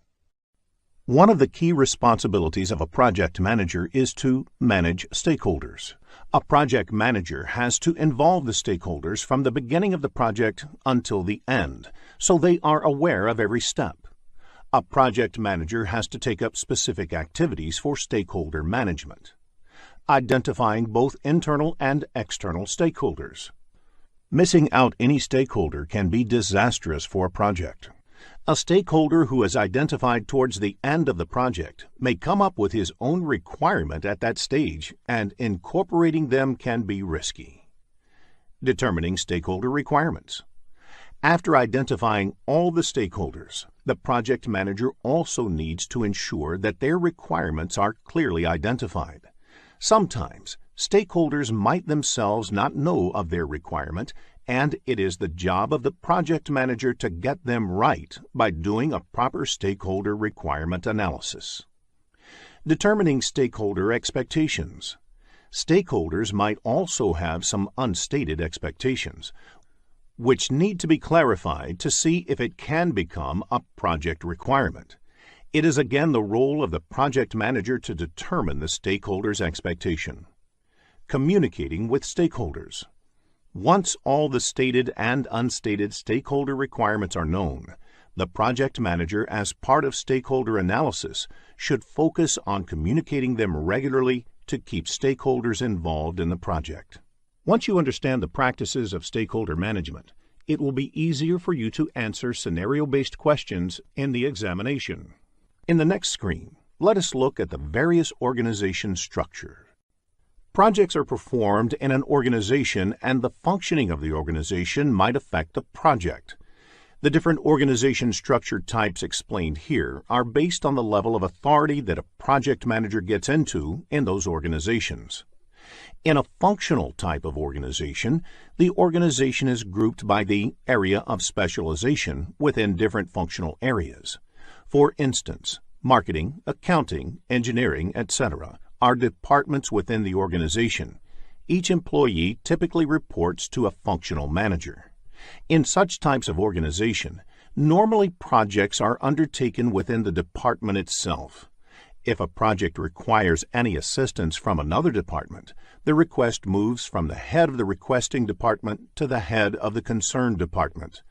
One of the key responsibilities of a project manager is to manage stakeholders. A project manager has to involve the stakeholders from the beginning of the project until the end, so they are aware of every step. A project manager has to take up specific activities for stakeholder management, identifying both internal and external stakeholders. Missing out any stakeholder can be disastrous for a project. A stakeholder who is identified towards the end of the project may come up with his own requirement at that stage, and incorporating them can be risky. Determining stakeholder requirements. After identifying all the stakeholders, the project manager also needs to ensure that their requirements are clearly identified. Sometimes, stakeholders might themselves not know of their requirement, and it is the job of the project manager to get them right by doing a proper stakeholder requirement analysis. Determining stakeholder expectations. Stakeholders might also have some unstated expectations, which need to be clarified to see if it can become a project requirement. It is again the role of the project manager to determine the stakeholder's expectation. Communicating with stakeholders. Once all the stated and unstated stakeholder requirements are known, the project manager, as part of stakeholder analysis, should focus on communicating them regularly to keep stakeholders involved in the project. Once you understand the practices of stakeholder management, it will be easier for you to answer scenario-based questions in the examination. In the next screen, let us look at the various organization structure. Projects are performed in an organization, and the functioning of the organization might affect the project. The different organization structure types explained here are based on the level of authority that a project manager gets into in those organizations. In a functional type of organization, the organization is grouped by the area of specialization within different functional areas. For instance, marketing, accounting, engineering, etc. are departments within the organization. Each employee typically reports to a functional manager. In such types of organization, normally projects are undertaken within the department itself. If a project requires any assistance from another department, the request moves from the head of the requesting department to the head of the concerned department.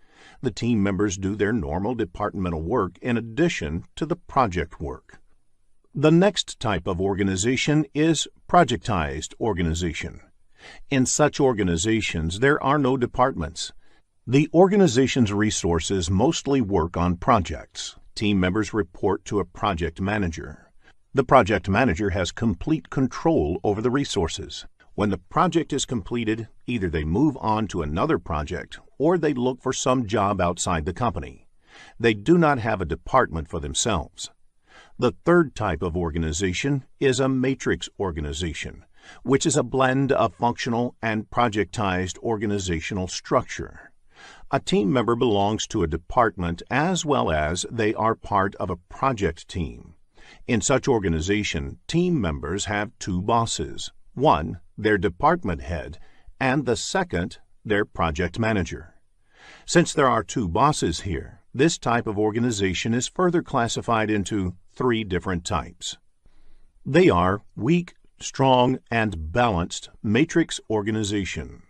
The team members do their normal departmental work in addition to the project work. The next type of organization is projectized organization. In such organizations, there are no departments. The organization's resources mostly work on projects. Team members report to a project manager. The project manager has complete control over the resources. When the project is completed, either they move on to another project or they look for some job outside the company. They do not have a department for themselves. The third type of organization is a matrix organization, which is a blend of functional and projectized organizational structure. A team member belongs to a department as well as they are part of a project team. In such organization, team members have two bosses. One, their department head, and the second, their project manager. Since there are two bosses here, this type of organization is further classified into three different types. They are weak, strong, and balanced matrix organization.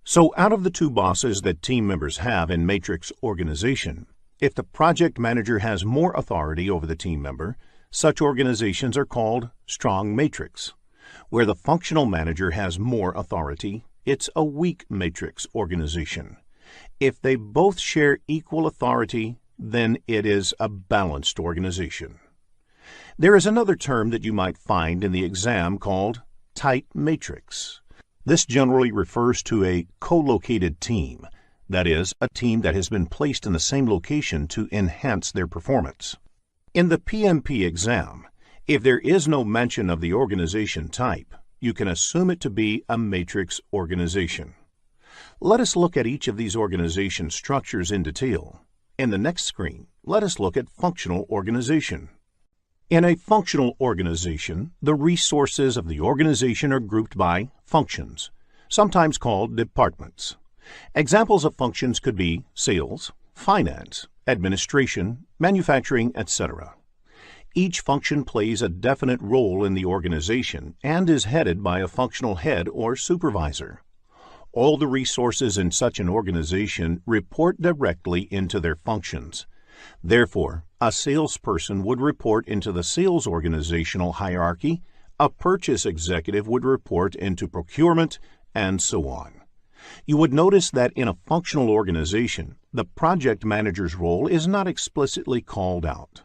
So out of the two bosses that team members have in matrix organization, if the project manager has more authority over the team member, such organizations are called strong matrix. Where the functional manager has more authority, it's a weak matrix organization. If they both share equal authority, then it is a balanced organization. There is another term that you might find in the exam called tight matrix. This generally refers to a co-located team, that is, a team that has been placed in the same location to enhance their performance. In the PMP exam, If there is no mention of the organization type, you can assume it to be a matrix organization. Let us look at each of these organization structures in detail. In the next screen, let us look at functional organization. In a functional organization, the resources of the organization are grouped by functions, sometimes called departments. Examples of functions could be sales, finance, administration, manufacturing, etc. Each function plays a definite role in the organization and is headed by a functional head or supervisor. All the resources in such an organization report directly into their functions. Therefore, a salesperson would report into the sales organizational hierarchy, a purchase executive would report into procurement, and so on. You would notice that in a functional organization, the project manager's role is not explicitly called out.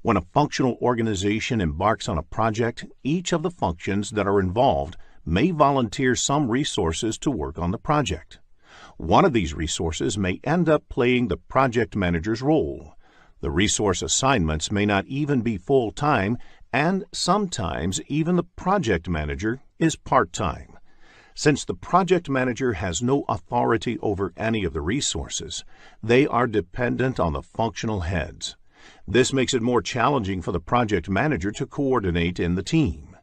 When a functional organization embarks on a project, each of the functions that are involved may volunteer some resources to work on the project. One of these resources may end up playing the project manager's role. The resource assignments may not even be full-time, and sometimes even the project manager is part-time. Since the project manager has no authority over any of the resources, they are dependent on the functional heads. This makes it more challenging for the project manager to coordinate in the team.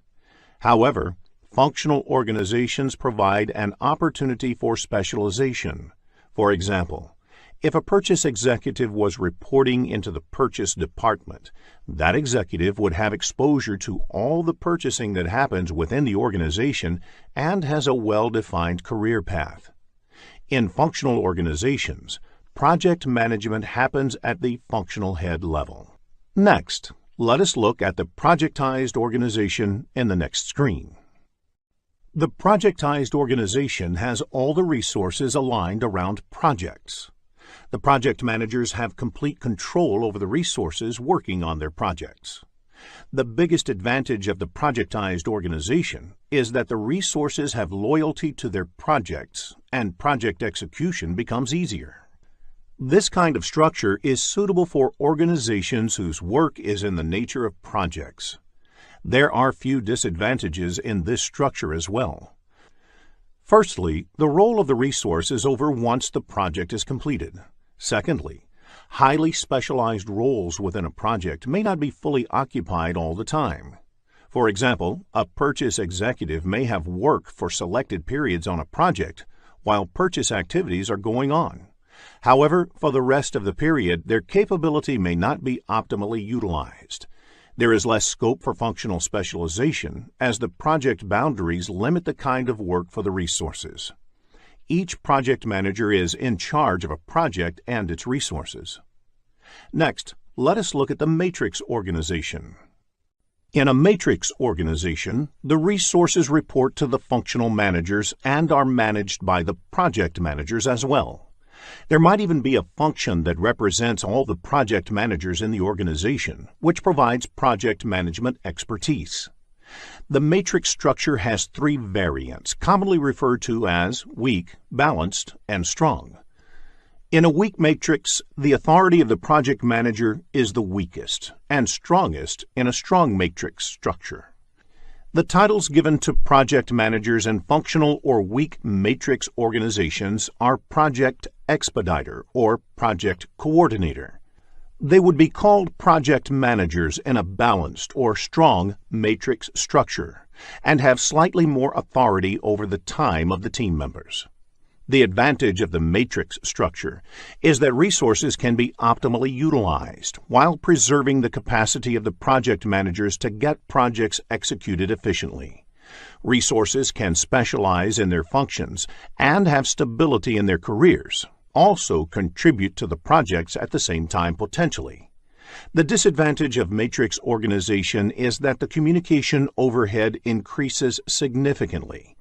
However, functional organizations provide an opportunity for specialization. For example, if a purchase executive was reporting into the purchase department, that executive would have exposure to all the purchasing that happens within the organization and has a well-defined career path. In functional organizations, project management happens at the functional head level. Next, let us look at the projectized organization in the next screen. The projectized organization has all the resources aligned around projects. The project managers have complete control over the resources working on their projects. The biggest advantage of the projectized organization is that the resources have loyalty to their projects and project execution becomes easier. This kind of structure is suitable for organizations whose work is in the nature of projects. There are few disadvantages in this structure as well. Firstly, the role of the resource is over once the project is completed. Secondly, highly specialized roles within a project may not be fully occupied all the time. For example, a purchase executive may have work for selected periods on a project while purchase activities are going on. However, for the rest of the period, their capability may not be optimally utilized. There is less scope for functional specialization as the project boundaries limit the kind of work for the resources. Each project manager is in charge of a project and its resources. Next, let us look at the matrix organization. In a matrix organization, the resources report to the functional managers and are managed by the project managers as well. There might even be a function that represents all the project managers in the organization, which provides project management expertise. The matrix structure has three variants, commonly referred to as weak, balanced, and strong. In a weak matrix, the authority of the project manager is the weakest and strongest in a strong matrix structure. The titles given to project managers in functional or weak matrix organizations are Project Expediter or Project Coordinator. They would be called project managers in a balanced or strong matrix structure and have slightly more authority over the time of the team members. The advantage of the matrix structure is that resources can be optimally utilized while preserving the capacity of the project managers to get projects executed efficiently. Resources can specialize in their functions and have stability in their careers, also contribute to the projects at the same time potentially. The disadvantage of matrix organization is that the communication overhead increases significantly.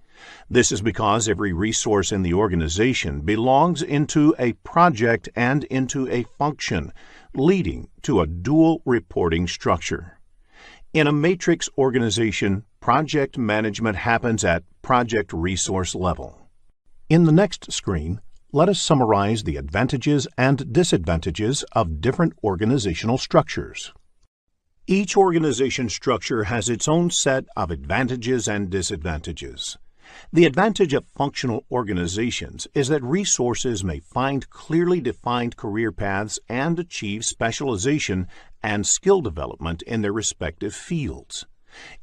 This is because every resource in the organization belongs into a project and into a function, leading to a dual reporting structure. In a matrix organization, project management happens at project resource level. In the next screen, let us summarize the advantages and disadvantages of different organizational structures. Each organization structure has its own set of advantages and disadvantages. The advantage of functional organizations is that resources may find clearly defined career paths and achieve specialization and skill development in their respective fields.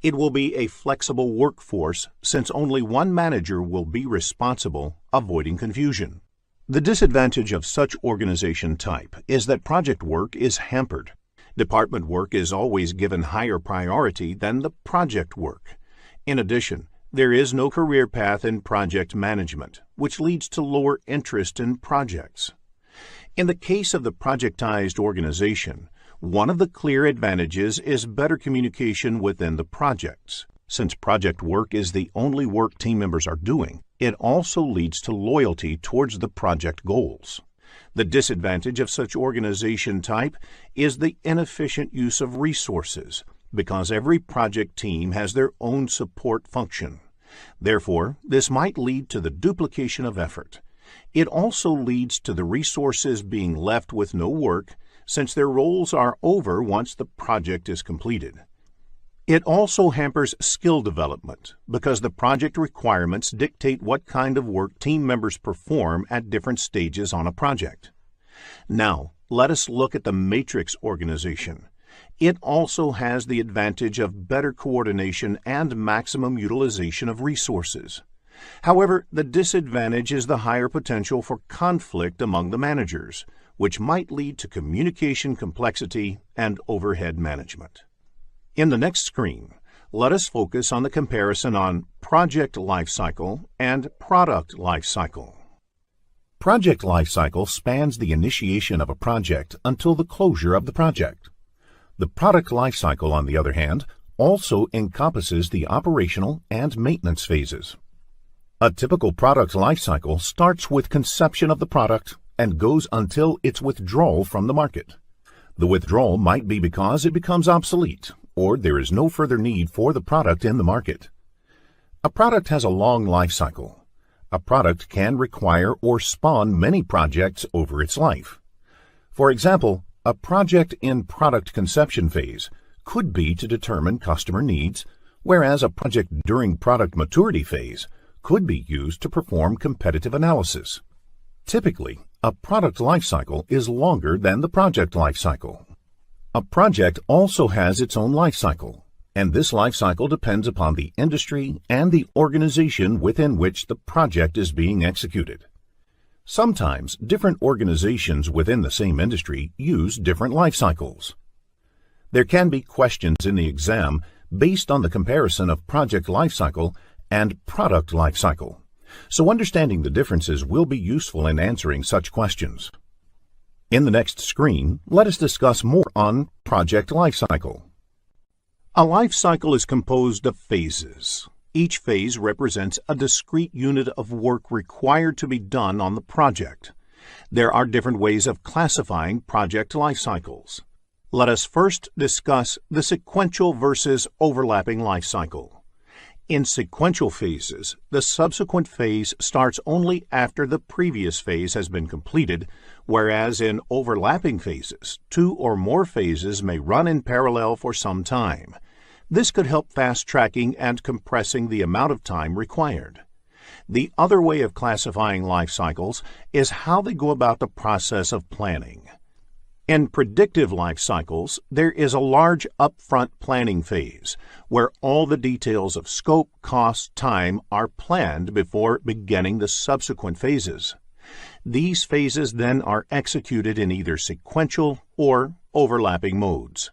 It will be a flexible workforce since only one manager will be responsible, avoiding confusion. The disadvantage of such organization type is that project work is hampered. Department work is always given higher priority than the project work. In addition, there is no career path in project management, which leads to lower interest in projects. In the case of the projectized organization, one of the clear advantages is better communication within the projects. Since project work is the only work team members are doing, it also leads to loyalty towards the project goals. The disadvantage of such organization type is the inefficient use of resources, because every project team has their own support function. Therefore, this might lead to the duplication of effort. It also leads to the resources being left with no work, since their roles are over once the project is completed. It also hampers skill development, because the project requirements dictate what kind of work team members perform at different stages on a project. Now, let us look at the matrix organization. It also has the advantage of better coordination and maximum utilization of resources. However, the disadvantage is the higher potential for conflict among the managers, which might lead to communication complexity and overhead management. In the next screen, let us focus on the comparison on project lifecycle and product lifecycle. Project lifecycle spans the initiation of a project until the closure of the project. The product lifecycle, on the other hand, also encompasses the operational and maintenance phases. A typical product lifecycle starts with conception of the product and goes until its withdrawal from the market. The withdrawal might be because it becomes obsolete, or there is no further need for the product in the market. A product has a long life cycle. A product can require or spawn many projects over its life. For example, a project in product conception phase could be to determine customer needs, whereas a project during product maturity phase could be used to perform competitive analysis. Typically, a product lifecycle is longer than the project lifecycle. A project also has its own lifecycle, and this lifecycle depends upon the industry and the organization within which the project is being executed. Sometimes different organizations within the same industry use different lifecycles. There can be questions in the exam based on the comparison of project lifecycle and product lifecycle, so understanding the differences will be useful in answering such questions. In the next screen, let us discuss more on project lifecycle. A life cycle is composed of phases. Each phase represents a discrete unit of work required to be done on the project. There are different ways of classifying project life cycles. Let us first discuss the sequential versus overlapping life cycle. In sequential phases, the subsequent phase starts only after the previous phase has been completed, whereas in overlapping phases, two or more phases may run in parallel for some time. This could help fast-tracking and compressing the amount of time required. The other way of classifying life cycles is how they go about the process of planning. In predictive life cycles, there is a large upfront planning phase, where all the details of scope, cost, time are planned before beginning the subsequent phases. These phases then are executed in either sequential or overlapping modes.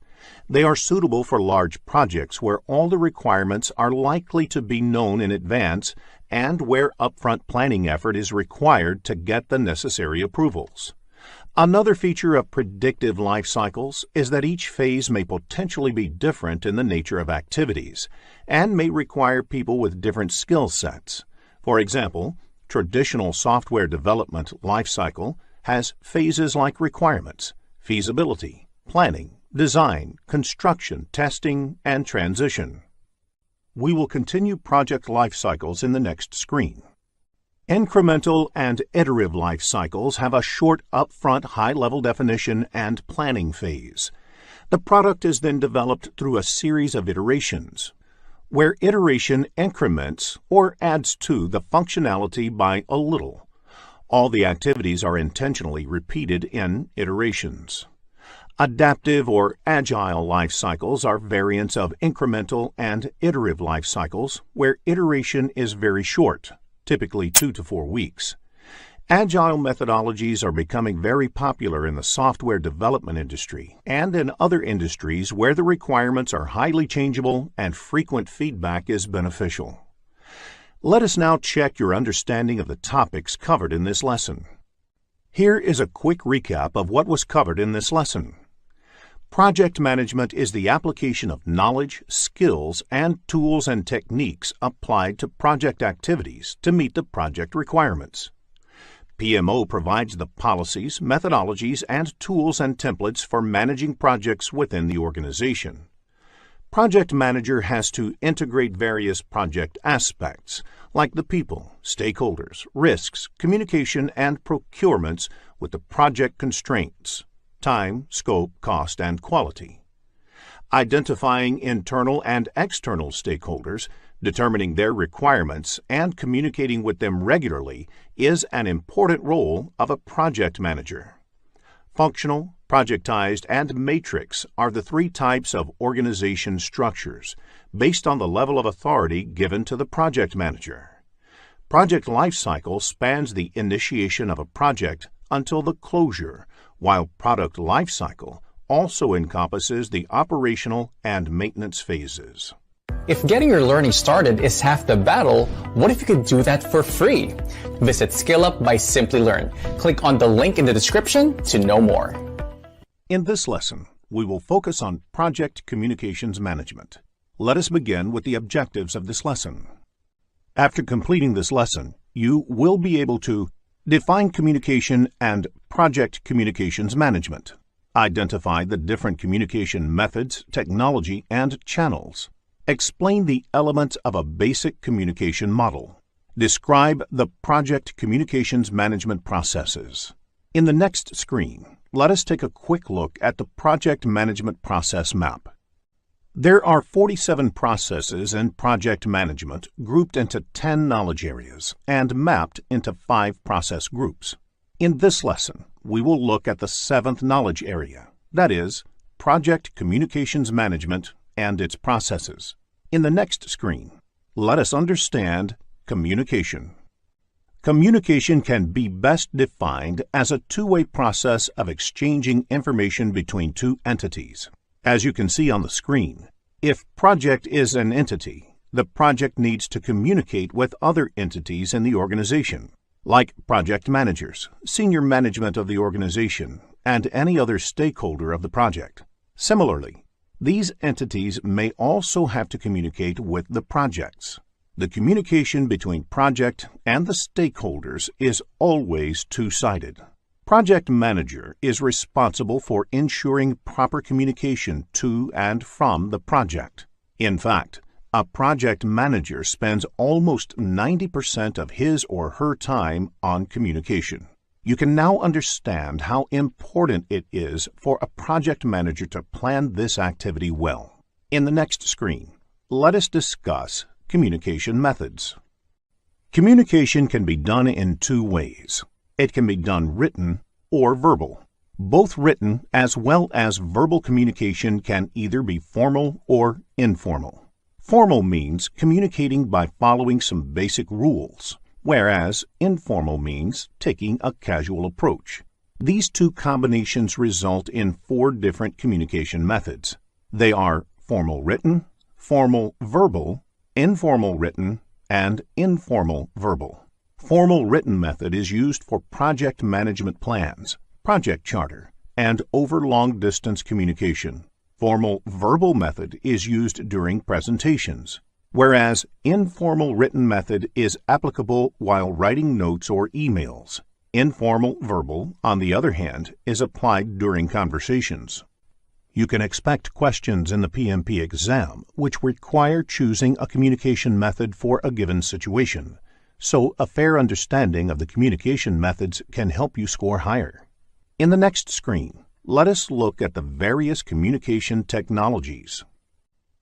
They are suitable for large projects where all the requirements are likely to be known in advance and where upfront planning effort is required to get the necessary approvals. Another feature of predictive life cycles is that each phase may potentially be different in the nature of activities and may require people with different skill sets. For example, traditional software development life cycle has phases like requirements, feasibility, planning, design, construction, testing, and transition. We will continue project life cycles in the next screen. Incremental and iterative life cycles have a short upfront high-level definition and planning phase. The product is then developed through a series of iterations, where iteration increments or adds to the functionality by a little. All the activities are intentionally repeated in iterations. Adaptive or agile life cycles are variants of incremental and iterative life cycles, where iteration is very short, typically 2 to 4 weeks. Agile methodologies are becoming very popular in the software development industry and in other industries where the requirements are highly changeable and frequent feedback is beneficial. Let us now check your understanding of the topics covered in this lesson. Here is a quick recap of what was covered in this lesson. Project management is the application of knowledge, skills, and tools and techniques applied to project activities to meet the project requirements. PMO provides the policies, methodologies, and tools and templates for managing projects within the organization. Project manager has to integrate various project aspects, like the people, stakeholders, risks, communication, and procurements with the project constraints, time, scope, cost, and quality. Identifying internal and external stakeholders, determining their requirements, and communicating with them regularly is an important role of a project manager. Functional, projectized, and matrix are the 3 types of organization structures based on the level of authority given to the project manager. Project lifecycle spans the initiation of a project until the closure, while product lifecycle also encompasses the operational and maintenance phases. If getting your learning started is half the battle, what if you could do that for free? Visit SkillUp by Simplilearn. Click on the link in the description to know more. In this lesson, we will focus on project communications management. Let us begin with the objectives of this lesson. After completing this lesson, you will be able to define communication and project communications management, identify the different communication methods, technology, and channels, explain the elements of a basic communication model, describe the project communications management processes. In the next screen, let us take a quick look at the project management process map. There are 47 processes in project management grouped into 10 knowledge areas and mapped into 5 process groups. In this lesson, we will look at the 7th knowledge area, that is, project communications management and its processes. In the next screen, let us understand communication. Communication can be best defined as a two-way process of exchanging information between 2 entities. As you can see on the screen, if project is an entity, the project needs to communicate with other entities in the organization, like project managers, senior management of the organization, and any other stakeholder of the project. Similarly, these entities may also have to communicate with the projects. The communication between project and the stakeholders is always two-sided. Project manager is responsible for ensuring proper communication to and from the project. In fact, a project manager spends almost 90% of his or her time on communication. You can now understand how important it is for a project manager to plan this activity well. In the next screen, let us discuss communication methods. Communication can be done in 2 ways. It can be done written or verbal. Both written as well as verbal communication can either be formal or informal. Formal means communicating by following some basic rules, whereas informal means taking a casual approach. These 2 combinations result in 4 different communication methods. They are formal written, formal verbal, informal written, and informal verbal. Formal written method is used for project management plans, project charter, and over long-distance communication. Formal verbal method is used during presentations, whereas informal written method is applicable while writing notes or emails. Informal verbal, on the other hand, is applied during conversations. You can expect questions in the PMP exam which require choosing a communication method for a given situation, so a fair understanding of the communication methods can help you score higher. In the next screen, let us look at the various communication technologies.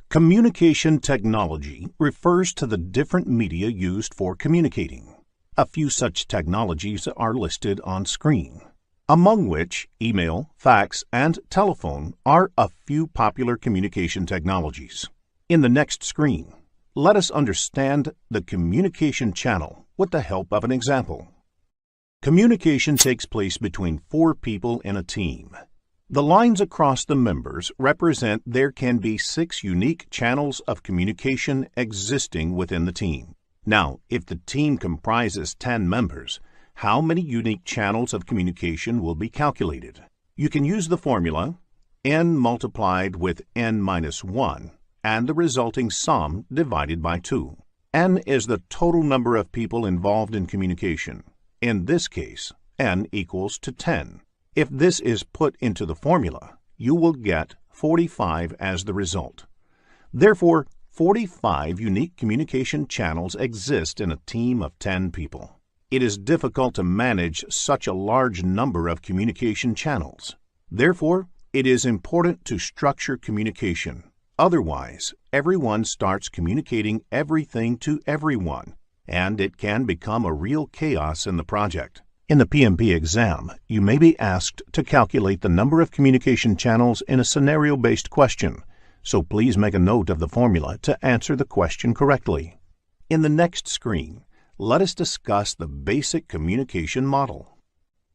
Communication technology refers to the different media used for communicating. A few such technologies are listed on screen, among which email, fax, and telephone are a few popular communication technologies. In the next screen, let us understand the communication channel with the help of an example. Communication takes place between 4 people in a team. The lines across the members represent there can be 6 unique channels of communication existing within the team. Now, if the team comprises 10 members, how many unique channels of communication will be calculated? You can use the formula n multiplied with n minus 1 and the resulting sum divided by 2. N is the total number of people involved in communication. In this case, n equals to 10. If this is put into the formula, you will get 45 as the result. Therefore, 45 unique communication channels exist in a team of 10 people. It is difficult to manage such a large number of communication channels. Therefore, it is important to structure communication. Otherwise, everyone starts communicating everything to everyone, and it can become a real chaos in the project. In the PMP exam, you may be asked to calculate the number of communication channels in a scenario-based question, so please make a note of the formula to answer the question correctly. In the next screen, let us discuss the basic communication model.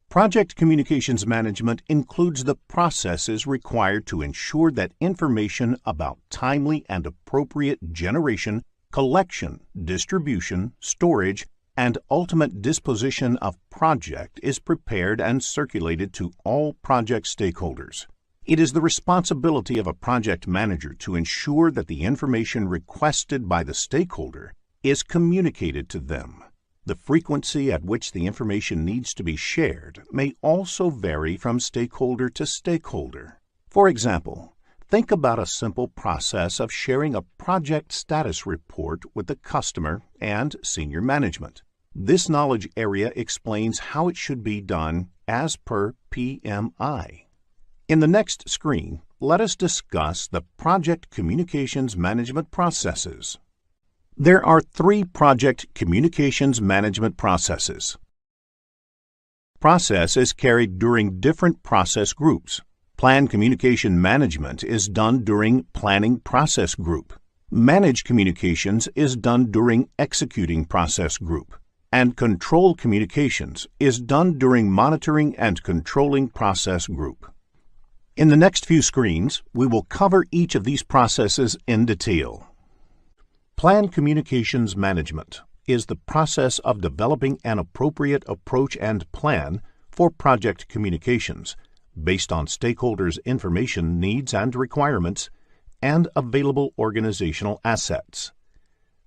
Project Communications Management includes the processes required to ensure that information about timely and appropriate generation, collection, distribution, storage, and ultimate disposition of project is prepared and circulated to all project stakeholders. It is the responsibility of a project manager to ensure that the information requested by the stakeholder is communicated to them. The frequency at which the information needs to be shared may also vary from stakeholder to stakeholder. For example, think about a simple process of sharing a project status report with the customer and senior management. This knowledge area explains how it should be done as per PMI. In the next screen, let us discuss the Project Communications Management processes. There are 3 Project Communications Management processes. Process is carried during different process groups. Plan Communication Management is done during Planning Process Group. Manage Communications is done during Executing Process Group. And Control Communications is done during Monitoring and Controlling Process Group. In the next few screens, we will cover each of these processes in detail. Plan Communications Management is the process of developing an appropriate approach and plan for project communications based on stakeholders' information needs and requirements and available organizational assets.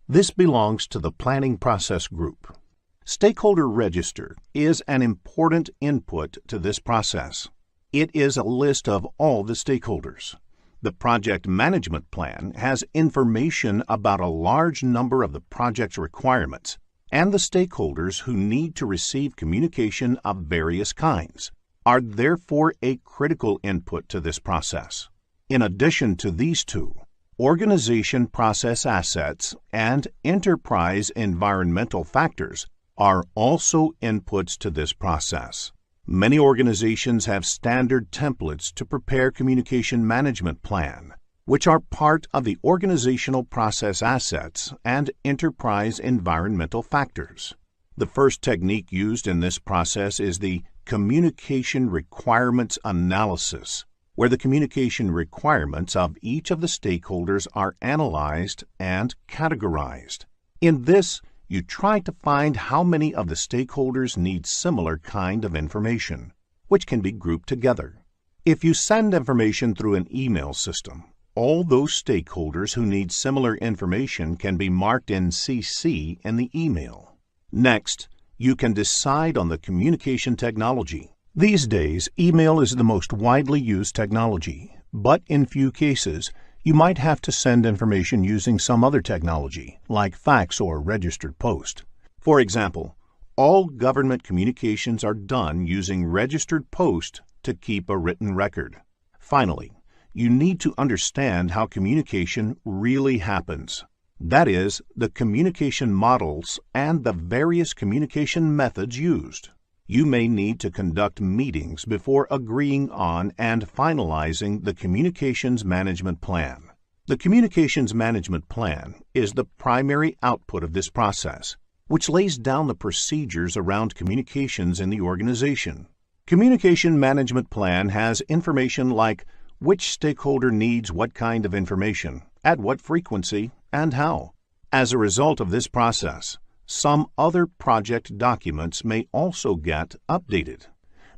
This belongs to the Planning Process Group. Stakeholder Register is an important input to this process. It is a list of all the stakeholders. The Project Management Plan has information about a large number of the project's requirements and the stakeholders who need to receive communication of various kinds are therefore a critical input to this process. In addition to these 2, organization process assets and enterprise environmental factors are also inputs to this process. Many organizations have standard templates to prepare communication management plan, which are part of the organizational process assets and enterprise environmental factors. The first technique used in this process is the communication requirements analysis, where the communication requirements of each of the stakeholders are analyzed and categorized. In this, you try to find how many of the stakeholders need similar kind of information, which can be grouped together. If you send information through an email system, all those stakeholders who need similar information can be marked in CC in the email. Next, you can decide on the communication technology. These days, email is the most widely used technology, but in few cases, you might have to send information using some other technology, like fax or registered post. For example, all government communications are done using registered post to keep a written record. Finally, you need to understand how communication really happens. That is, the communication models and the various communication methods used. You may need to conduct meetings before agreeing on and finalizing the Communications Management Plan. The Communications Management Plan is the primary output of this process, which lays down the procedures around communications in the organization. Communication Management Plan has information like which stakeholder needs what kind of information, at what frequency, and how. As a result of this process, some other project documents may also get updated.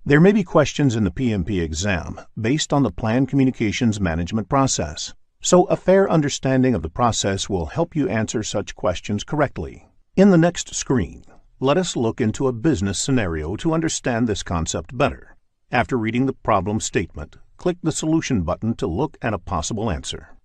There may be questions in the PMP exam based on the Plan Communications Management process, so a fair understanding of the process will help you answer such questions correctly. In the next screen, let us look into a business scenario to understand this concept better. After reading the problem statement, click the Solution button to look at a possible answer.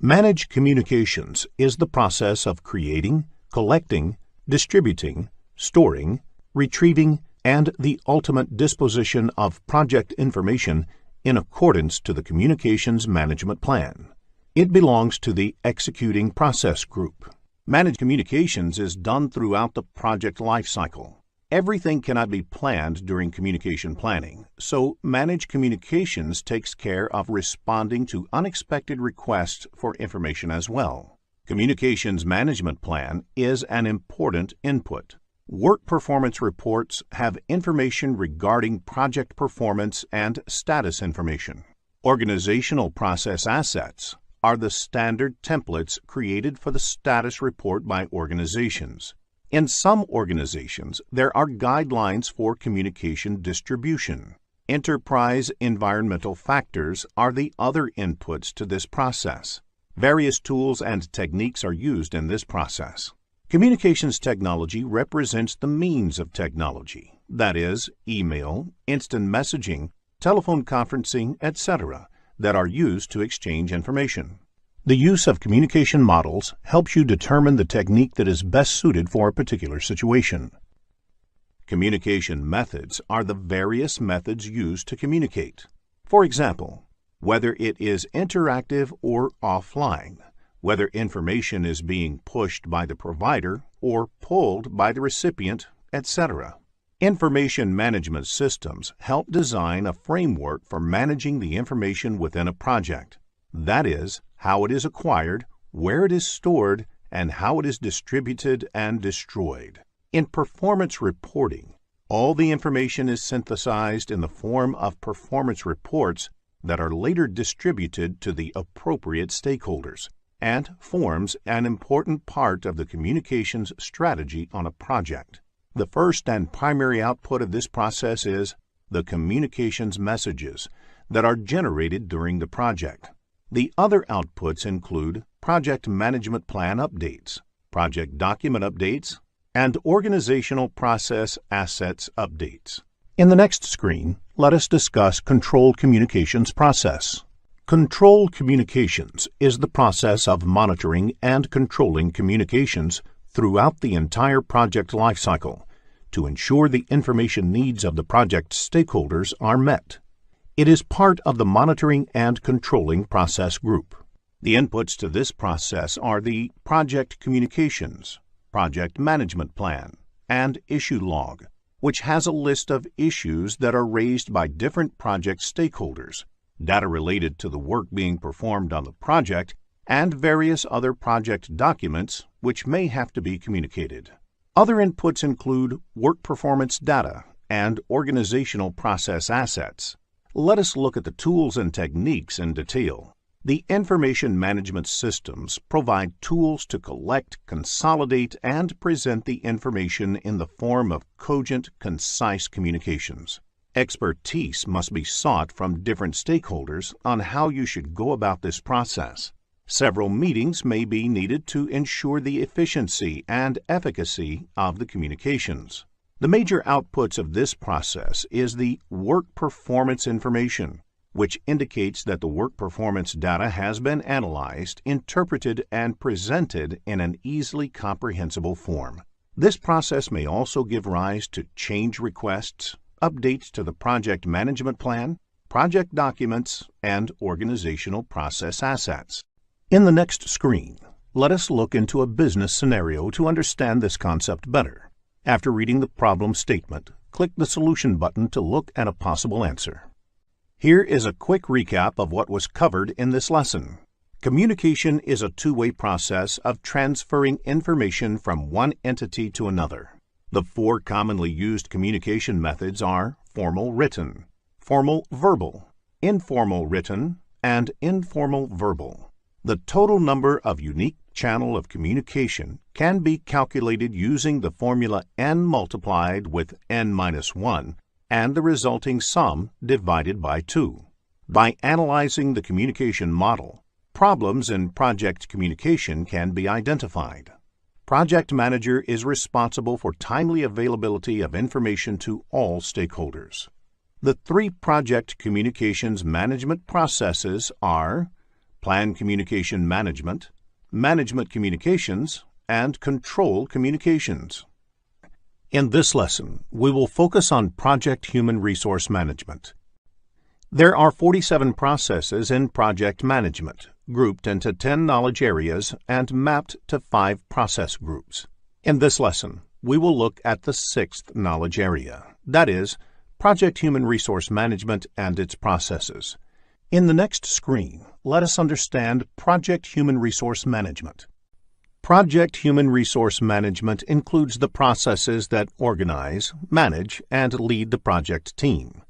Manage communications is the process of creating, collecting, distributing, storing, retrieving, and the ultimate disposition of project information in accordance to the Communications Management Plan. It belongs to the Executing Process Group. Managed communications is done throughout the project lifecycle. Everything cannot be planned during communication planning, so managed communications takes care of responding to unexpected requests for information as well. Communications Management Plan is an important input. Work performance reports have information regarding project performance and status information. Organizational process assets are the standard templates created for the status report by organizations. In some organizations, there are guidelines for communication distribution. Enterprise environmental factors are the other inputs to this process. Various tools and techniques are used in this process. Communications technology represents the means of technology, that is, email, instant messaging, telephone conferencing, etc., that are used to exchange information. The use of communication models helps you determine the technique that is best suited for a particular situation. Communication methods are the various methods used to communicate. For example, whether it is interactive or offline, whether information is being pushed by the provider or pulled by the recipient, etc. Information management systems help design a framework for managing the information within a project. That is, how it is acquired, where it is stored, and how it is distributed and destroyed. In performance reporting, all the information is synthesized in the form of performance reports that are later distributed to the appropriate stakeholders and forms an important part of the communications strategy on a project. The first and primary output of this process is the communications messages that are generated during the project. The other outputs include project management plan updates, project document updates, and organizational process assets updates. In the next screen, let us discuss control communications process. Control communications is the process of monitoring and controlling communications throughout the entire project lifecycle to ensure the information needs of the project stakeholders are met. It is part of the monitoring and controlling process group. The inputs to this process are the project communications, project management plan, and issue log, which has a list of issues that are raised by different project stakeholders, data related to the work being performed on the project, and various other project documents which may have to be communicated. Other inputs include work performance data and organizational process assets. Let us look at the tools and techniques in detail. The information management systems provide tools to collect, consolidate, and present the information in the form of cogent, concise communications. Expertise must be sought from different stakeholders on how you should go about this process. Several meetings may be needed to ensure the efficiency and efficacy of the communications. The major outputs of this process is the work performance information, which indicates that the work performance data has been analyzed, interpreted, and presented in an easily comprehensible form. This process may also give rise to change requests, updates to the project management plan, project documents, and organizational process assets. In the next screen, let us look into a business scenario to understand this concept better. After reading the problem statement, click the Solution button to look at a possible answer. Here is a quick recap of what was covered in this lesson. Communication is a two-way process of transferring information from one entity to another. The four commonly used communication methods are formal written, formal verbal, informal written, and informal verbal. The total number of unique channels of communication can be calculated using the formula n multiplied with n-1 and the resulting sum divided by 2. By analyzing the communication model, problems in project communication can be identified. Project Manager is responsible for timely availability of information to all stakeholders. The three project communications management processes are Plan Communication Management, Management Communications, and Control Communications. In this lesson, we will focus on Project Human Resource Management. There are 47 processes in project management, grouped into 10 knowledge areas and mapped to 5 process groups. In this lesson, we will look at the 6th knowledge area, that is, Project Human Resource Management and its processes. In the next screen, let us understand Project Human Resource Management. Project Human Resource Management includes the processes that organize, manage, and lead the project team.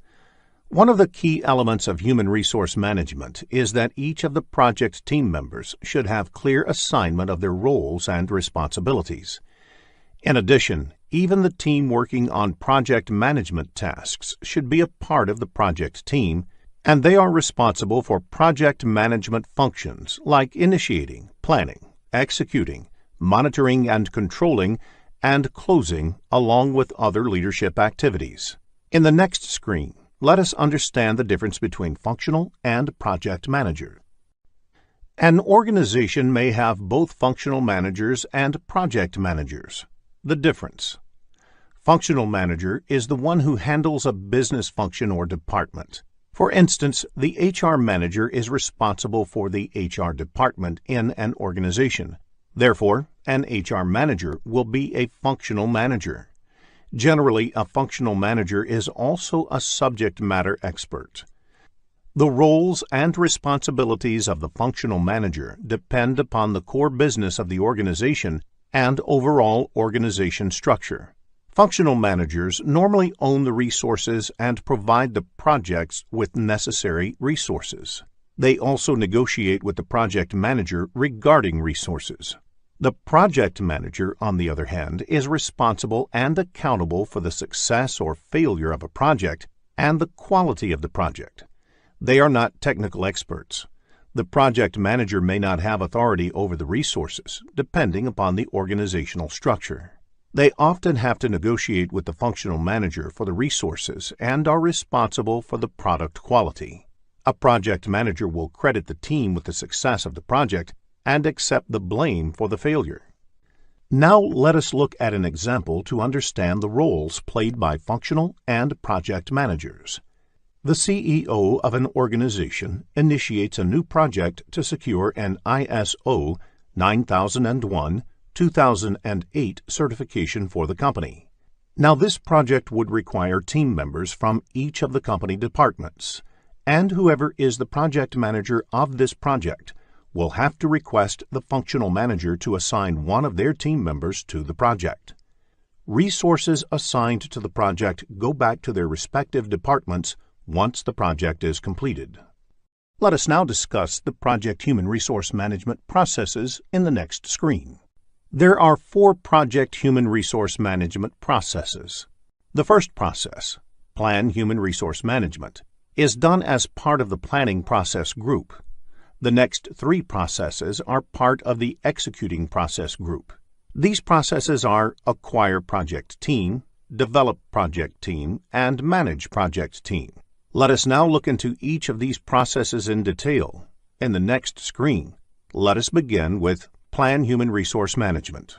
One of the key elements of human resource management is that each of the project team members should have clear assignment of their roles and responsibilities. In addition, even the team working on project management tasks should be a part of the project team, and they are responsible for project management functions like initiating, planning, executing, monitoring and controlling, and closing, along with other leadership activities. In the next screen, let us understand the difference between functional and project manager. An organization may have both functional managers and project managers. The difference: functional manager is the one who handles a business function or department. For instance, the HR manager is responsible for the HR department in an organization. Therefore, an HR manager will be a functional manager. Generally, a functional manager is also a subject matter expert. The roles and responsibilities of the functional manager depend upon the core business of the organization and overall organization structure. Functional managers normally own the resources and provide the projects with necessary resources. They also negotiate with the project manager regarding resources. The project manager, on the other hand, is responsible and accountable for the success or failure of a project and the quality of the project. They are not technical experts. The project manager may not have authority over the resources, depending upon the organizational structure. They often have to negotiate with the functional manager for the resources and are responsible for the product quality. A project manager will credit the team with the success of the project and accept the blame for the failure. Now let us look at an example to understand the roles played by functional and project managers. The CEO of an organization initiates a new project to secure an ISO 9001-2008 certification for the company. Now this project would require team members from each of the company departments, and whoever is the project manager of this project will have to request the functional manager to assign one of their team members to the project. Resources assigned to the project go back to their respective departments once the project is completed. Let us now discuss the Project Human Resource Management processes in the next screen. There are 4 Project Human Resource Management processes. The first process, Plan Human Resource Management, is done as part of the planning process group. The next 3 processes are part of the executing process group. These processes are Acquire Project Team, Develop Project Team, and Manage Project Team. Let us now look into each of these processes in detail. In the next screen, let us begin with Plan Human Resource Management.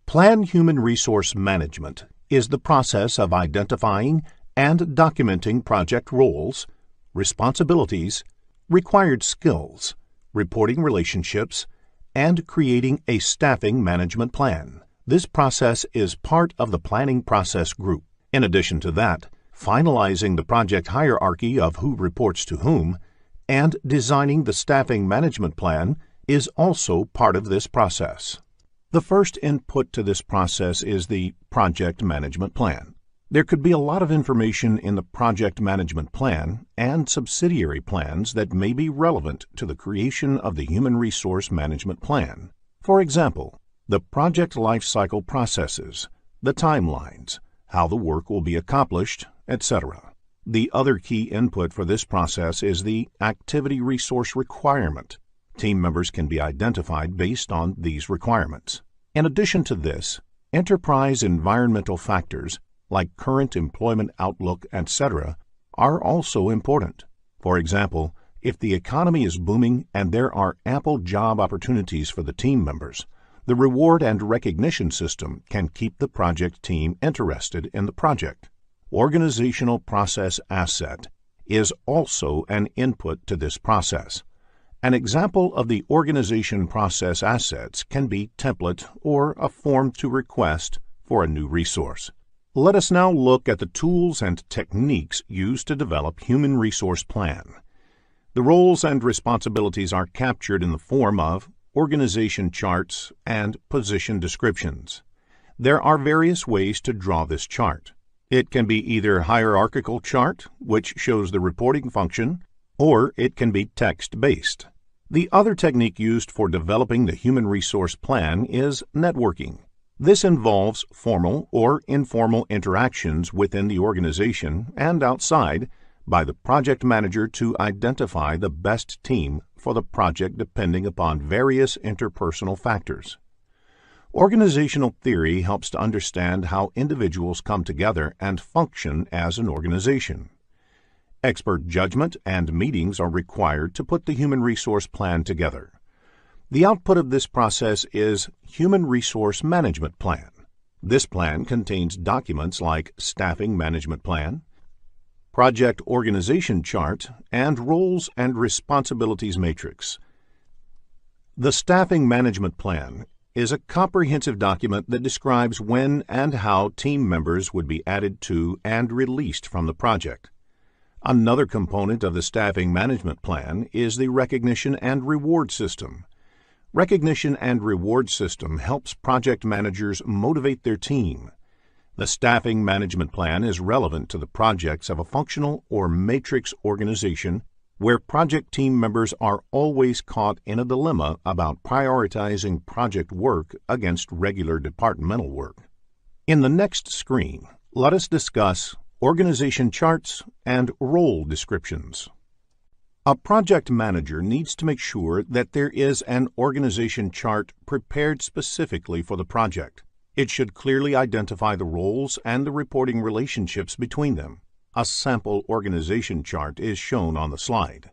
Plan Human Resource Management is the process of identifying and documenting project roles, responsibilities, required skills, reporting relationships, and creating a staffing management plan. This process is part of the planning process group. In addition to that, finalizing the project hierarchy of who reports to whom and designing the staffing management plan is also part of this process. The first input to this process is the project management plan. There could be a lot of information in the project management plan and subsidiary plans that may be relevant to the creation of the human resource management plan. For example, the project lifecycle processes, the timelines, how the work will be accomplished, etc. The other key input for this process is the activity resource requirement. Team members can be identified based on these requirements. In addition to this, enterprise environmental factors like current employment outlook, etc., are also important. For example, if the economy is booming and there are ample job opportunities for the team members, the reward and recognition system can keep the project team interested in the project. Organizational process asset is also an input to this process. An example of the organization process assets can be template or a form to request for a new resource. Let us now look at the tools and techniques used to develop human resource plan. The roles and responsibilities are captured in the form of organization charts and position descriptions. There are various ways to draw this chart. It can be either hierarchical chart, which shows the reporting function, or it can be text-based. The other technique used for developing the human resource plan is networking. This involves formal or informal interactions within the organization and outside by the project manager to identify the best team for the project depending upon various interpersonal factors. Organizational theory helps to understand how individuals come together and function as an organization. Expert judgment and meetings are required to put the human resource plan together. The output of this process is Human Resource Management Plan. This plan contains documents like Staffing Management Plan, Project Organization Chart, and Roles and Responsibilities Matrix. The Staffing Management Plan is a comprehensive document that describes when and how team members would be added to and released from the project. Another component of the Staffing Management Plan is the Recognition and Reward System. Recognition and reward system helps project managers motivate their team. The staffing management plan is relevant to the projects of a functional or matrix organization where project team members are always caught in a dilemma about prioritizing project work against regular departmental work. In the next screen, let us discuss organization charts and role descriptions. A project manager needs to make sure that there is an organization chart prepared specifically for the project. It should clearly identify the roles and the reporting relationships between them. A sample organization chart is shown on the slide.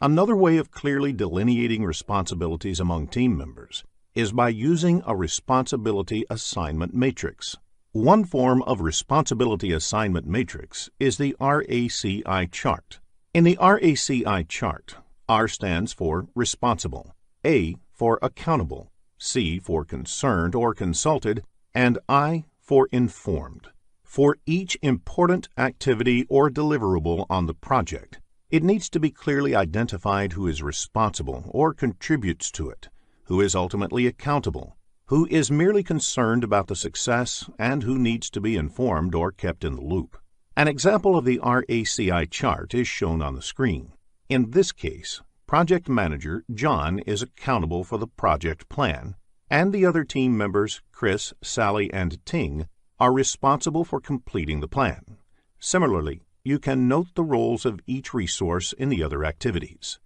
Another way of clearly delineating responsibilities among team members is by using a responsibility assignment matrix. One form of responsibility assignment matrix is the RACI chart. In the RACI chart, R stands for responsible, A for accountable, C for concerned or consulted, and I for informed. For each important activity or deliverable on the project, it needs to be clearly identified who is responsible or contributes to it, who is ultimately accountable, who is merely concerned about the success, and who needs to be informed or kept in the loop. An example of the RACI chart is shown on the screen. In this case, project manager John is accountable for the project plan, and the other team members, Chris, Sally, and Ting, are responsible for completing the plan. Similarly, you can note the roles of each resource in the other activities.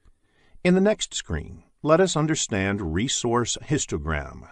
In the next screen, let us understand resource histogram.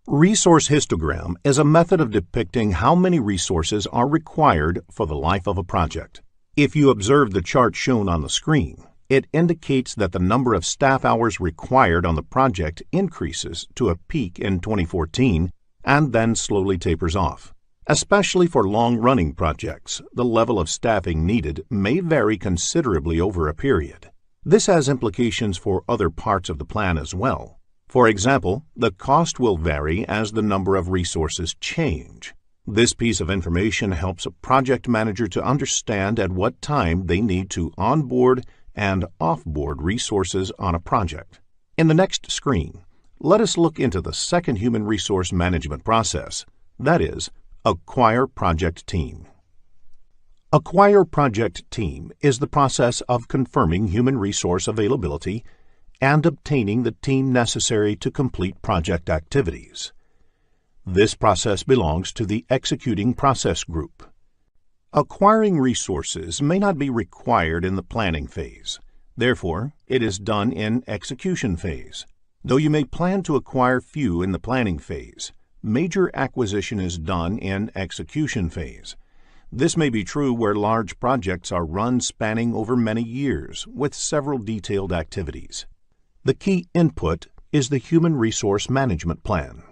Resource histogram is a method of depicting how many resources are required for the life of a project. If you observe the chart shown on the screen, it indicates that the number of staff hours required on the project increases to a peak in 2014 and then slowly tapers off. Especially for long-running projects, the level of staffing needed may vary considerably over a period. This has implications for other parts of the plan as well. For example, the cost will vary as the number of resources change. This piece of information helps a project manager to understand at what time they need to onboard and offboard resources on a project. In the next screen, let us look into the second human resource management process, that is, Acquire Project Team. Acquire Project Team is the process of confirming human resource availability and obtaining the team necessary to complete project activities. This process belongs to the Executing Process Group. Acquiring resources may not be required in the planning phase. Therefore, it is done in execution phase. Though you may plan to acquire few in the planning phase, major acquisition is done in execution phase. This may be true where large projects are run spanning over many years with several detailed activities. The key input is the Human Resource Management Plan.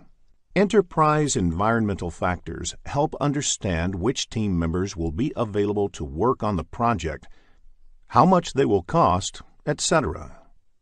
Enterprise environmental factors help understand which team members will be available to work on the project, how much they will cost, etc.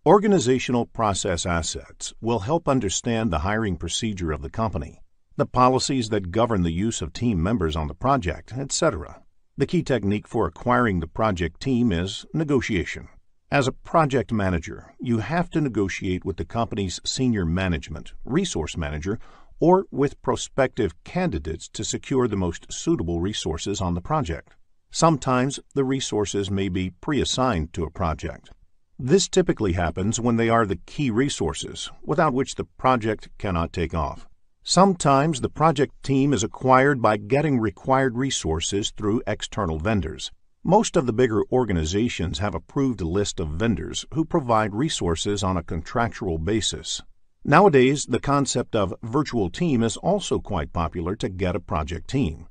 Organizational process assets will help understand the hiring procedure of the company, the policies that govern the use of team members on the project, etc. The key technique for acquiring the project team is negotiation. As a project manager, you have to negotiate with the company's senior management, resource manager, or with prospective candidates to secure the most suitable resources on the project. Sometimes the resources may be pre-assigned to a project. This typically happens when they are the key resources, without which the project cannot take off. Sometimes the project team is acquired by getting required resources through external vendors. Most of the bigger organizations have approved a list of vendors who provide resources on a contractual basis. Nowadays, the concept of virtual team is also quite popular to get a project team.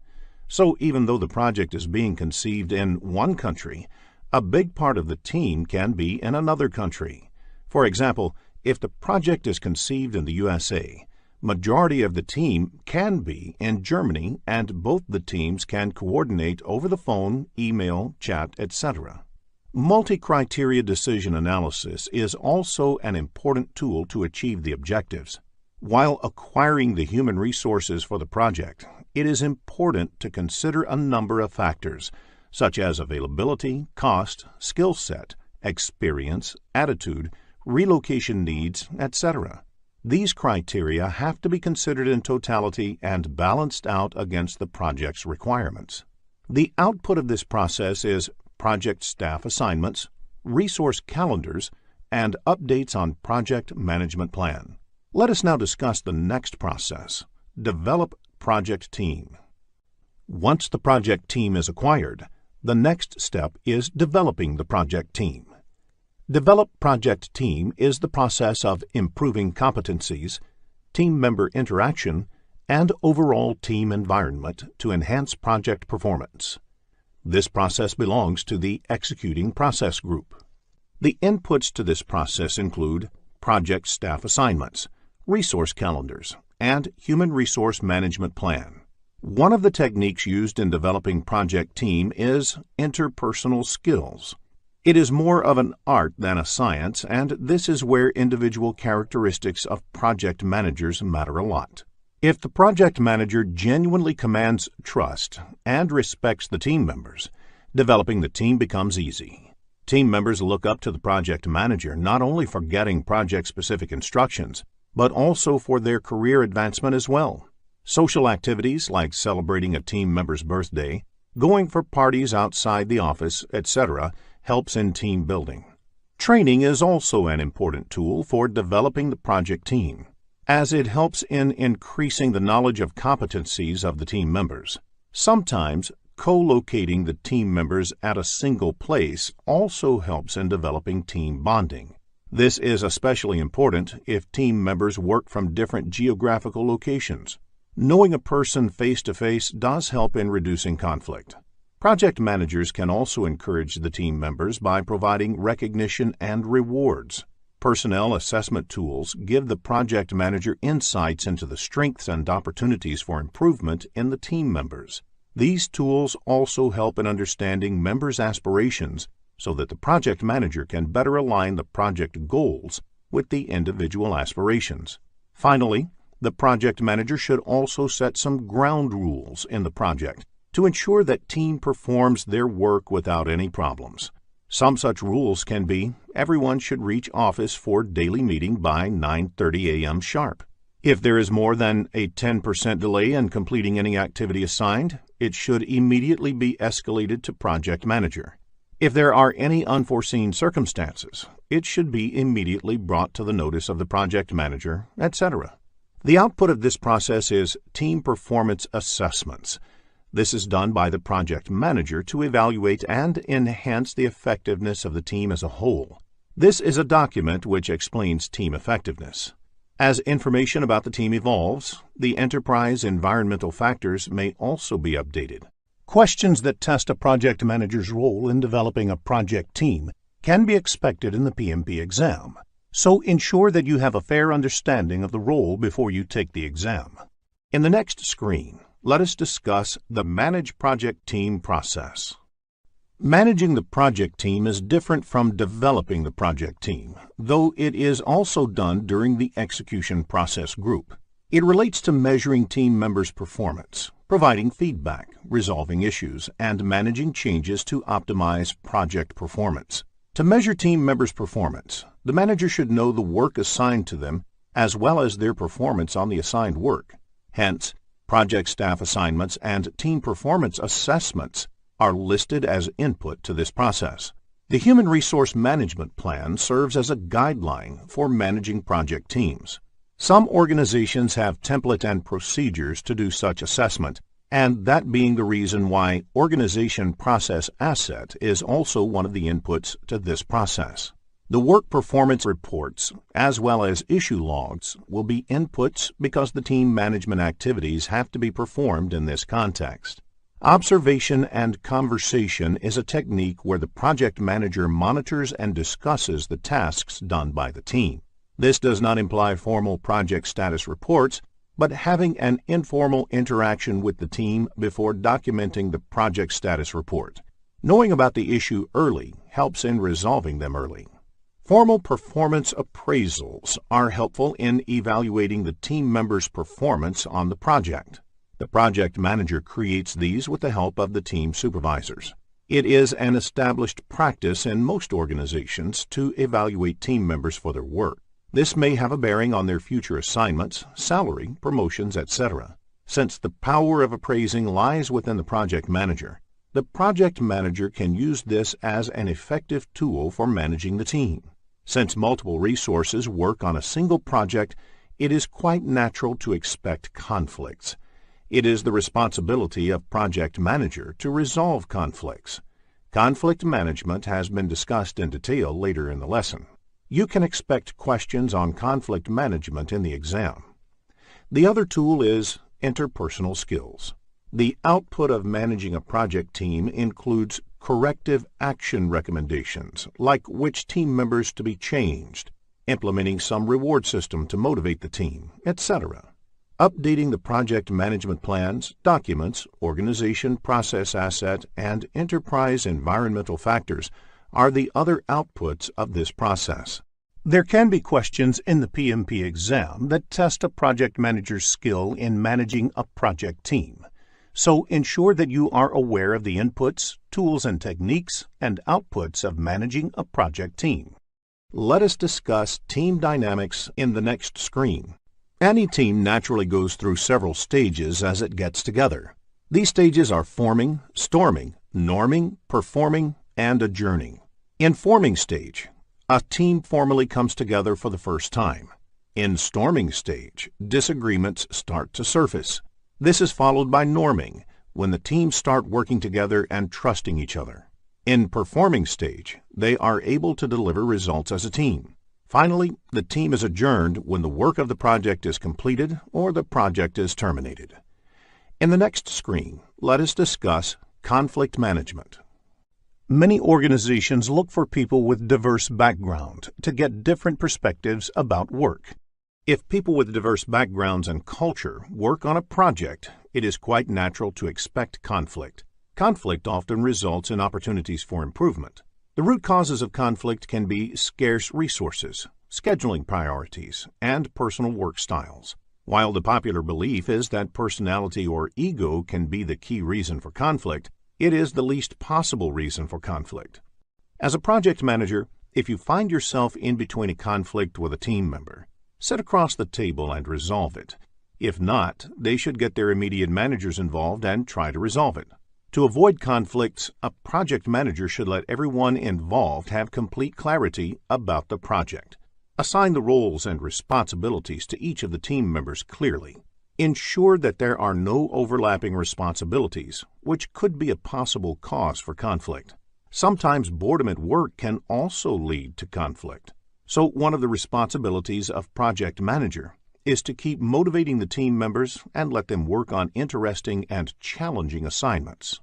So even though the project is being conceived in one country, a big part of the team can be in another country. For example, if the project is conceived in the USA, majority of the team can be in Germany and both the teams can coordinate over the phone, email, chat, etc. Multi-criteria decision analysis is also an important tool to achieve the objectives. While acquiring the human resources for the project, it is important to consider a number of factors, such as availability, cost, skill set, experience, attitude, relocation needs, etc. These criteria have to be considered in totality and balanced out against the project's requirements. The output of this process is project staff assignments, resource calendars, and updates on project management plan. Let us now discuss the next process, develop project team. Once the project team is acquired, the next step is developing the project team. Develop project team is the process of improving competencies, team member interaction, and overall team environment to enhance project performance. This process belongs to the Executing Process Group. The inputs to this process include project staff assignments, resource calendars, and human resource management plan. One of the techniques used in developing project team is interpersonal skills. It is more of an art than a science, and this is where individual characteristics of project managers matter a lot. If the project manager genuinely commands trust and respects the team members, developing the team becomes easy. Team members look up to the project manager not only for getting project-specific instructions, but also for their career advancement as well. Social activities like celebrating a team member's birthday, going for parties outside the office, etc., helps in team building. Training is also an important tool for developing the project team, as it helps in increasing the knowledge of competencies of the team members. Sometimes, co-locating the team members at a single place also helps in developing team bonding. This is especially important if team members work from different geographical locations. Knowing a person face-to-face does help in reducing conflict. Project managers can also encourage the team members by providing recognition and rewards. Personnel assessment tools give the project manager insights into the strengths and opportunities for improvement in the team members. These tools also help in understanding members' aspirations so that the project manager can better align the project goals with the individual aspirations. Finally, the project manager should also set some ground rules in the project to ensure that team performs their work without any problems. Some such rules can be: everyone should reach office for daily meeting by 9:30 a.m. sharp. If there is more than a 10% delay in completing any activity assigned, it should immediately be escalated to project manager. If there are any unforeseen circumstances, it should be immediately brought to the notice of the project manager, etc. The output of this process is team performance assessments. This is done by the project manager to evaluate and enhance the effectiveness of the team as a whole. This is a document which explains team effectiveness. As information about the team evolves, the enterprise environmental factors may also be updated. Questions that test a project manager's role in developing a project team can be expected in the PMP exam, so ensure that you have a fair understanding of the role before you take the exam. In the next screen, let us discuss the Manage Project Team process. Managing the project team is different from developing the project team, though it is also done during the execution process group. It relates to measuring team members' performance, providing feedback, resolving issues, and managing changes to optimize project performance. To measure team members' performance, the manager should know the work assigned to them as well as their performance on the assigned work. Hence, project staff assignments and team performance assessments are listed as input to this process. The Human Resource Management Plan serves as a guideline for managing project teams. Some organizations have template and procedures to do such assessment, and that being the reason why Organization Process Asset is also one of the inputs to this process. The work performance reports, as well as issue logs, will be inputs because the team management activities have to be performed in this context. Observation and conversation is a technique where the project manager monitors and discusses the tasks done by the team. This does not imply formal project status reports, but having an informal interaction with the team before documenting the project status report. Knowing about the issue early helps in resolving them early. Formal performance appraisals are helpful in evaluating the team members' performance on the project. The project manager creates these with the help of the team supervisors. It is an established practice in most organizations to evaluate team members for their work. This may have a bearing on their future assignments, salary, promotions, etc. Since the power of appraising lies within the project manager, the project manager can use this as an effective tool for managing the team. Since multiple resources work on a single project, it is quite natural to expect conflicts. It is the responsibility of project manager to resolve conflicts. Conflict management has been discussed in detail later in the lesson. You can expect questions on conflict management in the exam. The other tool is interpersonal skills. The output of managing a project team includes corrective action recommendations, like which team members to be changed, implementing some reward system to motivate the team, etc. Updating the project management plans, documents, organization process asset, and enterprise environmental factors are the other outputs of this process. There can be questions in the PMP exam that test a project manager's skill in managing a project team. So ensure that you are aware of the inputs, tools and techniques, and outputs of managing a project team. Let us discuss team dynamics in the next screen. Any team naturally goes through several stages as it gets together. These stages are forming, storming, norming, performing, and adjourning. In forming stage, a team formally comes together for the first time. In storming stage, disagreements start to surface. This is followed by norming, when the teams start working together and trusting each other. In performing stage, they are able to deliver results as a team. Finally, the team is adjourned when the work of the project is completed or the project is terminated. In the next screen, let us discuss conflict management. Many organizations look for people with diverse background to get different perspectives about work. If people with diverse backgrounds and culture work on a project, it is quite natural to expect conflict. Conflict often results in opportunities for improvement. The root causes of conflict can be scarce resources, scheduling priorities, and personal work styles. While the popular belief is that personality or ego can be the key reason for conflict, it is the least possible reason for conflict. As a project manager, if you find yourself in between a conflict with a team member, sit across the table and resolve it. If not, they should get their immediate managers involved and try to resolve it. To avoid conflicts, a project manager should let everyone involved have complete clarity about the project. Assign the roles and responsibilities to each of the team members clearly. Ensure that there are no overlapping responsibilities, which could be a possible cause for conflict. Sometimes boredom at work can also lead to conflict. So one of the responsibilities of project manager is to keep motivating the team members and let them work on interesting and challenging assignments.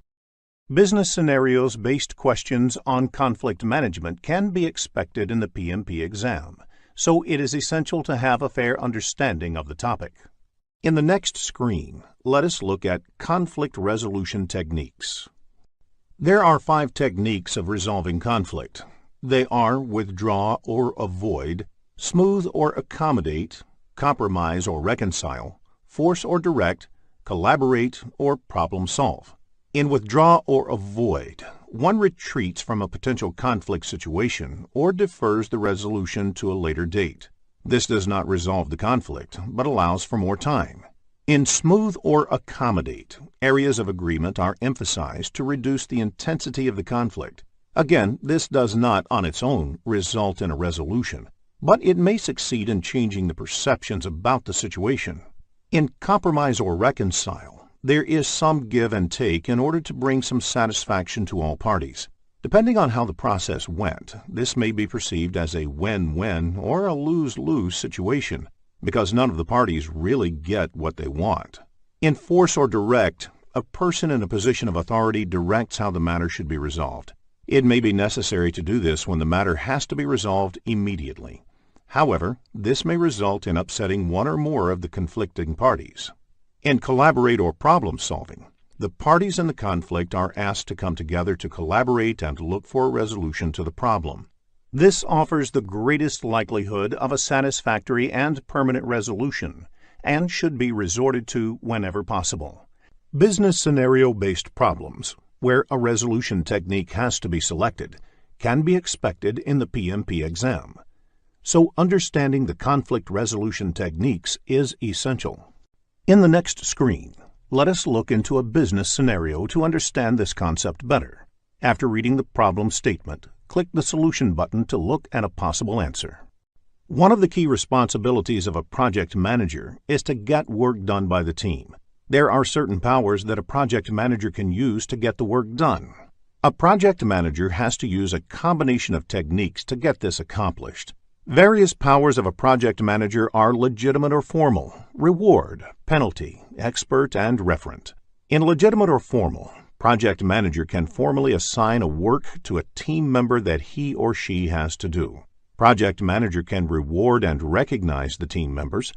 Business scenarios-based questions on conflict management can be expected in the PMP exam, so it is essential to have a fair understanding of the topic. In the next screen, let us look at conflict resolution techniques. There are 5 techniques of resolving conflict. They are withdraw or avoid, smooth or accommodate, compromise or reconcile, force or direct, collaborate, or problem solve. In withdraw or avoid, one retreats from a potential conflict situation or defers the resolution to a later date. This does not resolve the conflict, but allows for more time. In smooth or accommodate, areas of agreement are emphasized to reduce the intensity of the conflict. Again, this does not on its own result in a resolution, but it may succeed in changing the perceptions about the situation. In compromise or reconcile, there is some give and take in order to bring some satisfaction to all parties. Depending on how the process went, this may be perceived as a win-win or a lose-lose situation, because none of the parties really get what they want. In force or direct, a person in a position of authority directs how the matter should be resolved. It may be necessary to do this when the matter has to be resolved immediately. However, this may result in upsetting one or more of the conflicting parties. In collaborate or problem solving, the parties in the conflict are asked to come together to collaborate and look for a resolution to the problem. This offers the greatest likelihood of a satisfactory and permanent resolution, and should be resorted to whenever possible. Business scenario-based problems, where a resolution technique has to be selected, can be expected in the PMP exam. So understanding the conflict resolution techniques is essential. In the next screen, let us look into a business scenario to understand this concept better. After reading the problem statement, click the Solution button to look at a possible answer. One of the key responsibilities of a project manager is to get work done by the team. There are certain powers that a project manager can use to get the work done. A project manager has to use a combination of techniques to get this accomplished. Various powers of a project manager are legitimate or formal, reward, penalty, expert, and referent. In legitimate or formal, project manager can formally assign a work to a team member that he or she has to do. Project manager can reward and recognize the team members.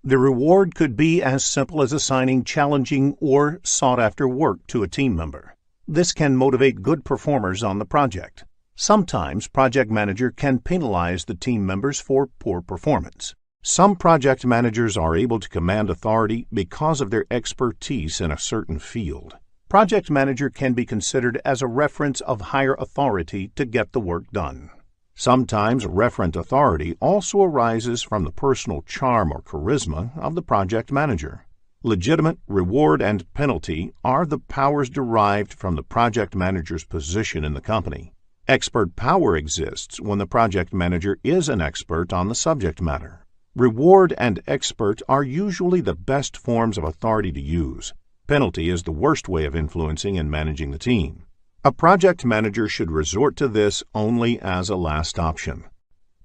The reward could be as simple as assigning challenging or sought-after work to a team member. This can motivate good performers on the project. Sometimes project manager can penalize the team members for poor performance. Some project managers are able to command authority because of their expertise in a certain field. Project manager can be considered as a reference of higher authority to get the work done. Sometimes referent authority also arises from the personal charm or charisma of the project manager. Legitimate, reward, and penalty are the powers derived from the project manager's position in the company. Expert power exists when the project manager is an expert on the subject matter. Reward and expert are usually the best forms of authority to use. Penalty is the worst way of influencing and managing the team. A project manager should resort to this only as a last option.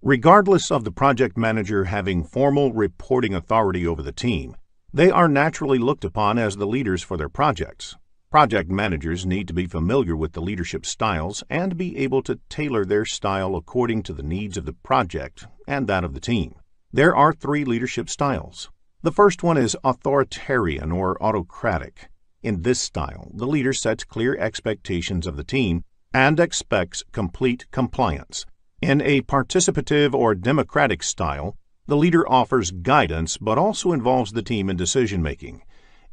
Regardless of the project manager having formal reporting authority over the team, they are naturally looked upon as the leaders for their projects. Project managers need to be familiar with the leadership styles and be able to tailor their style according to the needs of the project and that of the team. There are 3 leadership styles. The first one is authoritarian or autocratic. In this style, the leader sets clear expectations of the team and expects complete compliance. In a participative or democratic style, the leader offers guidance but also involves the team in decision-making.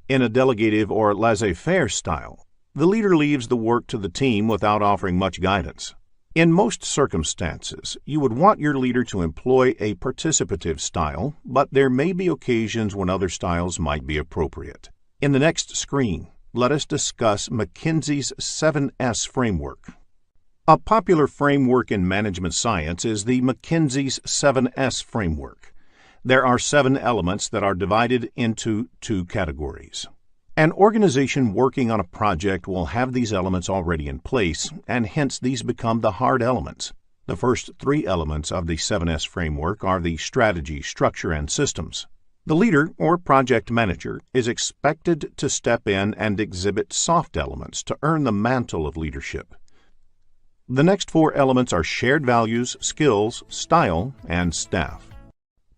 In a delegative or laissez-faire style, the leader leaves the work to the team without offering much guidance. In most circumstances, you would want your leader to employ a participative style, but there may be occasions when other styles might be appropriate. In the next screen, let us discuss McKinsey's 7S framework. A popular framework in management science is the McKinsey's 7S framework. There are 7 elements that are divided into 2 categories. An organization working on a project will have these elements already in place, and hence these become the hard elements. The first 3 elements of the 7S framework are the strategy, structure, and systems. The leader or project manager is expected to step in and exhibit soft elements to earn the mantle of leadership. The next 4 elements are shared values, skills, style, and staff.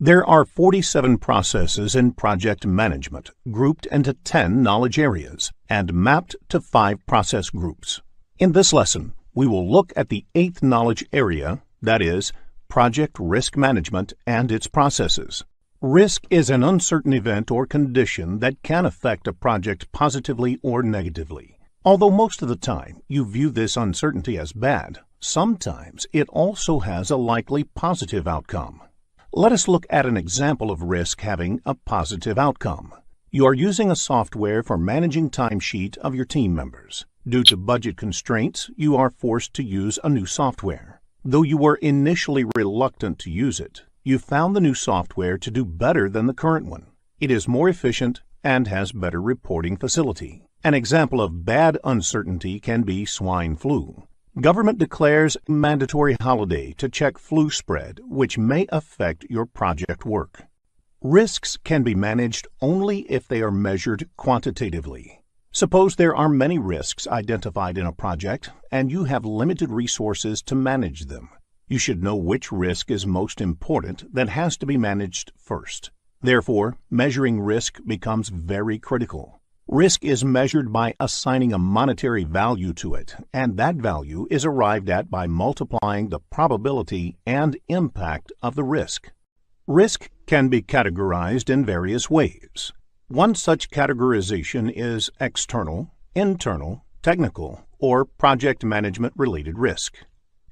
There are 47 processes in project management, grouped into 10 knowledge areas and mapped to 5 process groups. In this lesson, we will look at the 8th knowledge area, that is, project risk management and its processes. Risk is an uncertain event or condition that can affect a project positively or negatively. Although most of the time you view this uncertainty as bad, sometimes it also has a likely positive outcome. Let us look at an example of risk having a positive outcome. You are using a software for managing timesheet of your team members. Due to budget constraints, you are forced to use a new software. Though you were initially reluctant to use it, you found the new software to do better than the current one. It is more efficient and has better reporting facility. An example of bad uncertainty can be swine flu. Government declares mandatory holiday to check flu spread, which may affect your project work. Risks can be managed only if they are measured quantitatively. Suppose there are many risks identified in a project and you have limited resources to manage them. You should know which risk is most important that has to be managed first. Therefore, measuring risk becomes very critical. Risk is measured by assigning a monetary value to it, and that value is arrived at by multiplying the probability and impact of the risk. Risk can be categorized in various ways. One such categorization is external, internal, technical, or project management-related risk.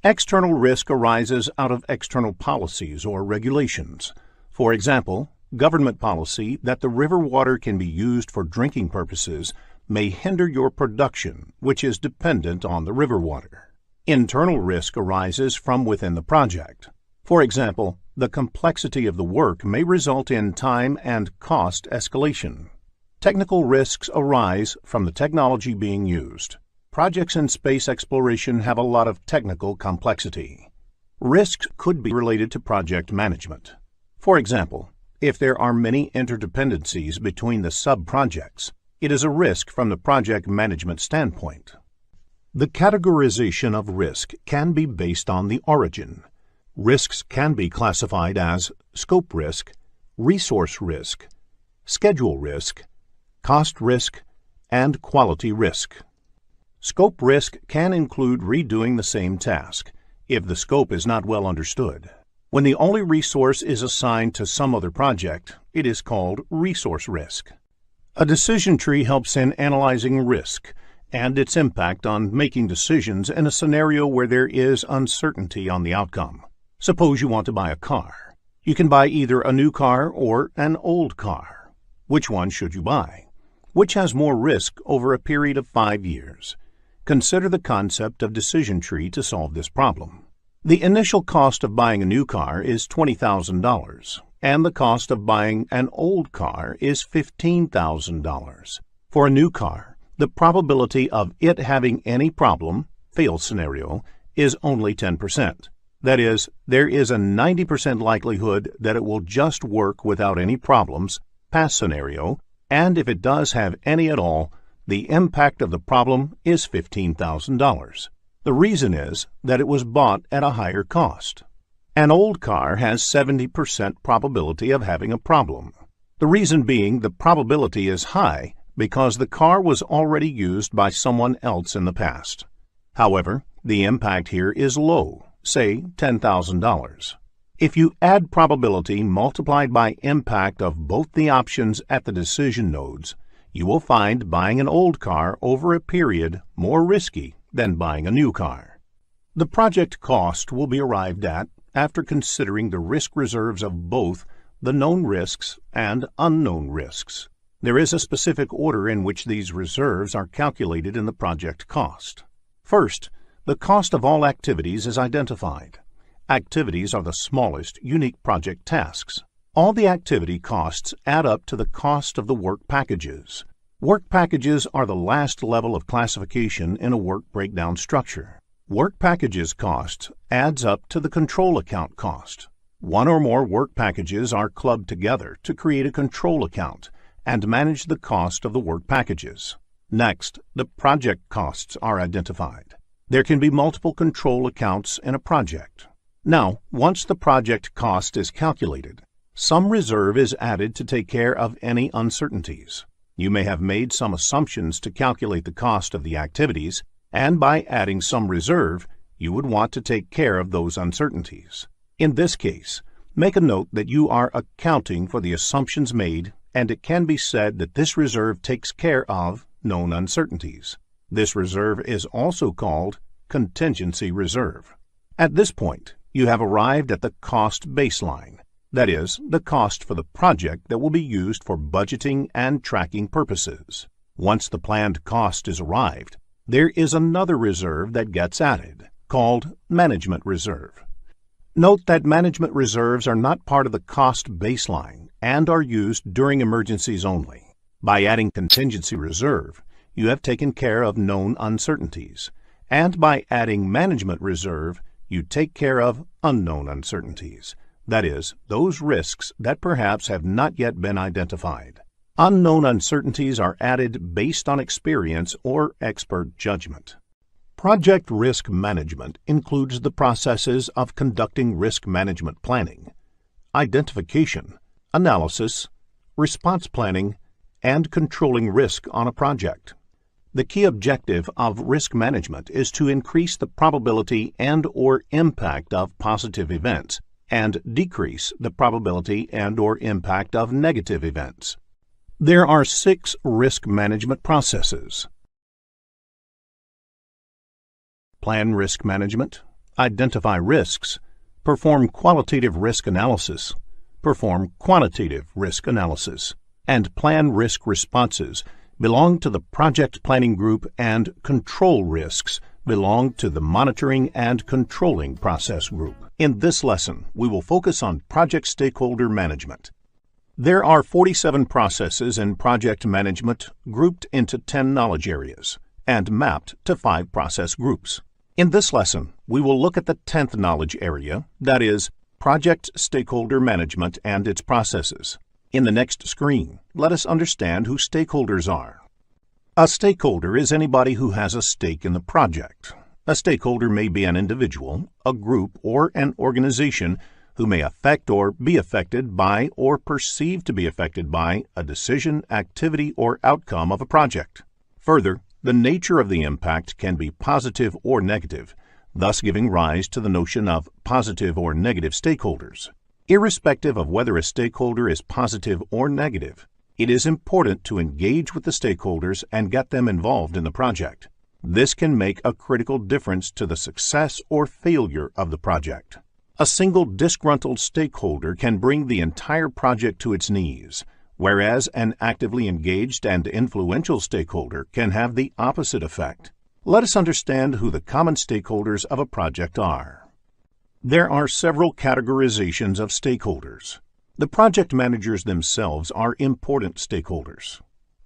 External risk arises out of external policies or regulations. For example, government policy that the river water can be used for drinking purposes may hinder your production, which is dependent on the river water. Internal risk arises from within the project. For example, the complexity of the work may result in time and cost escalation. Technical risks arise from the technology being used. Projects in space exploration have a lot of technical complexity. Risks could be related to project management. For example, if there are many interdependencies between the sub-projects, it is a risk from the project management standpoint. The categorization of risk can be based on the origin. Risks can be classified as scope risk, resource risk, schedule risk, cost risk, and quality risk. Scope risk can include redoing the same task if the scope is not well understood. When the only resource is assigned to some other project, it is called resource risk. A decision tree helps in analyzing risk and its impact on making decisions in a scenario where there is uncertainty on the outcome. Suppose you want to buy a car. You can buy either a new car or an old car. Which one should you buy? Which has more risk over a period of 5 years? Consider the concept of decision tree to solve this problem. The initial cost of buying a new car is $20,000, and the cost of buying an old car is $15,000. For a new car, the probability of it having any problem, fail scenario, is only 10%. That is, there is a 90% likelihood that it will just work without any problems, pass scenario, and if it does have any at all, The impact of the problem is $15,000. The reason is that it was bought at a higher cost. An old car has 70% probability of having a problem. The reason being the probability is high because the car was already used by someone else in the past. However, the impact here is low, say $10,000. If you add probability multiplied by impact of both the options at the decision nodes, you will find buying an old car over a period more risky than buying a new car. The project cost will be arrived at after considering the risk reserves of both the known risks and unknown risks. There is a specific order in which these reserves are calculated in the project cost. First, the cost of all activities is identified. Activities are the smallest unique project tasks. All the activity costs add up to the cost of the work packages. Work packages are the last level of classification in a work breakdown structure. Work packages cost adds up to the control account cost. One or more work packages are clubbed together to create a control account and manage the cost of the work packages. Next, the project costs are identified. There can be multiple control accounts in a project. Now, once the project cost is calculated, some reserve is added to take care of any uncertainties. You may have made some assumptions to calculate the cost of the activities, and by adding some reserve, you would want to take care of those uncertainties. In this case, make a note that you are accounting for the assumptions made, and it can be said that this reserve takes care of known uncertainties. This reserve is also called contingency reserve. At this point, you have arrived at the cost baseline, that is, the cost for the project that will be used for budgeting and tracking purposes. Once the planned cost is arrived, there is another reserve that gets added, called management reserve. Note that management reserves are not part of the cost baseline and are used during emergencies only. By adding contingency reserve, you have taken care of known uncertainties, and by adding management reserve, you take care of unknown uncertainties, that is, those risks that perhaps have not yet been identified. Unknown uncertainties are added based on experience or expert judgment. Project risk management includes the processes of conducting risk management planning, identification, analysis, response planning, and controlling risk on a project. The key objective of risk management is to increase the probability and/or impact of positive events and decrease the probability and/or impact of negative events. There are 6 risk management processes. Plan risk management, identify risks, perform qualitative risk analysis, perform quantitative risk analysis, and plan risk responses belong to the project planning group, and control risks belong to the monitoring and controlling process group. In this lesson, we will focus on project stakeholder management. There are 47 processes in project management grouped into 10 knowledge areas and mapped to 5 process groups. In this lesson, we will look at the 10th knowledge area, that is, project stakeholder management and its processes. In the next screen, let us understand who stakeholders are. A stakeholder is anybody who has a stake in the project. A stakeholder may be an individual, a group, or an organization who may affect or be affected by or perceived to be affected by a decision, activity, or outcome of a project. Further, the nature of the impact can be positive or negative, thus giving rise to the notion of positive or negative stakeholders. Irrespective of whether a stakeholder is positive or negative, it is important to engage with the stakeholders and get them involved in the project. This can make a critical difference to the success or failure of the project. A single disgruntled stakeholder can bring the entire project to its knees, whereas an actively engaged and influential stakeholder can have the opposite effect. Let us understand who the common stakeholders of a project are. There are several categorizations of stakeholders. The project managers themselves are important stakeholders.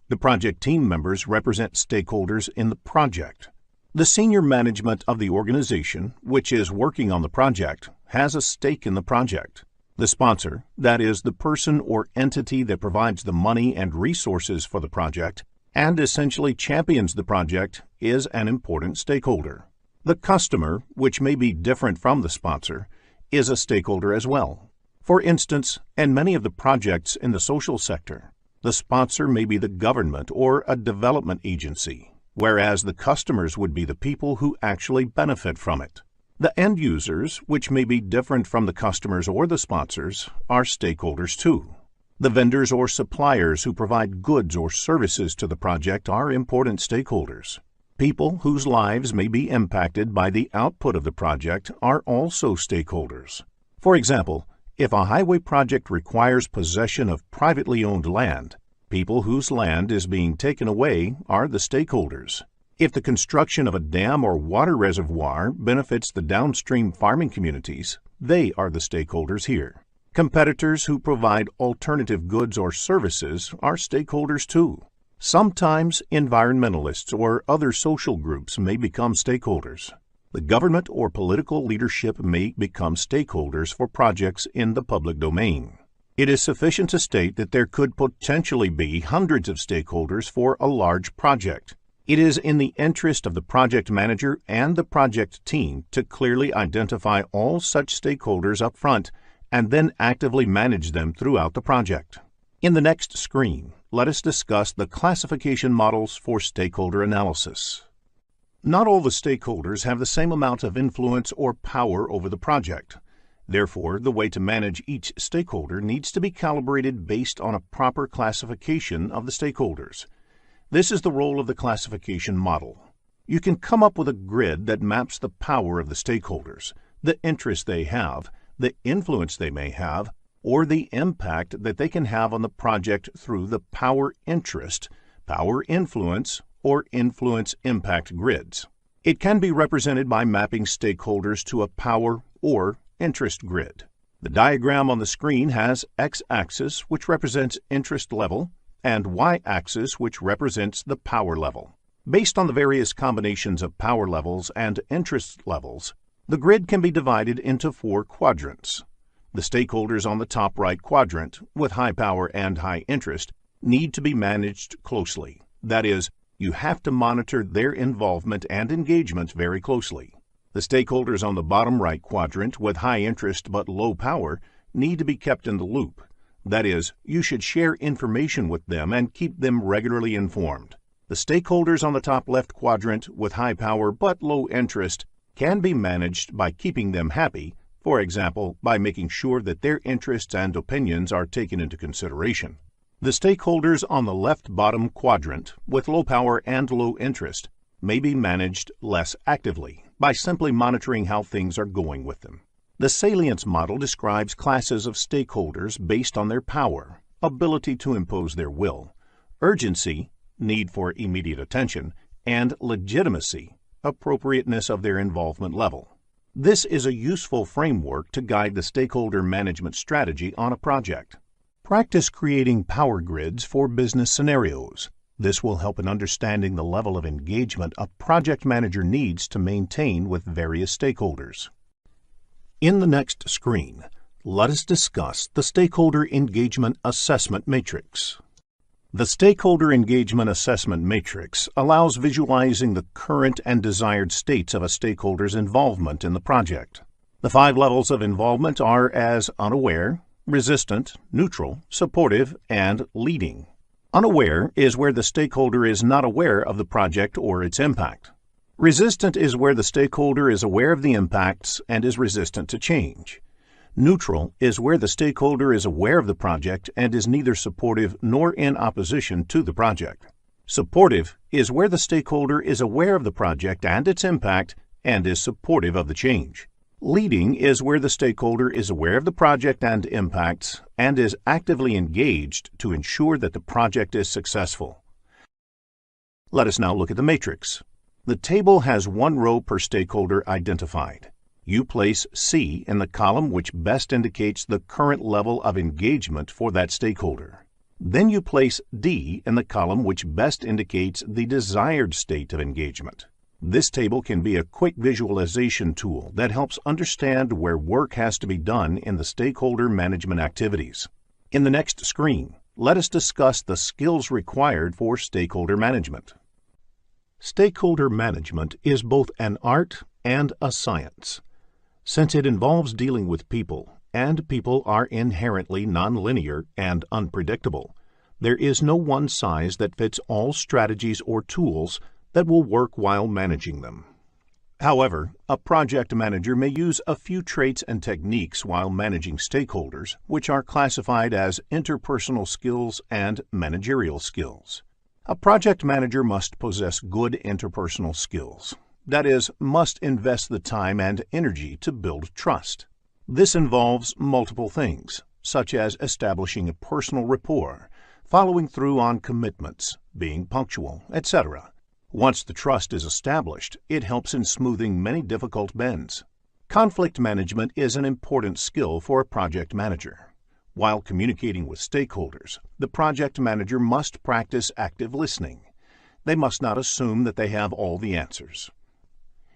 The project team members represent stakeholders in the project. The senior management of the organization, which is working on the project, has a stake in the project. The sponsor, that is, the person or entity that provides the money and resources for the project, and essentially champions the project, is an important stakeholder. The customer, which may be different from the sponsor, is a stakeholder as well. For instance, in many of the projects in the social sector, the sponsor may be the government or a development agency, whereas the customers would be the people who actually benefit from it. The end users, which may be different from the customers or the sponsors, are stakeholders too. The vendors or suppliers who provide goods or services to the project are important stakeholders. People whose lives may be impacted by the output of the project are also stakeholders. For example, if a highway project requires possession of privately owned land, people whose land is being taken away are the stakeholders. If the construction of a dam or water reservoir benefits the downstream farming communities, they are the stakeholders here. Competitors who provide alternative goods or services are stakeholders too. Sometimes environmentalists or other social groups may become stakeholders. The government or political leadership may become stakeholders for projects in the public domain. It is sufficient to state that there could potentially be hundreds of stakeholders for a large project. It is in the interest of the project manager and the project team to clearly identify all such stakeholders up front and then actively manage them throughout the project. In the next screen, let us discuss the classification models for stakeholder analysis. Not all the stakeholders have the same amount of influence or power over the project. Therefore, the way to manage each stakeholder needs to be calibrated based on a proper classification of the stakeholders. This is the role of the classification model. You can come up with a grid that maps the power of the stakeholders, the interest they have, the influence they may have, or the impact that they can have on the project through the power interest, power influence, or influence impact grids. It can be represented by mapping stakeholders to a power or interest grid. The diagram on the screen has x-axis, which represents interest level, and y-axis, which represents the power level. Based on the various combinations of power levels and interest levels, the grid can be divided into 4 quadrants. The stakeholders on the top right quadrant, with high power and high interest, need to be managed closely. That is, you have to monitor their involvement and engagement very closely. The stakeholders on the bottom right quadrant with high interest but low power need to be kept in the loop. That is, you should share information with them and keep them regularly informed. The stakeholders on the top left quadrant with high power but low interest can be managed by keeping them happy, for example, by making sure that their interests and opinions are taken into consideration. The stakeholders on the left bottom quadrant with low power and low interest may be managed less actively by simply monitoring how things are going with them. The salience model describes classes of stakeholders based on their power, ability to impose their will, urgency, need for immediate attention, and legitimacy, appropriateness of their involvement level. This is a useful framework to guide the stakeholder management strategy on a project. Practice creating power grids for business scenarios. This will help in understanding the level of engagement a project manager needs to maintain with various stakeholders. In the next screen, let us discuss the Stakeholder Engagement Assessment Matrix. The Stakeholder Engagement Assessment Matrix allows visualizing the current and desired states of a stakeholder's involvement in the project. The 5 levels of involvement are as unaware, resistant, neutral, supportive, and leading. Unaware is where the stakeholder is not aware of the project or its impact. Resistant is where the stakeholder is aware of the impacts and is resistant to change. Neutral is where the stakeholder is aware of the project and is neither supportive nor in opposition to the project. Supportive is where the stakeholder is aware of the project and its impact and is supportive of the change. Leading is where the stakeholder is aware of the project and impacts and is actively engaged to ensure that the project is successful. Let us now look at the matrix. The table has 1 row per stakeholder identified. You place C in the column which best indicates the current level of engagement for that stakeholder. Then you place D in the column which best indicates the desired state of engagement. This table can be a quick visualization tool that helps understand where work has to be done in the stakeholder management activities. In the next screen, let us discuss the skills required for stakeholder management. Stakeholder management is both an art and a science. Since it involves dealing with people, and people are inherently nonlinear and unpredictable, there is no one size that fits all strategies or tools that will work while managing them. However, a project manager may use a few traits and techniques while managing stakeholders, which are classified as interpersonal skills and managerial skills. A project manager must possess good interpersonal skills. That is, must invest the time and energy to build trust. This involves multiple things, such as establishing a personal rapport, following through on commitments, being punctual, etc. Once the trust is established, it helps in smoothing many difficult bends. Conflict management is an important skill for a project manager. While communicating with stakeholders, the project manager must practice active listening. They must not assume that they have all the answers.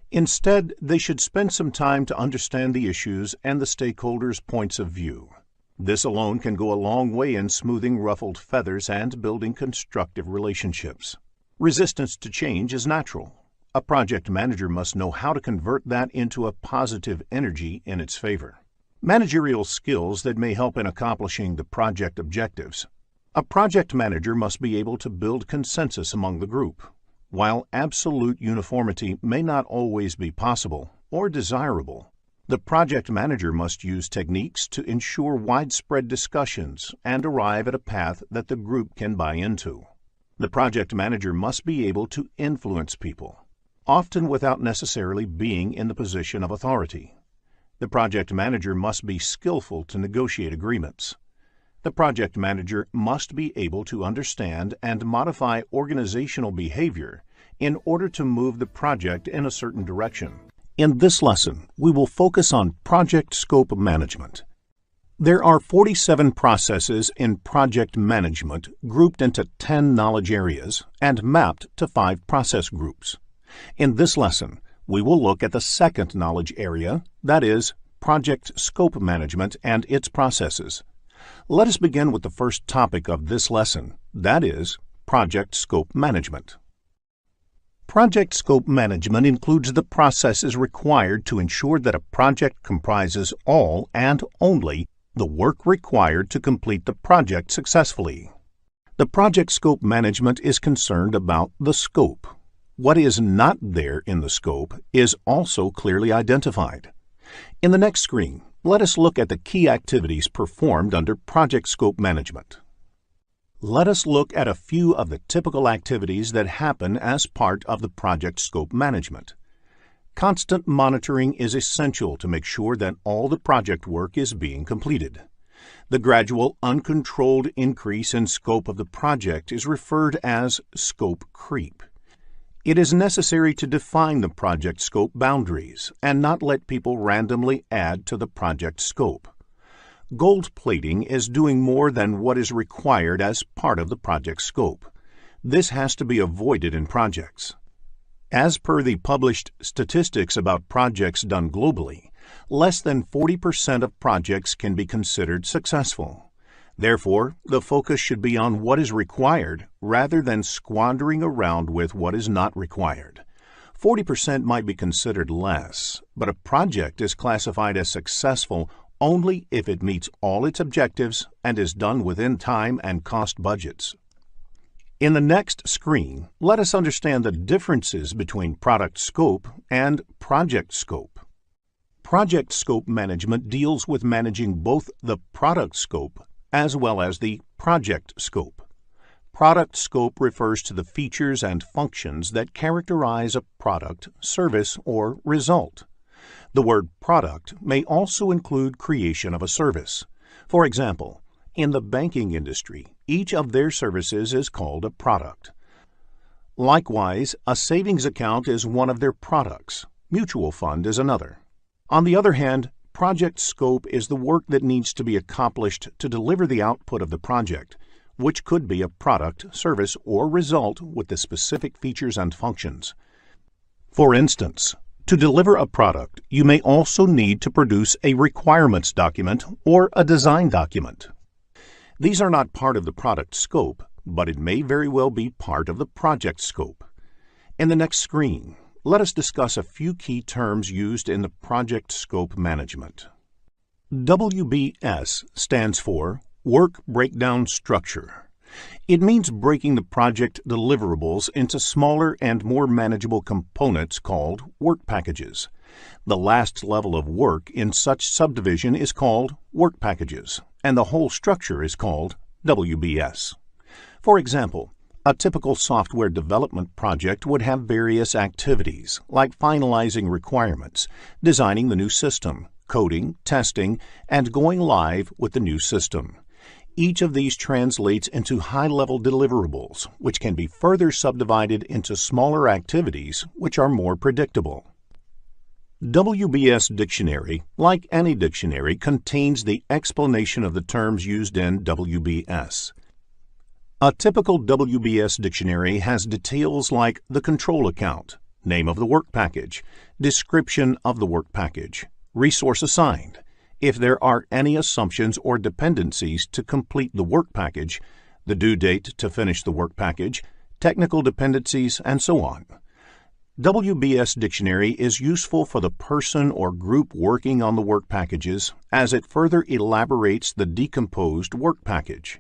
Instead, they should spend some time to understand the issues and the stakeholders' points of view. This alone can go a long way in smoothing ruffled feathers and building constructive relationships. Resistance to change is natural. A project manager must know how to convert that into a positive energy in its favor. Managerial skills that may help in accomplishing the project objectives. A project manager must be able to build consensus among the group. While absolute uniformity may not always be possible or desirable, the project manager must use techniques to ensure widespread discussions and arrive at a path that the group can buy into. The project manager must be able to influence people, often without necessarily being in the position of authority. The project manager must be skillful to negotiate agreements. The project manager must be able to understand and modify organizational behavior in order to move the project in a certain direction. In this lesson, we will focus on project scope management. There are 47 processes in project management grouped into 10 knowledge areas and mapped to 5 process groups. In this lesson, we will look at the second knowledge area, that is, project scope management and its processes. Let us begin with the first topic of this lesson, that is, project scope management. Project scope management includes the processes required to ensure that a project comprises all and only the work required to complete the project successfully. The project scope management is concerned about the scope. What is not there in the scope is also clearly identified. In the next screen, let us look at the key activities performed under project scope management. Let us look at a few of the typical activities that happen as part of the project scope management. Constant monitoring is essential to make sure that all the project work is being completed. The gradual, uncontrolled increase in scope of the project is referred as scope creep. It is necessary to define the project scope boundaries and not let people randomly add to the project scope. Gold plating is doing more than what is required as part of the project scope. This has to be avoided in projects. As per the published statistics about projects done globally, less than 40% of projects can be considered successful. Therefore, the focus should be on what is required rather than squandering around with what is not required. 40% might be considered less, but a project is classified as successful only if it meets all its objectives and is done within time and cost budgets. In the next screen, let us understand the differences between product scope and project scope. Project scope management deals with managing both the product scope as well as the project scope. Product scope refers to the features and functions that characterize a product, service, or result. The word product may also include creation of a service. For example, in the banking industry, each of their services is called a product. Likewise, a savings account is one of their products. Mutual fund is another. On the other hand, project scope is the work that needs to be accomplished to deliver the output of the project, which could be a product, service, or result with the specific features and functions. For instance, to deliver a product, you may also need to produce a requirements document or a design document. These are not part of the product scope, but it may very well be part of the project scope. In the next screen, let us discuss a few key terms used in the project scope management. WBS stands for Work Breakdown Structure. It means breaking the project deliverables into smaller and more manageable components called work packages. The last level of work in such subdivision is called work packages, and the whole structure is called WBS. For example, a typical software development project would have various activities like finalizing requirements, designing the new system, coding, testing, and going live with the new system. Each of these translates into high-level deliverables, which can be further subdivided into smaller activities which are more predictable. WBS Dictionary, like any dictionary, contains the explanation of the terms used in WBS. A typical WBS dictionary has details like the control account, name of the work package, description of the work package, resource assigned, if there are any assumptions or dependencies to complete the work package, the due date to finish the work package, technical dependencies, and so on. WBS Dictionary is useful for the person or group working on the work packages as it further elaborates the decomposed work package.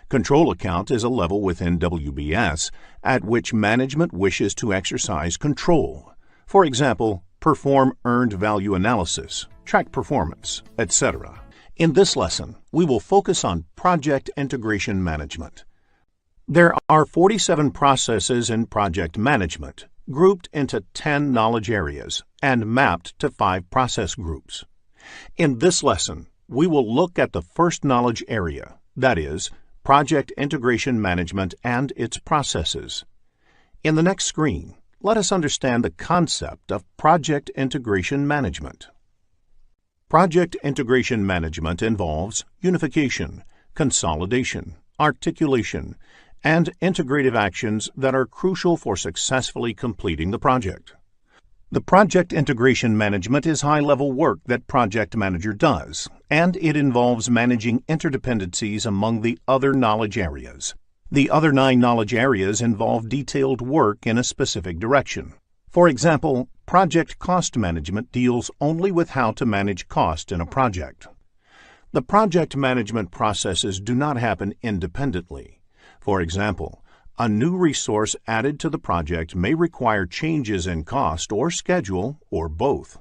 Control account is a level within WBS at which management wishes to exercise control. For example, perform earned value analysis, track performance, etc. In this lesson, we will focus on project integration management. There are 47 processes in project management, grouped into 10 knowledge areas and mapped to 5 process groups. In this lesson, we will look at the first knowledge area, that is, project integration management and its processes. In the next screen, let us understand the concept of project integration management. Project integration management involves unification, consolidation, articulation, and integrative actions that are crucial for successfully completing the project. The project integration management is high-level work that project manager does, and it involves managing interdependencies among the other knowledge areas. The other 9 knowledge areas involve detailed work in a specific direction. For example, project cost management deals only with how to manage cost in a project. The project management processes do not happen independently. For example, a new resource added to the project may require changes in cost or schedule or both.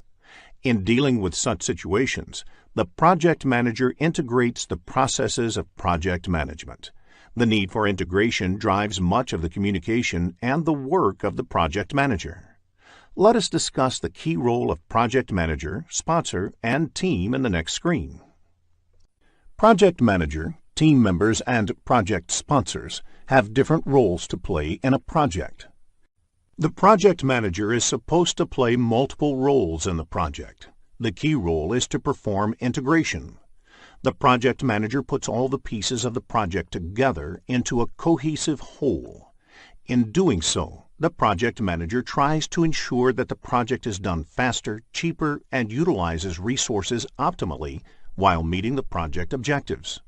In dealing with such situations, the project manager integrates the processes of project management. The need for integration drives much of the communication and the work of the project manager. Let us discuss the key role of project manager, sponsor, and team in the next screen. Project manager, team members, and project sponsors have different roles to play in a project. The project manager is supposed to play multiple roles in the project. The key role is to perform integration. The project manager puts all the pieces of the project together into a cohesive whole. In doing so, the project manager tries to ensure that the project is done faster, cheaper, and utilizes resources optimally while meeting the project objectives.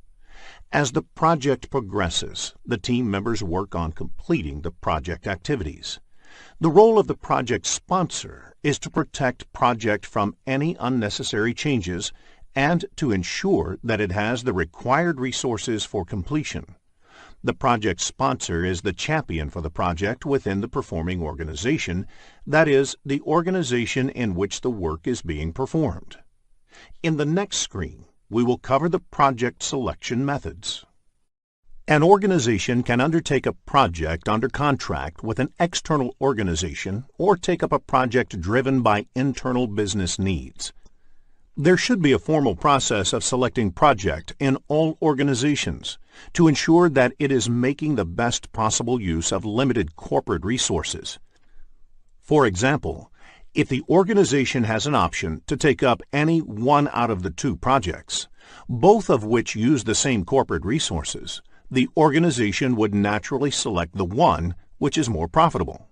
As the project progresses, the team members work on completing the project activities. The role of the project sponsor is to protect project from any unnecessary changes and to ensure that it has the required resources for completion. The project sponsor is the champion for the project within the performing organization, that is, the organization in which the work is being performed. In the next screen, we will cover the project selection methods. An organization can undertake a project under contract with an external organization or take up a project driven by internal business needs. There should be a formal process of selecting project in all organizations to ensure that it is making the best possible use of limited corporate resources. For example, if the organization has an option to take up any one out of the 2 projects, both of which use the same corporate resources, the organization would naturally select the one which is more profitable.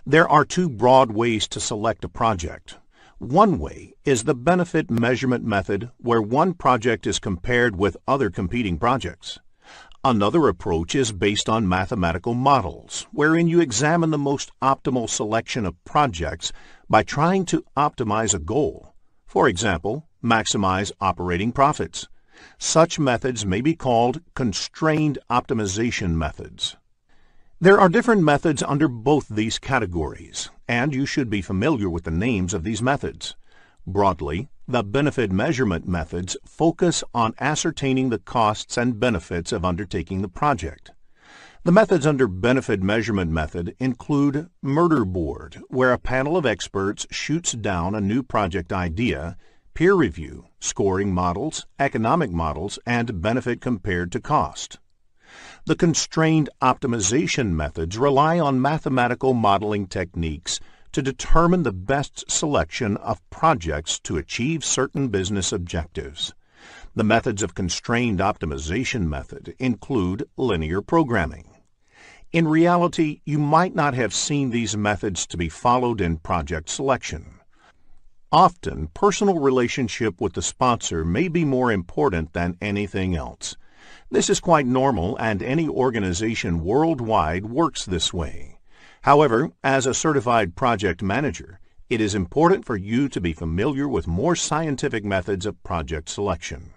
There are 2 broad ways to select a project. One way is the benefit measurement method, where one project is compared with other competing projects. Another approach is based on mathematical models, wherein you examine the most optimal selection of projects by trying to optimize a goal. For example, maximize operating profits. Such methods may be called constrained optimization methods. There are different methods under both these categories, and you should be familiar with the names of these methods. Broadly, the benefit measurement methods focus on ascertaining the costs and benefits of undertaking the project. The methods under benefit measurement method include murder board, where a panel of experts shoots down a new project idea, peer review, scoring models, economic models, and benefit compared to cost. The constrained optimization methods rely on mathematical modeling techniques to determine the best selection of projects to achieve certain business objectives. The methods of constrained optimization method include linear programming. In reality, you might not have seen these methods to be followed in project selection. Often, personal relationship with the sponsor may be more important than anything else. This is quite normal, and any organization worldwide works this way. However, as a certified project manager, it is important for you to be familiar with more scientific methods of project selection.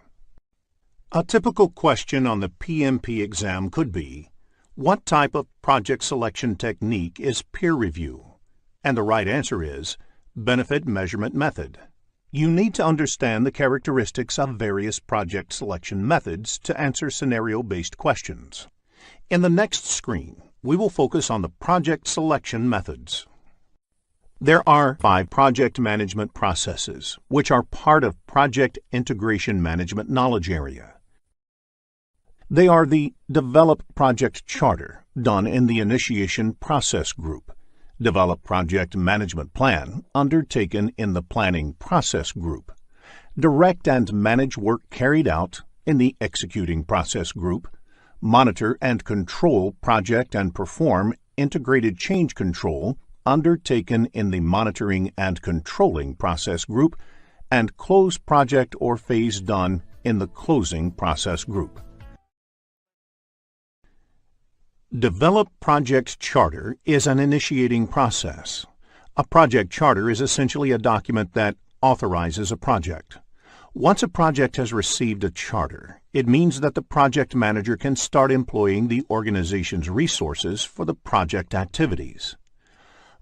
A typical question on the PMP exam could be, what type of project selection technique is peer review? And the right answer is benefit measurement method. You need to understand the characteristics of various project selection methods to answer scenario-based questions. In the next screen, we will focus on the project selection methods. There are 5 project management processes, which are part of Project Integration Management knowledge area. They are the Develop Project Charter, done in the Initiation Process Group, Develop Project Management Plan, undertaken in the Planning Process Group, Direct and Manage Work Carried Out in the Executing Process Group, Monitor and Control Project and Perform Integrated Change Control, undertaken in the Monitoring and Controlling Process Group, and Close Project or Phase Done in the Closing Process Group. Develop Project Charter is an initiating process. A project charter is essentially a document that authorizes a project. Once a project has received a charter, it means that the project manager can start employing the organization's resources for the project activities.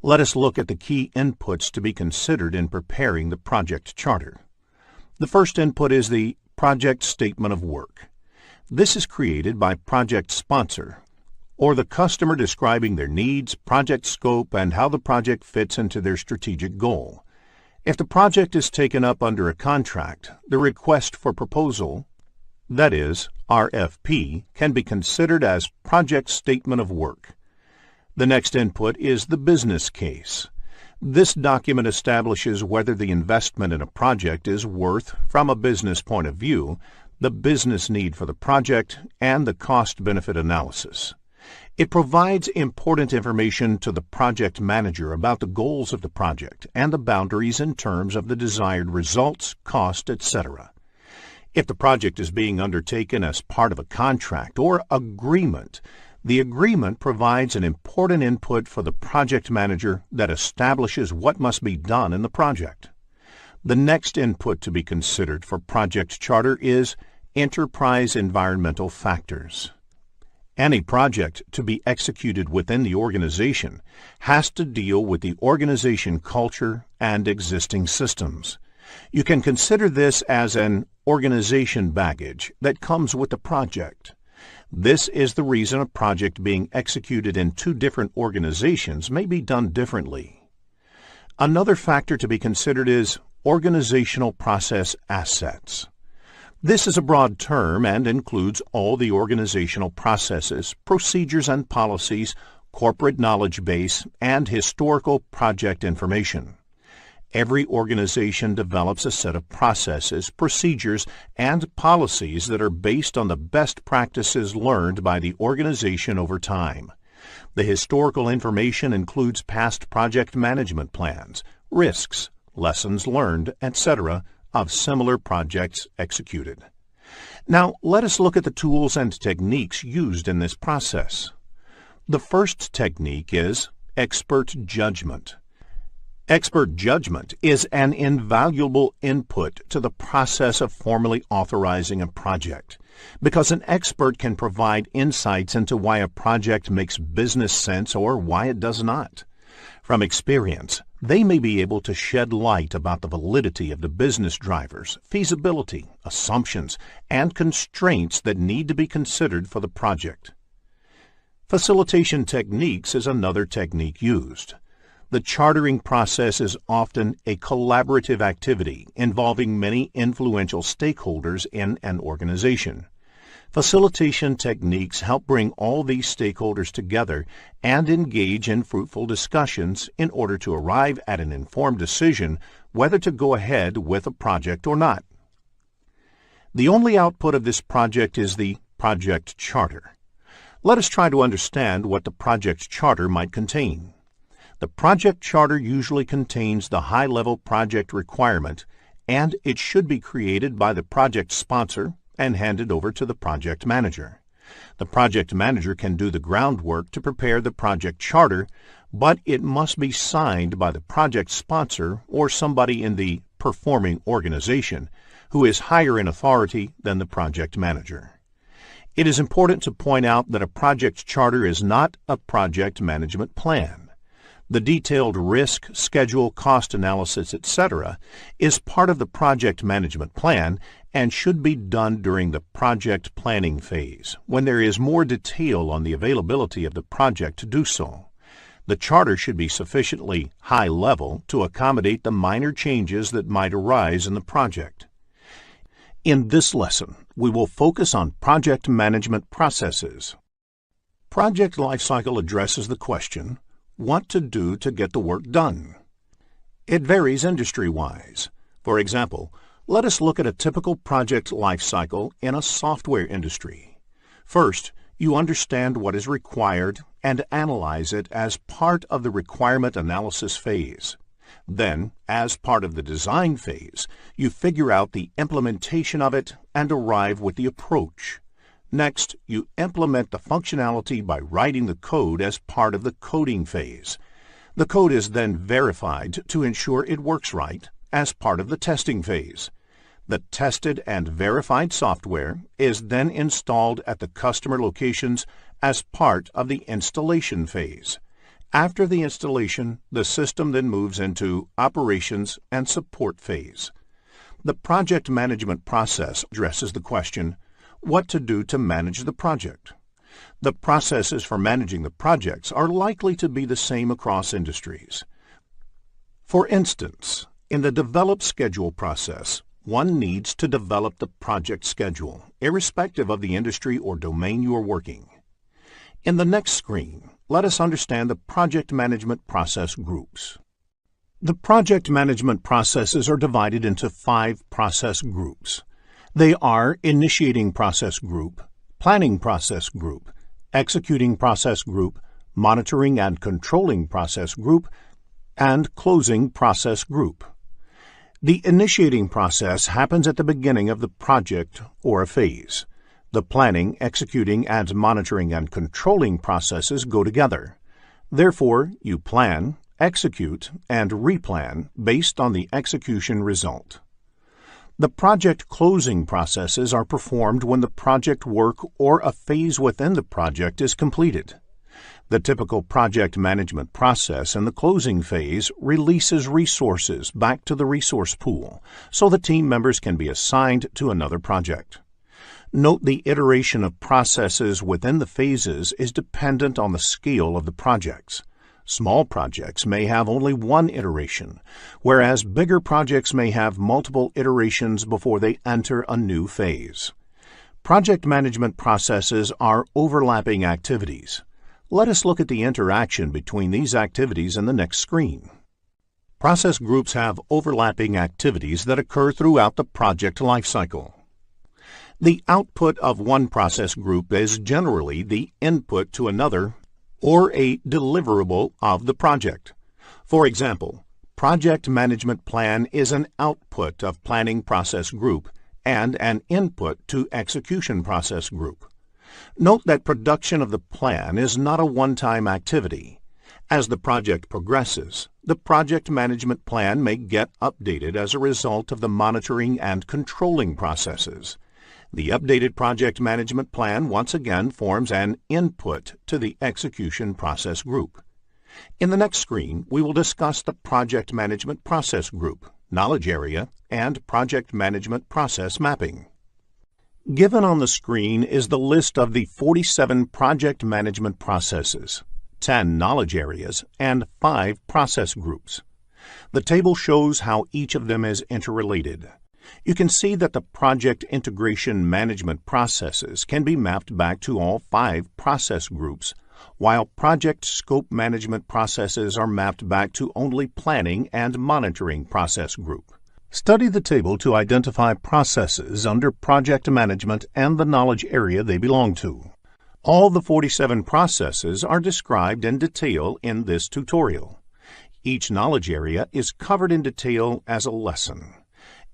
Let us look at the key inputs to be considered in preparing the project charter. The first input is the Project Statement of Work. This is created by project sponsor, or the customer describing their needs, project scope, and how the project fits into their strategic goal. If the project is taken up under a contract, the request for proposal, that is, RFP, can be considered as Project Statement of Work. The next input is the business case. This document establishes whether the investment in a project is worth, from a business point of view, the business need for the project, and the cost-benefit analysis. It provides important information to the project manager about the goals of the project and the boundaries in terms of the desired results, cost, etc. If the project is being undertaken as part of a contract or agreement, the agreement provides an important input for the project manager that establishes what must be done in the project. The next input to be considered for project charter is enterprise environmental factors. Any project to be executed within the organization has to deal with the organization culture and existing systems. You can consider this as an organization baggage that comes with the project. This is the reason a project being executed in 2 different organizations may be done differently. Another factor to be considered is organizational process assets. This is a broad term and includes all the organizational processes, procedures and policies, corporate knowledge base, and historical project information. Every organization develops a set of processes, procedures, and policies that are based on the best practices learned by the organization over time. The historical information includes past project management plans, risks, lessons learned, etc. of similar projects executed. Now, let us look at the tools and techniques used in this process. The first technique is expert judgment. Expert judgment is an invaluable input to the process of formally authorizing a project, because an expert can provide insights into why a project makes business sense or why it does not. From experience, they may be able to shed light about the validity of the business drivers, feasibility, assumptions, and constraints that need to be considered for the project. Facilitation techniques is another technique used. The chartering process is often a collaborative activity involving many influential stakeholders in an organization. Facilitation techniques help bring all these stakeholders together and engage in fruitful discussions in order to arrive at an informed decision whether to go ahead with a project or not. The only output of this project is the project charter. Let us try to understand what the project charter might contain. The project charter usually contains the high-level project requirement, and it should be created by the project sponsor and handed over to the project manager. The project manager can do the groundwork to prepare the project charter, but it must be signed by the project sponsor or somebody in the performing organization who is higher in authority than the project manager. It is important to point out that a project charter is not a project management plan. The detailed risk, schedule, cost analysis, etc. is part of the project management plan and should be done during the project planning phase, when there is more detail on the availability of the project to do so. The charter should be sufficiently high level to accommodate the minor changes that might arise in the project. In this lesson, we will focus on project management processes. Project lifecycle addresses the question, what to do to get the work done. It varies industry-wise. For example, let us look at a typical project lifecycle in a software industry. First, you understand what is required and analyze it as part of the requirement analysis phase. Then, as part of the design phase, you figure out the implementation of it and arrive with the approach. Next, you implement the functionality by writing the code as part of the coding phase. The code is then verified to ensure it works right as part of the testing phase. The tested and verified software is then installed at the customer locations as part of the installation phase. After the installation, the system then moves into operations and support phase. The project management process addresses the question, what to do to manage the project. The processes for managing the projects are likely to be the same across industries. For instance, in the develop schedule process, one needs to develop the project schedule, irrespective of the industry or domain you are working. In the next screen, let us understand the project management process groups. The project management processes are divided into 5 process groups. They are Initiating Process Group, Planning Process Group, Executing Process Group, Monitoring and Controlling Process Group, and Closing Process Group. The initiating process happens at the beginning of the project or a phase. The planning, executing, and monitoring and controlling processes go together. Therefore, you plan, execute, and replan based on the execution result. The project closing processes are performed when the project work or a phase within the project is completed. The typical project management process in the closing phase releases resources back to the resource pool so the team members can be assigned to another project. Note the iteration of processes within the phases is dependent on the scale of the projects. Small projects may have only one iteration, whereas bigger projects may have multiple iterations before they enter a new phase. Project management processes are overlapping activities. Let us look at the interaction between these activities in the next screen. Process groups have overlapping activities that occur throughout the project lifecycle. The output of one process group is generally the input to another or a deliverable of the project. For example, project management plan is an output of planning process group and an input to execution process group. Note that production of the plan is not a one-time activity. As the project progresses, the project management plan may get updated as a result of the monitoring and controlling processes. The updated project management plan once again forms an input to the execution process group. In the next screen, we will discuss the project management process group, knowledge area, and project management process mapping. Given on the screen is the list of the 47 project management processes, 10 knowledge areas, and 5 process groups. The table shows how each of them is interrelated. You can see that the project integration management processes can be mapped back to all 5 process groups, while project scope management processes are mapped back to only planning and monitoring process group. Study the table to identify processes under project management and the knowledge area they belong to. All the 47 processes are described in detail in this tutorial. Each knowledge area is covered in detail as a lesson.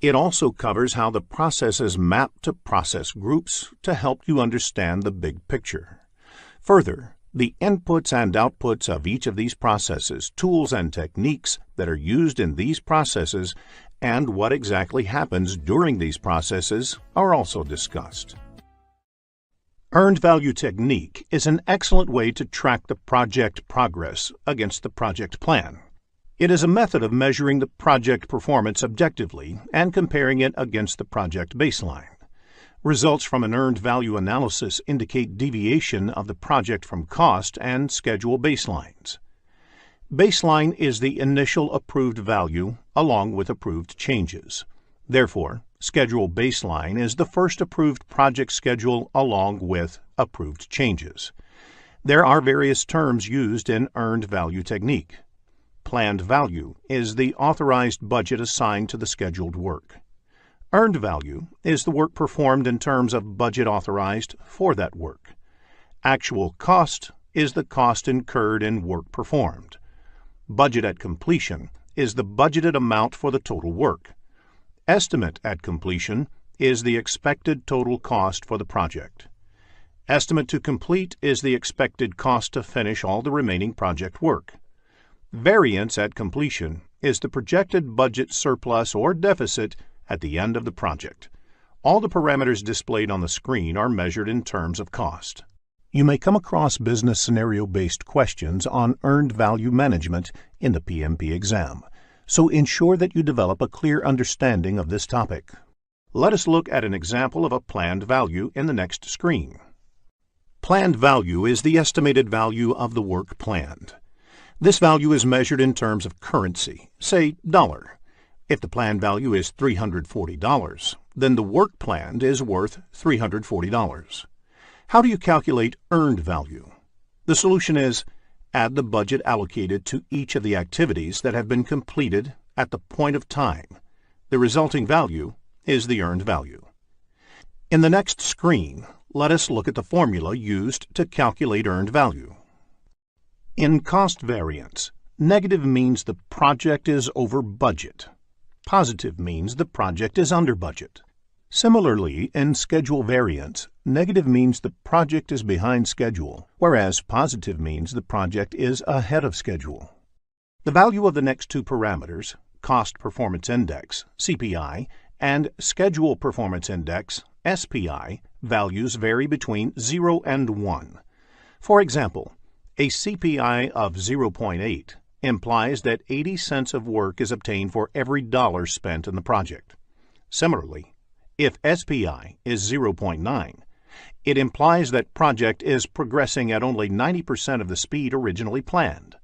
It also covers how the processes map to process groups to help you understand the big picture. Further, the inputs and outputs of each of these processes, tools and techniques that are used in these processes, and what exactly happens during these processes are also discussed. Earned value technique is an excellent way to track the project progress against the project plan. It is a method of measuring the project performance objectively and comparing it against the project baseline. Results from an earned value analysis indicate deviation of the project from cost and schedule baselines. Baseline is the initial approved value along with approved changes. Therefore, schedule baseline is the first approved project schedule along with approved changes. There are various terms used in earned value technique. Planned value is the authorized budget assigned to the scheduled work. Earned value is the work performed in terms of budget authorized for that work. Actual cost is the cost incurred in work performed. Budget at completion is the budgeted amount for the total work. Estimate at completion is the expected total cost for the project. Estimate to complete is the expected cost to finish all the remaining project work. Variance at completion is the projected budget surplus or deficit at the end of the project. All the parameters displayed on the screen are measured in terms of cost. You may come across business scenario-based questions on earned value management in the PMP exam, so ensure that you develop a clear understanding of this topic. Let us look at an example of a planned value in the next screen. Planned value is the estimated value of the work planned. This value is measured in terms of currency, say dollar. If the planned value is $340, then the work planned is worth $340. How do you calculate earned value? The solution is add the budget allocated to each of the activities that have been completed at the point of time. The resulting value is the earned value. In the next screen, let us look at the formula used to calculate earned value. In cost variance, negative means the project is over budget. Positive means the project is under budget. Similarly, in schedule variance, negative means the project is behind schedule, whereas positive means the project is ahead of schedule. The value of the next two parameters, Cost Performance Index, CPI, and Schedule Performance Index, SPI, values vary between 0 and 1. For example, a CPI of 0.8 implies that 80 cents of work is obtained for every dollar spent in the project. Similarly, if SPI is 0.9, it implies that project is progressing at only 90% of the speed originally planned.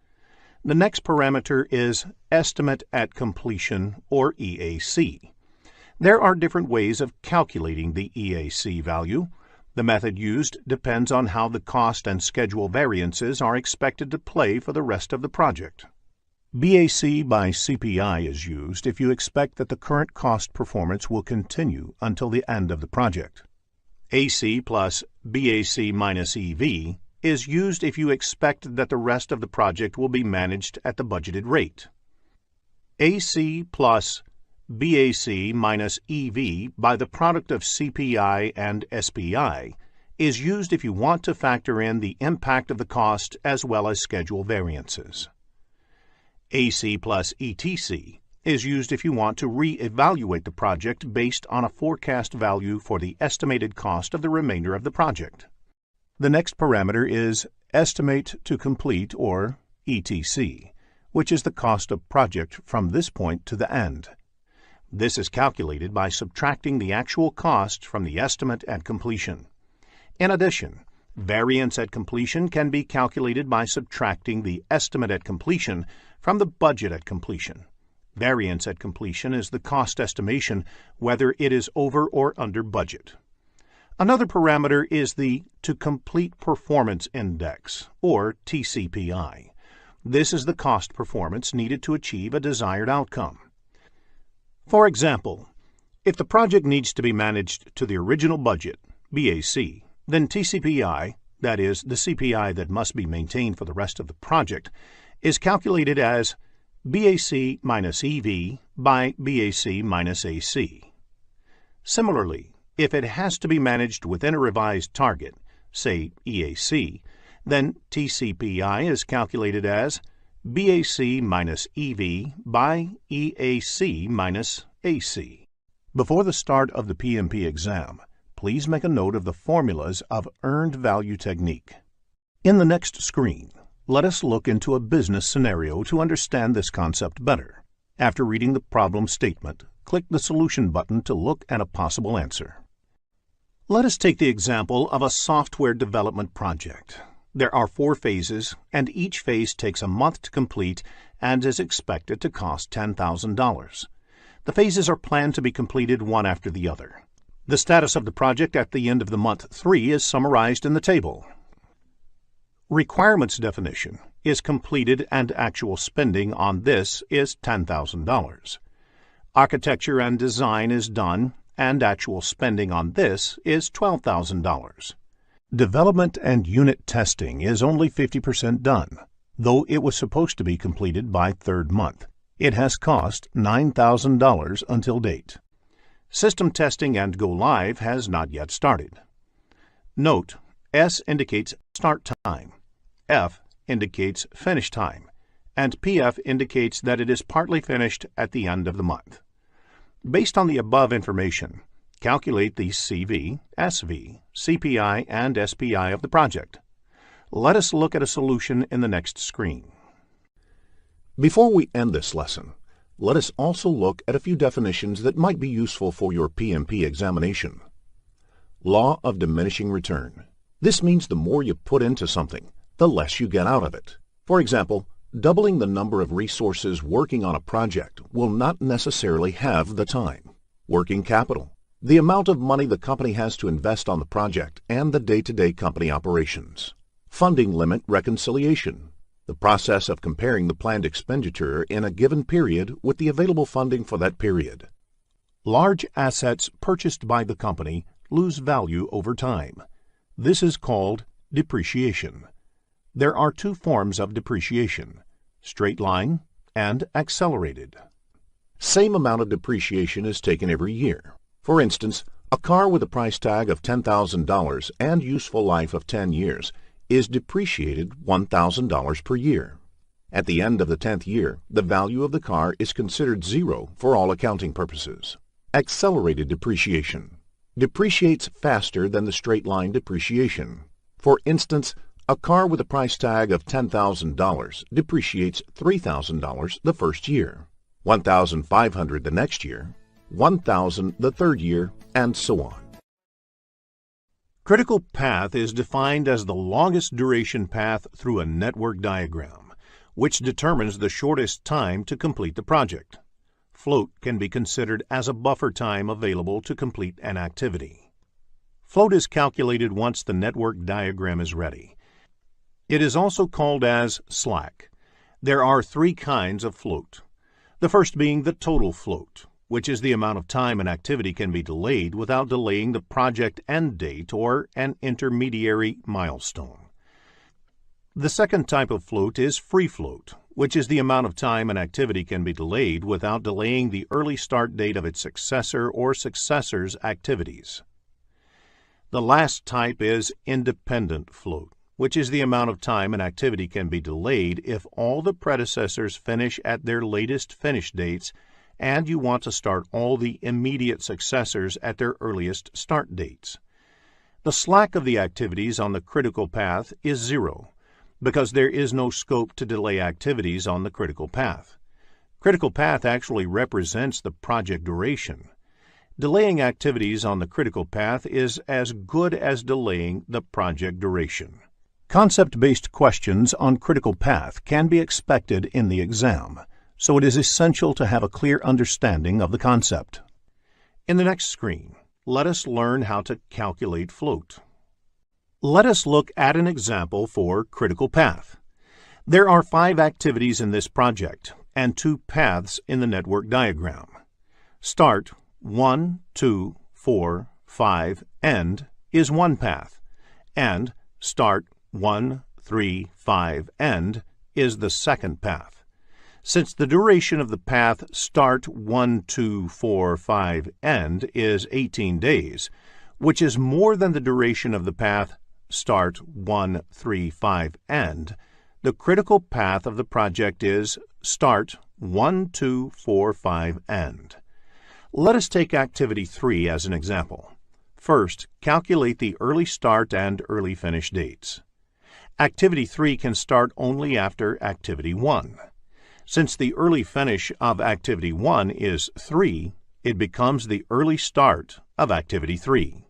The next parameter is Estimate at Completion, or EAC. There are different ways of calculating the EAC value. The method used depends on how the cost and schedule variances are expected to play for the rest of the project. BAC by CPI is used if you expect that the current cost performance will continue until the end of the project. AC plus BAC minus EV is used if you expect that the rest of the project will be managed at the budgeted rate. AC plus BAC minus EV by the product of CPI and SPI is used if you want to factor in the impact of the cost as well as schedule variances. AC plus ETC is used if you want to re-evaluate the project based on a forecast value for the estimated cost of the remainder of the project. The next parameter is estimate to complete, or ETC, which is the cost of project from this point to the end. This is calculated by subtracting the actual cost from the estimate at completion. In addition, variance at completion can be calculated by subtracting the estimate at completion from the budget at completion. Variance at completion is the cost estimation whether it is over or under budget. Another parameter is the To Complete Performance Index, or TCPI. This is the cost performance needed to achieve a desired outcome. For example, if the project needs to be managed to the original budget, BAC, then TCPI, that is, the CPI that must be maintained for the rest of the project, is calculated as BAC minus EV by BAC minus AC. Similarly, if it has to be managed within a revised target, say EAC, then TCPI is calculated as BAC minus EV by EAC minus AC. Before the start of the PMP exam, please make a note of the formulas of earned value technique. In the next screen, let us look into a business scenario to understand this concept better. After reading the problem statement, click the Solution button to look at a possible answer. Let us take the example of a software development project. There are 4 phases, and each phase takes a month to complete and is expected to cost $10,000. The phases are planned to be completed one after the other. The status of the project at the end of the month 3 is summarized in the table. Requirements definition is completed and actual spending on this is $10,000. Architecture and design is done and actual spending on this is $12,000. Development and unit testing is only 50% done, though it was supposed to be completed by 3rd month. It has cost $9,000 until date. System testing and go live has not yet started. Note, S indicates start time, F indicates finish time, and PF indicates that it is partly finished at the end of the month. Based on the above information, calculate the CV, SV, CPI, and SPI of the project. Let us look at a solution in the next screen. Before we end this lesson, let us also look at a few definitions that might be useful for your PMP examination. Law of diminishing return. This means the more you put into something, the less you get out of it. For example, doubling the number of resources working on a project will not necessarily have the time. Working capital. The amount of money the company has to invest on the project and the day-to-day company operations. Funding limit reconciliation. The process of comparing the planned expenditure in a given period with the available funding for that period. Large assets purchased by the company lose value over time. This is called depreciation. There are 2 forms of depreciation, straight line and accelerated. Same amount of depreciation is taken every year. For instance, a car with a price tag of $10,000 and useful life of 10 years is depreciated $1,000 per year. At the end of the 10th year, the value of the car is considered 0 for all accounting purposes. Accelerated depreciation depreciates faster than the straight-line depreciation. For instance, a car with a price tag of $10,000 depreciates $3,000 the first year, $1,500 the next year, $1,000 the 3rd year, and so on. Critical path is defined as the longest duration path through a network diagram, which determines the shortest time to complete the project. Float can be considered as a buffer time available to complete an activity. Float is calculated once the network diagram is ready. It is also called as slack. There are 3 kinds of float. The first being the total float, which is the amount of time an activity can be delayed without delaying the project end date or an intermediary milestone. The second type of float is free float, which is the amount of time an activity can be delayed without delaying the early start date of its successor or successors' activities. The last type is independent float, which is the amount of time an activity can be delayed if all the predecessors finish at their latest finish dates and you want to start all the immediate successors at their earliest start dates. The slack of the activities on the critical path is 0, because there is no scope to delay activities on the critical path. Critical path actually represents the project duration. Delaying activities on the critical path is as good as delaying the project duration. Concept-based questions on critical path can be expected in the exam, so it is essential to have a clear understanding of the concept. In the next screen, let us learn how to calculate float. Let us look at an example for critical path. There are 5 activities in this project and 2 paths in the network diagram. Start, 1, 2, 4, 5, end is one path, and start, 1, 3, 5, end is the second path. Since the duration of the path start 1, 2, 4, 5, end is 18 days, which is more than the duration of the path start 1, 3, 5, end, the critical path of the project is start 1, 2, 4, 5, end. Let us take activity 3 as an example. First, calculate the early start and early finish dates. Activity 3 can start only after activity 1. Since the early finish of activity 1 is 3, it becomes the early start of activity 3.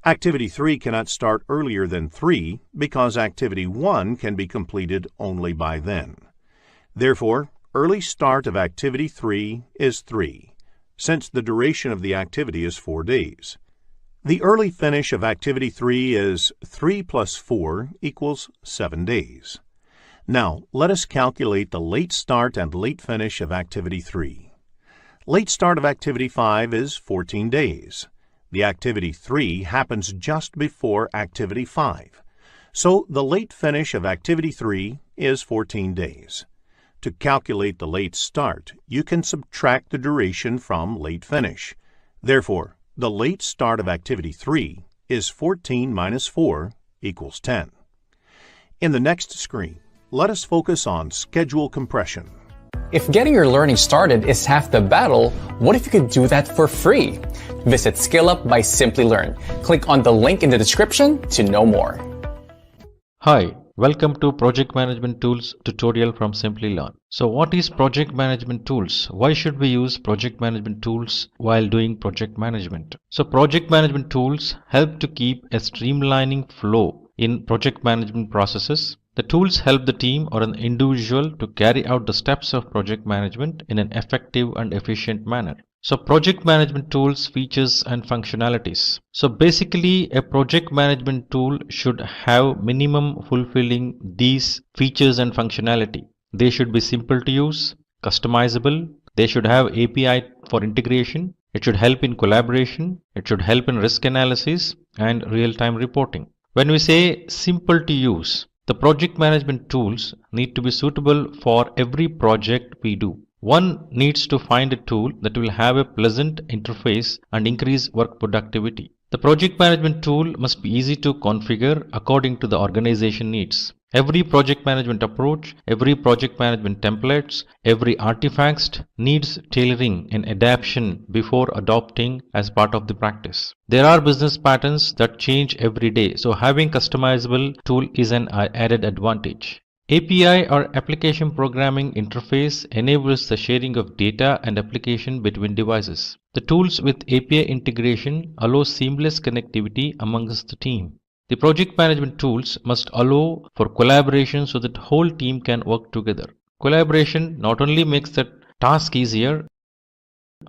Activity 3 cannot start earlier than 3 because activity 1 can be completed only by then. Therefore, early start of activity 3 is 3, since the duration of the activity is 4 days. The early finish of activity 3 is 3 plus 4 equals 7 days. Now, let us calculate the late start and late finish of activity 3. Late start of activity 5 is 14 days. The activity 3 happens just before activity 5. So the late finish of activity 3 is 14 days. To calculate the late start, you can subtract the duration from late finish. Therefore, the late start of activity 3 is 14 minus 4 equals 10. In the next screen, let us focus on schedule compression. If getting your learning started is half the battle, what if you could do that for free? Visit SkillUp by Simplilearn. Click on the link in the description to know more. Hi, welcome to Project Management Tools tutorial from Simplilearn. So what is project management tools? Why should we use project management tools while doing project management? So project management tools help to keep a streamlining flow in project management processes. The tools help the team or an individual to carry out the steps of project management in an effective and efficient manner. So project management tools, features and functionalities. So basically a project management tool should have minimum fulfilling these features and functionality. They should be simple to use, customizable, they should have API for integration, it should help in collaboration, it should help in risk analysis and real-time reporting. When we say simple to use, the project management tools need to be suitable for every project we do. One needs to find a tool that will have a pleasant interface and increase work productivity. The project management tool must be easy to configure according to the organization needs. Every project management approach, every project management templates, every artifact needs tailoring and adaptation before adopting as part of the practice. There are business patterns that change every day, so having customizable tool is an added advantage. API or application programming interface enables the sharing of data and application between devices. The tools with API integration allow seamless connectivity amongst the team. The project management tools must allow for collaboration so that the whole team can work together. Collaboration not only makes the task easier,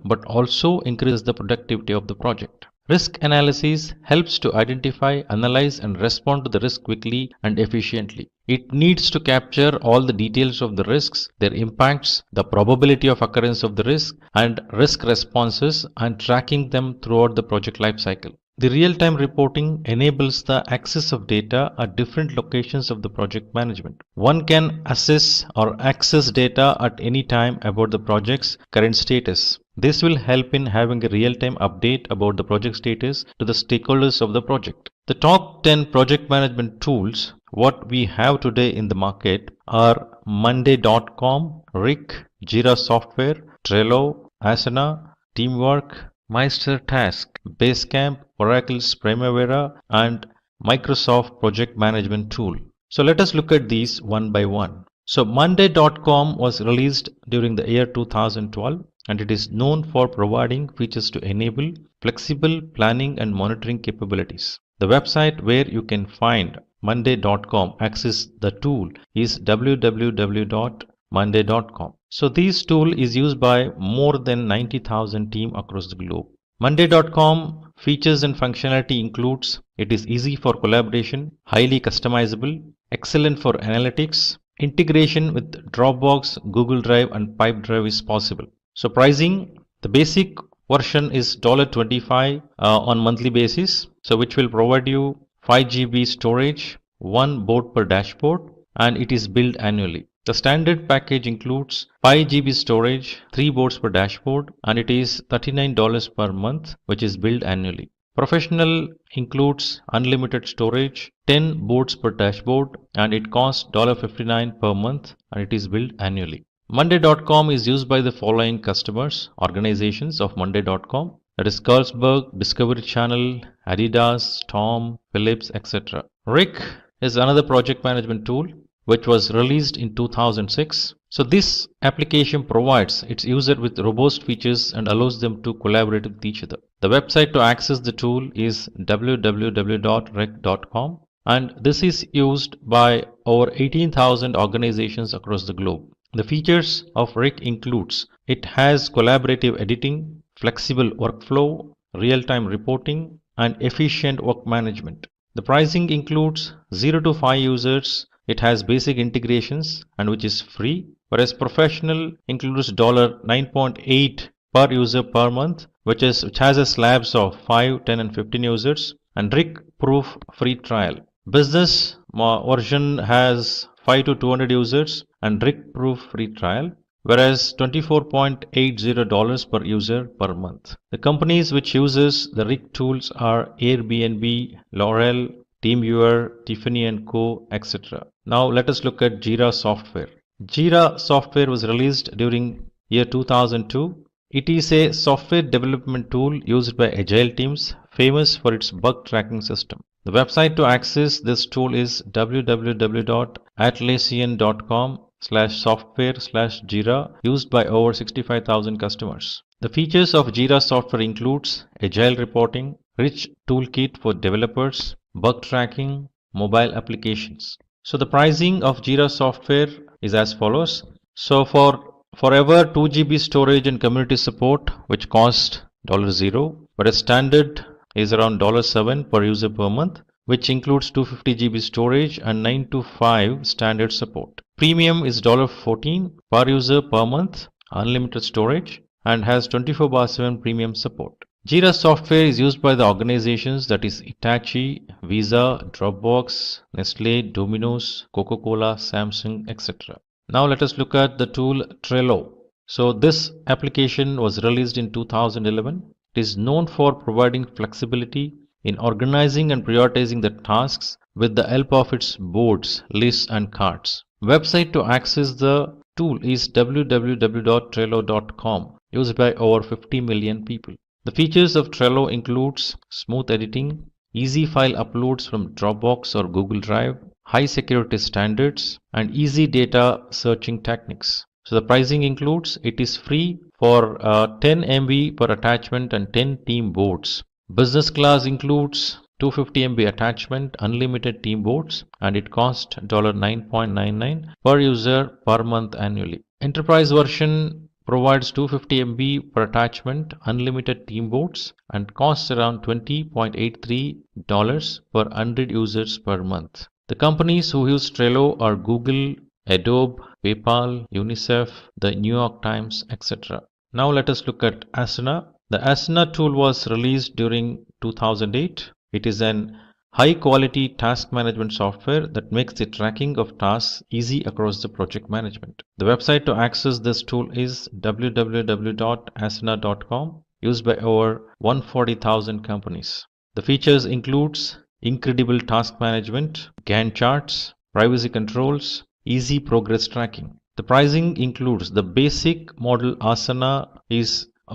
but also increases the productivity of the project. Risk analysis helps to identify, analyze and respond to the risk quickly and efficiently. It needs to capture all the details of the risks, their impacts, the probability of occurrence of the risk and risk responses and tracking them throughout the project life cycle. The real-time reporting enables the access of data at different locations of the project management. One can assess or access data at any time about the project's current status. This will help in having a real-time update about the project status to the stakeholders of the project. The top 10 project management tools what we have today in the market are Monday.com, Rick, Jira Software, Trello, Asana, Teamwork, MeisterTask, Basecamp, Oracle's Primavera, and Microsoft Project Management Tool. So let us look at these one by one. So Monday.com was released during the year 2012 and it is known for providing features to enable flexible planning and monitoring capabilities. The website where you can find Monday.com access the tool is www.monday.com. So this tool is used by more than 90,000 teams across the globe. Monday.com features and functionality includes it is easy for collaboration, highly customizable, excellent for analytics, integration with Dropbox, Google Drive and Pipedrive is possible. So pricing, the basic version is $25 on monthly basis, so which will provide you 5 GB storage, 1 board per dashboard, and it is billed annually. The standard package includes 5 GB storage, 3 boards per dashboard, and it is $39 per month, which is billed annually. Professional includes unlimited storage, 10 boards per dashboard, and it costs $59 per month, and it is billed annually. Monday.com is used by the following customers, organizations of Monday.com. That is Carlsberg, Discovery Channel, Adidas, Tom, Philips, etc. Rick is another project management tool which was released in 2006. So this application provides its user with robust features and allows them to collaborate with each other. The website to access the tool is www.rick.com and this is used by over 18,000 organizations across the globe. The features of Rick includes it has collaborative editing, flexible workflow, real-time reporting, and efficient work management. The pricing includes 0 to 5 users. It has basic integrations and which is free, whereas professional includes $9.8 per user per month, which has a slabs of 5, 10, and 15 users, and Rick Proof free trial. Business version has 5 to 200 users and Rick Proof free trial, whereas $24.80 per user per month. The companies which uses the Rick tools are Airbnb, L'Oreal, TeamViewer, Tiffany & Co, etc. Now let us look at Jira Software. Jira Software was released during year 2002. It is a software development tool used by agile teams, famous for its bug tracking system. The website to access this tool is www.atlassian.com/software/Jira, used by over 65,000 customers. The features of Jira Software includes agile reporting, rich toolkit for developers, bug tracking, mobile applications. So the pricing of Jira Software is as follows. So for forever 2 GB storage and community support, which cost $0, whereas standard is around $7 per user per month, which includes 250 GB storage and 9 to 5 standard support. Premium is $14 per user per month, unlimited storage, and has 24/7 premium support. Jira Software is used by the organizations that is Hitachi, Visa, Dropbox, Nestle, Domino's, Coca-Cola, Samsung, etc. Now let us look at the tool Trello. So this application was released in 2011. It is known for providing flexibility in organizing and prioritizing the tasks with the help of its boards, lists and cards. Website to access the tool is www.trello.com, used by over 50 million people. The features of Trello includes smooth editing, easy file uploads from Dropbox or Google Drive, high security standards, and easy data searching techniques. So the pricing includes it is free for 10 MB per attachment and 10 team boards. Business class includes 250 MB attachment, unlimited team boards, and it costs $9.99 per user per month annually. Enterprise version provides 250 MB per attachment, unlimited team boards, and costs around $20.83 per 100 users per month. The companies who use Trello are Google, Adobe, PayPal, UNICEF, the New York Times, etc. Now let us look at Asana. The Asana tool was released during 2008. It is an high-quality task management software that makes the tracking of tasks easy across the project management. The website to access this tool is www.asana.com, used by over 140,000 companies. The features includes incredible task management, Gantt charts, privacy controls, easy progress tracking. The pricing includes the basic model. Asana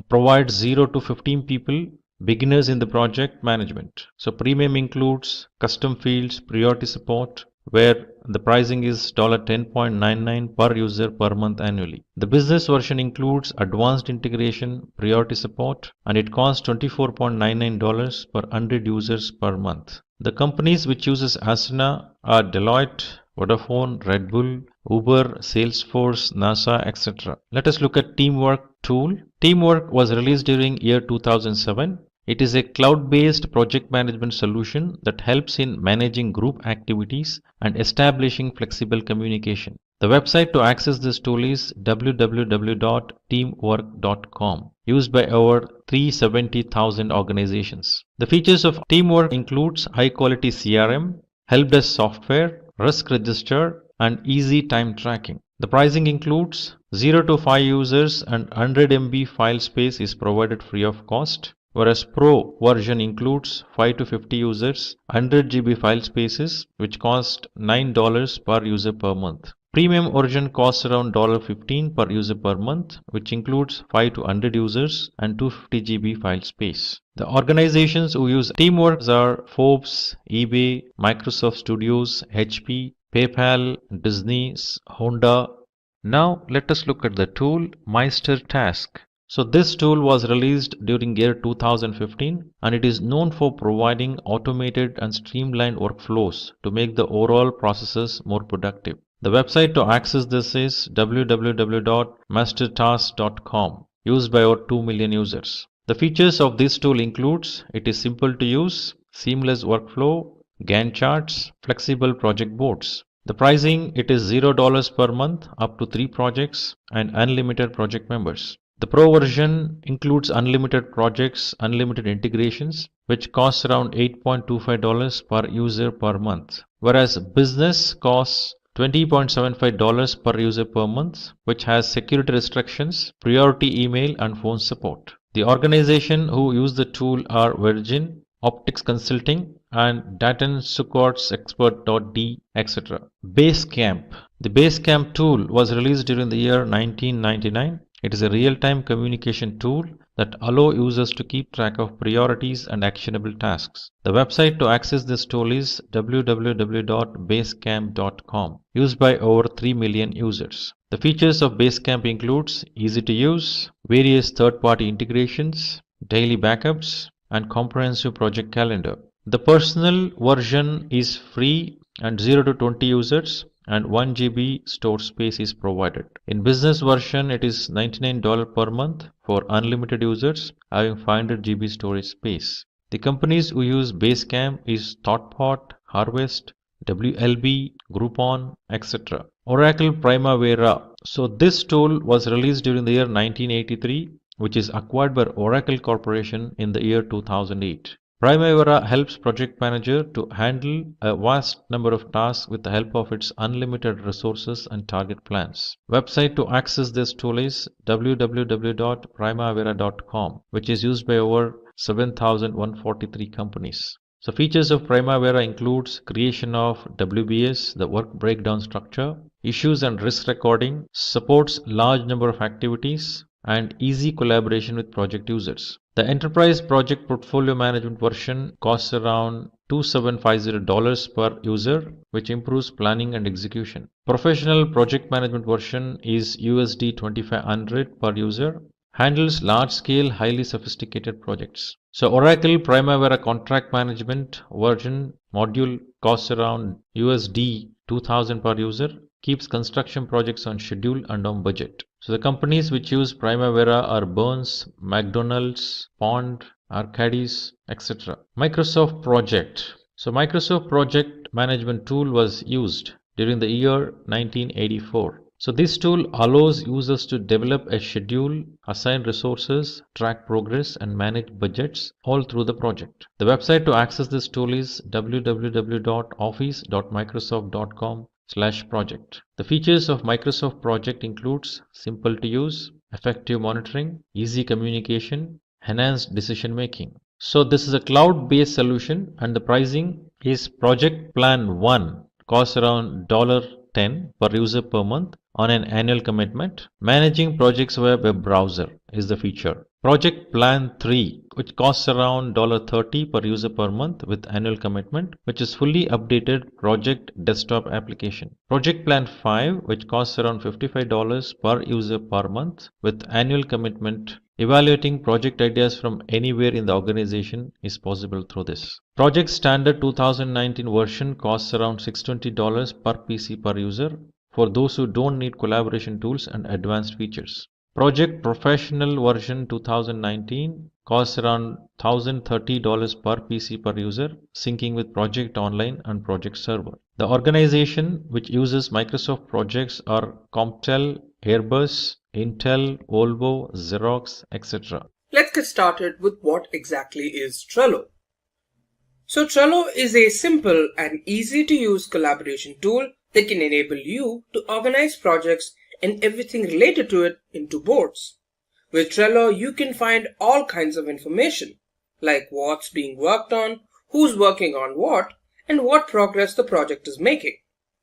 provides 0 to 15 people, beginners in the project management. So premium includes custom fields, priority support, where the pricing is $10.99 per user per month annually. The business version includes advanced integration, priority support, and it costs $24.99 per 100 users per month. The companies which uses Asana are Deloitte, Vodafone, Red Bull, Uber, Salesforce, NASA, etc. Let us look at Teamwork tool. Teamwork was released during year 2007. It is a cloud-based project management solution that helps in managing group activities and establishing flexible communication. The website to access this tool is www.teamwork.com, used by over 370,000 organizations. The features of Teamwork includes high-quality CRM, help desk software, risk register, and easy time tracking. The pricing includes 0 to 5 users and 100 MB file space is provided free of cost, whereas Pro version includes 5 to 50 users, 100 GB file spaces, which cost $9 per user per month. Premium version costs around $15 per user per month, which includes 5 to 100 users and 250 GB file space. The organizations who use Teamwork are Forbes, eBay, Microsoft Studios, HP, PayPal, Disney, Honda. Now let us look at the tool Meister Task. So this tool was released during year 2015 and it is known for providing automated and streamlined workflows to make the overall processes more productive. The website to access this is www.mastertask.com, used by over 2 million users. The features of this tool includes it is simple to use, seamless workflow, Gantt charts, flexible project boards. The pricing, it is $0 per month up to 3 projects and unlimited project members. The Pro version includes unlimited projects, unlimited integrations, which costs around $8.25 per user per month, whereas Business costs $20.75 per user per month, which has security restrictions, priority email and phone support. The organization who use the tool are Virgin, Optics Consulting, and Datan Succots Expert.d, etc. Basecamp. The Basecamp tool was released during the year 1999. It is a real-time communication tool that allows users to keep track of priorities and actionable tasks. The website to access this tool is www.basecamp.com, used by over 3 million users. The features of Basecamp includes easy to use, various third-party integrations, daily backups, and comprehensive project calendar. The personal version is free and 0 to 20 users and 1 GB store space is provided. In business version, it is $99 per month for unlimited users having 500 GB storage space. The companies who use Basecamp is ThoughtPod, Harvest, WLB, Groupon, etc. Oracle Primavera. So this tool was released during the year 1983, which is acquired by Oracle Corporation in the year 2008. Primavera helps project manager to handle a vast number of tasks with the help of its unlimited resources and target plans. Website to access this tool is www.primavera.com, which is used by over 7,143 companies. So features of Primavera includes creation of WBS, the work breakdown structure, issues and risk recording, supports large number of activities, and easy collaboration with project users. The Enterprise Project Portfolio Management version costs around $2750 per user, which improves planning and execution. Professional Project Management version is USD 2500 per user, handles large-scale, highly sophisticated projects. So Oracle Primavera Contract Management version module costs around USD 2000 per user, keeps construction projects on schedule and on budget. So the companies which use Primavera are Burns, McDonald's, Pond, Arcadis, etc. Microsoft Project. So Microsoft Project Management tool was used during the year 1984. So this tool allows users to develop a schedule, assign resources, track progress, and manage budgets all through the project. The website to access this tool is www.office.microsoft.com/project. The features of Microsoft Project includes simple to use, effective monitoring, easy communication, enhanced decision making. So this is a cloud-based solution, and the pricing is Project Plan 1 costs around $10 per user per month on an annual commitment. Managing projects via web browser is the feature. Project Plan 3, which costs around $30 per user per month with annual commitment, which is fully updated project desktop application. Project Plan 5, which costs around $55 per user per month with annual commitment. Evaluating project ideas from anywhere in the organization is possible through this. Project Standard 2019 version costs around $620 per PC per user for those who don't need collaboration tools and advanced features. Project Professional version 2019 costs around $1,030 per PC per user, syncing with Project Online and Project Server. The organization which uses Microsoft projects are Comptel, Airbus, Intel, Volvo, Xerox, etc. Let's get started with what exactly is Trello. So Trello is a simple and easy to use collaboration tool that can enable you to organize projects and everything related to it into boards. With Trello, you can find all kinds of information, like what's being worked on, who's working on what, and what progress the project is making.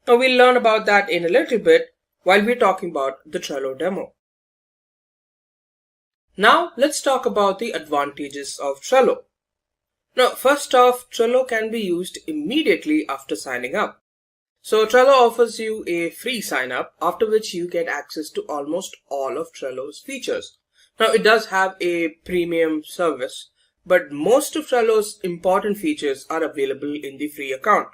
Now we'll learn about that in a little bit while we're talking about the Trello demo. Now let's talk about the advantages of Trello. Now first off, Trello can be used immediately after signing up. So Trello offers you a free sign up, after which you get access to almost all of Trello's features. Now it does have a premium service, but most of Trello's important features are available in the free account.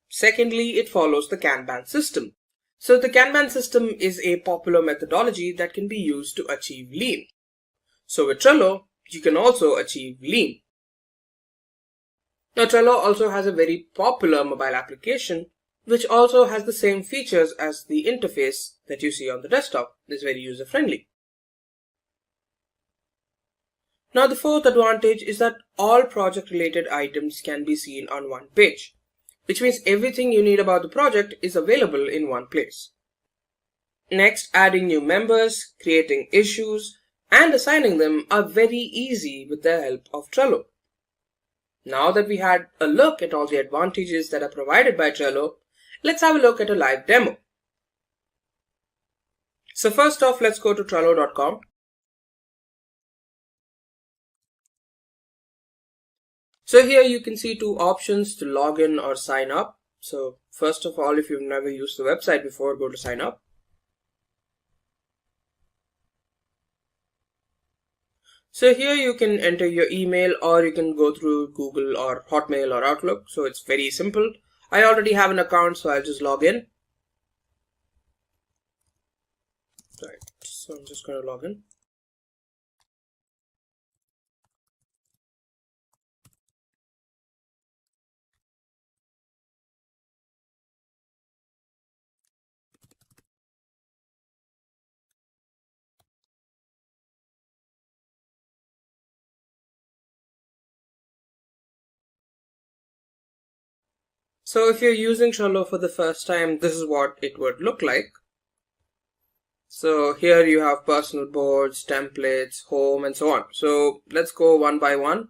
Secondly, it follows the Kanban system. So the Kanban system is a popular methodology that can be used to achieve lean. So with Trello, you can also achieve lean. Now Trello also has a very popular mobile application, which also has the same features as the interface that you see on the desktop. It's very user-friendly. Now the fourth advantage is that all project-related items can be seen on one page, which means everything you need about the project is available in one place. Next, adding new members, creating issues, and assigning them are very easy with the help of Trello. Now that we had a look at all the advantages that are provided by Trello, let's have a look at a live demo. So first off, let's go to Trello.com. So here you can see two options to log in or sign up. So first of all, if you've never used the website before, go to sign up. So here you can enter your email, or you can go through Google or Hotmail or Outlook. So it's very simple. I already have an account, so I'll just log in. Right, so I'm just going to log in. So if you're using Trello for the first time, this is what it would look like. So here you have personal boards, templates, home, and so on. So let's go one by one.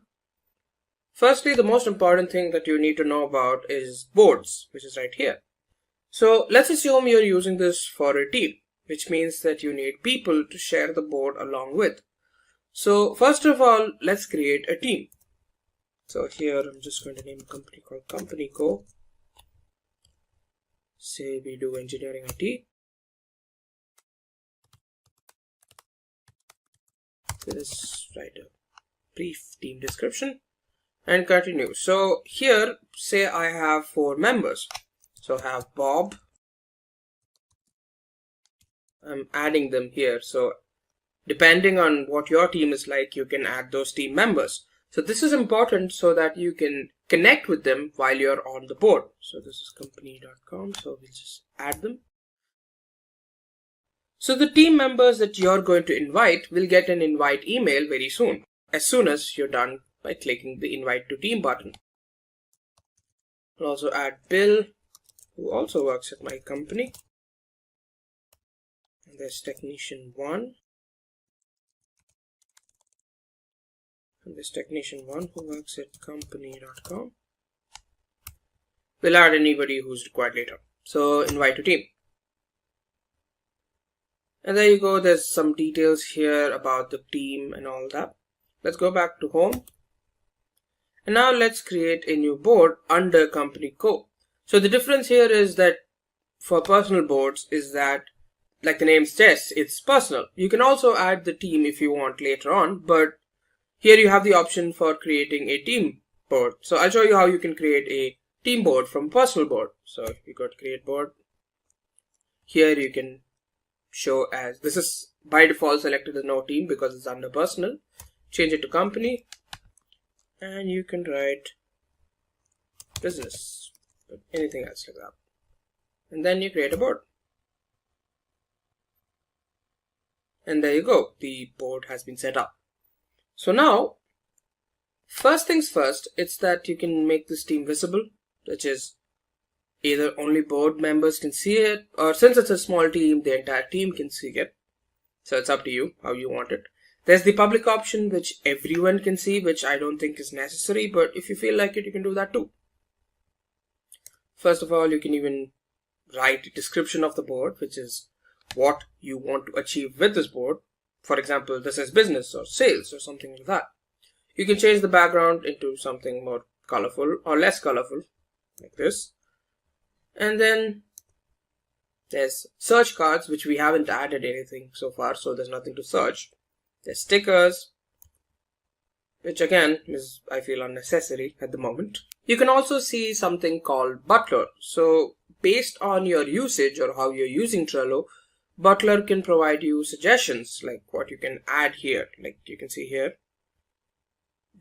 Firstly, the most important thing that you need to know about is boards, which is right here. So let's assume you're using this for a team, which means that you need people to share the board along with. So first of all, let's create a team. So here I'm just going to name a company called Company Go. Say we do engineering IT. Let's write a brief team description and continue. So here, say I have 4 members. So I have Bob. I'm adding them here. So depending on what your team is like, you can add those team members. So this is important so that you can connect with them while you're on the board. So this is company.com. So we'll just add them. So the team members that you're going to invite will get an invite email very soon, as soon as you're done by clicking the invite to team button. I'll also add Bill, who also works at my company. And there's technician 1. And there's technician 1 who works at company.com. We'll add anybody who's required later. So invite to team. And there you go. There's some details here about the team and all that. Let's go back to home. And now let's create a new board under company co. So the difference here is that for personal boards is that, like the name suggests, it's personal. You can also add the team if you want later on, but here you have the option for creating a team board. So I'll show you how you can create a team board from personal board. So you go to create board. Here you can show as, this is by default selected as no team because it's under personal. Change it to company and you can write business, but anything else like that. And then you create a board. And there you go. The board has been set up. So now, first things first, it's that you can make this team visible, which is either only board members can see it, or since it's a small team, the entire team can see it. So it's up to you how you want it. There's the public option, which everyone can see, which I don't think is necessary, but if you feel like it, you can do that too. First of all, you can even write a description of the board, which is what you want to achieve with this board. For example, this is business or sales or something like that. You can change the background into something more colorful or less colorful, like this. And then there's search cards, which we haven't added anything so far, so there's nothing to search. There's stickers, which again is, I feel, unnecessary at the moment. You can also see something called Butler. So based on your usage or how you're using Trello, Butler can provide you suggestions like what you can add here. Like you can see here,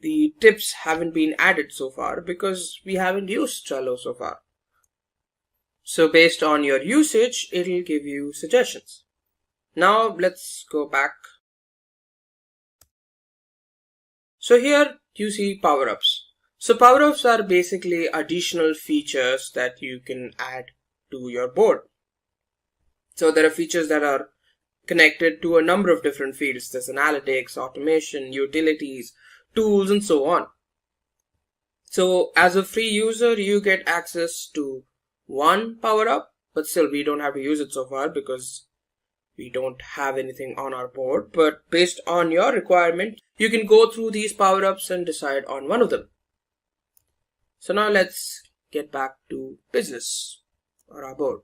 the tips haven't been added so far because we haven't used Trello so far. So based on your usage, it'll give you suggestions. Now let's go back. So here you see power-ups. So power-ups are basically additional features that you can add to your board. So there are features that are connected to a number of different fields. There's analytics, automation, utilities, tools, and so on. So as a free user, you get access to one power-up, but still we don't have to use it so far because we don't have anything on our board. But based on your requirement, you can go through these power-ups and decide on one of them. So now let's get back to business or our board.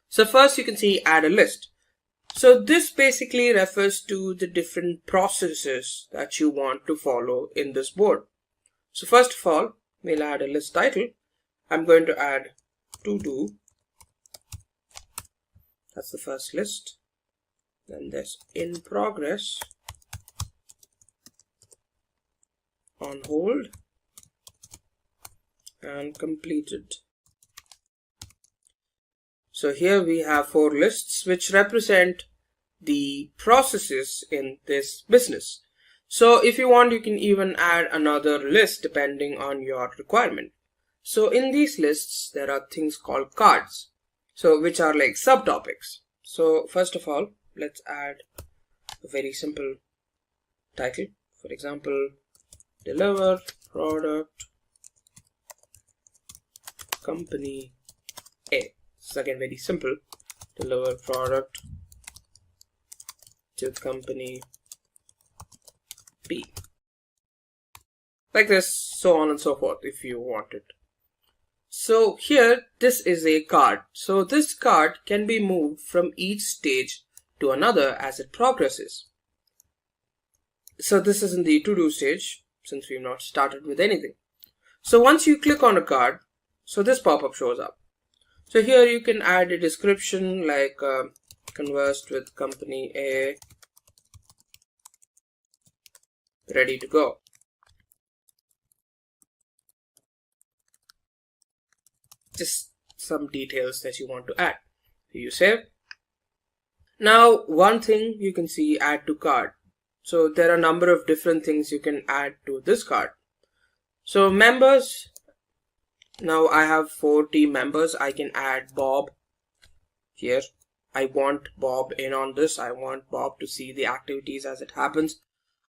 So first you can see add a list. So this basically refers to the different processes that you want to follow in this board. So first of all, we'll add a list title. I'm going to add to do. That's the first list. Then there's in progress, on hold, and completed. So here we have 4 lists which represent the processes in this business. So if you want, you can even add another list depending on your requirement. So in these lists, there are things called cards, so which are like subtopics. So first of all, let's add a very simple title. For example, deliver product company A. This is again very simple. Deliver product to company B. Like this, so on and so forth if you want it. So here, this is a card. So this card can be moved from each stage to another as it progresses. So this is in the to-do stage since we've not started with anything. So once you click on a card, so this pop-up shows up. So here you can add a description like conversed with company A, ready to go. Just some details that you want to add. You save. Now, one thing you can see, add to cart. So there are a number of different things you can add to this cart. So members, now I have 4 team members. I can add Bob here. I want Bob in on this. I want Bob to see the activities as it happens.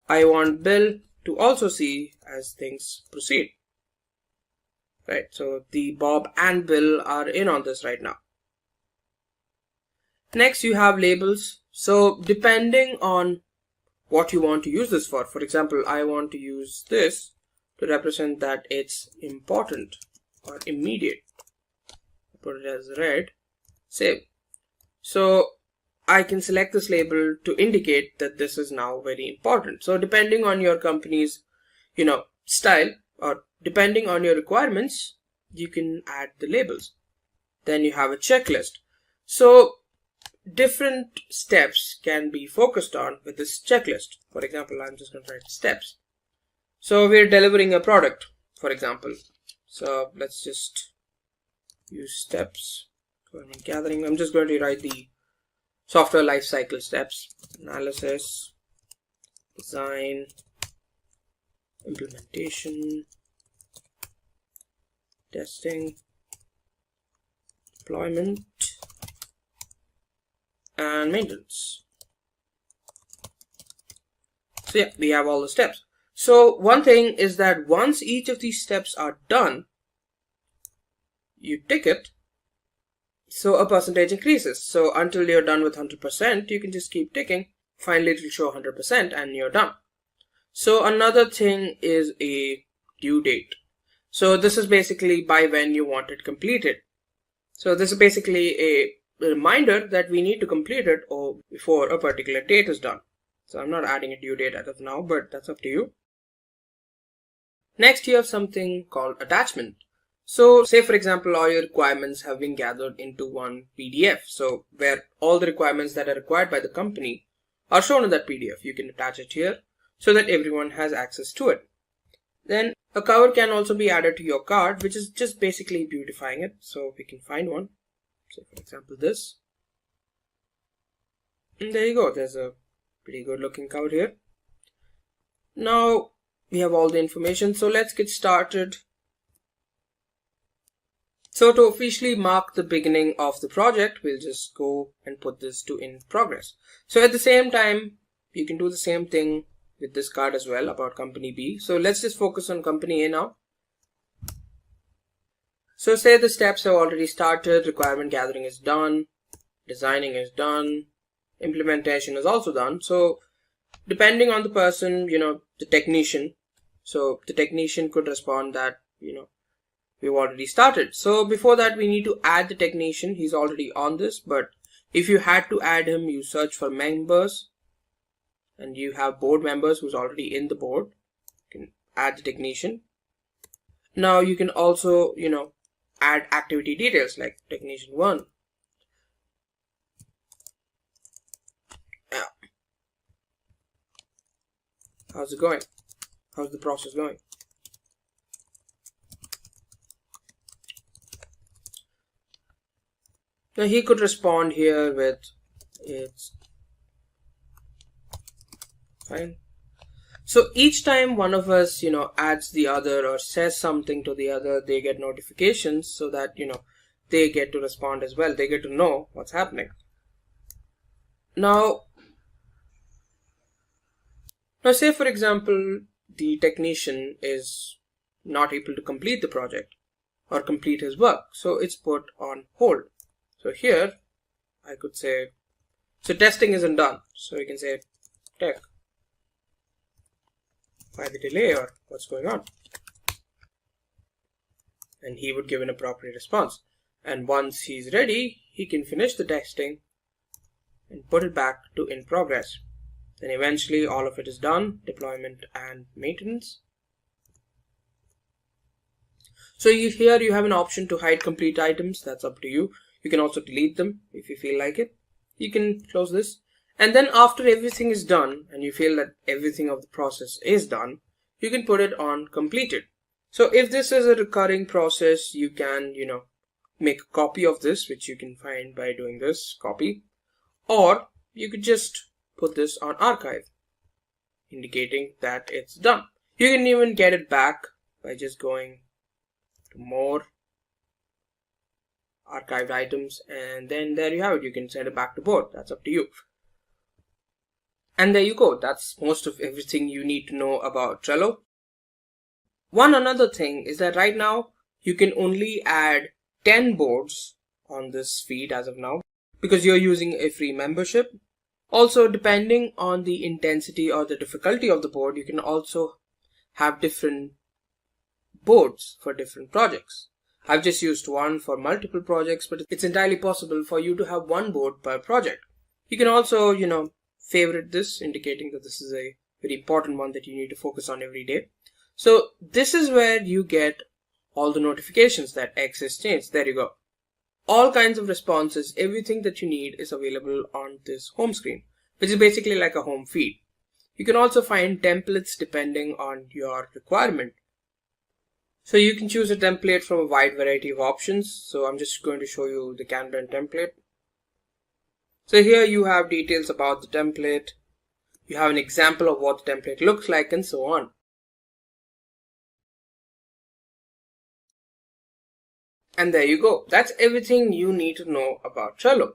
I want Bill to also see as things proceed. Right, so the Bob and Bill are in on this right now. Next, you have labels. So depending on what you want to use this for example, I want to use this to represent that it's important or immediate. Put it as red, save. So I can select this label to indicate that this is now very important. So depending on your company's, style, or depending on your requirements, you can add the labels. Then you have a checklist. So different steps can be focused on with this checklist. For example, I'm just going to write steps. So we're delivering a product, for example. So let's just use steps. Requirement gathering. I'm just going to write the software lifecycle steps: analysis, design, implementation, testing, deployment, and maintenance. So yeah, we have all the steps. So one thing is that once each of these steps are done, you tick it, so a percentage increases. So until you're done with 100%, you can just keep ticking. Finally, it will show 100% and you're done. So another thing is a due date. So this is basically by when you want it completed. So this is basically a reminder that we need to complete it or before a particular date is done. So I'm not adding a due date as of now, but that's up to you. Next, you have something called attachment. So say for example, all your requirements have been gathered into one PDF. So where all the requirements that are required by the company are shown in that PDF. You can attach it here so that everyone has access to it. Then a cover can also be added to your card, which is just basically beautifying it. So we can find one. So for example, this. And there you go. There's a pretty good looking cover here. Now we have all the information. So let's get started. So to officially mark the beginning of the project, we'll just go and put this to in progress. So at the same time, you can do the same thing with this card as well about company B. So let's just focus on company A now. So say the steps have already started, requirement gathering is done, designing is done, implementation is also done. So depending on the person, the technician, so the technician could respond that, we've already started. So before that, we need to add the technician. He's already on this, but if you had to add him, you search for members and you have board members who's already in the board. You can add the technician. Now you can also, add activity details like technician 1. How's it going? How's the process going? Now he could respond here with it's fine. So each time one of us, adds the other or says something to the other, they get notifications so that, they get to respond as well. They get to know what's happening. Now say for example, the technician is not able to complete the project or complete his work. So it's put on hold. So here I could say, so testing isn't done. So you can say tech, why the delay or what's going on? And he would give an appropriate response. And once he's ready, he can finish the testing and put it back to in progress. Then eventually all of it is done, deployment and maintenance. So here you have an option to hide complete items. That's up to you. You can also delete them if you feel like it. You can close this. And then after everything is done and you feel that everything of the process is done, you can put it on completed. So if this is a recurring process, you can, make a copy of this, which you can find by doing this copy. or you could just put this on archive, indicating that it's done. You can even get it back by just going to more, archived items, and then there you have it. You can send it back to board. That's up to you. And there you go. That's most of everything you need to know about Trello. One another thing is that right now you can only add 10 boards on this feed as of now because you're using a free membership. Also, depending on the intensity or the difficulty of the board, you can also have different boards for different projects. I've just used one for multiple projects, but it's entirely possible for you to have one board per project. You can also, favorite this, indicating that this is a very important one that you need to focus on every day. So this is where you get all the notifications that X has changed. There you go. All kinds of responses, everything that you need is available on this home screen, which is basically like a home feed. You can also find templates depending on your requirement. So you can choose a template from a wide variety of options. So I'm just going to show you the Kanban template. So here you have details about the template. You have an example of what the template looks like and so on. And there you go. That's everything you need to know about Trello.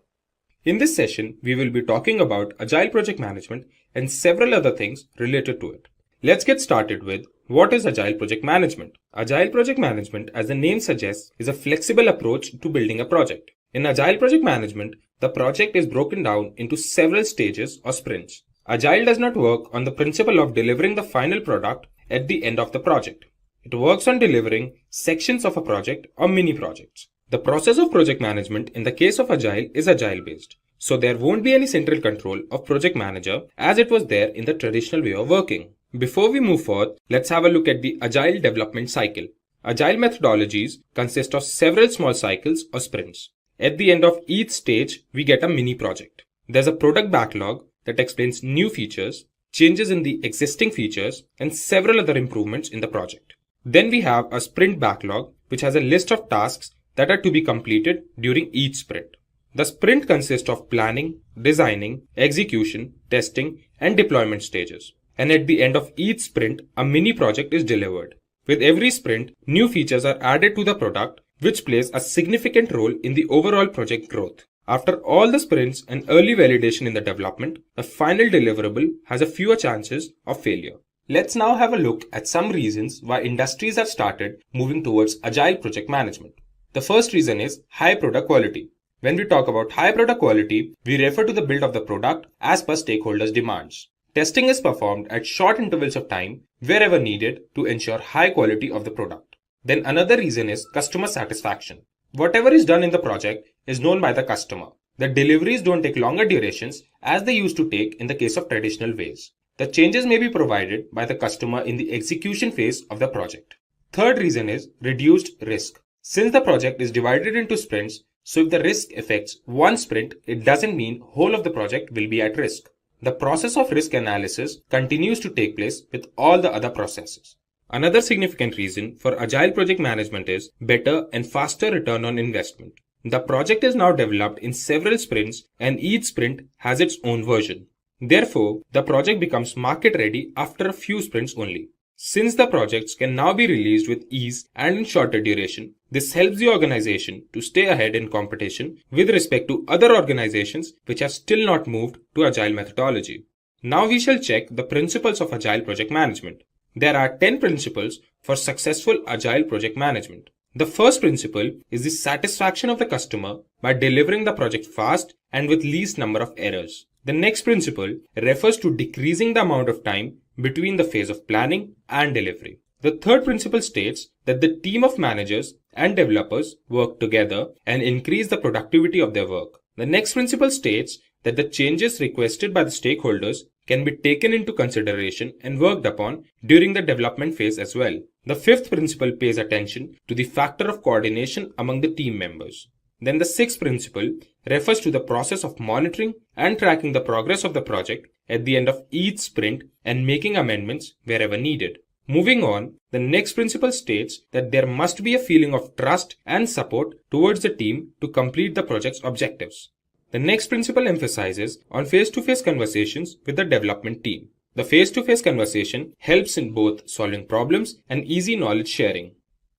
In this session, we will be talking about Agile Project Management and several other things related to it. Let's get started with what is Agile Project Management. Agile Project Management, as the name suggests, is a flexible approach to building a project. In Agile Project Management, the project is broken down into several stages or sprints. Agile does not work on the principle of delivering the final product at the end of the project. It works on delivering sections of a project or mini projects. The process of project management in the case of Agile is Agile based. So there won't be any central control of project manager as it was there in the traditional way of working. Before we move forward, let's have a look at the Agile development cycle. Agile methodologies consist of several small cycles or sprints. At the end of each stage, we get a mini project. There's a product backlog that explains new features, changes in the existing features, and several other improvements in the project. Then we have a sprint backlog, which has a list of tasks that are to be completed during each sprint. The sprint consists of planning, designing, execution, testing, and deployment stages. And at the end of each sprint, a mini project is delivered. With every sprint, new features are added to the product, which plays a significant role in the overall project growth. After all the sprints and early validation in the development, the final deliverable has a fewer chances of failure. Let's now have a look at some reasons why industries have started moving towards Agile project management. The first reason is high product quality. When we talk about high product quality, we refer to the build of the product as per stakeholders' demands. Testing is performed at short intervals of time wherever needed to ensure high quality of the product. Then another reason is customer satisfaction. Whatever is done in the project is known by the customer. The deliveries don't take longer durations as they used to take in the case of traditional ways. The changes may be provided by the customer in the execution phase of the project. Third reason is reduced risk. Since the project is divided into sprints, so if the risk affects one sprint, it doesn't mean whole of the project will be at risk. The process of risk analysis continues to take place with all the other processes. Another significant reason for Agile project management is better and faster return on investment. The project is now developed in several sprints and each sprint has its own version. Therefore, the project becomes market ready after a few sprints only. Since the projects can now be released with ease and in shorter duration, this helps the organization to stay ahead in competition with respect to other organizations which have still not moved to Agile methodology. Now we shall check the principles of Agile project management. There are 10 principles for successful Agile project management. The first principle is the satisfaction of the customer by delivering the project fast and with least number of errors. The next principle refers to decreasing the amount of time between the phase of planning and delivery. The third principle states that the team of managers and developers work together and increase the productivity of their work. The next principle states that the changes requested by the stakeholders can be taken into consideration and worked upon during the development phase as well. The fifth principle pays attention to the factor of coordination among the team members. Then the sixth principle refers to the process of monitoring and tracking the progress of the project at the end of each sprint and making amendments wherever needed. Moving on, the next principle states that there must be a feeling of trust and support towards the team to complete the project's objectives. The next principle emphasizes on face-to-face conversations with the development team. The face-to-face conversation helps in both solving problems and easy knowledge sharing.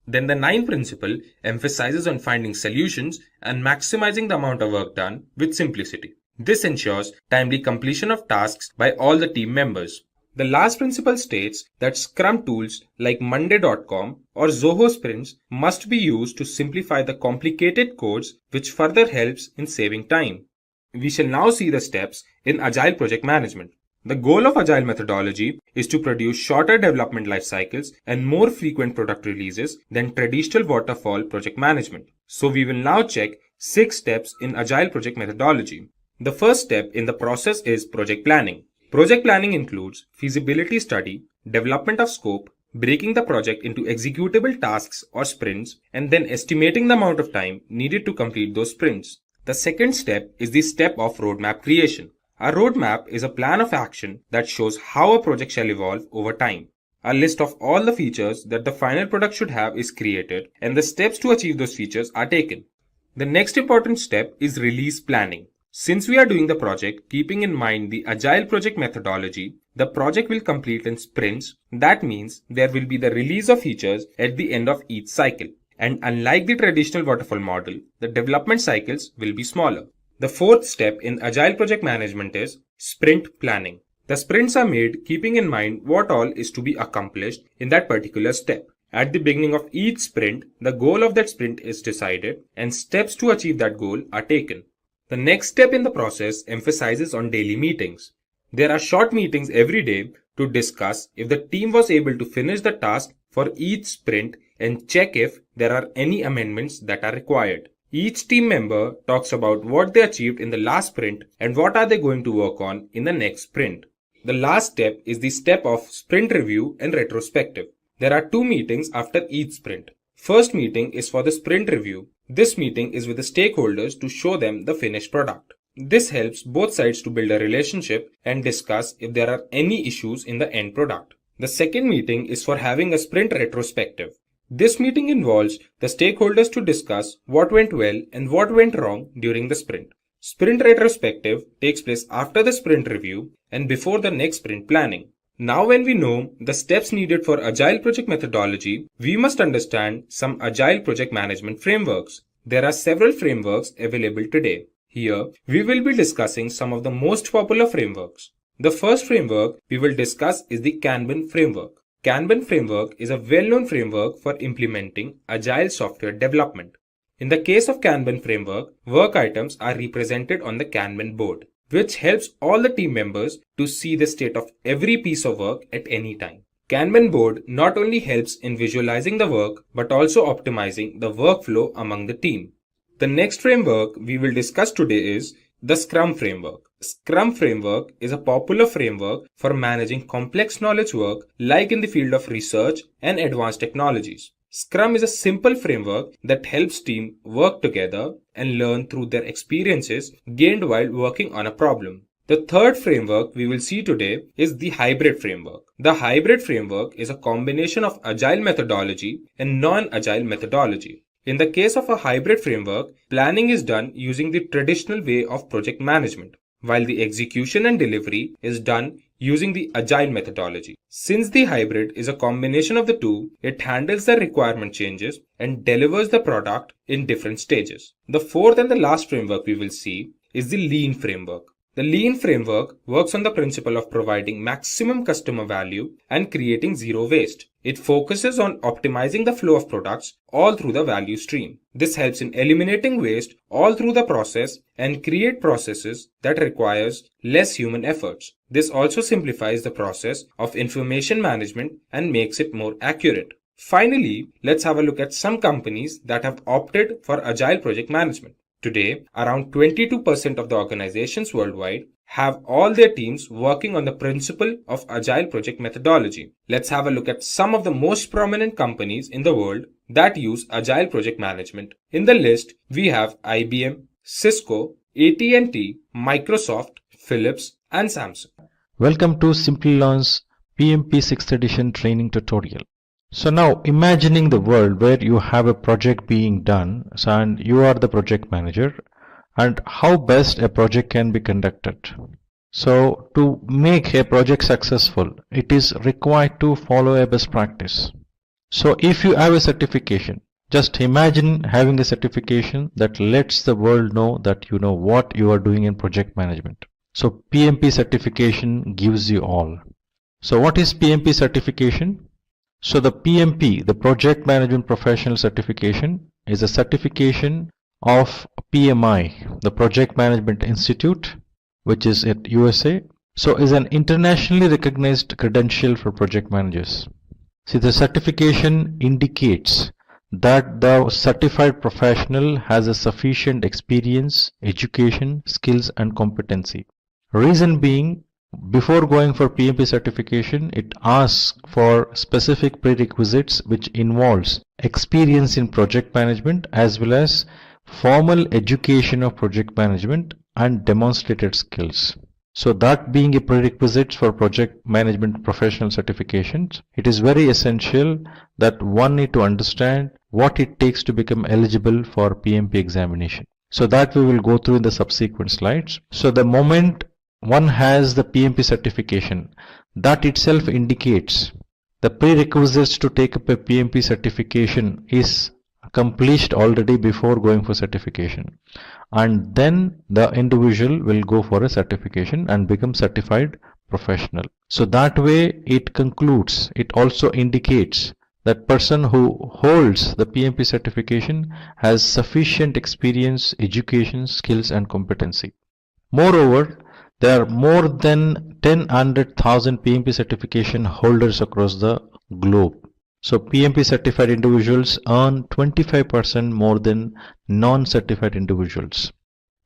Then the ninth principle emphasizes on finding solutions and maximizing the amount of work done with simplicity. This ensures timely completion of tasks by all the team members. The last principle states that Scrum tools like Monday.com or Zoho Sprints must be used to simplify the complicated codes, which further helps in saving time. We shall now see the steps in Agile project management. The goal of Agile methodology is to produce shorter development life cycles and more frequent product releases than traditional waterfall project management. So we will now check 6 steps in Agile project methodology. The first step in the process is project planning. Project planning includes feasibility study, development of scope, breaking the project into executable tasks or sprints, and then estimating the amount of time needed to complete those sprints. The second step is the step of roadmap creation. A roadmap is a plan of action that shows how a project shall evolve over time. A list of all the features that the final product should have is created, and the steps to achieve those features are taken. The next important step is release planning. Since we are doing the project keeping in mind the Agile project methodology, the project will complete in sprints. That means there will be the release of features at the end of each cycle. And unlike the traditional waterfall model, the development cycles will be smaller. The fourth step in Agile project management is sprint planning. The sprints are made keeping in mind what all is to be accomplished in that particular step. At the beginning of each sprint, the goal of that sprint is decided and steps to achieve that goal are taken. The next step in the process emphasizes on daily meetings. There are short meetings every day to discuss if the team was able to finish the task for each sprint and check if there are any amendments that are required. Each team member talks about what they achieved in the last sprint and what are they going to work on in the next sprint. The last step is the step of sprint review and retrospective. There are 2 meetings after each sprint. First meeting is for the sprint review. This meeting is with the stakeholders to show them the finished product. This helps both sides to build a relationship and discuss if there are any issues in the end product. The second meeting is for having a sprint retrospective. This meeting involves the stakeholders to discuss what went well and what went wrong during the sprint. Sprint retrospective takes place after the sprint review and before the next sprint planning. Now when we know the steps needed for Agile project methodology, we must understand some Agile project management frameworks. There are several frameworks available today. Here, we will be discussing some of the most popular frameworks. The first framework we will discuss is the Kanban framework. Kanban framework is a well-known framework for implementing Agile software development. In the case of Kanban framework, work items are represented on the Kanban board, which helps all the team members to see the state of every piece of work at any time. Kanban board not only helps in visualizing the work, but also optimizing the workflow among the team. The next framework we will discuss today is the Scrum framework. Scrum framework is a popular framework for managing complex knowledge work like in the field of research and advanced technologies. Scrum is a simple framework that helps teams work together and learn through their experiences gained while working on a problem. The third framework we will see today is the hybrid framework. The hybrid framework is a combination of Agile methodology and non-Agile methodology. In the case of a hybrid framework, planning is done using the traditional way of project management, while the execution and delivery is done using the Agile methodology. Since the hybrid is a combination of the two, it handles the requirement changes and delivers the product in different stages. The fourth and the last framework we will see is the Lean framework. The Lean framework works on the principle of providing maximum customer value and creating zero waste. It focuses on optimizing the flow of products all through the value stream. This helps in eliminating waste all through the process and create processes that requires less human efforts. This also simplifies the process of information management and makes it more accurate. Finally, let's have a look at some companies that have opted for Agile project management. Today, around 22% of the organizations worldwide have all their teams working on the principle of Agile project methodology. Let's have a look at some of the most prominent companies in the world that use Agile project management. In the list, we have IBM, Cisco, AT&T, Microsoft, Philips, and Samsung. Welcome to Simplilearn's PMP 6th edition training tutorial. So now imagining the world where you have a project being done and you are the project manager and how best a project can be conducted. So to make a project successful, it is required to follow a best practice. So if you have a certification, just imagine having a certification that lets the world know that you know what you are doing in project management. So PMP certification gives you all. So what is PMP certification? So the PMP, the Project Management Professional Certification, is a certification of PMI, the Project Management Institute, which is at USA. So is an internationally recognized credential for project managers. See, the certification indicates that the certified professional has a sufficient experience, education, skills and competency. Reason being, before going for PMP certification, it asks for specific prerequisites which involves experience in project management as well as formal education of project management and demonstrated skills. So that being a prerequisite for project management professional certifications, it is very essential that one need to understand what it takes to become eligible for PMP examination. So that we will go through in the subsequent slides. So the moment one has the PMP certification, that itself indicates the prerequisites to take up a PMP certification is accomplished already before going for certification, and then the individual will go for a certification and become certified professional. So that way it concludes, it also indicates that person who holds the PMP certification has sufficient experience, education, skills and competency. Moreover, there are more than 100,000 PMP certification holders across the globe. So PMP certified individuals earn 25% more than non-certified individuals.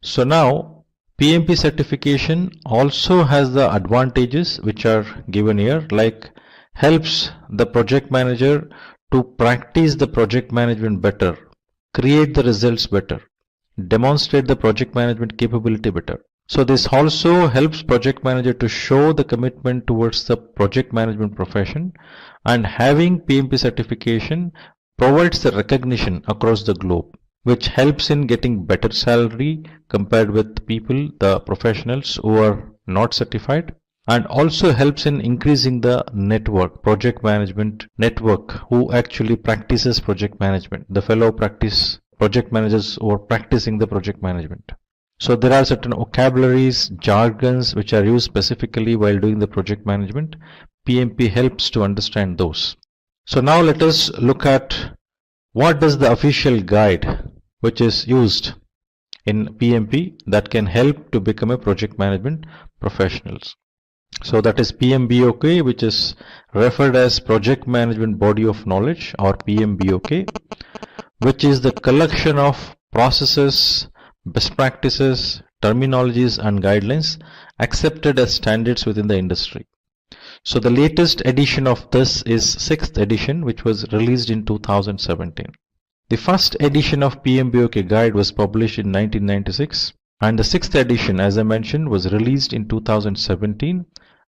So now PMP certification also has the advantages which are given here, like helps the project manager to practice the project management better, create the results better, demonstrate the project management capability better. So this also helps project manager to show the commitment towards the project management profession, and having PMP certification provides the recognition across the globe, which helps in getting better salary compared with people, the professionals who are not certified, and also helps in increasing the network, project management network, who actually practices project management, the fellow practice project managers who are practicing the project management. So there are certain vocabularies, jargons which are used specifically while doing the project management. PMP helps to understand those. So now let us look at what does the official guide which is used in PMP that can help to become a project management professionals. So that is PMBOK, which is referred as Project Management Body of Knowledge, or PMBOK, which is the collection of processes, best practices, terminologies and guidelines accepted as standards within the industry. So the latest edition of this is 6th edition, which was released in 2017. The first edition of PMBOK guide was published in 1996, and the 6th edition, as I mentioned, was released in 2017,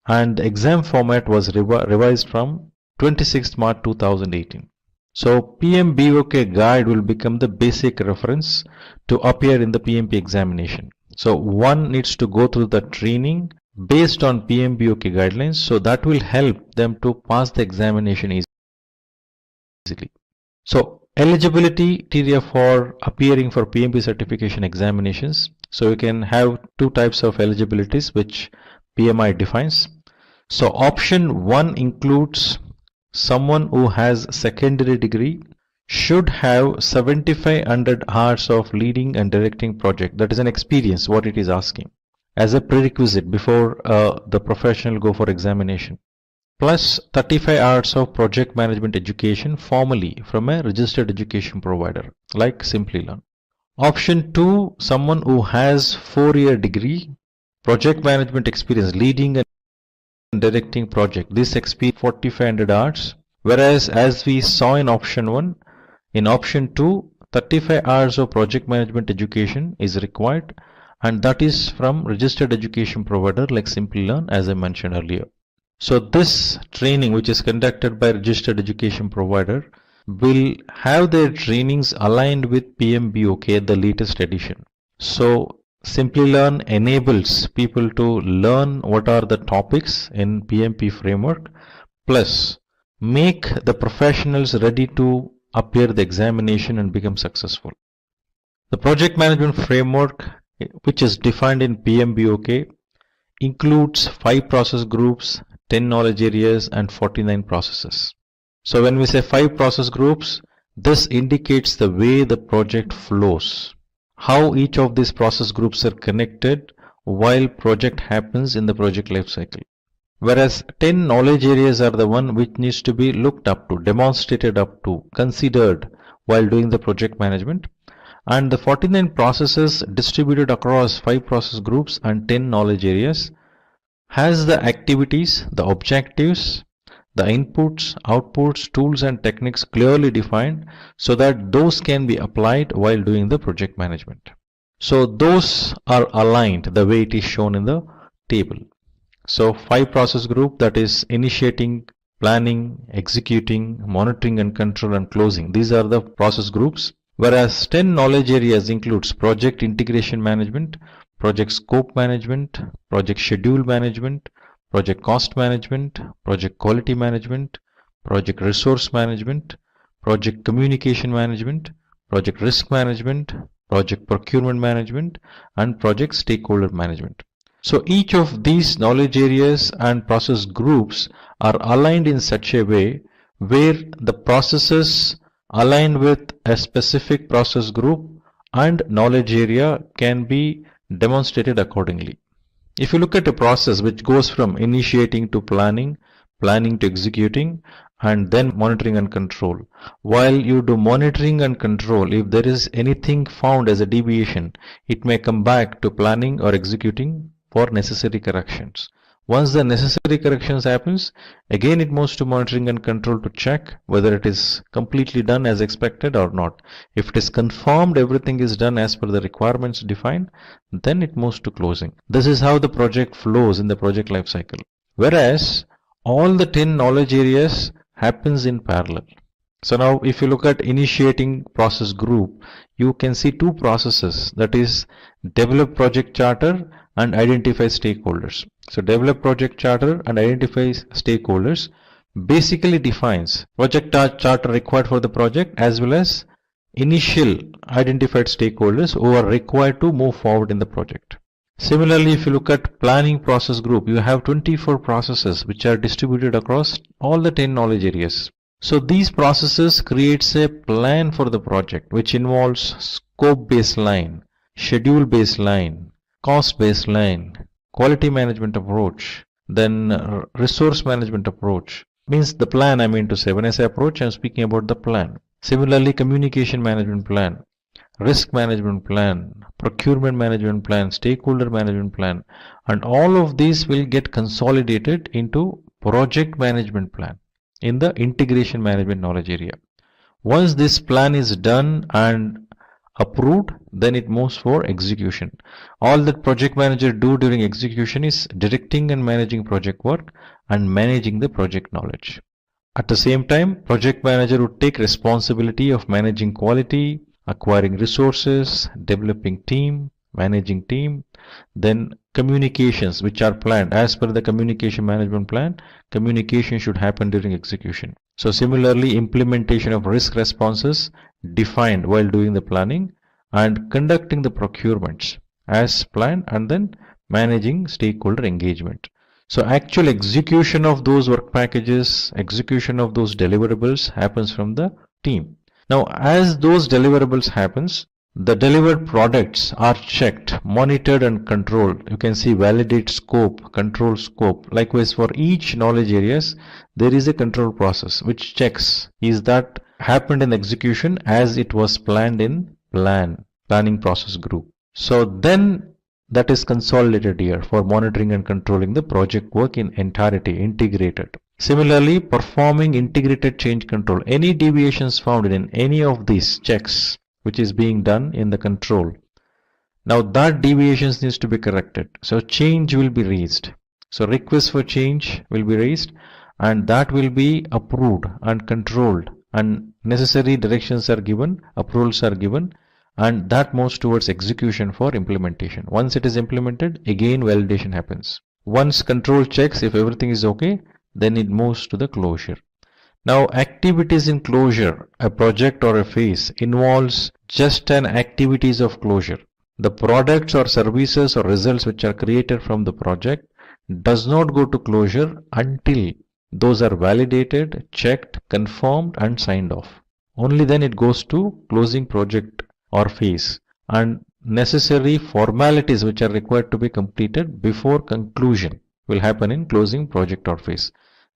and the exam format was revised from 26th March 2018. So PMBOK guide will become the basic reference to appear in the PMP examination. So one needs to go through the training based on PMBOK guidelines, so that will help them to pass the examination easily. So eligibility criteria for appearing for PMP certification examinations. So you can have two types of eligibilities which PMI defines. So option 1 includes someone who has secondary degree, should have 7,500 hours of leading and directing project. That is an experience, what it is asking, as a prerequisite before the professional go for examination, plus 35 hours of project management education formally from a registered education provider like Simplilearn. Option 2, someone who has 4-year degree, project management experience, leading and directing project. This experience 4,500 hours, whereas as we saw in option 1, in option 2, 35 hours of project management education is required, and that is from registered education provider like Simplilearn, as I mentioned earlier. So this training, which is conducted by registered education provider, will have their trainings aligned with PMBOK, the latest edition. So Simplilearn enables people to learn what are the topics in PMP framework, plus make the professionals ready to appear the examination and become successful. The project management framework, which is defined in PMBOK, includes 5 process groups, 10 knowledge areas, and 49 processes. So when we say 5 process groups, this indicates the way the project flows, how each of these process groups are connected while project happens in the project lifecycle. Whereas 10 knowledge areas are the one which needs to be looked up to, demonstrated up to, considered while doing the project management. And the 49 processes distributed across 5 process groups and 10 knowledge areas has the activities, the objectives, the inputs, outputs, tools and techniques clearly defined so that those can be applied while doing the project management. So those are aligned the way it is shown in the table. So 5 process group, that is initiating, planning, executing, monitoring and control and closing. These are the process groups. Whereas 10 knowledge areas includes project integration management, project scope management, project schedule management, project cost management, project quality management, project resource management, project communication management, project risk management, project procurement management, and project stakeholder management. So each of these knowledge areas and process groups are aligned in such a way where the processes aligned with a specific process group and knowledge area can be demonstrated accordingly. If you look at a process which goes from initiating to planning, planning to executing, and then monitoring and control, while you do monitoring and control, if there is anything found as a deviation, it may come back to planning or executing for necessary corrections. Once the necessary corrections happens, again it moves to monitoring and control to check whether it is completely done as expected or not. If it is confirmed everything is done as per the requirements defined, then it moves to closing. This is how the project flows in the project life cycle. Whereas all the 10 knowledge areas happens in parallel. So now if you look at initiating process group, you can see 2 processes, that is develop project charter and identify stakeholders. So develop project charter and identify stakeholders basically defines project charter required for the project as well as initial identified stakeholders who are required to move forward in the project. Similarly, if you look at planning process group, you have 24 processes which are distributed across all the 10 knowledge areas. So these processes creates a plan for the project which involves scope baseline, schedule baseline, cost baseline, quality management approach, then resource management approach. Means the plan, I mean to say. When I say approach, I am speaking about the plan. Similarly, communication management plan, risk management plan, procurement management plan, stakeholder management plan, and all of these will get consolidated into project management plan in the integration management knowledge area. Once this plan is done and approved, then it moves for execution. All that project manager do during execution is directing and managing project work and managing the project knowledge. At the same time, project manager would take responsibility of managing quality, acquiring resources, developing team, managing team, then communications which are planned as per the communication management plan. Communication should happen during execution. So similarly, implementation of risk responses defined while doing the planning and conducting the procurements as planned and then managing stakeholder engagement. So actual execution of those work packages, execution of those deliverables happens from the team. Now as those deliverables happens, the delivered products are checked, monitored and controlled. You can see validate scope, control scope. Likewise for each knowledge areas, there is a control process which checks is that happened in execution as it was planned in planning process group. So then that is consolidated here for monitoring and controlling the project work in entirety, integrated. Similarly, performing integrated change control. Any deviations found in any of these checks which is being done in the control. Now that deviations needs to be corrected. So change will be raised. So request for change will be raised and that will be approved and controlled and necessary directions are given, approvals are given, and that moves towards execution for implementation. Once it is implemented, again validation happens. Once control checks if everything is okay, then it moves to the closure. Now, activities in closure, a project or a phase, involves just an activities of closure. The products or services or results which are created from the project does not go to closure until those are validated, checked, confirmed and signed off. Only then it goes to closing project or phase, and necessary formalities which are required to be completed before conclusion will happen in closing project or phase.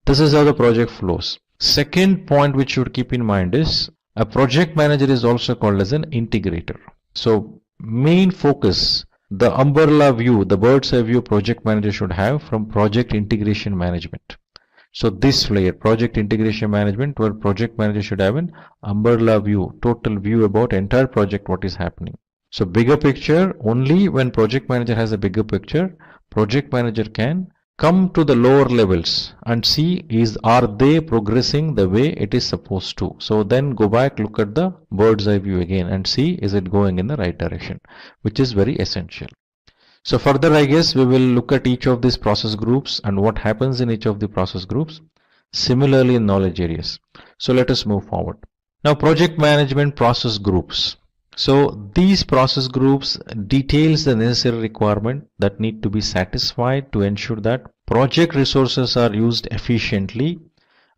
This is how the project flows. Second point which you should keep in mind is a project manager is also called as an integrator. So main focus, the umbrella view, the bird's eye view project manager should have from project integration management. So this layer, project integration management, where project manager should have an umbrella view, total view about entire project, what is happening. So bigger picture, only when project manager has a bigger picture, project manager can come to the lower levels and see are they progressing the way it is supposed to. So then go back, look at the bird's eye view again and see is it going in the right direction, which is very essential. So further, I guess we will look at each of these process groups and what happens in each of the process groups. Similarly in knowledge areas. So let us move forward. Now project management process groups. So these process groups details the necessary requirement that need to be satisfied to ensure that project resources are used efficiently,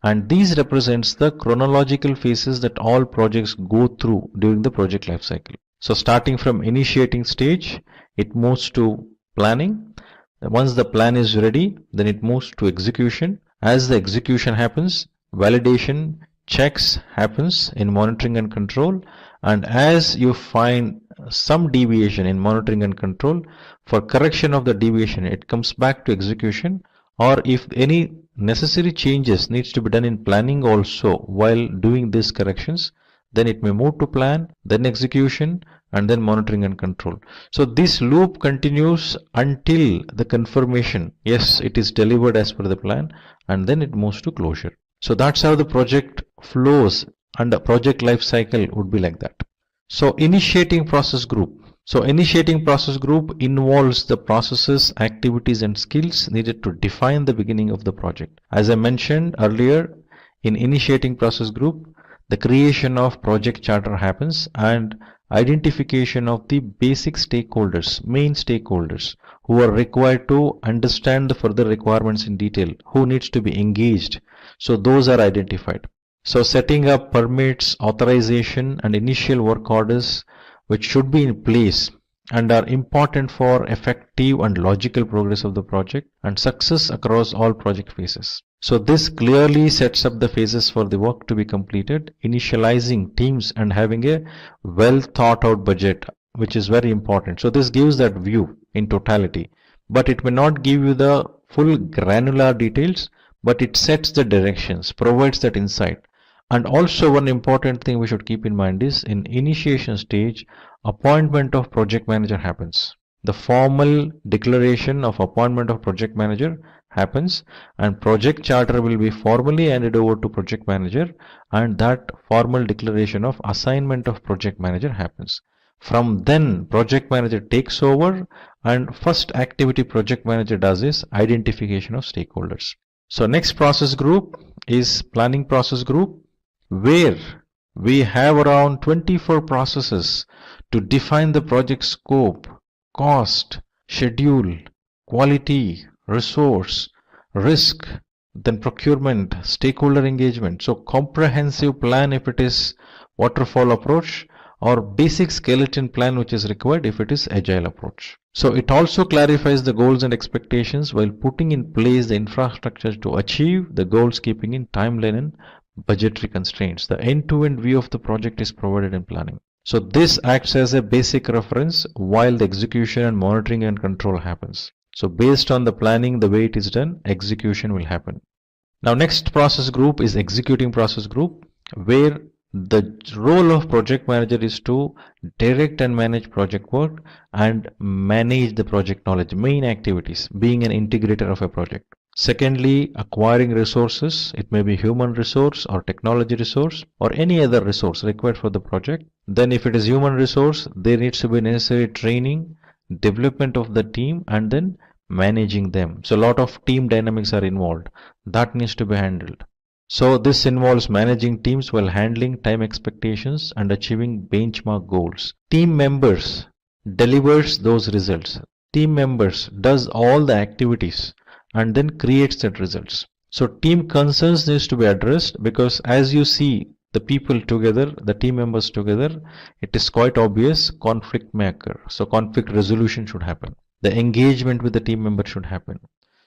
and these represents the chronological phases that all projects go through during the project life cycle. So starting from initiating stage, it moves to planning. Once the plan is ready, then it moves to execution. As the execution happens, validation checks happens in monitoring and control, and as you find some deviation in monitoring and control, for correction of the deviation it comes back to execution, or if any necessary changes needs to be done in planning also while doing these corrections, then it may move to plan, then execution, and then monitoring and control. So this loop continues until the confirmation, yes, it is delivered as per the plan, and then it moves to closure. So that's how the project flows, and the project life cycle would be like that. So initiating process group. So initiating process group involves the processes, activities and skills needed to define the beginning of the project. As I mentioned earlier, in initiating process group, the creation of project charter happens and identification of the basic stakeholders, main stakeholders who are required to understand the further requirements in detail, who needs to be engaged. So those are identified. So setting up permits, authorization and initial work orders which should be in place and are important for effective and logical progress of the project and success across all project phases. So this clearly sets up the phases for the work to be completed, initializing teams and having a well thought out budget, which is very important. So this gives that view in totality, but it may not give you the full granular details, but it sets the directions, provides that insight. And also one important thing we should keep in mind is in initiation stage, appointment of project manager happens. The formal declaration of appointment of project manager happens and project charter will be formally handed over to project manager, and that formal declaration of assignment of project manager happens. From then project manager takes over, and first activity project manager does is identification of stakeholders. So next process group is planning process group, where we have around 24 processes to define the project scope, cost, schedule, quality, resource, risk, then procurement, stakeholder engagement. So comprehensive plan if it is waterfall approach, or basic skeleton plan which is required if it is agile approach. So it also clarifies the goals and expectations while putting in place the infrastructure to achieve the goals, keeping in timeline and budgetary constraints. The end-to-end view of the project is provided in planning. So this acts as a basic reference while the execution and monitoring and control happens. So based on the planning, the way it is done, execution will happen. Now next process group is executing process group, where the role of project manager is to direct and manage project work and manage the project knowledge, main activities, being an integrator of a project. Secondly, acquiring resources. It may be human resource or technology resource or any other resource required for the project. Then if it is human resource, there needs to be necessary training, development of the team, and then managing them. So a lot of team dynamics are involved. That needs to be handled. So this involves managing teams while handling time expectations and achieving benchmark goals. Team members delivers those results. Team members does all the activities and then creates that results. So team concerns needs to be addressed, because as you see the people together, the team members together, it is quite obvious conflict may occur. So conflict resolution should happen. The engagement with the team member should happen.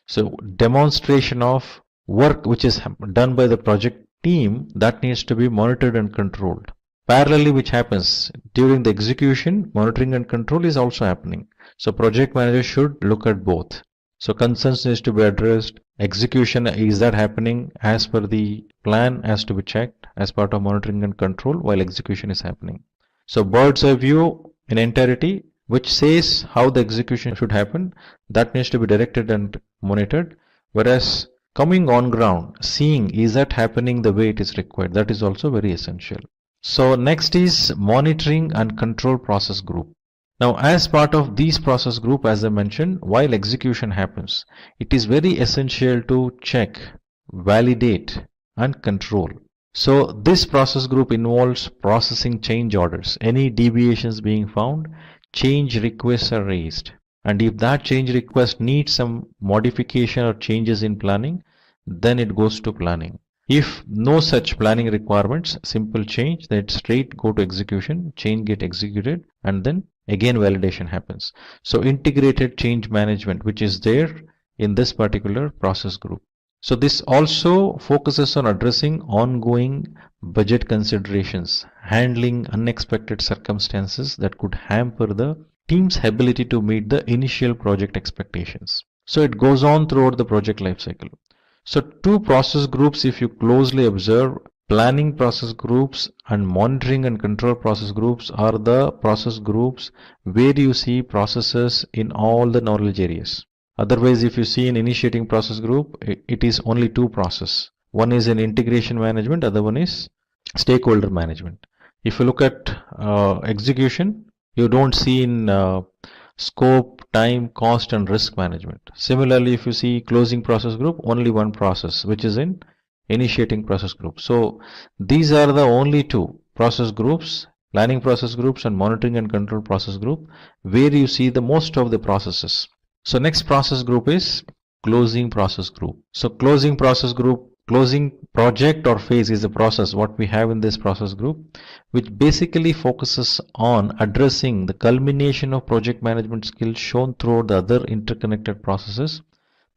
So demonstration of work which is done by the project team, that needs to be monitored and controlled. Parallelly, which happens during the execution, monitoring and control is also happening. So project manager should look at both. So concerns needs to be addressed. Execution, is that happening as per the plan, has to be checked as part of monitoring and control while execution is happening. So bird's eye view in entirety, which says how the execution should happen, that needs to be directed and monitored. Whereas coming on ground, seeing is that happening the way it is required, that is also very essential. So next is monitoring and control process group. Now, as part of these process group, as I mentioned, while execution happens, it is very essential to check, validate, and control. So this process group involves processing change orders. Any deviations being found, change requests are raised. And if that change request needs some modification or changes in planning, then it goes to planning. If no such planning requirements, simple change, then it straight go to execution, change get executed, and then again validation happens. So integrated change management, which is there in this particular process group. So this also focuses on addressing ongoing budget considerations, handling unexpected circumstances that could hamper the team's ability to meet the initial project expectations. So it goes on throughout the project lifecycle. So two process groups, if you closely observe, planning process groups and monitoring and control process groups are the process groups where you see processes in all the knowledge areas. Otherwise, if you see in initiating process group, it is only two processes. One is in integration management, other one is stakeholder management. If you look at execution, you don't see in scope, time, cost, and risk management. Similarly, if you see closing process group, only one process, which is in initiating process group. So these are the only two process groups, planning process groups and monitoring and control process group, where you see the most of the processes. So next process group is closing process group. So closing process group, closing project or phase is a process what we have in this process group, which basically focuses on addressing the culmination of project management skills shown throughout the other interconnected processes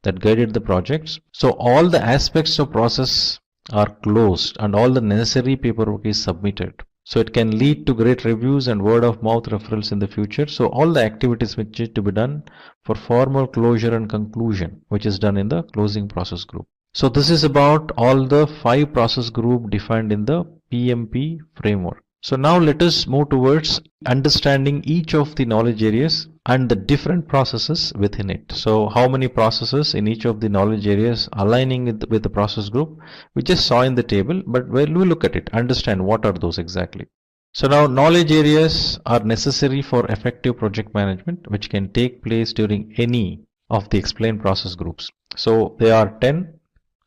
that guided the projects. So all the aspects of process are closed and all the necessary paperwork is submitted. So it can lead to great reviews and word of mouth referrals in the future. So all the activities which need to be done for formal closure and conclusion, which is done in the closing process group. So this is about all the 5 process group defined in the PMP framework. So now let us move towards understanding each of the knowledge areas and the different processes within it. So how many processes in each of the knowledge areas aligning with the process group, we just saw in the table, but when we look at it, understand what are those exactly. So now knowledge areas are necessary for effective project management, which can take place during any of the explained process groups. So they are 10.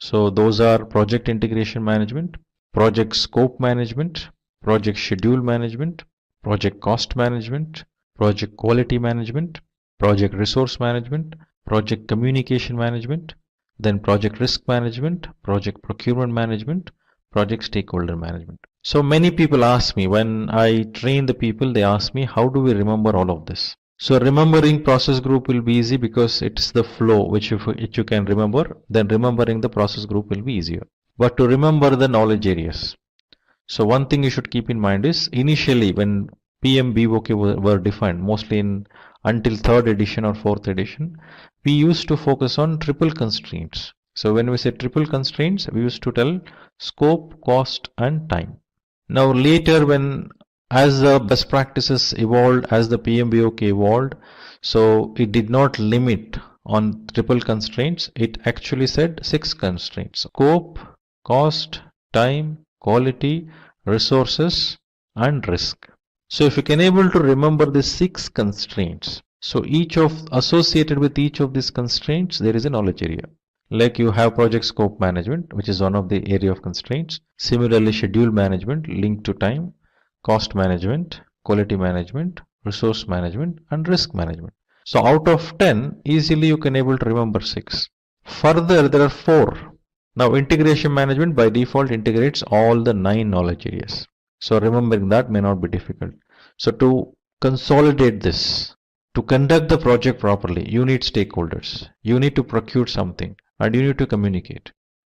So those are project integration management, project scope management, project schedule management, project cost management, project quality management, project resource management, project communication management, then project risk management, project procurement management, project stakeholder management. So many people ask me, when I train the people, they ask me, how do we remember all of this? So remembering process group will be easy because it's the flow which you can remember, then remembering the process group will be easier. But to remember the knowledge areas, so one thing you should keep in mind is initially when PMBOK were defined, mostly until 3rd edition or 4th edition, we used to focus on triple constraints. So when we say triple constraints, we used to tell scope, cost, and time. Now later, when as the best practices evolved, as the PMBOK evolved, so it did not limit on triple constraints, it actually said 6 constraints: scope, cost, time, quality, resources, and risk. So if you can able to remember the 6 constraints, so associated with each of these constraints, there is a knowledge area. Like you have project scope management, which is one of the area of constraints. Similarly, schedule management linked to time, cost management, quality management, resource management, and risk management. So out of 10, easily you can able to remember 6. Further, there are 4. Now integration management by default integrates all the 9 knowledge areas. So remembering that may not be difficult. So to consolidate this, to conduct the project properly, you need stakeholders. You need to procure something and you need to communicate.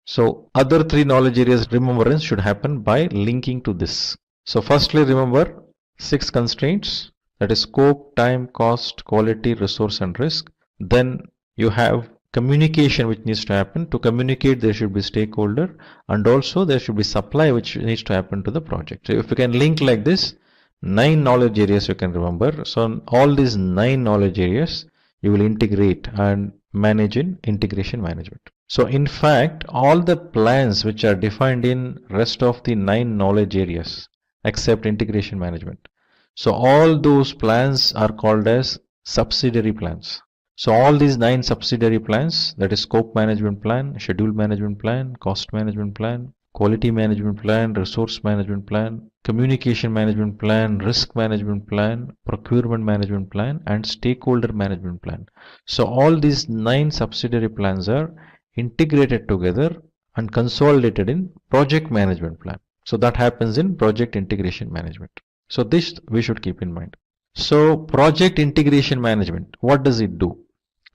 So other 3 knowledge areas remembrance should happen by linking to this. So firstly, remember 6 constraints, that is scope, time, cost, quality, resource, and risk. Then you have communication which needs to happen. To communicate, there should be stakeholder, and also there should be supply which needs to happen to the project. So if you can link like this, 9 knowledge areas you can remember. So all these 9 knowledge areas you will integrate and manage in integration management. So in fact, all the plans which are defined in rest of the 9 knowledge areas except integration management, so all those plans are called as subsidiary plans. So all these 9 subsidiary plans, that is scope management plan, schedule management plan, cost management plan, quality management plan, resource management plan, communication management plan, risk management plan, procurement management plan, and stakeholder management plan. So all these 9 subsidiary plans are integrated together and consolidated in project management plan. So that happens in project integration management. So this we should keep in mind. So project integration management, what does it do?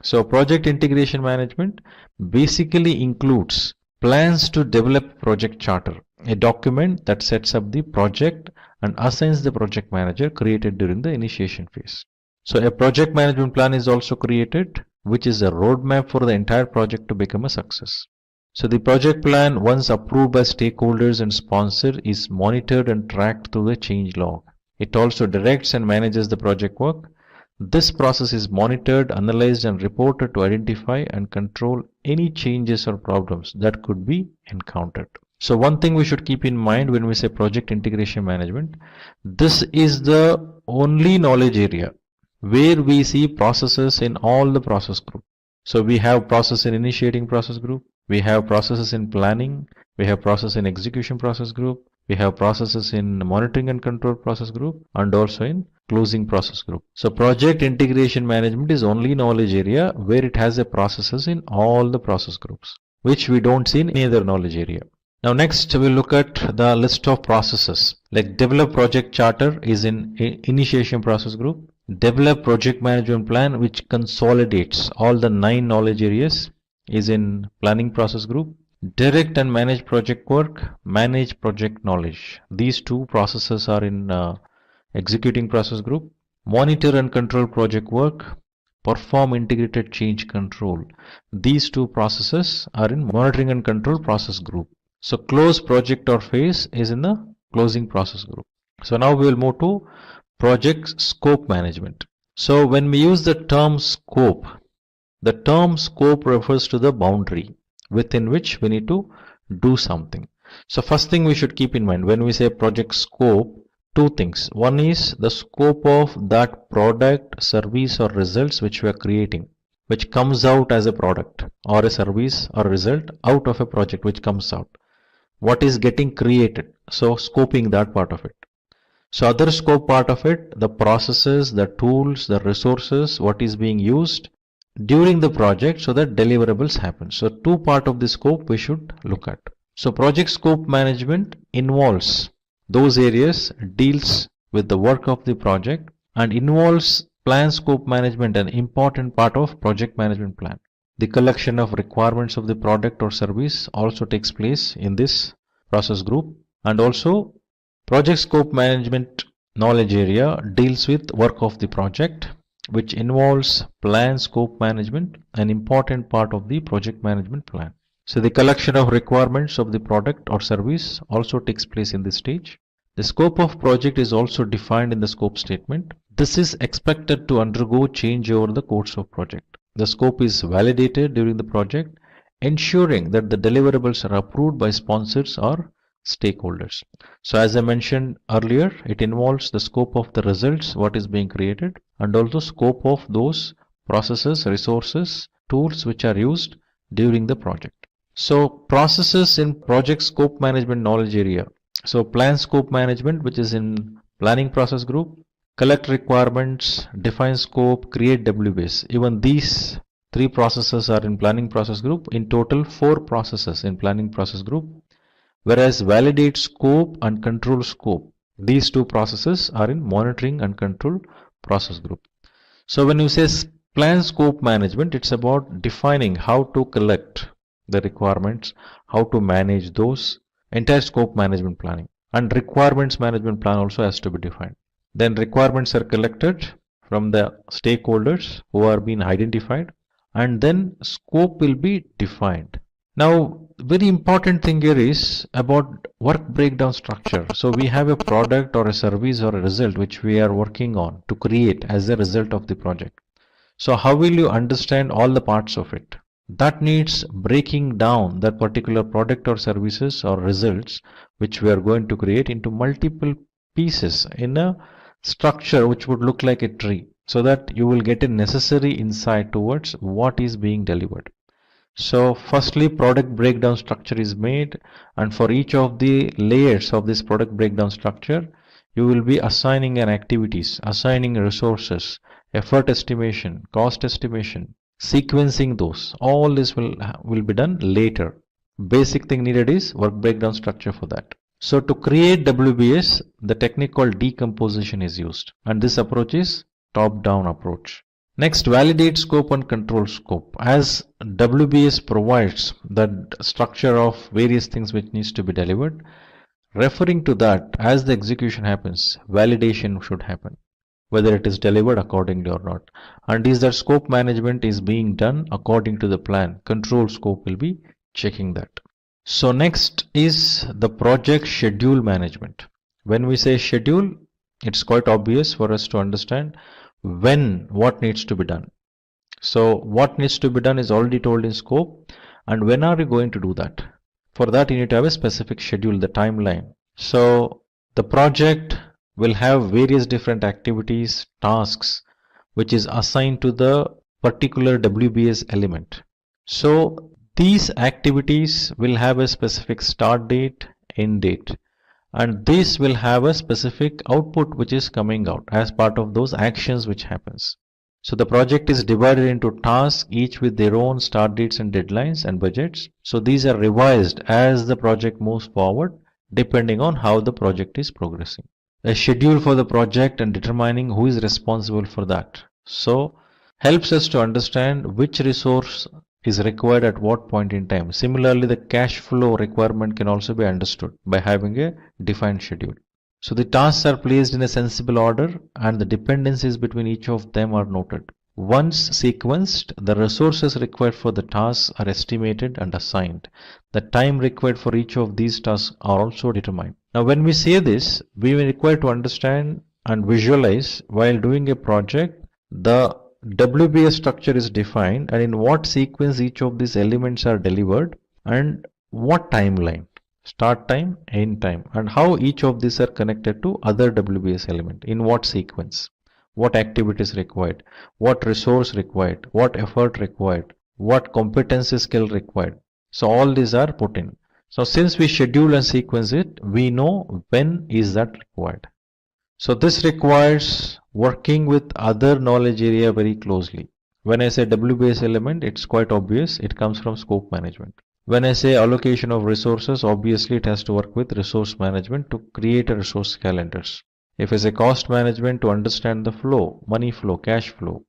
So project integration management basically includes plans to develop project charter, a document that sets up the project and assigns the project manager created during the initiation phase. So a project management plan is also created, which is a roadmap for the entire project to become a success. So the project plan, once approved by stakeholders and sponsor, is monitored and tracked through the change log. It also directs and manages the project work. This process is monitored, analyzed, and reported to identify and control any changes or problems that could be encountered. So one thing we should keep in mind when we say project integration management, this is the only knowledge area where we see processes in all the process group. So we have process in initiating process group, we have processes in planning, we have process in execution process group, we have processes in monitoring and control process group, and also in closing process group. So project integration management is only knowledge area where it has a processes in all the process groups, which we don't see in any other knowledge area. Now next we'll look at the list of processes. Like develop project charter is in initiation process group. Develop project management plan, which consolidates all the 9 knowledge areas, is in planning process group. Direct and manage project work, manage project knowledge. These 2 processes are in executing process group. Monitor and control project work, perform integrated change control. These 2 processes are in monitoring and control process group. So close project or phase is in the closing process group. So now we will move to project scope management. So when we use the term scope refers to the boundary within which we need to do something. So first thing we should keep in mind when we say project scope, 2 things. One is the scope of that product, service, or results which we are creating, which comes out as a product or a service or result out of a project which comes out. What is getting created? So scoping that part of it. So other scope part of it, the processes, the tools, the resources, what is being used during the project so that deliverables happen. So 2 part of the scope we should look at. So project scope management involves those areas, deals with the work of the project, and involves plan scope management, an important part of project management plan. The collection of requirements of the product or service also takes place in this process group, and also project scope management knowledge area deals with work of the project, which involves plan scope management, an important part of the project management plan. So the collection of requirements of the product or service also takes place in this stage. The scope of project is also defined in the scope statement. This is expected to undergo change over the course of project. the scope is validated during the project, ensuring that the deliverables are approved by sponsors or stakeholders. So as I mentioned earlier, it involves the scope of the results, what is being created, and also scope of those processes, resources, tools which are used during the project. So processes in project scope management knowledge area. So plan scope management, which is in planning process group, collect requirements, define scope, create WBS. Even these three processes are in planning process group. In total, 4 processes in planning process group. Whereas validate scope and control scope, these 2 processes are in monitoring and control process group. So when you say plan scope management, it's about defining how to collect the requirements, how to manage those, entire scope management planning. And requirements management plan also has to be defined. Then requirements are collected from the stakeholders who are being identified, and then scope will be defined. Now, very important thing here is about work breakdown structure. So we have a product or a service or a result which we are working on to create as a result of the project. So how will you understand all the parts of it? That needs breaking down that particular product or services or results which we are going to create into multiple pieces in a structure which would look like a tree, so that you will get a necessary insight towards what is being delivered. So firstly, product breakdown structure is made, and for each of the layers of this product breakdown structure, you will be assigning an activities, assigning resources, effort estimation, cost estimation, sequencing those. All this will be done later. Basic thing needed is work breakdown structure for that. So to create WBS, the technique called decomposition is used, and this approach is top-down approach. Next, validate scope and control scope. As WBS provides the structure of various things which needs to be delivered, referring to that, as the execution happens, validation should happen, whether it is delivered accordingly or not. And is that scope management is being done according to the plan. Control scope will be checking that. So next is the project schedule management. When we say schedule, it's quite obvious for us to understand when what needs to be done. So what needs to be done is already told in scope, and when are we going to do that? For that you need to have a specific schedule, the timeline. So the project will have various different activities, tasks, which is assigned to the particular WBS element. So these activities will have a specific start date, end date, and this will have a specific output which is coming out as part of those actions which happens. So the project is divided into tasks, each with their own start dates and deadlines and budgets. So these are revised as the project moves forward, depending on how the project is progressing. A schedule for the project and determining who is responsible for that. So helps us to understand which resource is required at what point in time. Similarly, the cash flow requirement can also be understood by having a defined schedule. So the tasks are placed in a sensible order, and the dependencies between each of them are noted. Once sequenced, the resources required for the tasks are estimated and assigned. The time required for each of these tasks are also determined. Now when we say this, we are required to understand and visualize while doing a project, the WBS structure is defined, and in what sequence each of these elements are delivered, and what timeline, start time, end time, and how each of these are connected to other WBS element, in what sequence, what activities required, what resource required, what effort required, what competency skill required. So all these are put in. So since we schedule and sequence it, we know when is that required. So this requires working with other knowledge area very closely. When I say WBS element, it's quite obvious, it comes from scope management. When I say allocation of resources, obviously it has to work with resource management to create a resource calendars. If I say cost management, to understand the flow, money flow, cash flow.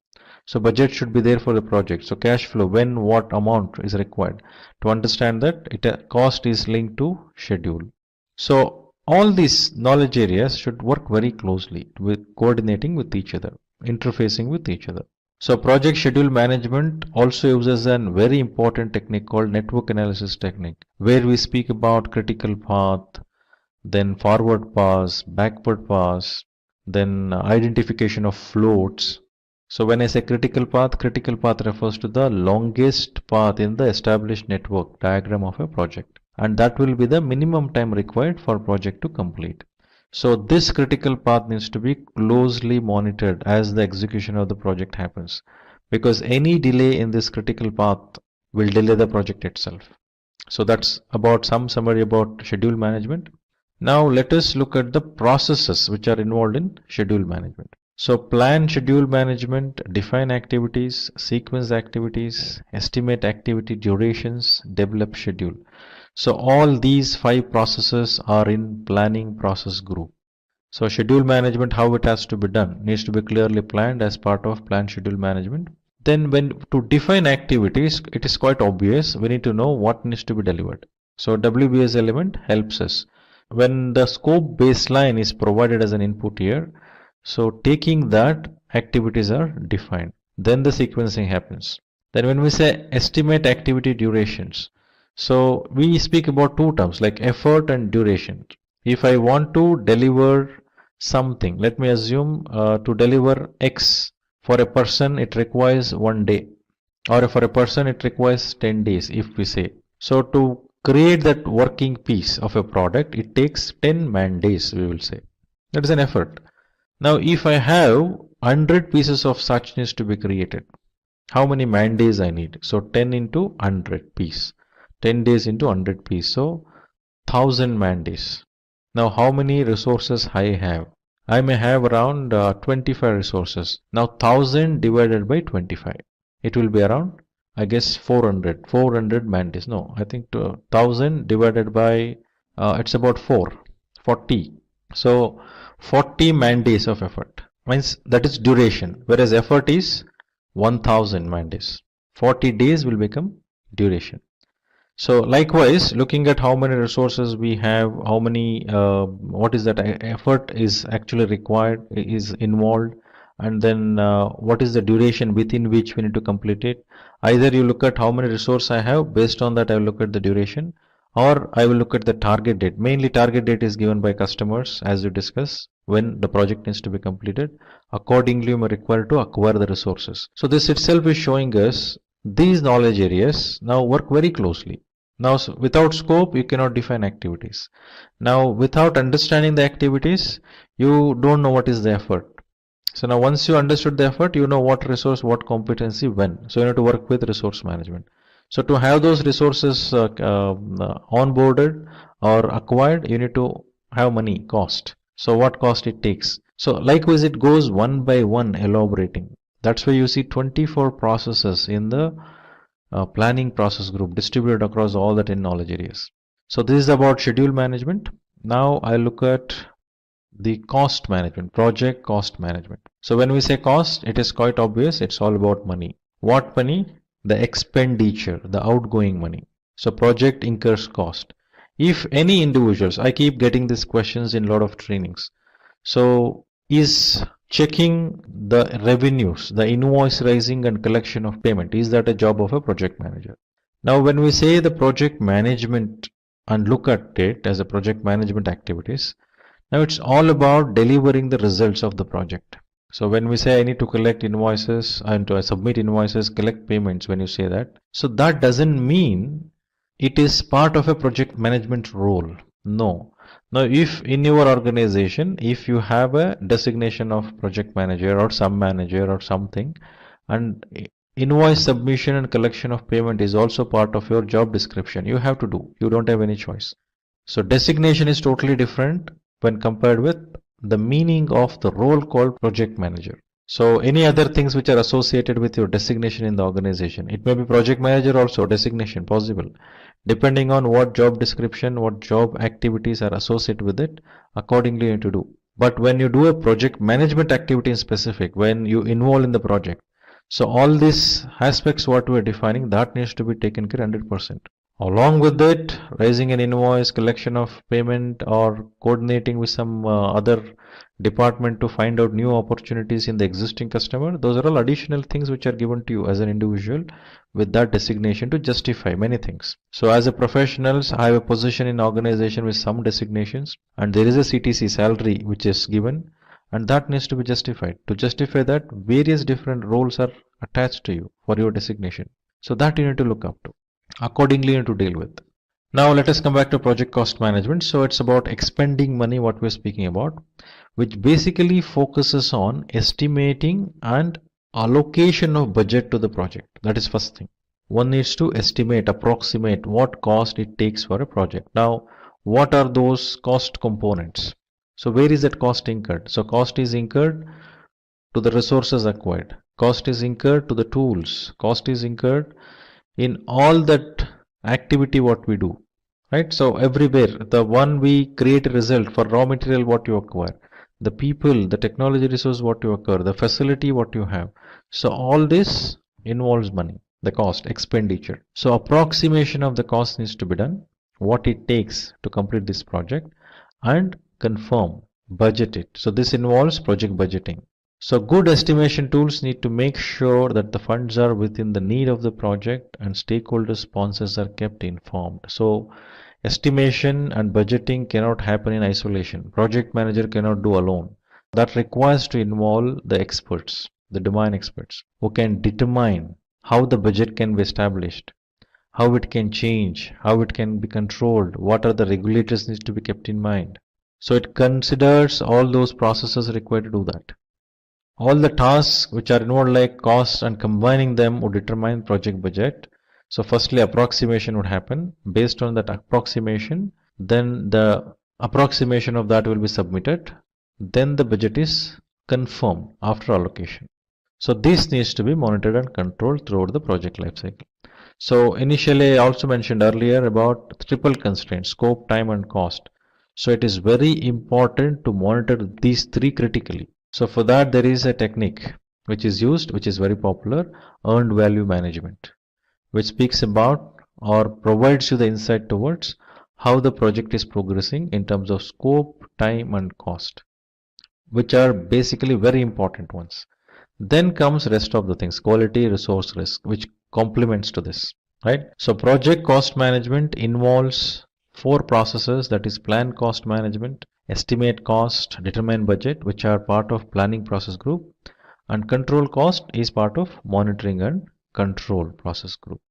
So budget should be there for the project. So cash flow, when what amount is required. To understand that cost is linked to schedule. So all these knowledge areas should work very closely with coordinating with each other, interfacing with each other. So project schedule management also uses a very important technique called network analysis technique, where we speak about critical path, then forward pass, backward pass, then identification of floats. So when I say critical path refers to the longest path in the established network diagram of a project, and that will be the minimum time required for project to complete. So this critical path needs to be closely monitored as the execution of the project happens, because any delay in this critical path will delay the project itself. So that's about some summary about schedule management. Now let us look at the processes which are involved in schedule management. So plan schedule management, define activities, sequence activities, estimate activity durations, develop schedule. So all these 5 processes are in planning process group. So schedule management, how it has to be done, needs to be clearly planned as part of plan schedule management. Then when to define activities, it is quite obvious. We need to know what needs to be delivered. So WBS element helps us. When the scope baseline is provided as an input here, so taking that, activities are defined. Then the sequencing happens. Then when we say estimate activity durations, so we speak about 2 terms like effort and duration. If I want to deliver something, let me assume to deliver X, for a person it requires 1 day, or for a person it requires 10 days if we say. So to create that working piece of a product, it takes 10 man days, we will say. That is an effort. Now if I have 100 pieces of such needs to be created, how many man days I need? So 10 into 100 piece, 10 days into 100 piece, so 1000 man days. Now how many resources I have? I may have around 25 resources. Now 1000 divided by 25, it will be around, I guess, 400 man days. No, I think 1000 divided by it's about 40. So 40 man days of effort, means that is duration, whereas effort is 1000 man days. 40 days will become duration. So likewise, looking at how many resources we have, how many, what is that effort is actually required, is involved, and then what is the duration within which we need to complete it. Either you look at how many resources I have, based on that I will look at the duration, or I will look at the target date. Mainly target date is given by customers, as you discuss, when the project needs to be completed. Accordingly, you are required to acquire the resources. So this itself is showing us these knowledge areas now work very closely. Now without scope, you cannot define activities. Now without understanding the activities, you don't know what is the effort. So now once you understood the effort, you know what resource, what competency, when. So you have to work with resource management. So to have those resources onboarded or acquired, you need to have money, cost. So what cost it takes. So likewise, it goes one by one elaborating. That's why you see 24 processes in the planning process group distributed across all the 10 knowledge areas. So this is about schedule management. Now I look at the cost management, project cost management. So when we say cost, it is quite obvious. It's all about money. What money? The expenditure, the outgoing money. So project incurs cost. If any individuals, I keep getting these questions in a lot of trainings. So is checking the revenues, the invoice raising and collection of payment, is that a job of a project manager? Now when we say the project management and look at it as a project management activities, now it's all about delivering the results of the project. So when we say I need to collect invoices and to submit invoices, collect payments, when you say that, so that doesn't mean it is part of a project management role. No. Now if in your organization, if you have a designation of project manager or some manager or something, and invoice submission and collection of payment is also part of your job description, you have to do. You don't have any choice. So designation is totally different when compared with the meaning of the role called project manager. So any other things which are associated with your designation in the organization, it may be project manager also, designation possible, depending on what job description, what job activities are associated with it, accordingly you need to do. But when you do a project management activity in specific, when you involve in the project, so all these aspects what we are defining, that needs to be taken care 100%. Along with it, raising an invoice, collection of payment, or coordinating with some other department to find out new opportunities in the existing customer, those are all additional things which are given to you as an individual with that designation to justify many things. So as a professionals, I have a position in organization with some designations, and there is a CTC salary which is given, and that needs to be justified. To justify that, various different roles are attached to you for your designation. So that you need to look up to. Accordingly, you need to deal with. Now let us come back to project cost management. So it's about expending money, what we're speaking about, which basically focuses on estimating and allocation of budget to the project. That is first thing. One needs to estimate, approximate what cost it takes for a project. Now, what are those cost components? So where is that cost incurred? So cost is incurred to the resources acquired. Cost is incurred to the tools. Cost is incurred in all that activity what we do. Right? So everywhere, the one we create a result for raw material what you acquire, the people, the technology resource what you acquire, the facility what you have. So all this involves money, the cost, expenditure. So approximation of the cost needs to be done, what it takes to complete this project, and confirm, budget it. So this involves project budgeting. So good estimation tools need to make sure that the funds are within the need of the project and stakeholder sponsors are kept informed. So estimation and budgeting cannot happen in isolation. Project manager cannot do alone. That requires to involve the experts, the domain experts, who can determine how the budget can be established, how it can change, how it can be controlled, what are the regulators need to be kept in mind. So it considers all those processes required to do that. All the tasks which are involved like cost and combining them would determine project budget. So firstly approximation would happen. Based on that approximation, then the approximation of that will be submitted. Then the budget is confirmed after allocation. So this needs to be monitored and controlled throughout the project lifecycle. So initially I also mentioned earlier about triple constraints, scope, time and cost. So it is very important to monitor these three critically. So for that there is a technique which is used, which is very popular, earned value management, which speaks about or provides you the insight towards how the project is progressing in terms of scope, time and cost, which are basically very important ones. Then comes rest of the things, quality, resource, risk, which complements to this, right? So project cost management involves 4 processes, that is plan cost management, estimate cost, determine budget, which are part of planning process group, and control cost is part of monitoring and control process group.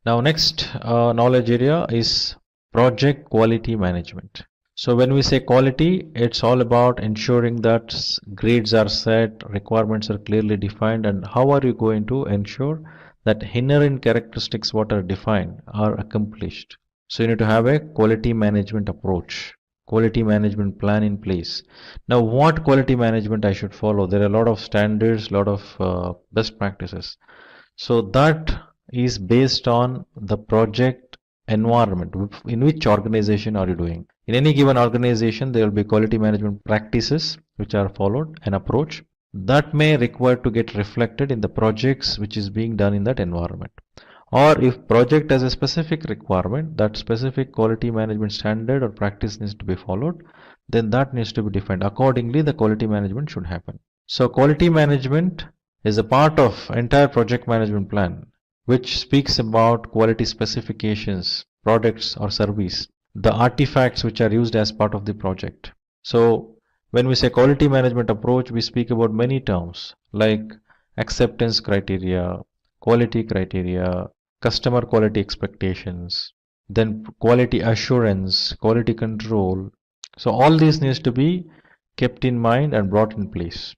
Now next knowledge area is project quality management. So when we say quality, it's all about ensuring that grades are set, requirements are clearly defined, and how are you going to ensure that inherent characteristics what are defined are accomplished. So you need to have a quality management approach, quality management plan in place. Now what quality management I should follow? There are a lot of standards, a lot of best practices. So that is based on the project environment. In which organization are you doing? In any given organization, there will be quality management practices which are followed, an approach that may require to get reflected in the projects which is being done in that environment. Or if project has a specific requirement, that specific quality management standard or practice needs to be followed, then that needs to be defined. Accordingly, the quality management should happen. So quality management is a part of entire project management plan, which speaks about quality specifications, products or service, the artifacts which are used as part of the project. So when we say quality management approach, we speak about many terms like acceptance criteria, quality criteria, customer quality expectations, then quality assurance, quality control. So all these needs to be kept in mind and brought in place.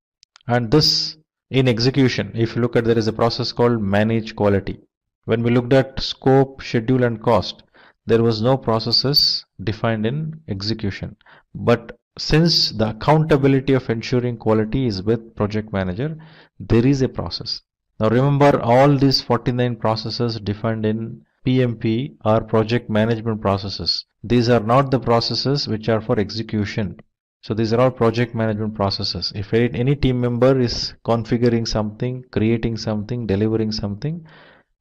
And this in execution, if you look at, there is a process called manage quality. When we looked at scope, schedule and cost, there was no processes defined in execution. But since the accountability of ensuring quality is with project manager, there is a process. Now remember, all these 49 processes defined in PMP are project management processes. These are not the processes which are for execution. So these are all project management processes. If any team member is configuring something, creating something, delivering something,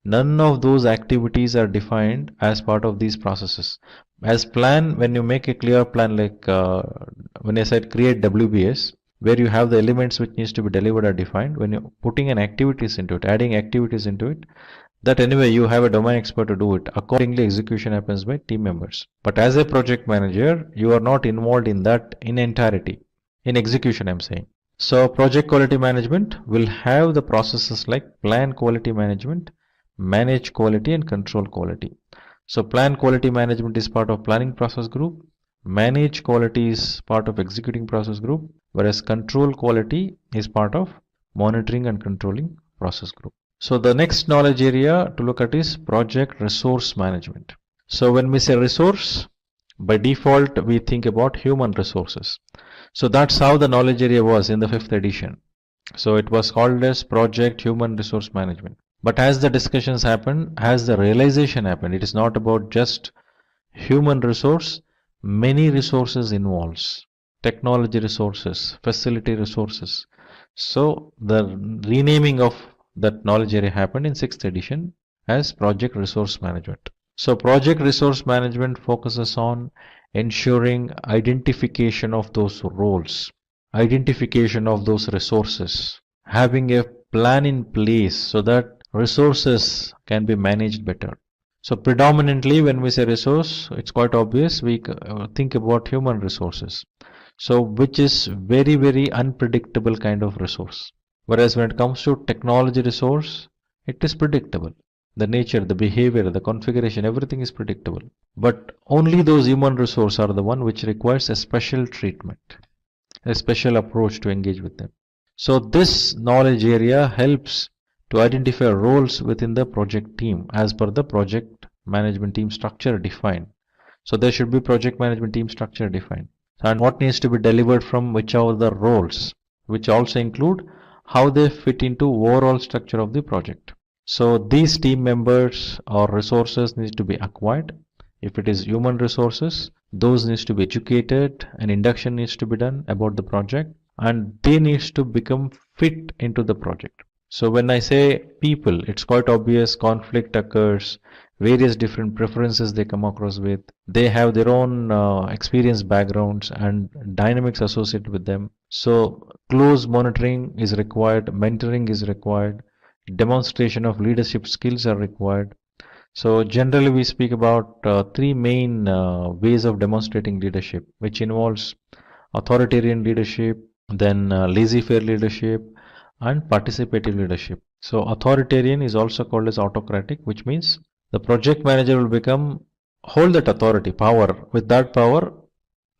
none of those activities are defined as part of these processes. As plan, when you make a clear plan, like when I said create WBS, where you have the elements which needs to be delivered are defined. When you're putting an activities into it, adding activities into it, that anyway you have a domain expert to do it. Accordingly, execution happens by team members. But as a project manager, you are not involved in that in entirety. In execution, I'm saying. So project quality management will have the processes like plan quality management, manage quality and control quality. So plan quality management is part of planning process group, manage quality is part of executing process group, whereas control quality is part of monitoring and controlling process group. So the next knowledge area to look at is project resource management. So when we say resource, by default we think about human resources. So that's how the knowledge area was in the 5th edition. So it was called as project human resource management. But as the discussions happen, as the realization happened, it is not about just human resource, many resources involves, technology resources, facility resources. So the renaming of that knowledge area happened in 6th edition as project resource management. So project resource management focuses on ensuring identification of those roles, identification of those resources, having a plan in place so that resources can be managed better. So predominantly when we say resource, it's quite obvious we think about human resources. So which is very, very unpredictable kind of resource. Whereas when it comes to technology resource, it is predictable. The nature, the behavior, the configuration, everything is predictable. But only those human resources are the one which requires a special treatment, a special approach to engage with them. So this knowledge area helps to identify roles within the project team as per the project management team structure defined. So there should be project management team structure defined. And what needs to be delivered from which are the roles, which also include how they fit into overall structure of the project. So these team members or resources need to be acquired. If it is human resources, those needs to be educated, an induction needs to be done about the project, and they needs to become fit into the project. So when I say people, it's quite obvious conflict occurs, various different preferences they come across with. They have their own experience backgrounds and dynamics associated with them. So close monitoring is required, mentoring is required, demonstration of leadership skills are required. So generally we speak about three main ways of demonstrating leadership, which involves authoritarian leadership, then laissez-faire leadership, and participative leadership. So authoritarian is also called as autocratic, which means the project manager will hold that authority, power. With that power,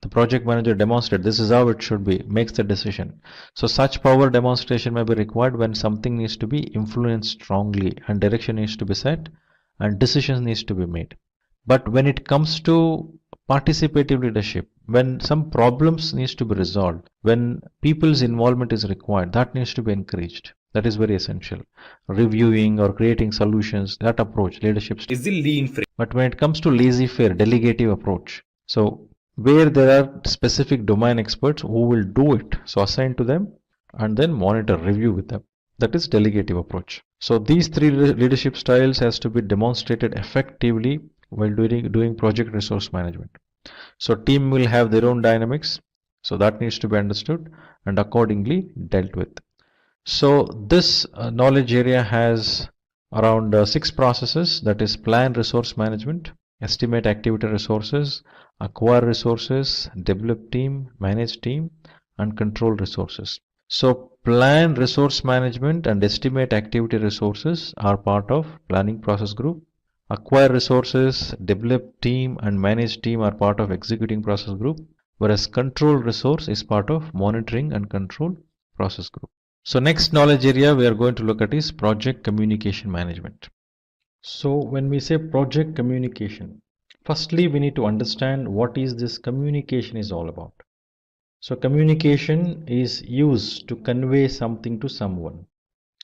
the project manager demonstrates this is how it should be, makes the decision. So such power demonstration may be required when something needs to be influenced strongly and direction needs to be set and decisions needs to be made. But when it comes to participative leadership, when some problems needs to be resolved, when people's involvement is required, that needs to be encouraged. That is very essential. Reviewing or creating solutions, that approach, leadership is the lean frame. But when it comes to laissez-faire, delegative approach, so where there are specific domain experts who will do it, so assign to them and then monitor, review with them. That is delegative approach. So these three leadership styles has to be demonstrated effectively while doing project resource management. So team will have their own dynamics, so that needs to be understood and accordingly dealt with. So this knowledge area has around 6 processes, that is plan resource management, estimate activity resources, acquire resources, develop team, manage team, and control resources. So plan resource management and estimate activity resources are part of planning process group. Acquire resources, develop team, and manage team are part of executing process group, whereas control resource is part of monitoring and control process group. So next knowledge area we are going to look at is project communication management. So when we say project communication, firstly we need to understand what is this communication is all about. So communication is used to convey something to someone.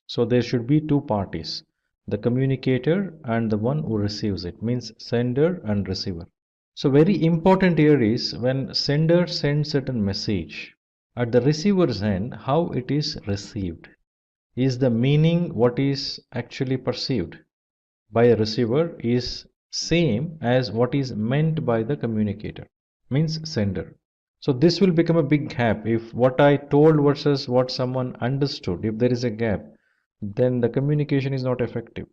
So there should be two parties, the communicator and the one who receives it, means sender and receiver. So very important here is when sender sends certain message, at the receiver's end, how it is received. Is the meaning what is actually perceived by a receiver is same as what is meant by the communicator, means sender. So this will become a big gap. If what I told versus what someone understood, if there is a gap, then the communication is not effective.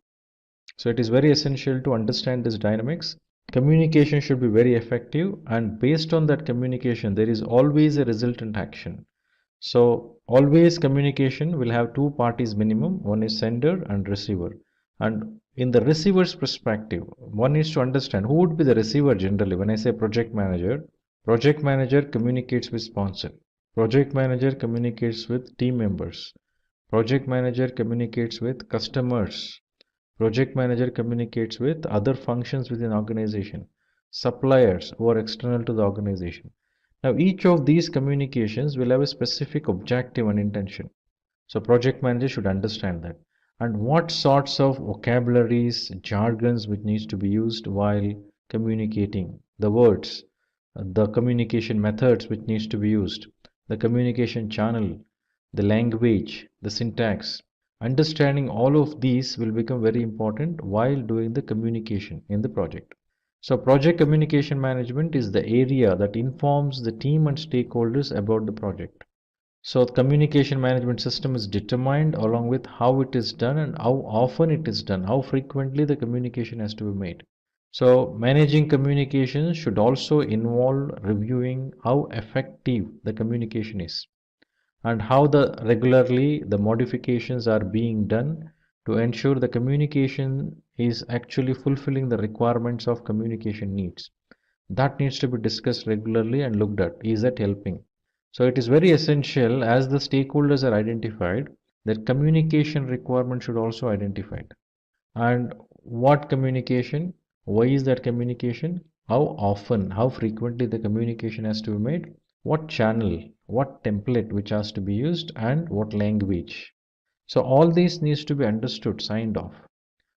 So it is very essential to understand this dynamics. Communication should be very effective, and based on that communication there is always a resultant action. So always communication will have two parties minimum. One is sender and receiver. And in the receiver's perspective, one needs to understand who would be the receiver generally. When I say project manager communicates with sponsor. Project manager communicates with team members. Project manager communicates with customers. Project manager communicates with other functions within organization, suppliers who are external to the organization. Now, each of these communications will have a specific objective and intention. So, project manager should understand that. And what sorts of vocabularies, jargons which needs to be used while communicating, the words, the communication methods which needs to be used, the communication channel, the language, the syntax. Understanding all of these will become very important while doing the communication in the project. So project communication management is the area that informs the team and stakeholders about the project. So the communication management system is determined along with how it is done and how often it is done, how frequently the communication has to be made. So managing communications should also involve reviewing how effective the communication is and how regularly the modifications are being done to ensure the communication is actually fulfilling the requirements of communication needs. That needs to be discussed regularly and looked at. Is that helping? So it is very essential as the stakeholders are identified that communication requirement should also identified. And what communication? Why is that communication? How often, how frequently the communication has to be made? What channel, what template which has to be used, and what language. So all these needs to be understood, signed off.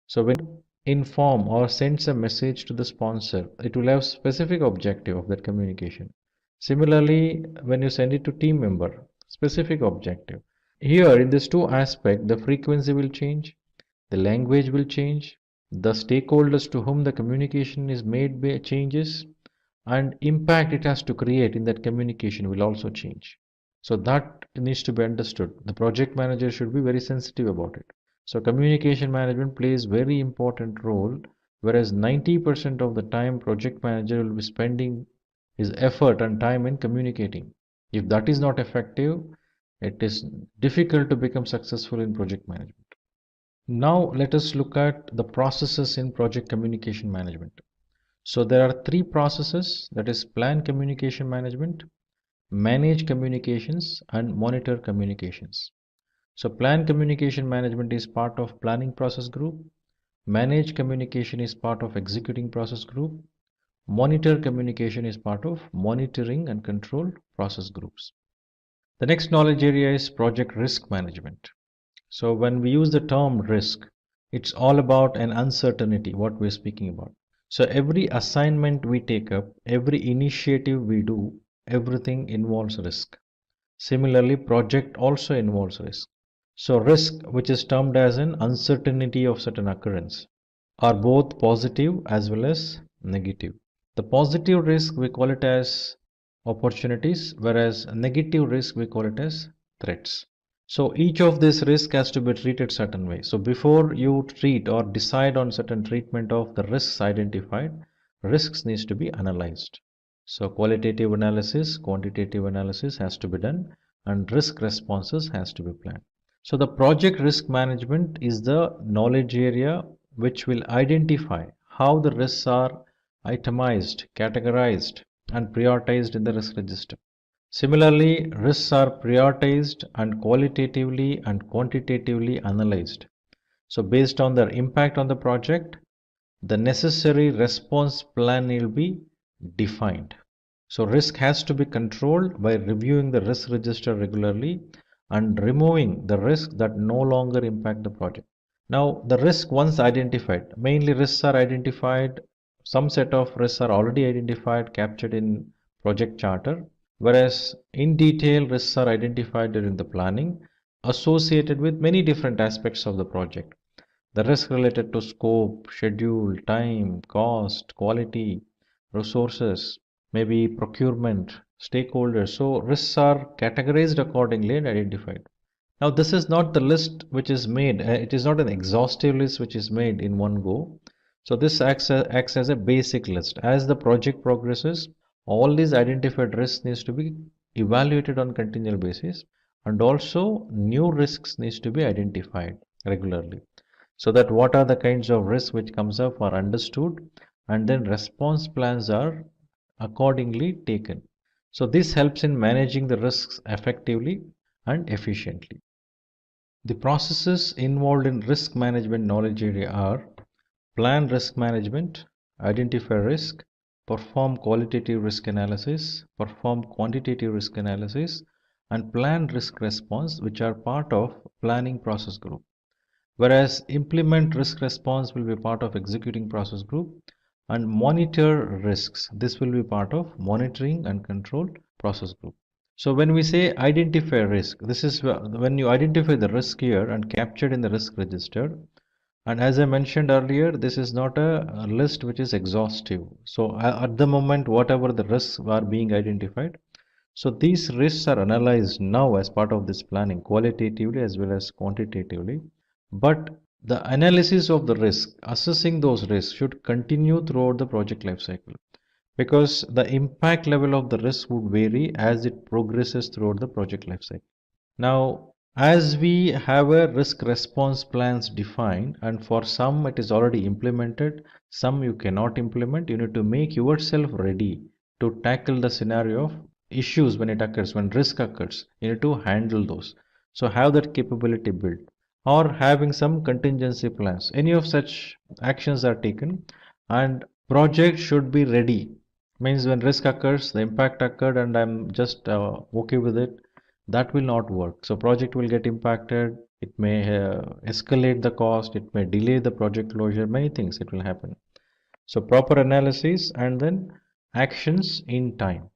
So when you inform or sends a message to the sponsor, it will have specific objective of that communication. Similarly, when you send it to team member, specific objective. Here in these two aspects, the frequency will change, the language will change, the stakeholders to whom the communication is made changes, and impact it has to create in that communication will also change. So that needs to be understood. The project manager should be very sensitive about it. So communication management plays very important role, whereas 90% of the time project manager will be spending his effort and time in communicating. If that is not effective, it is difficult to become successful in project management. Now let us look at the processes in project communication management. So there are three processes, that is plan communication management, manage communications, and monitor communications. So plan communication management is part of planning process group, manage communication is part of executing process group, monitor communication is part of monitoring and control process groups. The next knowledge area is project risk management. So when we use the term risk, it's all about an uncertainty, what we're speaking about. So every assignment we take up, every initiative we do, everything involves risk. Similarly, project also involves risk. So risk, which is termed as an uncertainty of certain occurrence, are both positive as well as negative. The positive risk we call it as opportunities, whereas negative risk we call it as threats. So each of this risk has to be treated certain way. So before you treat or decide on certain treatment of the risks identified, risks needs to be analyzed. So qualitative analysis, quantitative analysis has to be done, and risk responses has to be planned. So the project risk management is the knowledge area which will identify how the risks are itemized, categorized, and prioritized in the risk register. Similarly, risks are prioritized and qualitatively and quantitatively analyzed. So based on their impact on the project, the necessary response plan will be defined. So risk has to be controlled by reviewing the risk register regularly and removing the risks that no longer impact the project. Now the risk once identified, mainly risks are identified, some set of risks are already identified, captured in project charter, whereas in detail risks are identified during the planning associated with many different aspects of the project. The risk related to scope, schedule, time, cost, quality, resources, maybe procurement, stakeholders. So risks are categorized accordingly and identified. Now this is not the list which is made, it is not an exhaustive list which is made in one go. So this acts as a basic list. As the project progresses, all these identified risks needs to be evaluated on continual basis, and also new risks needs to be identified regularly, so that what are the kinds of risks which comes up are understood, and then response plans are accordingly taken. So this helps in managing the risks effectively and efficiently. The processes involved in risk management knowledge area are: plan risk management, identify risk, perform qualitative risk analysis, perform quantitative risk analysis, and plan risk response, which are part of planning process group. Whereas implement risk response will be part of executing process group, and monitor risks, this will be part of monitoring and control process group. So when we say identify risk, this is when you identify the risk here and captured in the risk register. And as I mentioned earlier, this is not a list which is exhaustive. So at the moment, whatever the risks are being identified, so these risks are analyzed now as part of this planning, qualitatively as well as quantitatively. But the analysis of the risk, assessing those risks, should continue throughout the project life cycle, because the impact level of the risk would vary as it progresses throughout the project life cycle. Now, as we have a risk response plans defined, and for some it is already implemented, some you cannot implement, you need to make yourself ready to tackle the scenario of issues when it occurs, when risk occurs. You need to handle those. So have that capability built, or having some contingency plans. Any of such actions are taken, and project should be ready. Means when risk occurs, the impact occurred, and I'm just okay with it, that will not work. So project will get impacted. It may escalate the cost. It may delay the project closure. Many things it will happen. So proper analysis and then actions in time.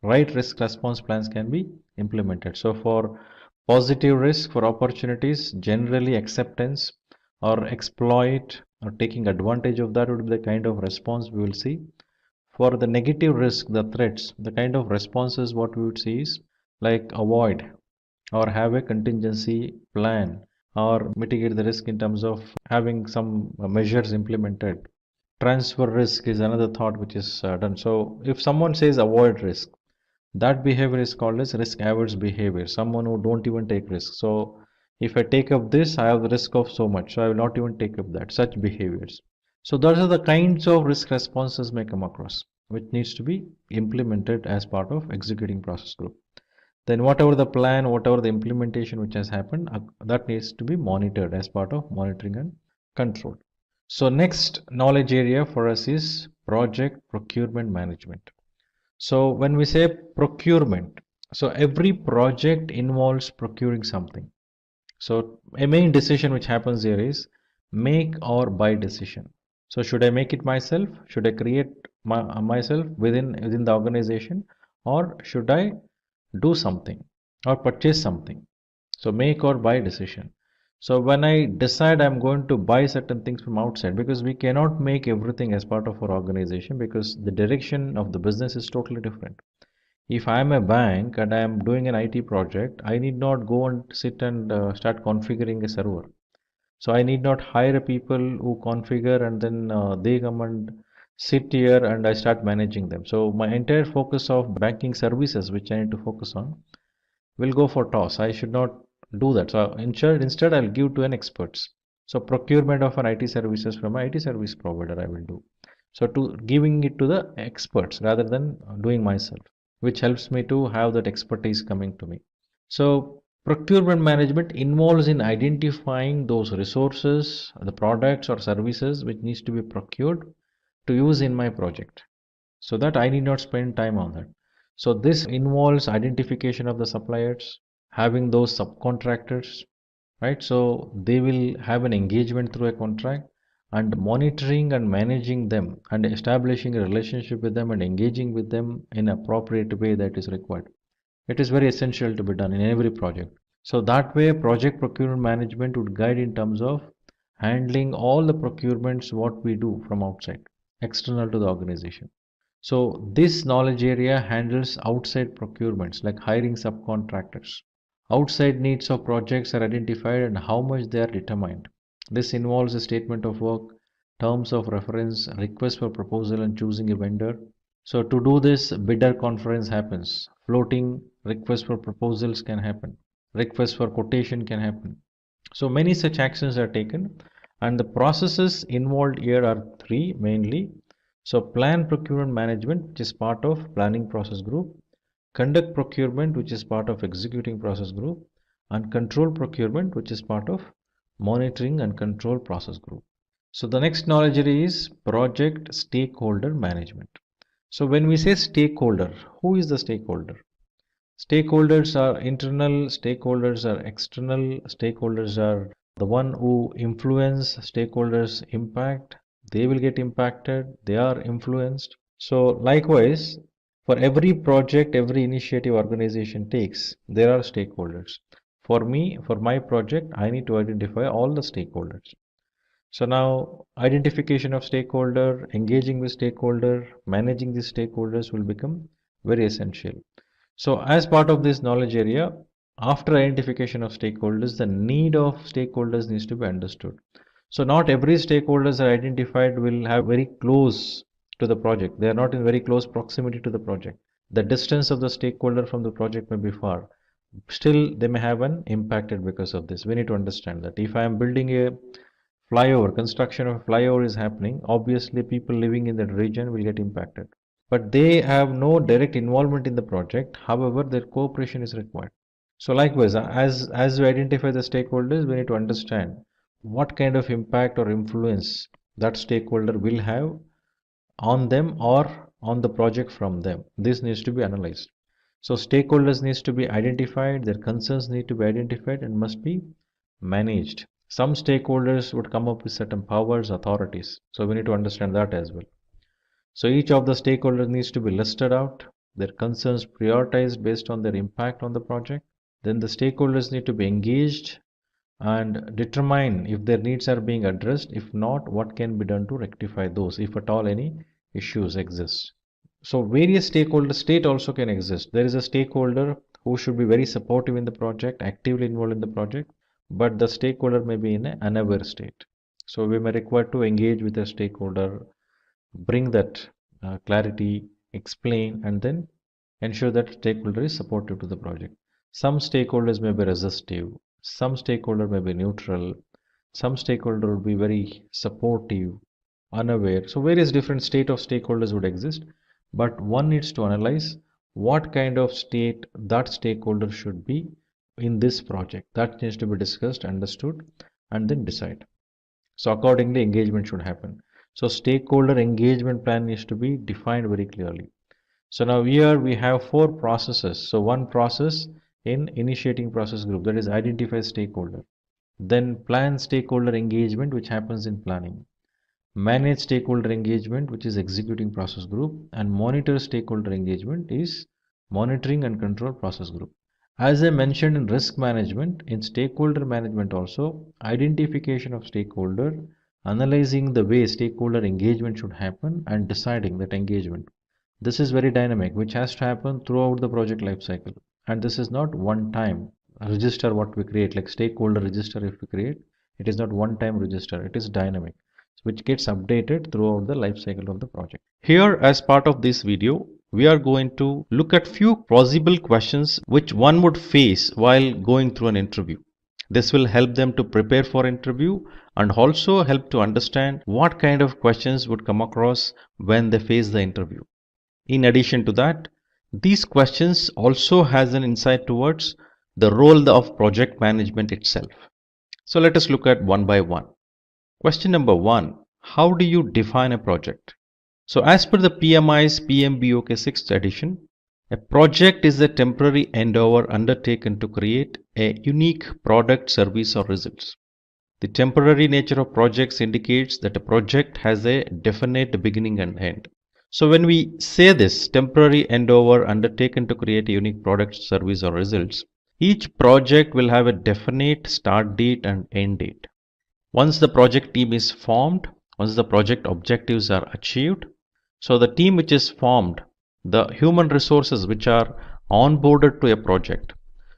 Right risk response plans can be implemented. So for positive risk, for opportunities, generally acceptance or exploit or taking advantage of that would be the kind of response we will see. For the negative risk, the threats, the kind of responses what we would see is like avoid or have a contingency plan or mitigate the risk in terms of having some measures implemented. Transfer risk is another thought which is done. So if someone says avoid risk, that behavior is called as risk averse behavior, someone who don't even take risk. So if I take up this, I have the risk of so much, so I will not even take up that, such behaviors. So those are the kinds of risk responses may come across, which needs to be implemented as part of executing process group. Then whatever the plan, whatever the implementation which has happened, that needs to be monitored as part of monitoring and control. So next knowledge area for us is project procurement management. So when we say procurement, so every project involves procuring something. So a main decision which happens here is make or buy decision. So should I make it myself? Should I create myself within the organization, or should I do something or purchase something? So make or buy decision. So when I decide I'm going to buy certain things from outside, because we cannot make everything as part of our organization, because the direction of the business is totally different. If I am a bank and I am doing an IT project, I need not go and sit and start configuring a server. So I need not hire people who configure and then they come and sit here and I start managing them. So my entire focus of banking services, which I need to focus on, will go for toss. I should not do that. So instead I'll give to an experts. So procurement of an IT services from an IT service provider I will do. So to giving it to the experts rather than doing myself, which helps me to have that expertise coming to me. So procurement management involves in identifying those resources, the products or services which needs to be procured to use in my project, so that I need not spend time on that. So this involves identification of the suppliers, having those subcontractors, right? So they will have an engagement through a contract, and monitoring and managing them and establishing a relationship with them and engaging with them in appropriate way that is required. It is very essential to be done in every project. So that way project procurement management would guide in terms of handling all the procurements what we do from outside, external to the organization. So this knowledge area handles outside procurements like hiring subcontractors. Outside needs of projects are identified and how much they are determined. This involves a statement of work, terms of reference, request for proposal and choosing a vendor. So to do this, bidder conference happens. Floating request for proposals can happen. Request for quotation can happen. So many such actions are taken, and the processes involved here are three mainly. So plan procurement management, which is part of planning process group, conduct procurement, which is part of executing process group, and control procurement, which is part of monitoring and control process group. So the next knowledge area is project stakeholder management. So when we say stakeholder, who is the stakeholder? Stakeholders are internal, stakeholders are external, stakeholders are the one who influence, stakeholders impact, they will get impacted, they are influenced. So likewise, for every project, every initiative organization takes, there are stakeholders. For me, for my project, I need to identify all the stakeholders. So now identification of stakeholder, engaging with stakeholder, managing these stakeholders will become very essential. So as part of this knowledge area, after identification of stakeholders, the need of stakeholders needs to be understood. So not every stakeholders are identified will have very close to the project. They are not in very close proximity to the project. The distance of the stakeholder from the project may be far. Still, they may have an impacted because of this. We need to understand that. If I am building a flyover, construction of flyover is happening, obviously people living in that region will get impacted. But they have no direct involvement in the project. However, their cooperation is required. So likewise, as we identify the stakeholders, we need to understand what kind of impact or influence that stakeholder will have on them or on the project from them. This needs to be analyzed. So stakeholders needs to be identified, their concerns need to be identified and must be managed. Some stakeholders would come up with certain powers, authorities. So we need to understand that as well. So each of the stakeholders needs to be listed out, their concerns prioritized based on their impact on the project. Then the stakeholders need to be engaged and determine if their needs are being addressed. If not, what can be done to rectify those, if at all any issues exist. So various stakeholders, state also can exist. There is a stakeholder who should be very supportive in the project, actively involved in the project, but the stakeholder may be in an unaware state. So we may require to engage with the stakeholder, bring that clarity, explain, and then ensure that stakeholder is supportive to the project. Some stakeholders may be resistive, some stakeholder may be neutral, some stakeholder would be very supportive, unaware. So various different state of stakeholders would exist, but one needs to analyze what kind of state that stakeholder should be in this project. That needs to be discussed, understood, and then decide. So accordingly, engagement should happen. So stakeholder engagement plan needs to be defined very clearly. So now here we have four processes. So one process in initiating process group, that is identify stakeholder. Then plan stakeholder engagement, which happens in planning. Manage stakeholder engagement, which is executing process group. And monitor stakeholder engagement is monitoring and control process group. As I mentioned in risk management, in stakeholder management also, identification of stakeholder, analyzing the way stakeholder engagement should happen and deciding that engagement. This is very dynamic, which has to happen throughout the project life cycle. And this is not one time register what we create, like stakeholder register if we create, it is not one time register, it is dynamic, which gets updated throughout the life cycle of the project. Here, as part of this video, we are going to look at few plausible questions which one would face while going through an interview. This will help them to prepare for interview and also help to understand what kind of questions would come across when they face the interview. In addition to that, these questions also has an insight towards the role of project management itself. So let us look at one by one. Question number 1. How do you define a project? So as per the PMI's PMBOK 6th edition, a project is a temporary endeavor undertaken to create a unique product, service or results. The temporary nature of projects indicates that a project has a definite beginning and end. So when we say this temporary endeavor undertaken to create a unique product, service or results, each project will have a definite start date and end date. Once the project team is formed, once the project objectives are achieved, so the team which is formed, the human resources which are onboarded to a project,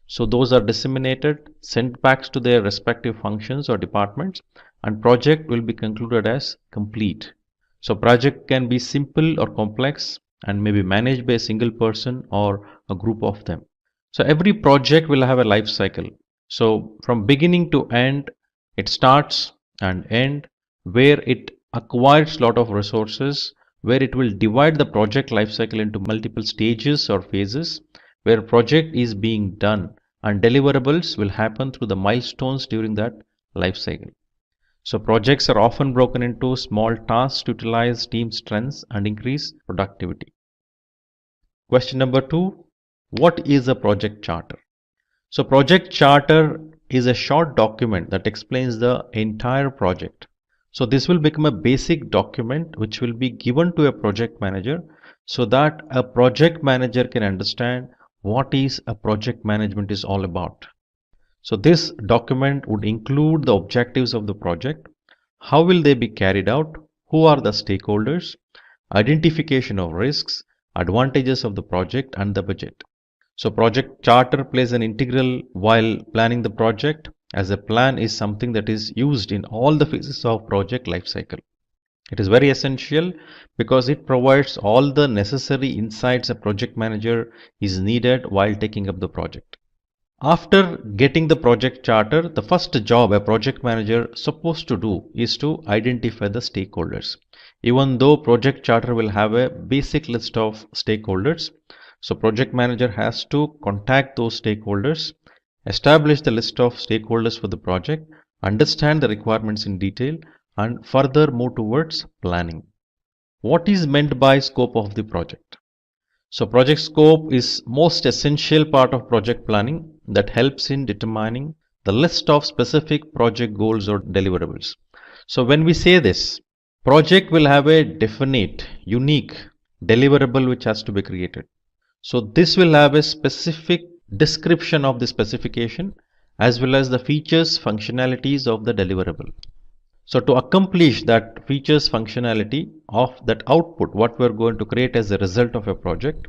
so those are disseminated, sent back to their respective functions or departments, and project will be concluded as complete. So project can be simple or complex, and maybe managed by a single person or a group of them. So every project will have a life cycle. So from beginning to end, it starts and end, where it acquires lot of resources, where it will divide the project life cycle into multiple stages or phases, where project is being done and deliverables will happen through the milestones during that life cycle. So projects are often broken into small tasks to utilize team strengths and increase productivity. Question number 2, what is a project charter? So project charter is a short document that explains the entire project. So this will become a basic document which will be given to a project manager so that a project manager can understand what is a project management is all about. So this document would include the objectives of the project, how will they be carried out, who are the stakeholders, identification of risks, advantages of the project and the budget. So project charter plays an integral while planning the project, as a plan is something that is used in all the phases of project lifecycle. It is very essential because it provides all the necessary insights a project manager is needed while taking up the project. After getting the project charter, the first job a project manager is supposed to do is to identify the stakeholders. Even though project charter will have a basic list of stakeholders, so project manager has to contact those stakeholders, establish the list of stakeholders for the project, understand the requirements in detail, and further move towards planning. What is meant by scope of the project? So project scope is most essential part of project planning that helps in determining the list of specific project goals or deliverables. So when we say this, project will have a definite, unique deliverable which has to be created. So this will have a specific description of the specification as well as the features, functionalities of the deliverable. So to accomplish that features functionality of that output, what we are going to create as a result of a project,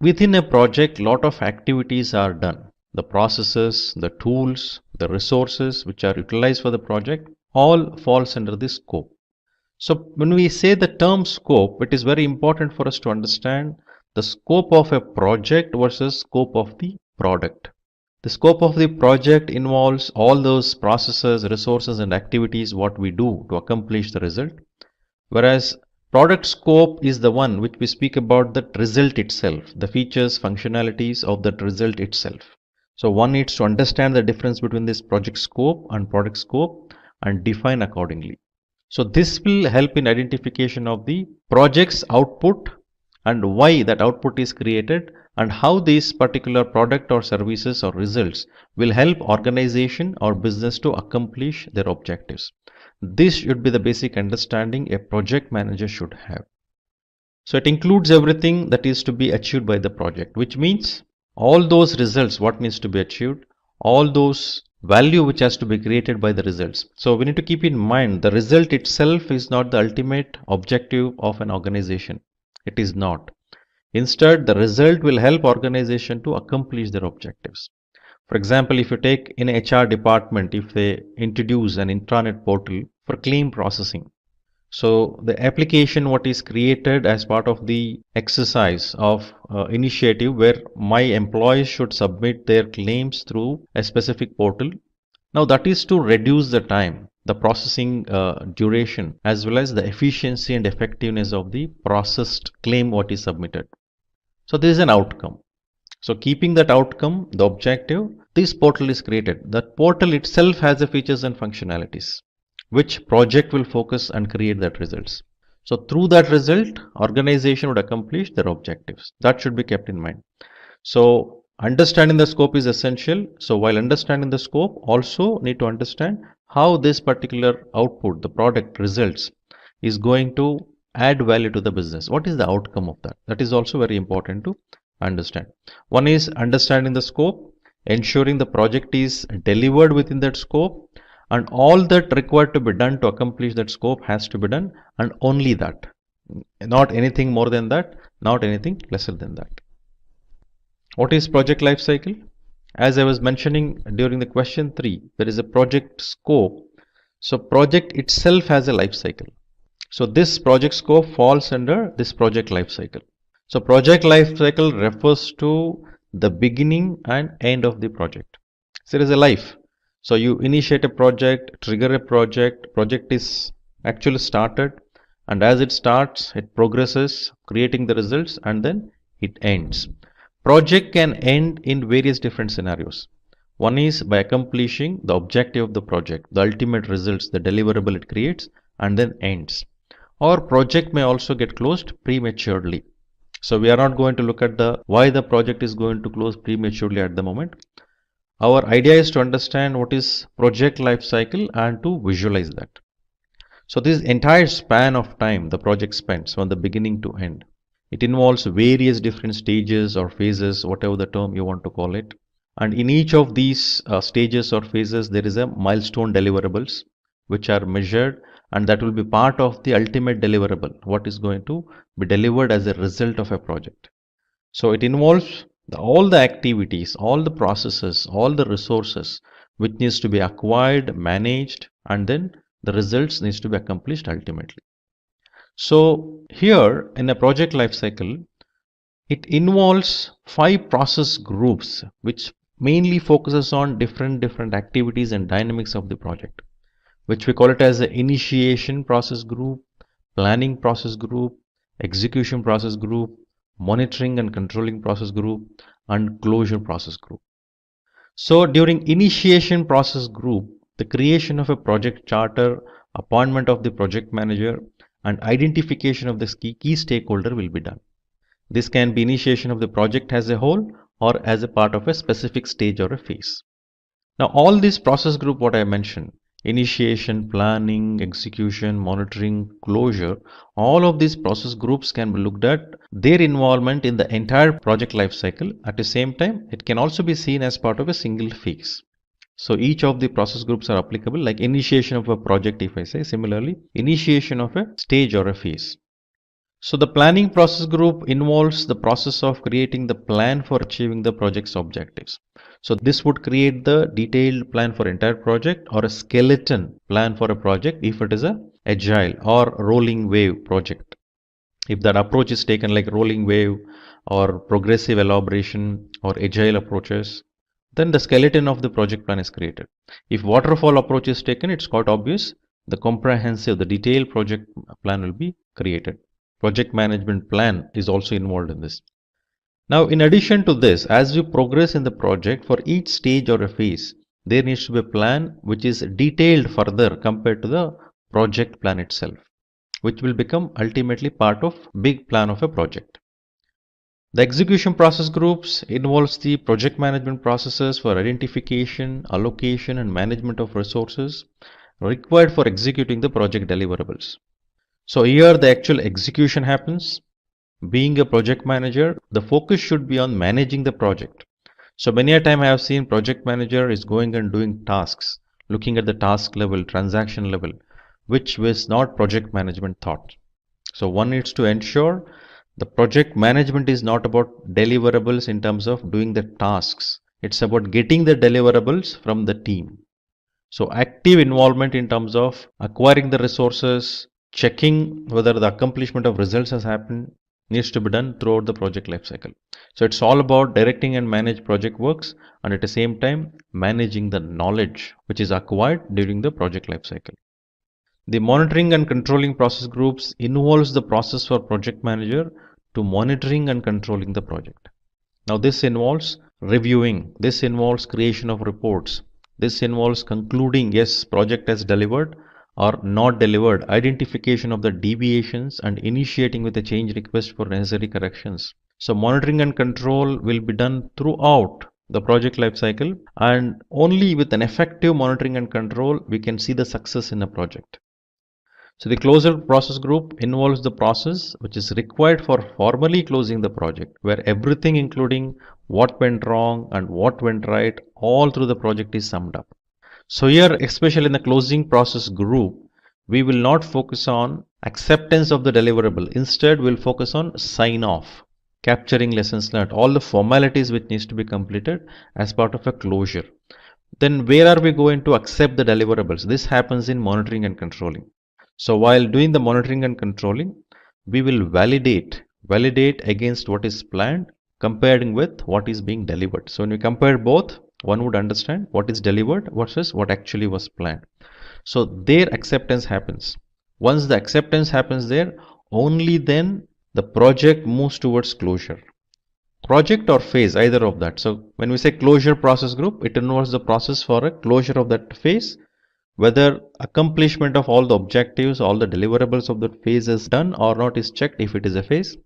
within a project lot of activities are done. The processes, the tools, the resources which are utilized for the project all falls under this scope. So when we say the term scope, it is very important for us to understand the scope of a project versus scope of the product. The scope of the project involves all those processes, resources and activities what we do to accomplish the result. Whereas product scope is the one which we speak about the result itself, the features, functionalities of that result itself. So one needs to understand the difference between this project scope and product scope and define accordingly. So this will help in identification of the project's output and why that output is created and how this particular product or services or results will help organization or business to accomplish their objectives. This should be the basic understanding a project manager should have. So it includes everything that is to be achieved by the project, which means all those results what needs to be achieved, all those value which has to be created by the results. So we need to keep in mind the result itself is not the ultimate objective of an organization. It is not. Instead, the result will help organization to accomplish their objectives. For example, if you take in HR department, if they introduce an intranet portal for claim processing, so the application what is created as part of the exercise of initiative where my employees should submit their claims through a specific portal. Now that is to reduce the time, the processing duration as well as the efficiency and effectiveness of the processed claim what is submitted. So this is an outcome. So keeping that outcome, the objective, this portal is created. That portal itself has the features and functionalities which project will focus and create that results. So through that result, organization would accomplish their objectives. That should be kept in mind. So understanding the scope is essential. So while understanding the scope, also need to understand how this particular output, the product results, is going to add value to the business. What is the outcome of that? That is also very important to understand. One is understanding the scope, ensuring the project is delivered within that scope, and all that required to be done to accomplish that scope has to be done, and only that. Not anything more than that, not anything lesser than that. What is project life cycle? As I was mentioning during the question 3, there is a project scope. So project itself has a life cycle. So this project scope falls under this project life cycle. So project life cycle refers to the beginning and end of the project. So there is a life. So you initiate a project, trigger a project is actually started, and as it starts, it progresses, creating the results, and then it ends. Project can end in various different scenarios. One is by accomplishing the objective of the project, the ultimate results, the deliverable it creates, and then ends. Or project may also get closed prematurely. So we are not going to look at why the project is going to close prematurely at the moment. Our idea is to understand what is project life cycle and to visualize that. So this entire span of time the project spends from the beginning to end. It involves various different stages or phases, whatever the term you want to call it. And in each of these stages or phases, there is a milestone deliverables which are measured, and that will be part of the ultimate deliverable, what is going to be delivered as a result of a project. So it involves all the activities, all the processes, all the resources which needs to be acquired, managed, and then the results needs to be accomplished ultimately. So here in a project life cycle, it involves 5 process groups which mainly focuses on different activities and dynamics of the project, which we call it as the initiation process group, planning process group, execution process group, monitoring and controlling process group, and closure process group. So during initiation process group, the creation of a project charter, appointment of the project manager, and identification of the key stakeholder will be done. This can be initiation of the project as a whole or as a part of a specific stage or a phase. Now all these process group what I mentioned, initiation, planning, execution, monitoring, closure, all of these process groups can be looked at their involvement in the entire project life cycle. At the same time, it can also be seen as part of a single phase. So each of the process groups are applicable, like initiation of a project, if I say, similarly, initiation of a stage or a phase. So the planning process group involves the process of creating the plan for achieving the project's objectives. So this would create the detailed plan for entire project or a skeleton plan for a project if it is a agile or rolling wave project. If that approach is taken like rolling wave or progressive elaboration or agile approaches, then the skeleton of the project plan is created. If waterfall approach is taken, it's quite obvious, the comprehensive, the detailed project plan will be created. Project management plan is also involved in this. Now, in addition to this, as we progress in the project, for each stage or a phase, there needs to be a plan which is detailed further compared to the project plan itself, which will become ultimately part of big plan of a project. The execution process groups involves the project management processes for identification, allocation, and management of resources required for executing the project deliverables. So here the actual execution happens. Being a project manager, the focus should be on managing the project. So many a time I have seen project manager is going and doing tasks, looking at the task level, transaction level, which was not project management thought. So one needs to ensure the project management is not about deliverables in terms of doing the tasks. It's about getting the deliverables from the team. So active involvement in terms of acquiring the resources, checking whether the accomplishment of results has happened needs to be done throughout the project life cycle. So it's all about directing and manage project works and at the same time managing the knowledge which is acquired during the project life cycle. The monitoring and controlling process groups involves the process for project manager to monitoring and controlling the project. Now this involves reviewing, this involves creation of reports, this involves concluding yes, project has delivered or not delivered, identification of the deviations and initiating with a change request for necessary corrections. So monitoring and control will be done throughout the project life cycle, and only with an effective monitoring and control we can see the success in a project. So the closure process group involves the process which is required for formally closing the project, where everything including what went wrong and what went right all through the project is summed up. So here, especially in the closing process group, we will not focus on acceptance of the deliverable. Instead, we'll focus on sign off, capturing lessons learned, all the formalities which needs to be completed as part of a closure. Then where are we going to accept the deliverables? This happens in monitoring and controlling. So while doing the monitoring and controlling, we will validate validate against what is planned, comparing with what is being delivered. So when we compare both, one would understand what is delivered versus what actually was planned. So their acceptance happens. Once the acceptance happens there, only then the project moves towards closure. Project or phase, either of that. So when we say closure process group, it involves the process for a closure of that phase, whether accomplishment of all the objectives, all the deliverables of that phase is done or not is checked if it is a phase.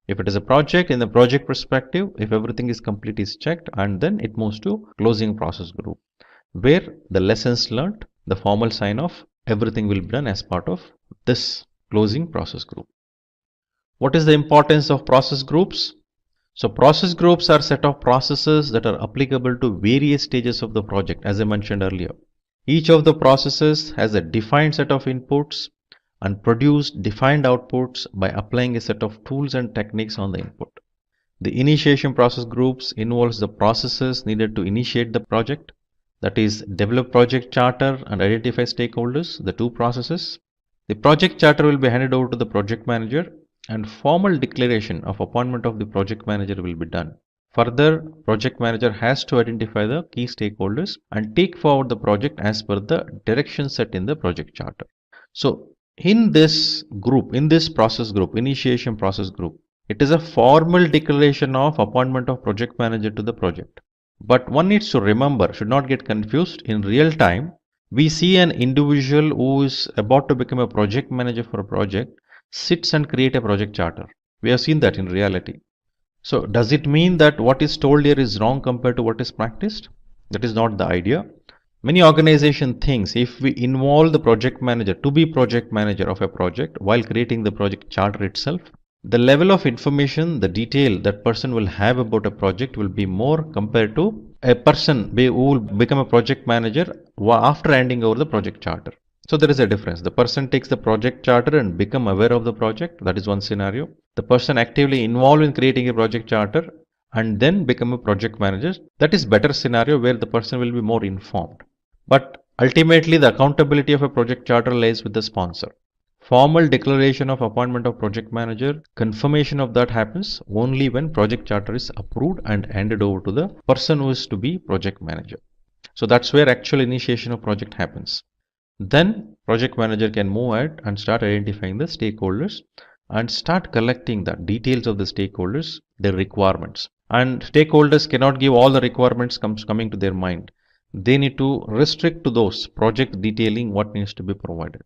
If it is a project, in the project perspective, if everything is complete is checked, and then it moves to closing process group, where the lessons learned, the formal sign off, everything will be done as part of this closing process group. What is the importance of process groups? So process groups are set of processes that are applicable to various stages of the project, as I mentioned earlier. Each of the processes has a defined set of inputs and produce defined outputs by applying a set of tools and techniques on the input. The initiation process groups involves the processes needed to initiate the project, that is, develop project charter and identify stakeholders, the two processes. The project charter will be handed over to the project manager and formal declaration of appointment of the project manager will be done. Further, project manager has to identify the key stakeholders and take forward the project as per the direction set in the project charter. So in this group, in this process group, initiation process group, it is a formal declaration of appointment of project manager to the project. But one needs to remember, should not get confused, in real time, we see an individual who is about to become a project manager for a project sits and create a project charter. We have seen that in reality. So does it mean that what is told here is wrong compared to what is practiced? That is not the idea. Many organizations think if we involve the project manager to be project manager of a project while creating the project charter itself, the level of information, the detail that person will have about a project will be more compared to a person who will become a project manager after handing over the project charter. So there is a difference. The person takes the project charter and become aware of the project. That is one scenario. The person actively involved in creating a project charter and then become a project manager. That is better scenario where the person will be more informed. But ultimately the accountability of a project charter lies with the sponsor. Formal declaration of appointment of project manager, confirmation of that happens only when project charter is approved and handed over to the person who is to be project manager. So that's where actual initiation of project happens. Then project manager can move ahead and start identifying the stakeholders and start collecting the details of the stakeholders, their requirements. And stakeholders cannot give all the requirements coming to their mind. They need to restrict to those project detailing what needs to be provided.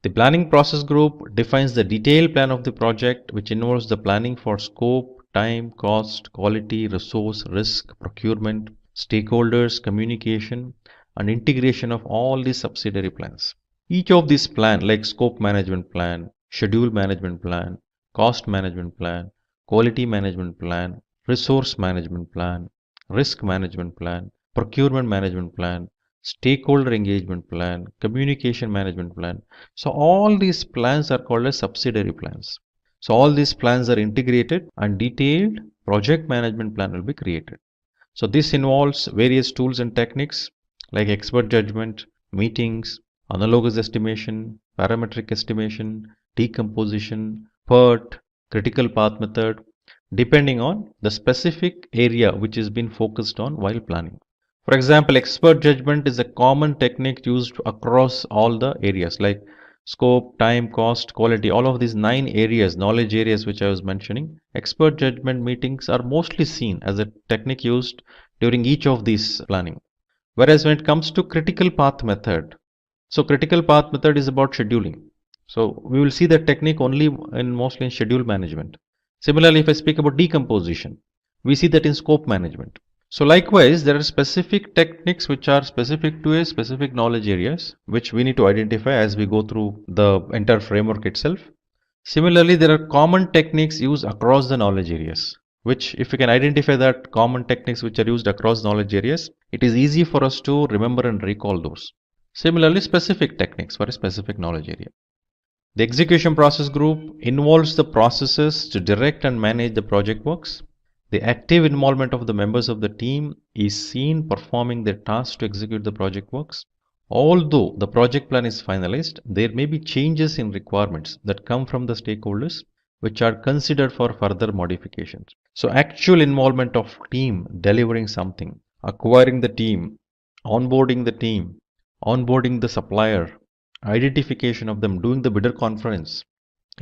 The planning process group defines the detailed plan of the project, which involves the planning for scope, time, cost, quality, resource, risk, procurement, stakeholders, communication, and integration of all these subsidiary plans. Each of these plans, like scope management plan, schedule management plan, cost management plan, quality management plan, resource management plan, risk management plan, procurement management plan, stakeholder engagement plan, communication management plan. So all these plans are called as subsidiary plans. So all these plans are integrated and detailed project management plan will be created. So this involves various tools and techniques like expert judgment, meetings, analogous estimation, parametric estimation, decomposition, PERT, critical path method, depending on the specific area which has been focused on while planning. For example, expert judgment is a common technique used across all the areas like scope, time, cost, quality, all of these 9 areas, knowledge areas which I was mentioning. Expert judgment meetings are mostly seen as a technique used during each of these planning. Whereas when it comes to critical path method, so critical path method is about scheduling. So we will see that technique only mostly in schedule management. Similarly, if I speak about decomposition, we see that in scope management. So likewise, there are specific techniques which are specific to a specific knowledge areas, which we need to identify as we go through the entire framework itself. Similarly, there are common techniques used across the knowledge areas, which if we can identify that common techniques which are used across knowledge areas, it is easy for us to remember and recall those. Similarly, specific techniques for a specific knowledge area. The execution process group involves the processes to direct and manage the project works. The active involvement of the members of the team is seen performing their tasks to execute the project works. Although the project plan is finalized, there may be changes in requirements that come from the stakeholders, which are considered for further modifications. So actual involvement of team delivering something, acquiring the team, onboarding the team, onboarding the supplier, identification of them, doing the bidder conference,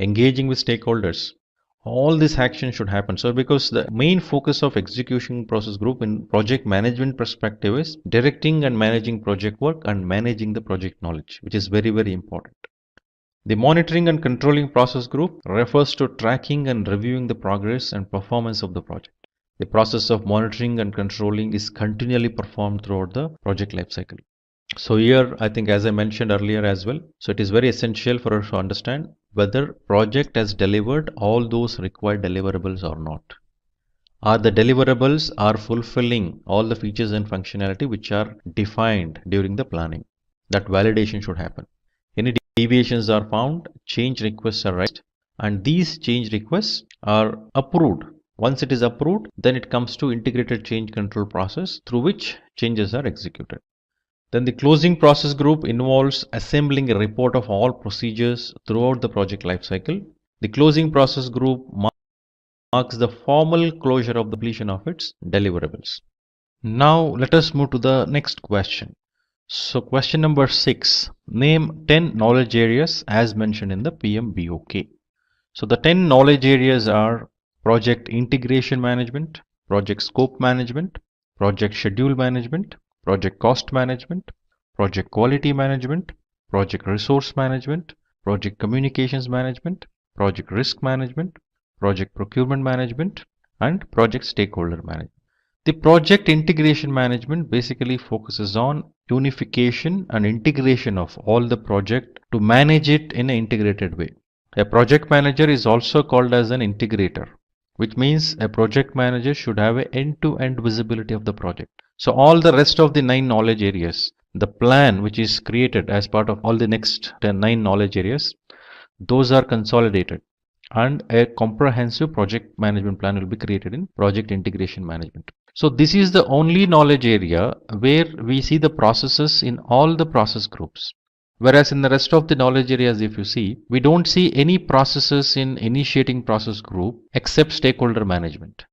engaging with stakeholders, all this action should happen. So because the main focus of execution process group in project management perspective is directing and managing project work and managing the project knowledge, which is very, very important. The monitoring and controlling process group refers to tracking and reviewing the progress and performance of the project. The process of monitoring and controlling is continually performed throughout the project lifecycle. So here, I think as I mentioned earlier as well, so it is very essential for us to understand whether project has delivered all those required deliverables or not. Are the deliverables are fulfilling all the features and functionality which are defined during the planning? That validation should happen. Any deviations are found, change requests are raised, and these change requests are approved. Once it is approved, then it comes to integrated change control process through which changes are executed. Then the closing process group involves assembling a report of all procedures throughout the project lifecycle. The closing process group marks the formal closure of the completion of its deliverables. Now let us move to the next question. So question number 6, name 10 knowledge areas as mentioned in the PMBOK. So the 10 knowledge areas are project integration management, project scope management, project schedule management, project cost management, project quality management, project resource management, project communications management, project risk management, project procurement management, and project stakeholder management. The project integration management basically focuses on unification and integration of all the project to manage it in an integrated way. A project manager is also called as an integrator, which means a project manager should have an end-to-end visibility of the project. So all the rest of the 9 knowledge areas, the plan which is created as part of all the next 9 knowledge areas, those are consolidated and a comprehensive project management plan will be created in project integration management. So this is the only knowledge area where we see the processes in all the process groups. Whereas in the rest of the knowledge areas, if you see, we don't see any processes in initiating process group except stakeholder management.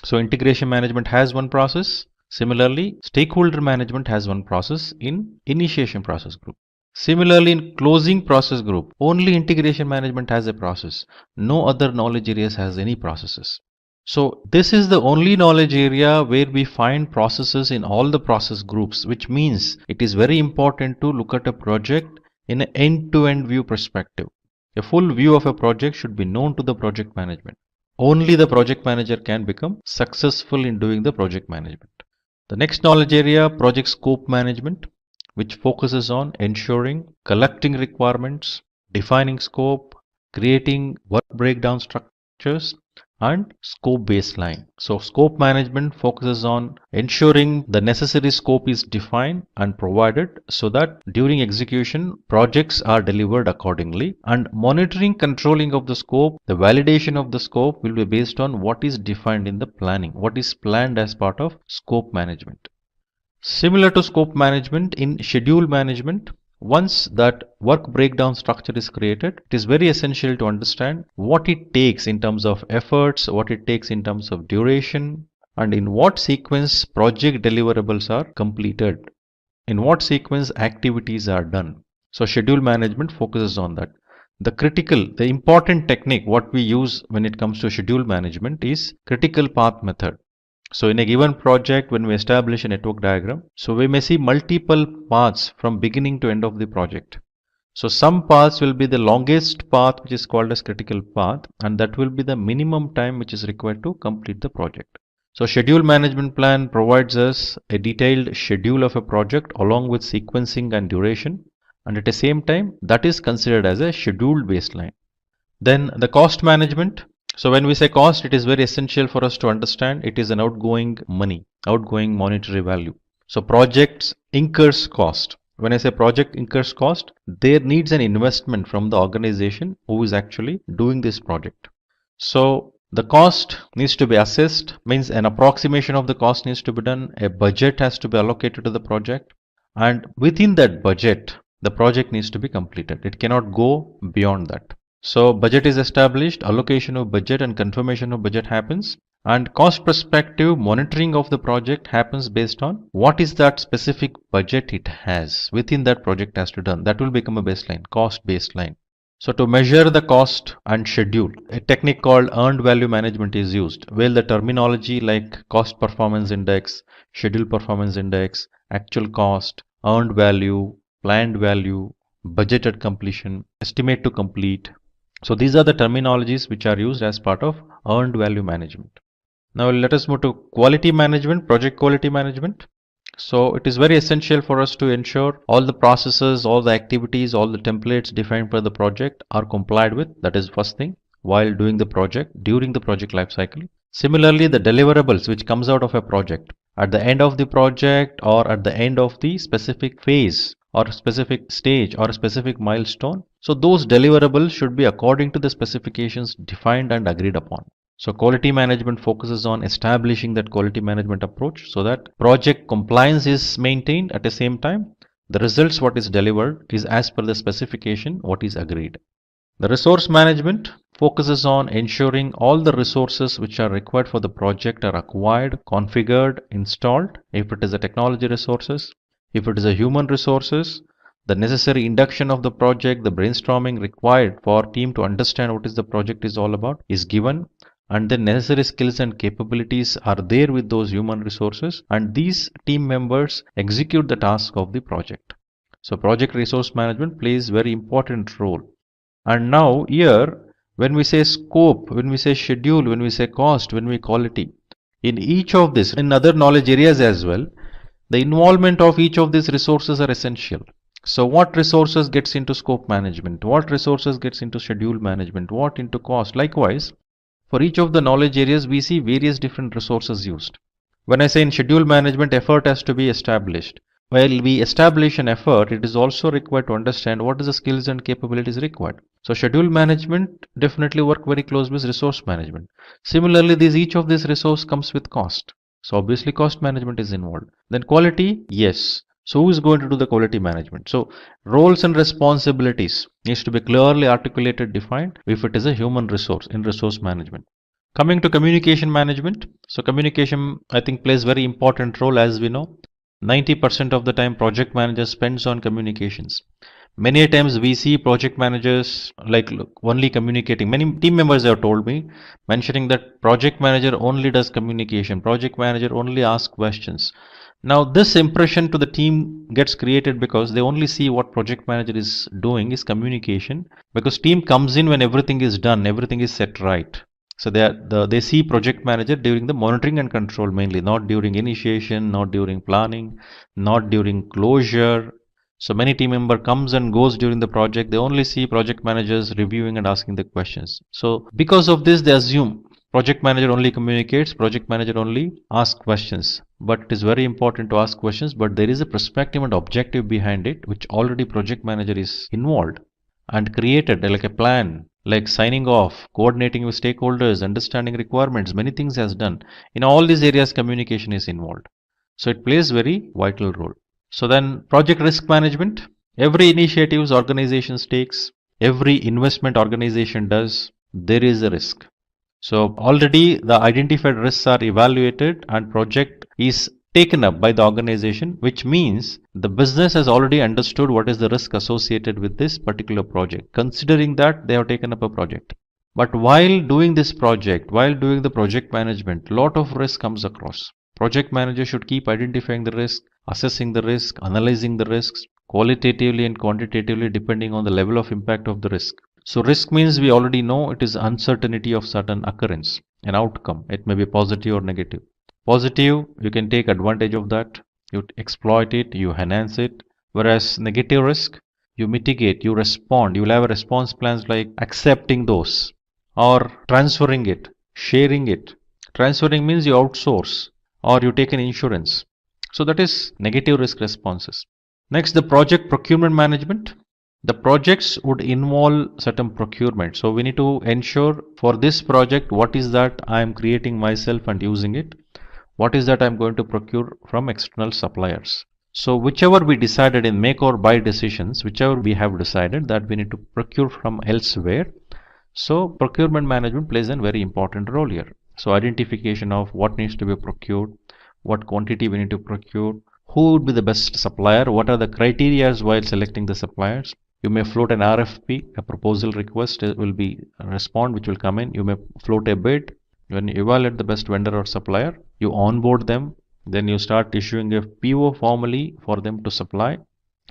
So integration management has one process. Similarly, stakeholder management has one process in initiation process group. Similarly, in closing process group, only integration management has a process. No other knowledge areas has any processes. So this is the only knowledge area where we find processes in all the process groups, which means it is very important to look at a project in an end-to-end view perspective. A full view of a project should be known to the project management. Only the project manager can become successful in doing the project management. The next knowledge area, project scope management, which focuses on ensuring collecting requirements, defining scope, creating work breakdown structures, and scope baseline. So scope management focuses on ensuring the necessary scope is defined and provided so that during execution projects are delivered accordingly, and monitoring controlling of the scope, the validation of the scope will be based on what is defined in the planning, what is planned as part of scope management. Similar to scope management, in schedule management, once that work breakdown structure is created, it is very essential to understand what it takes in terms of efforts, what it takes in terms of duration, and in what sequence project deliverables are completed, in what sequence activities are done. So schedule management focuses on that. The important technique what we use when it comes to schedule management is critical path method. So in a given project, when we establish a network diagram, so we may see multiple paths from beginning to end of the project. So some paths will be the longest path, which is called as critical path, and that will be the minimum time which is required to complete the project. So schedule management plan provides us a detailed schedule of a project along with sequencing and duration, and at the same time that is considered as a scheduled baseline. Then the cost management. So when we say cost, it is very essential for us to understand it is an outgoing money, outgoing monetary value. So projects incurs cost. When I say project incurs cost, there needs an investment from the organization who is actually doing this project. So the cost needs to be assessed, means an approximation of the cost needs to be done, a budget has to be allocated to the project, and within that budget, the project needs to be completed. It cannot go beyond that. So budget is established, allocation of budget and confirmation of budget happens. And cost perspective, monitoring of the project happens based on what is that specific budget it has within that project has to done. That will become a baseline, cost baseline. So to measure the cost and schedule, a technique called earned value management is used, where the terminology like cost performance index, schedule performance index, actual cost, earned value, planned value, budgeted completion, estimate to complete. So these are the terminologies which are used as part of earned value management. Now let us move to quality management, project quality management. So it is very essential for us to ensure all the processes, all the activities, all the templates defined for the project are complied with. That is first thing while doing the project, during the project life cycle. Similarly, the deliverables which comes out of a project at the end of the project or at the end of the specific phase or specific stage or specific milestone. So those deliverables should be according to the specifications defined and agreed upon. So quality management focuses on establishing that quality management approach so that project compliance is maintained at the same time. The results what is delivered is as per the specification what is agreed. The resource management focuses on ensuring all the resources which are required for the project are acquired, configured, installed. If it is a technology resources, if it is a human resources, the necessary induction of the project, the brainstorming required for team to understand what is the project is all about is given, and the necessary skills and capabilities are there with those human resources, and these team members execute the task of the project. So project resource management plays very important role. And now here when we say scope, when we say schedule, when we say cost, when we quality, in each of this, in other knowledge areas as well, the involvement of each of these resources are essential. So what resources gets into scope management, what resources gets into schedule management, what into cost. Likewise, for each of the knowledge areas, we see various different resources used. When I say in schedule management, effort has to be established. While we establish an effort, it is also required to understand what is the skills and capabilities required. So schedule management definitely work very close with resource management. Similarly, each of these resource comes with cost. So obviously cost management is involved. Then quality, yes. So who is going to do the quality management? So roles and responsibilities needs to be clearly articulated, defined if it is a human resource in resource management. Coming to communication management. So communication I think plays very important role. As we know, 90% of the time project manager spends on communications. Many times we see project managers like only communicating. Many team members have told me, mentioning that project manager only does communication, project manager only asks questions. Now this impression to the team gets created because they only see what project manager is doing is communication, because team comes in when everything is done, everything is set right. So they see project manager during the monitoring and control mainly, not during initiation, not during planning, not during closure. So many team member comes and goes during the project. They only see project managers reviewing and asking the questions. So because of this, they assume project manager only communicates, project manager only asks questions. But it is very important to ask questions, but there is a perspective and objective behind it, which already project manager is involved and created like a plan, like signing off, coordinating with stakeholders, understanding requirements, many things has done. In all these areas, communication is involved. So it plays very vital role. So then project risk management, every initiatives organizations takes, every investment organization does, there is a risk. So already the identified risks are evaluated and project is taken up by the organization, which means the business has already understood what is the risk associated with this particular project. Considering that, they have taken up a project. But while doing this project, while doing the project management, lot of risk comes across. Project manager should keep identifying the risk, assessing the risk, analyzing the risks, qualitatively and quantitatively depending on the level of impact of the risk. So risk means we already know it is uncertainty of certain occurrence, an outcome. It may be positive or negative. Positive, you can take advantage of that, you exploit it, you enhance it. Whereas negative risk, you mitigate, you respond, you will have a response plans like accepting those or transferring it, sharing it. Transferring means you outsource or you take an insurance. So that is negative risk responses. Next, the project procurement management. The projects would involve certain procurement. So we need to ensure for this project, what is that I am creating myself and using it? What is that I am going to procure from external suppliers? So whichever we decided in make or buy decisions, whichever we have decided that we need to procure from elsewhere, So procurement management plays a very important role here. So identification of what needs to be procured, what quantity we need to procure, who would be the best supplier, what are the criteria while selecting the suppliers. You may float an RFP, a proposal request will be a response which will come in. You may float a bid. When you evaluate the best vendor or supplier, you onboard them, then you start issuing a PO formally for them to supply,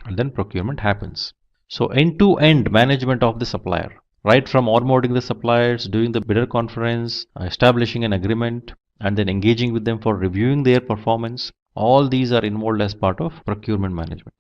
and then procurement happens. So end-to-end management of the supplier, right from onboarding the suppliers, doing the bidder conference, establishing an agreement, and then engaging with them for reviewing their performance. All these are involved as part of procurement management.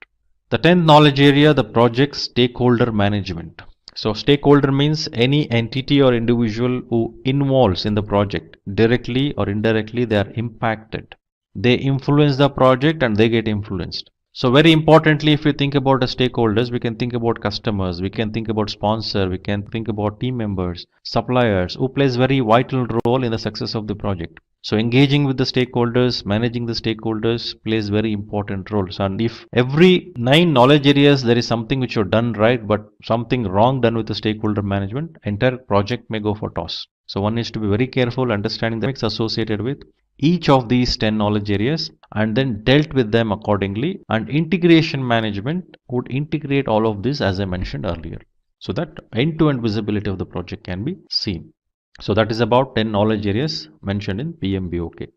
The 10th knowledge area, the project stakeholder management. So stakeholder means any entity or individual who involves in the project, directly or indirectly, they are impacted. They influence the project and they get influenced. So very importantly, if we think about the stakeholders, we can think about customers, we can think about sponsor, we can think about team members, suppliers, who plays very vital role in the success of the project. So engaging with the stakeholders, managing the stakeholders plays very important roles. And if every 9 knowledge areas there is something which you've done right, but something wrong done with the stakeholder management, entire project may go for toss. So one needs to be very careful understanding the mix associated with each of these 10 knowledge areas and then dealt with them accordingly. And integration management would integrate all of this as I mentioned earlier, so that end-to-end visibility of the project can be seen. So that is about 10 knowledge areas mentioned in PMBOK.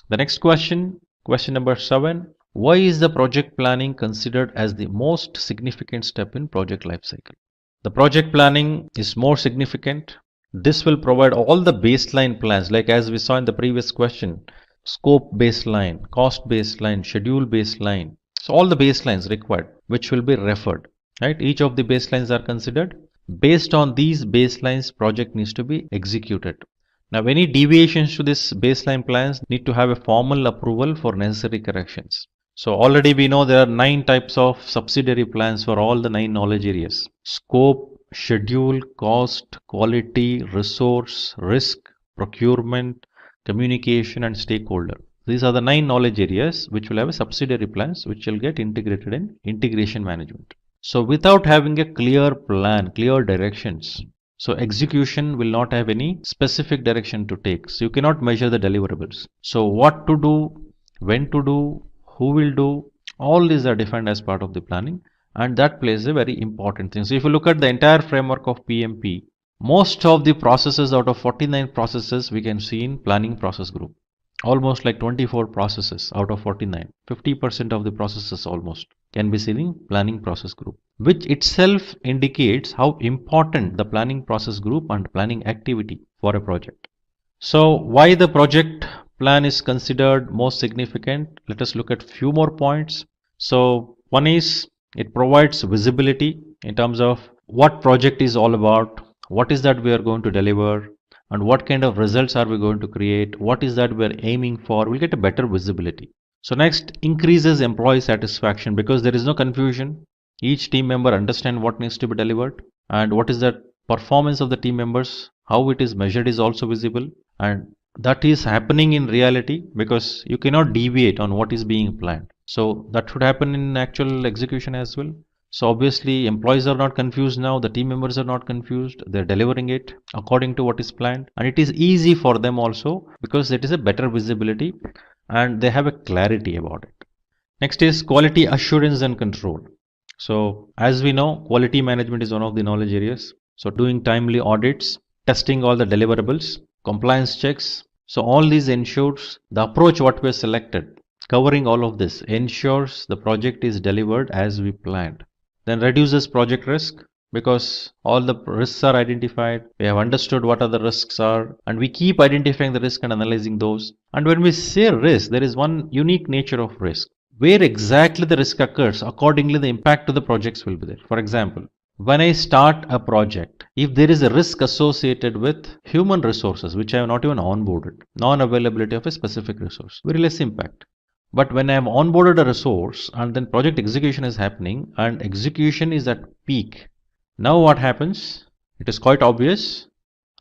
The next question number 7. Why is the project planning considered as the most significant step in project lifecycle? The project planning is more significant. This will provide all the baseline plans, like as we saw in the previous question, scope baseline, cost baseline, schedule baseline. So all the baselines required, which will be referred, right? Each of the baselines are considered. Based on these baselines, project needs to be executed. Now, any deviations to this baseline plans need to have a formal approval for necessary corrections. So already we know there are 9 types of subsidiary plans for all the 9 knowledge areas: scope, schedule, cost, quality, resource, risk, procurement, communication, and stakeholder. These are the 9 knowledge areas which will have a subsidiary plans which will get integrated in integration management. So without having a clear plan, clear directions, so execution will not have any specific direction to take. So you cannot measure the deliverables. So what to do, when to do, who will do, all these are defined as part of the planning, and that plays a very important thing. So if you look at the entire framework of PMP, most of the processes out of 49 processes we can see in planning process group. Almost like 24 processes out of 49. 50% of the processes almost can be seen in planning process group, which itself indicates how important the planning process group and planning activity for a project. So why the project plan is considered most significant? Let us look at few more points. So one is it provides visibility in terms of what project is all about, what is that we are going to deliver, and what kind of results are we going to create, what is that we are aiming for. We'll get a better visibility. So next, increases employee satisfaction because there is no confusion. Each team member understands what needs to be delivered and what is the performance of the team members, how it is measured is also visible, and that is happening in reality because you cannot deviate on what is being planned. So that should happen in actual execution as well. So obviously employees are not confused now, the team members are not confused, they're delivering it according to what is planned, and it is easy for them also because it is a better visibility and they have a clarity about it. Next is quality assurance and control. So as we know, quality management is one of the knowledge areas. So doing timely audits, testing all the deliverables, compliance checks. So all these ensures the approach what we have selected, covering all of this ensures the project is delivered as we planned. Then reduces project risk because all the risks are identified. We have understood what are the risks are and we keep identifying the risk and analyzing those. And when we say risk, there is one unique nature of risk. Where exactly the risk occurs, accordingly the impact to the projects will be there. For example, when I start a project, if there is a risk associated with human resources which I have not even onboarded, non-availability of a specific resource, very less impact. But when I am onboarded a resource and then project execution is happening and execution is at peak, now what happens? It is quite obvious.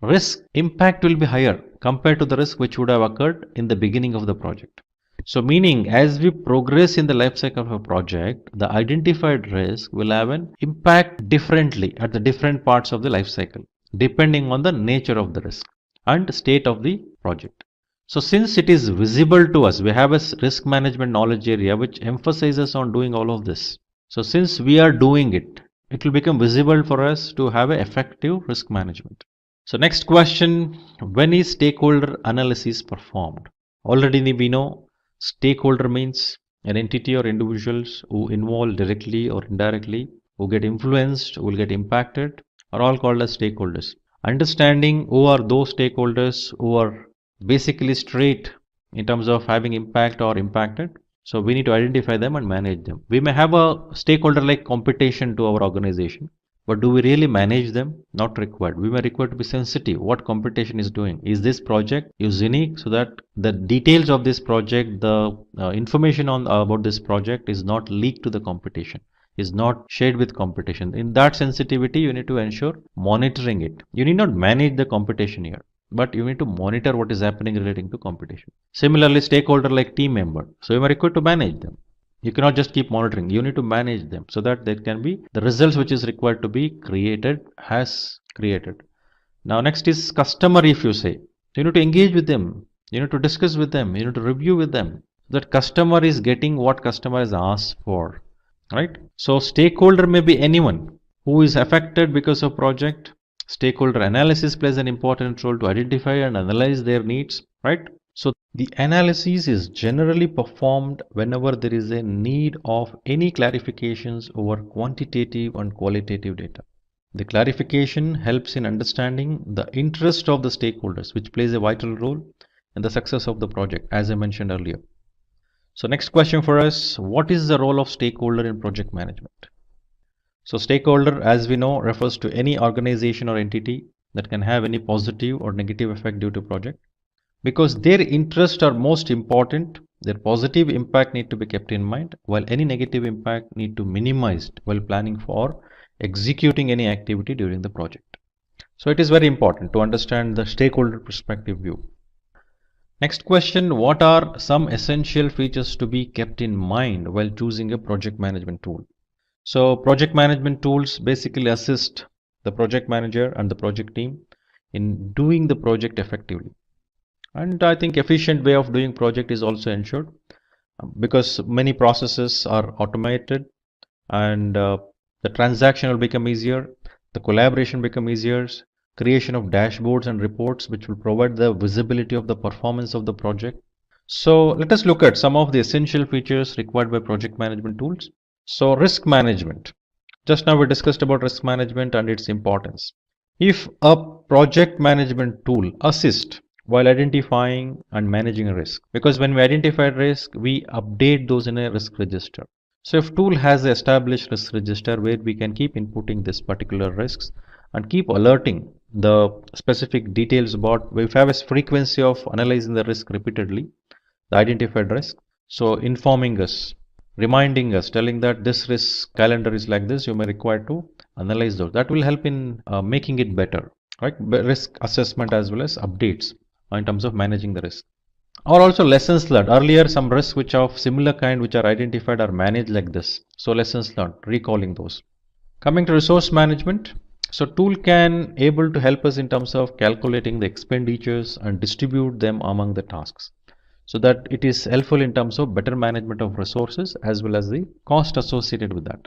Risk impact will be higher compared to the risk which would have occurred in the beginning of the project. So meaning as we progress in the life cycle of a project, the identified risk will have an impact differently at the different parts of the life cycle. depending on the nature of the risk and state of the project. So since it is visible to us, we have a risk management knowledge area which emphasizes on doing all of this. So since we are doing it, it will become visible for us to have an effective risk management. So next question, when is stakeholder analysis performed? Already we know stakeholder means an entity or individuals who involve directly or indirectly, who get influenced, who will get impacted, are all called as stakeholders. Understanding who are those stakeholders who are basically straight in terms of having impact or impacted. So we need to identify them and manage them. We may have a stakeholder like competition to our organization, but do we really manage them? Not required. We may require to be sensitive. What competition is doing? Is this project is unique so that the details of this project, the information on about this project is not leaked to the competition, is not shared with competition. In that sensitivity, you need to ensure monitoring it. You need not manage the competition here, but you need to monitor what is happening relating to competition. Similarly, stakeholder like team member. So you are required to manage them. You cannot just keep monitoring. You need to manage them so that there can be the results which is required to be created has created. Now next is customer. If you say, you need to engage with them. You need to discuss with them. You need to review with them. That customer is getting what customer has asked for. Right? So stakeholder may be anyone who is affected because of project. Stakeholder analysis plays an important role to identify and analyze their needs. Right? So the analysis is generally performed whenever there is a need of any clarifications over quantitative and qualitative data. The clarification helps in understanding the interest of the stakeholders, which plays a vital role in the success of the project, as I mentioned earlier. So next question for us, what is the role of stakeholder in project management? So stakeholder, as we know, refers to any organization or entity that can have any positive or negative effect due to project. Because their interests are most important, their positive impact need to be kept in mind, while any negative impact need to be minimized while planning for executing any activity during the project. So it is very important to understand the stakeholder perspective view. Next question, what are some essential features to be kept in mind while choosing a project management tool? So project management tools basically assist the project manager and the project team in doing the project effectively. And I think efficient way of doing project is also ensured because many processes are automated and the transaction will become easier, the collaboration become easier, creation of dashboards and reports which will provide the visibility of the performance of the project. So let us look at some of the essential features required by project management tools. So risk management. Just now we discussed about risk management and its importance. If a project management tool assists while identifying and managing a risk, because when we identify risk, we update those in a risk register. So if tool has an established risk register where we can keep inputting this particular risks and keep alerting the specific details about, if we have a frequency of analyzing the risk repeatedly, the identified risk, so informing us, reminding us, telling that this risk calendar is like this, you may require to analyze those. That will help in making it better, right? Risk assessment as well as updates in terms of managing the risk. Or also lessons learned. Earlier some risks which are of similar kind which are identified are managed like this. So lessons learned, recalling those. Coming to resource management. So tool can able to help us in terms of calculating the expenditures and distribute them among the tasks, so that it is helpful in terms of better management of resources as well as the cost associated with that.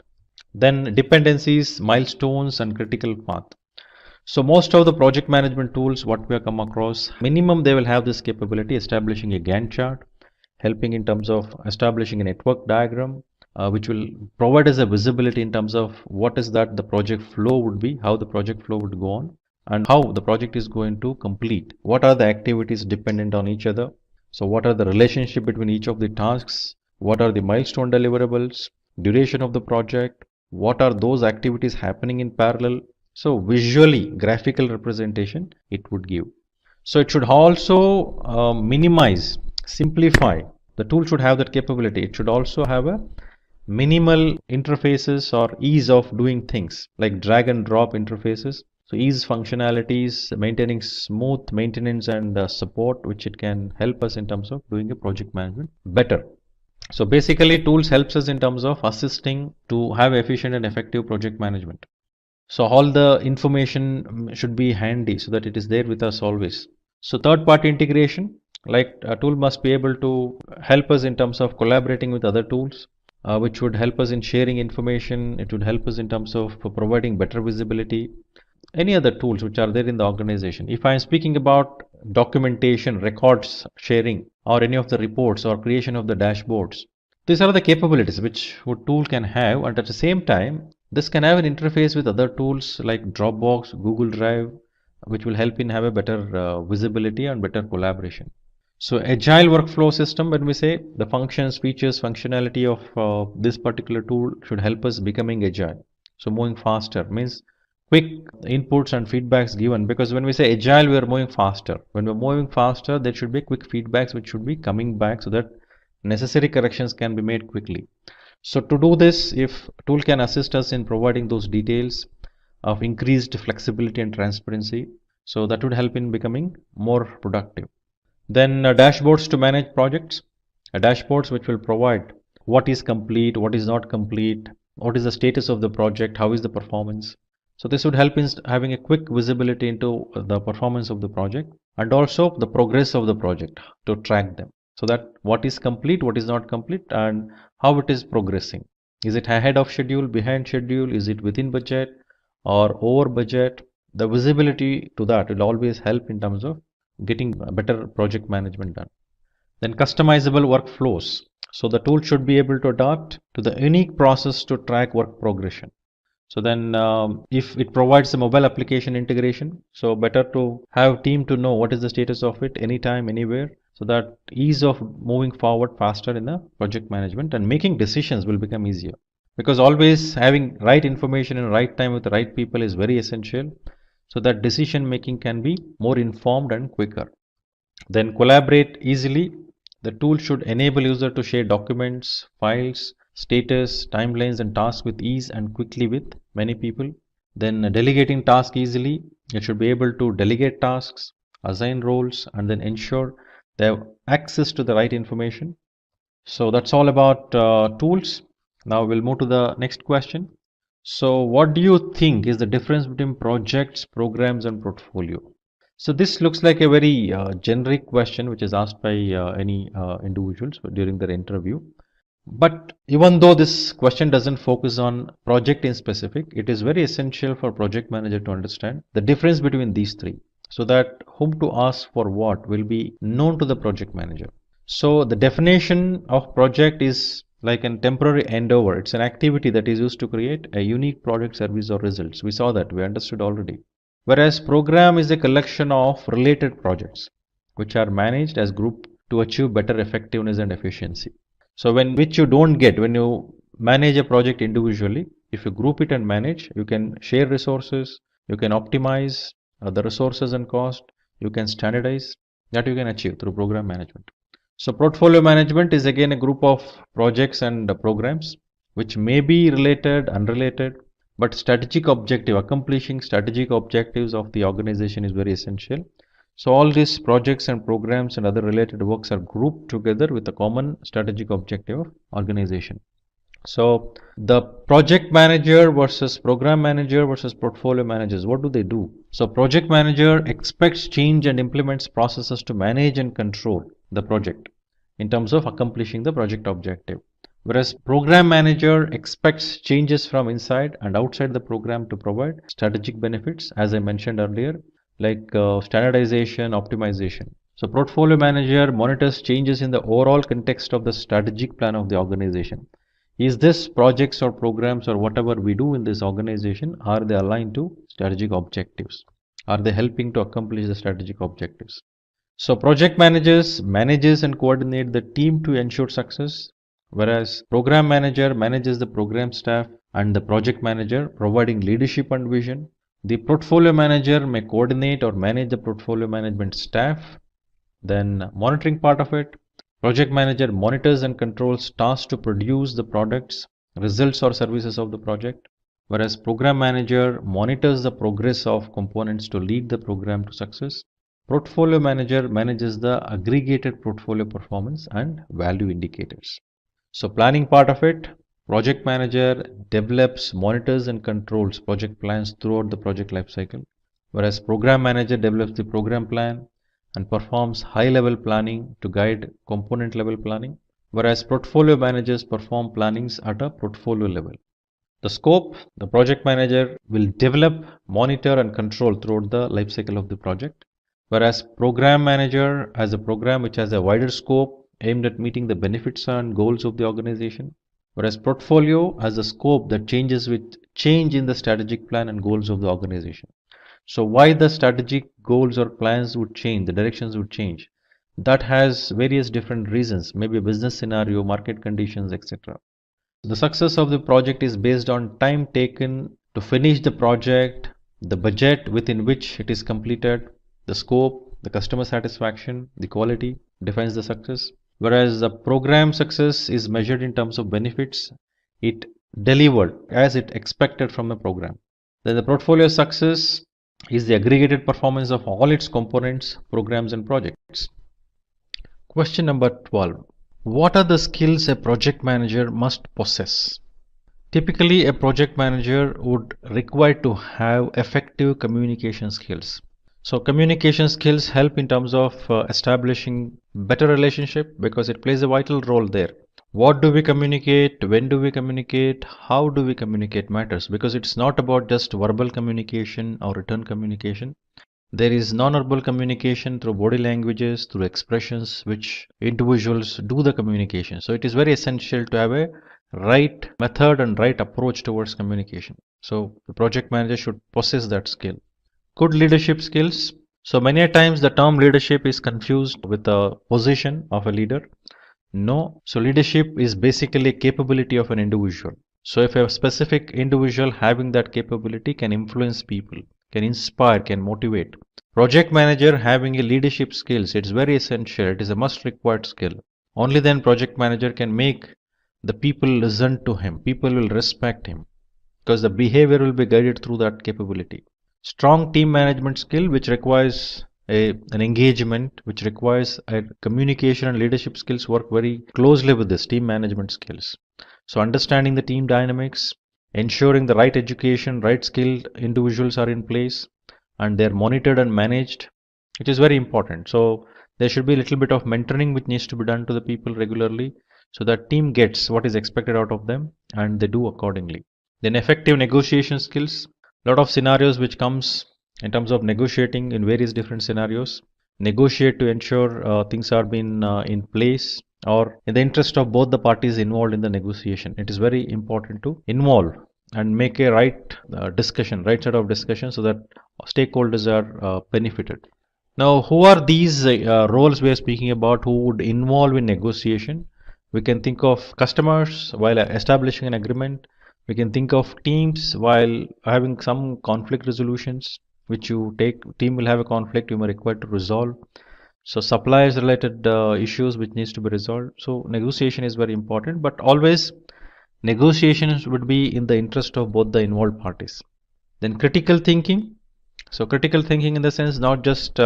Then dependencies, milestones and critical path. So most of the project management tools what we have come across, minimum they will have this capability, establishing a Gantt chart, helping in terms of establishing a network diagram, which will provide us a visibility in terms of what is that the project flow would be, how the project flow would go on, and how the project is going to complete. What are the activities dependent on each other? So what are the relationship between each of the tasks? What are the milestone deliverables? Duration of the project? What are those activities happening in parallel? So visually, graphical representation it would give. So it should also minimize, simplify. The tool should have that capability. It should also have a minimal interfaces or ease of doing things like drag and drop interfaces. So ease functionalities, maintaining smooth maintenance and support, which it can help us in terms of doing a project management better. So basically tools helps us in terms of assisting to have efficient and effective project management. So all the information should be handy so that it is there with us always. So third party integration, like a tool must be able to help us in terms of collaborating with other tools, which would help us in sharing information. It would help us in terms of providing better visibility. Any other tools which are there in the organization. If I am speaking about documentation, records sharing, or any of the reports or creation of the dashboards, these are the capabilities which a tool can have, and at the same time, this can have an interface with other tools like Dropbox, Google Drive, which will help in have a better visibility and better collaboration. So agile workflow system, when we say the functions, features, functionality of this particular tool should help us becoming agile. So moving faster means quick inputs and feedbacks given, because when we say agile, we are moving faster. When we're moving faster, there should be quick feedbacks which should be coming back so that necessary corrections can be made quickly. So to do this, if tool can assist us in providing those details of increased flexibility and transparency, so that would help in becoming more productive. Then dashboards to manage projects, dashboards which will provide what is complete, what is not complete, what is the status of the project, how is the performance. So this would help in having a quick visibility into the performance of the project and also the progress of the project to track them. So that what is complete, what is not complete, and how it is progressing. Is it ahead of schedule, behind schedule? Is it within budget or over budget? The visibility to that will always help in terms of getting better project management done. Then customizable workflows. So the tool should be able to adapt to the unique process to track work progression. So then if it provides a mobile application integration, so better to have team to know what is the status of it anytime, anywhere, so that ease of moving forward faster in the project management and making decisions will become easier. Because always having right information in right time with the right people is very essential, so that decision making can be more informed and quicker. Then collaborate easily. The tool should enable user to share documents, files, status, timelines and tasks with ease and quickly with many people. Then delegating tasks easily. It should be able to delegate tasks, assign roles, and then ensure they have access to the right information. So that's all about tools. Now we'll move to the next question. So what do you think is the difference between projects, programs, and portfolio? So this looks like a very generic question which is asked by any individuals during their interview. But even though this question doesn't focus on project in specific, it is very essential for project manager to understand the difference between these three, so that whom to ask for what will be known to the project manager. So the definition of project is like a temporary endeavor. It's an activity that is used to create a unique product, service, or results. We saw that, we understood already. Whereas program is a collection of related projects which are managed as group to achieve better effectiveness and efficiency. So which you don't get when you manage a project individually, if you group it and manage, you can share resources, you can optimize the resources and cost, you can standardize, that you can achieve through program management. So portfolio management is again a group of projects and programs which may be related, unrelated, but strategic objective, accomplishing strategic objectives of the organization is very essential. So all these projects and programs and other related works are grouped together with a common strategic objective of organization. So the project manager versus program manager versus portfolio managers, what do they do? So project manager expects change and implements processes to manage and control the project in terms of accomplishing the project objective. Whereas program manager expects changes from inside and outside the program to provide strategic benefits, as I mentioned earlier, like standardization, optimization. So portfolio manager monitors changes in the overall context of the strategic plan of the organization. Is this projects or programs or whatever we do in this organization, are they aligned to strategic objectives? Are they helping to accomplish the strategic objectives? So project managers manages and coordinate the team to ensure success, whereas program manager manages the program staff and the project manager providing leadership and vision. The portfolio manager may coordinate or manage the portfolio management staff. Then monitoring part of it, project manager monitors and controls tasks to produce the products, results or services of the project, whereas program manager monitors the progress of components to lead the program to success. Portfolio manager manages the aggregated portfolio performance and value indicators. So planning part of it, Project manager develops, monitors and controls project plans throughout the project lifecycle, whereas program manager develops the program plan and performs high-level planning to guide component-level planning, whereas portfolio managers perform plannings at a portfolio level. The scope, the project manager will develop, monitor and control throughout the life cycle of the project, whereas program manager has a program which has a wider scope aimed at meeting the benefits and goals of the organization, whereas portfolio has a scope that changes with change in the strategic plan and goals of the organization. So why the strategic goals or plans would change, the directions would change? That has various different reasons, maybe a business scenario, market conditions, etc. The success of the project is based on time taken to finish the project, the budget within which it is completed, the scope, the customer satisfaction, the quality defines the success. Whereas the program success is measured in terms of benefits it delivered as it expected from the program. Then the portfolio success is the aggregated performance of all its components, programs and projects. Question number 12. What are the skills a project manager must possess? Typically, a project manager would require to have effective communication skills. So communication skills help in terms of establishing better relationship because it plays a vital role there. What do we communicate? When do we communicate? How do we communicate matters because it's not about just verbal communication or written communication. There is non-verbal communication through body languages, through expressions, which individuals do the communication. So it is very essential to have a right method and right approach towards communication. So the project manager should possess that skill. Good leadership skills. So many a times the term leadership is confused with the position of a leader. No. So leadership is basically a capability of an individual. So if a specific individual having that capability can influence people, can inspire, can motivate. Project manager having a leadership skills, it's very essential. It is a must required skill. Only then project manager can make the people listen to him. People will respect him because the behavior will be guided through that capability. Strong team management skill which requires an engagement, which requires a communication and leadership skills work very closely with this team management skills. So understanding the team dynamics, ensuring the right education, right skilled individuals are in place and they're monitored and managed, which is very important. So there should be a little bit of mentoring which needs to be done to the people regularly so that team gets what is expected out of them and they do accordingly. Then effective negotiation skills, a lot of scenarios which comes in terms of negotiating in various different scenarios. Negotiate to ensure things are being in place or in the interest of both the parties involved in the negotiation. It is very important to involve and make a right discussion, right set of discussion so that stakeholders are benefited. Now, who are these roles we are speaking about who would involve in negotiation? We can think of customers while establishing an agreement. We can think of teams while having some conflict resolutions which you take. Team will have a conflict you may require to resolve. So suppliers related issues which needs to be resolved. So negotiation is very important, but always negotiations would be in the interest of both the involved parties. Then critical thinking. So critical thinking in the sense not just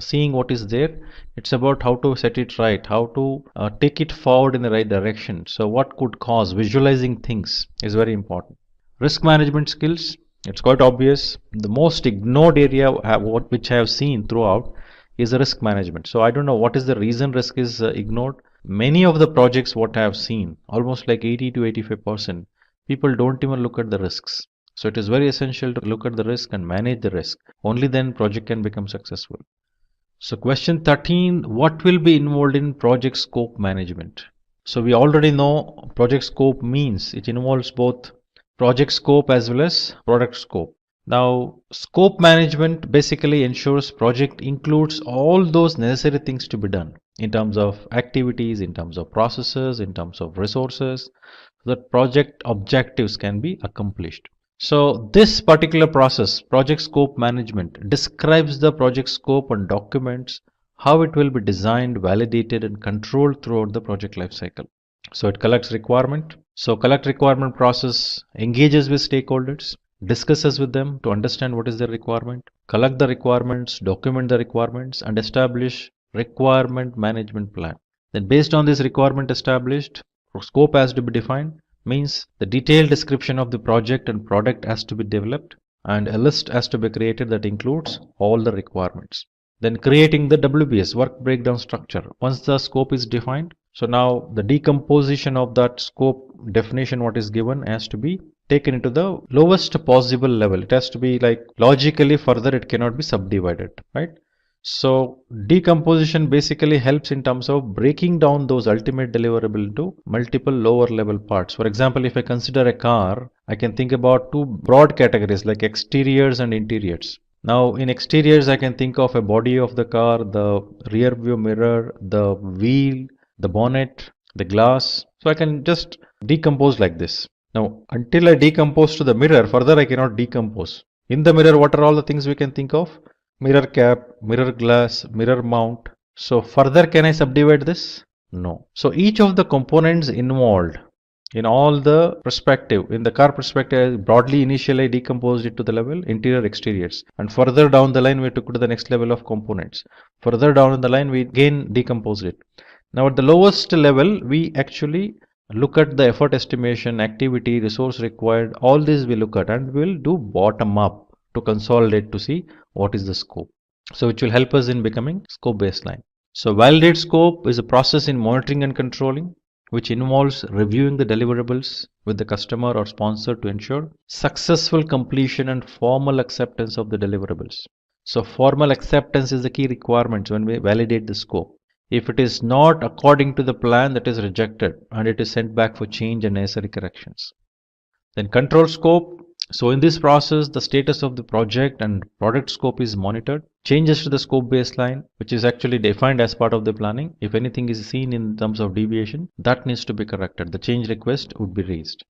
seeing what is there, it's about how to set it right, how to take it forward in the right direction. So what could cause, visualizing things is very important. Risk management skills, it's quite obvious. The most ignored area which I have seen throughout is the risk management. So I don't know what is the reason risk is ignored. Many of the projects what I have seen, almost like 80 to 85%, people don't even look at the risks. So it is very essential to look at the risk and manage the risk. Only then project can become successful. So question 13, what will be involved in project scope management? So we already know project scope means it involves both project scope as well as product scope. Now scope management basically ensures project includes all those necessary things to be done in terms of activities, in terms of processes, in terms of resources, so that project objectives can be accomplished. So this particular process, project scope management, describes the project scope and documents how it will be designed, validated and controlled throughout the project lifecycle. So it collects requirement. So collect requirement process engages with stakeholders, discusses with them to understand what is their requirement, collect the requirements, document the requirements and establish requirement management plan. Then based on this requirement established, scope has to be defined. Means the detailed description of the project and product has to be developed, and a list has to be created that includes all the requirements. Then creating the WBS, work breakdown structure. Once the scope is defined, so now the decomposition of that scope definition what is given has to be taken into the lowest possible level. It has to be like logically further it cannot be subdivided, right? So decomposition basically helps in terms of breaking down those ultimate deliverable into multiple lower level parts. For example, if I consider a car, I can think about two broad categories like exteriors and interiors. Now in exteriors, I can think of a body of the car, the rear view mirror, the wheel, the bonnet, the glass. So I can just decompose like this. Now until I decompose to the mirror, further I cannot decompose. In the mirror, what are all the things we can think of? Mirror cap, mirror glass, mirror mount. So further can I subdivide this? No. So each of the components involved in all the perspective, in the car perspective, broadly initially I decomposed it to the level interior exteriors, and further down the line we took to the next level of components. Further down the line we again decomposed it. Now at the lowest level we actually look at the effort estimation, activity, resource required, all these we look at, and we will do bottom up to consolidate to see what is the scope. So which will help us in becoming scope baseline. So validate scope is a process in monitoring and controlling which involves reviewing the deliverables with the customer or sponsor to ensure successful completion and formal acceptance of the deliverables. So formal acceptance is the key requirement when we validate the scope. If it is not according to the plan, that is rejected and it is sent back for change and necessary corrections. Then control scope. So in this process, the status of the project and product scope is monitored. Changes to the scope baseline, which is actually defined as part of the planning. If anything is seen in terms of deviation, that needs to be corrected. The change request would be raised.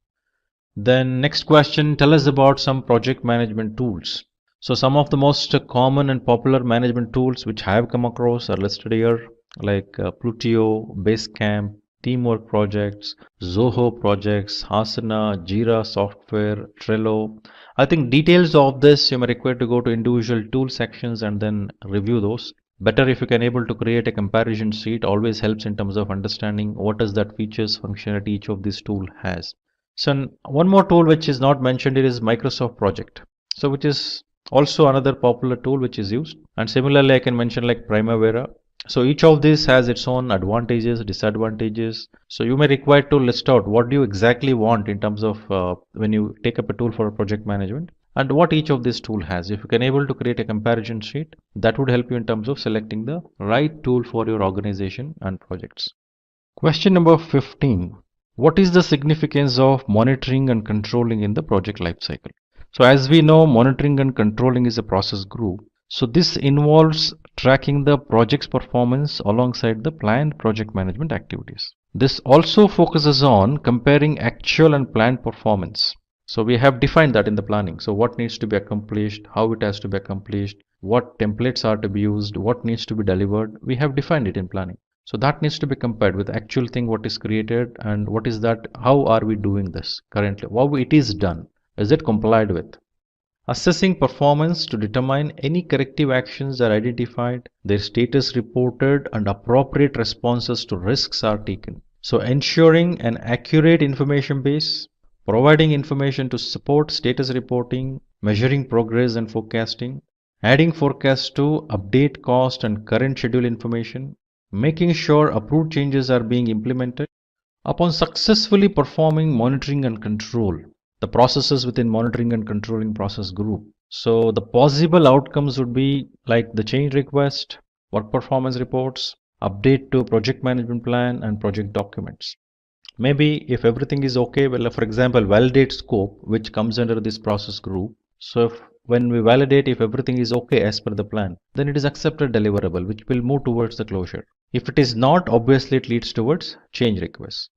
Then next question, tell us about some project management tools. So some of the most common and popular management tools which I have come across are listed here, like Plutio, Basecamp, Teamwork projects, Zoho projects, Asana, Jira software, Trello. I think details of this you may require to go to individual tool sections and then review those. Better if you can able to create a comparison sheet, always helps in terms of understanding what is that features, functionality each of these tool has. So one more tool which is not mentioned here is Microsoft Project. So which is also another popular tool which is used. And similarly I can mention like Primavera. So each of these has its own advantages, disadvantages. So you may require to list out what do you exactly want in terms of when you take up a tool for project management and what each of this tool has. If you can able to create a comparison sheet, that would help you in terms of selecting the right tool for your organization and projects. Question number 15. What is the significance of monitoring and controlling in the project lifecycle? So as we know, monitoring and controlling is a process group. So this involves tracking the project's performance alongside the planned project management activities. This also focuses on comparing actual and planned performance. So we have defined that in the planning. So what needs to be accomplished, how it has to be accomplished, what templates are to be used, what needs to be delivered. We have defined it in planning. So that needs to be compared with the actual thing what is created and what is that, how are we doing this currently, how it is done, is it complied with. Assessing performance to determine any corrective actions are identified, their status reported, and appropriate responses to risks are taken. So ensuring an accurate information base, providing information to support status reporting, measuring progress and forecasting, adding forecasts to update cost and current schedule information, making sure approved changes are being implemented. Upon successfully performing monitoring and control, the processes within monitoring and controlling process group. So the possible outcomes would be like the change request, work performance reports, update to project management plan and project documents. Maybe if everything is okay, well, for example, validate scope, which comes under this process group. So when we validate if everything is okay as per the plan, then it is accepted deliverable, which will move towards the closure. If it is not, obviously it leads towards change request.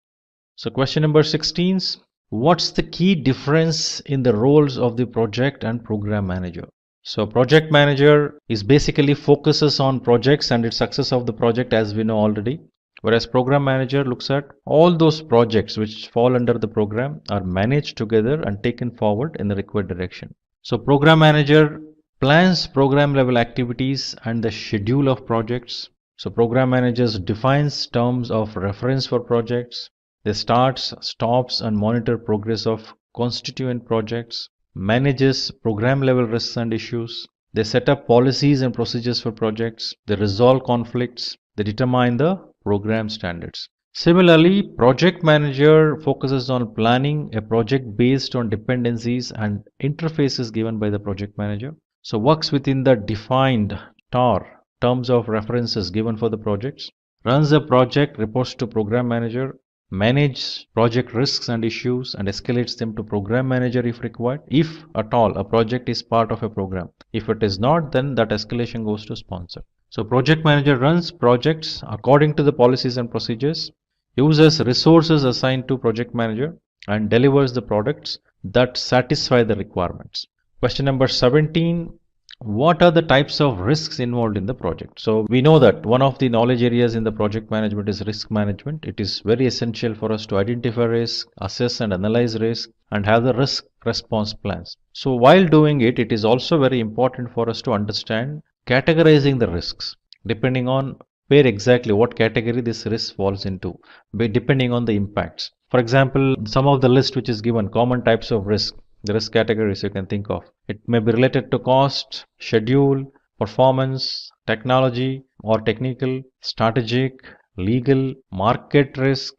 So question number 16 is, what's the key difference in the roles of the project and program manager? So project manager is basically focuses on projects and its success of the project, as we know already. Whereas program manager looks at all those projects which fall under the program are managed together and taken forward in the required direction. So program manager plans program level activities and the schedule of projects. So program managers defines terms of reference for projects. They starts, stops and monitor progress of constituent projects, manages program level risks and issues. They set up policies and procedures for projects. They resolve conflicts. They determine the program standards. Similarly, project manager focuses on planning a project based on dependencies and interfaces given by the project manager. So works within the defined TAR, terms of references given for the projects, runs the project, reports to program manager, manages project risks and issues and escalates them to program manager if required, if at all a project is part of a program. If it is not, then that escalation goes to sponsor. So project manager runs projects according to the policies and procedures, uses resources assigned to project manager, and delivers the products that satisfy the requirements. Question number 17. What are the types of risks involved in the project? So we know that one of the knowledge areas in the project management is risk management. It is very essential for us to identify risk, assess and analyze risk, and have the risk response plans. So while doing it, it is also very important for us to understand categorizing the risks depending on where exactly what category this risk falls into, depending on the impacts. For example, some of the list which is given, common types of risk, the risk categories you can think of. It may be related to cost, schedule, performance, technology or technical, strategic, legal, market risk,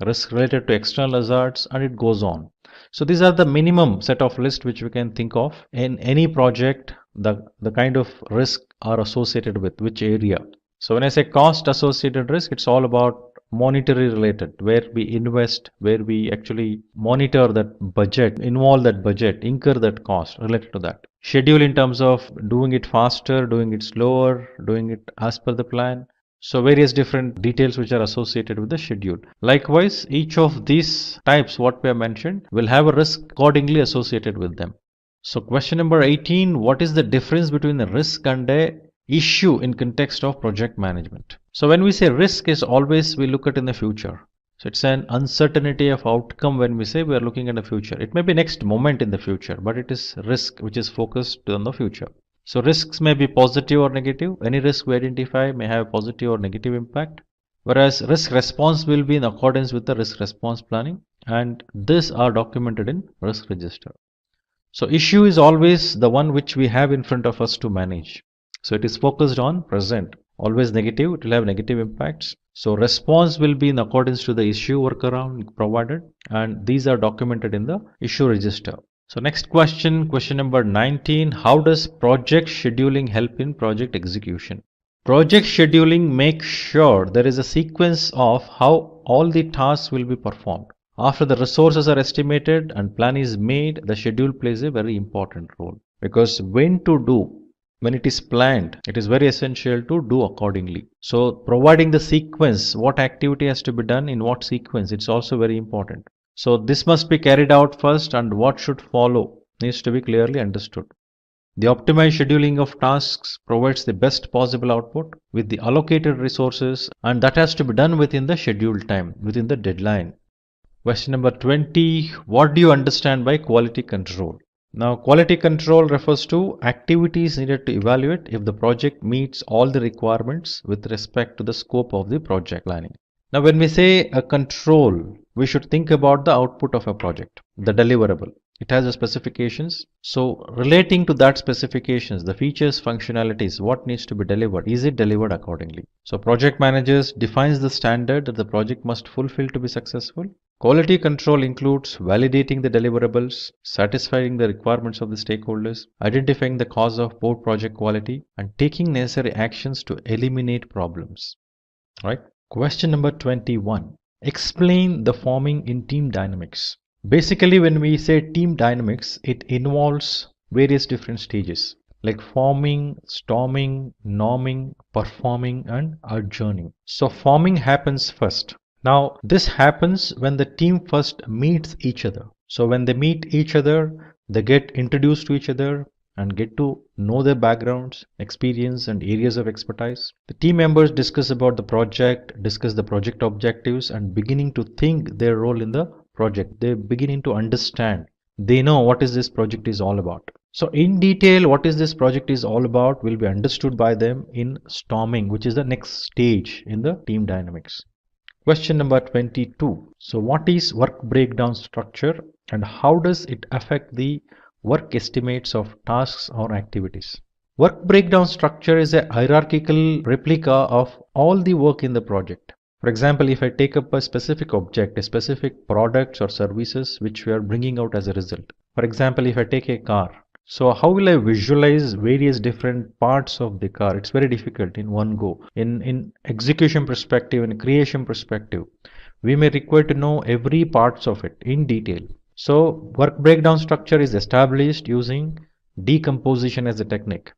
risk related to external hazards, and it goes on. So these are the minimum set of list which we can think of in any project, the kind of risk are associated with which area. So when I say cost associated risk, it's all about monetary related, where we invest, where we actually monitor that budget, involve that budget, incur that cost related to that. Schedule in terms of doing it faster, doing it slower, doing it as per the plan. So various different details which are associated with the schedule. Likewise, each of these types what we have mentioned will have a risk accordingly associated with them. So question number 18, what is the difference between a risk and a issue in context of project management? So when we say risk is always we look at in the future. So it's an uncertainty of outcome when we say we are looking at the future. It may be next moment in the future, but it is risk which is focused on the future. So risks may be positive or negative. Any risk we identify may have a positive or negative impact. Whereas risk response will be in accordance with the risk response planning, and these are documented in risk register. So issue is always the one which we have in front of us to manage. So it is focused on present, always negative, it will have negative impacts. So response will be in accordance to the issue workaround provided, and these are documented in the issue register. So next question, question number 19, how does project scheduling help in project execution? Project scheduling makes sure there is a sequence of how all the tasks will be performed. After the resources are estimated and plan is made, the schedule plays a very important role, because when to do, when it is planned, it is very essential to do accordingly. So providing the sequence, what activity has to be done in what sequence, it's also very important. So this must be carried out first, and what should follow needs to be clearly understood. The optimized scheduling of tasks provides the best possible output with the allocated resources, and that has to be done within the scheduled time, within the deadline. Question number 20, what do you understand by quality control? Now, quality control refers to activities needed to evaluate if the project meets all the requirements with respect to the scope of the project planning. Now, when we say a control, we should think about the output of a project, the deliverable. It has a specifications. So relating to that specifications, the features, functionalities, what needs to be delivered, is it delivered accordingly? So project managers defines the standard that the project must fulfill to be successful. Quality control includes validating the deliverables, satisfying the requirements of the stakeholders, identifying the cause of poor project quality, and taking necessary actions to eliminate problems. Right? Question number 21. Explain the forming in team dynamics. Basically, when we say team dynamics, it involves various different stages like forming, storming, norming, performing, and adjourning. So forming happens first. Now, this happens when the team first meets each other. So when they meet each other, they get introduced to each other and get to know their backgrounds, experience, and areas of expertise. The team members discuss about the project, discuss the project objectives, and beginning to think their role in the project. They're beginning to understand. They know what is this project is all about. So in detail, what is this project is all about will be understood by them in storming, which is the next stage in the team dynamics. Question number 22. So what is work breakdown structure and how does it affect the work estimates of tasks or activities? Work breakdown structure is a hierarchical replica of all the work in the project. For example, if I take up a specific object, a specific products or services which we are bringing out as a result. For example, if I take a car, so how will I visualize various different parts of the car? It's very difficult in one go. In execution perspective, in creation perspective, we may require to know every parts of it in detail. So work breakdown structure is established using decomposition as a technique,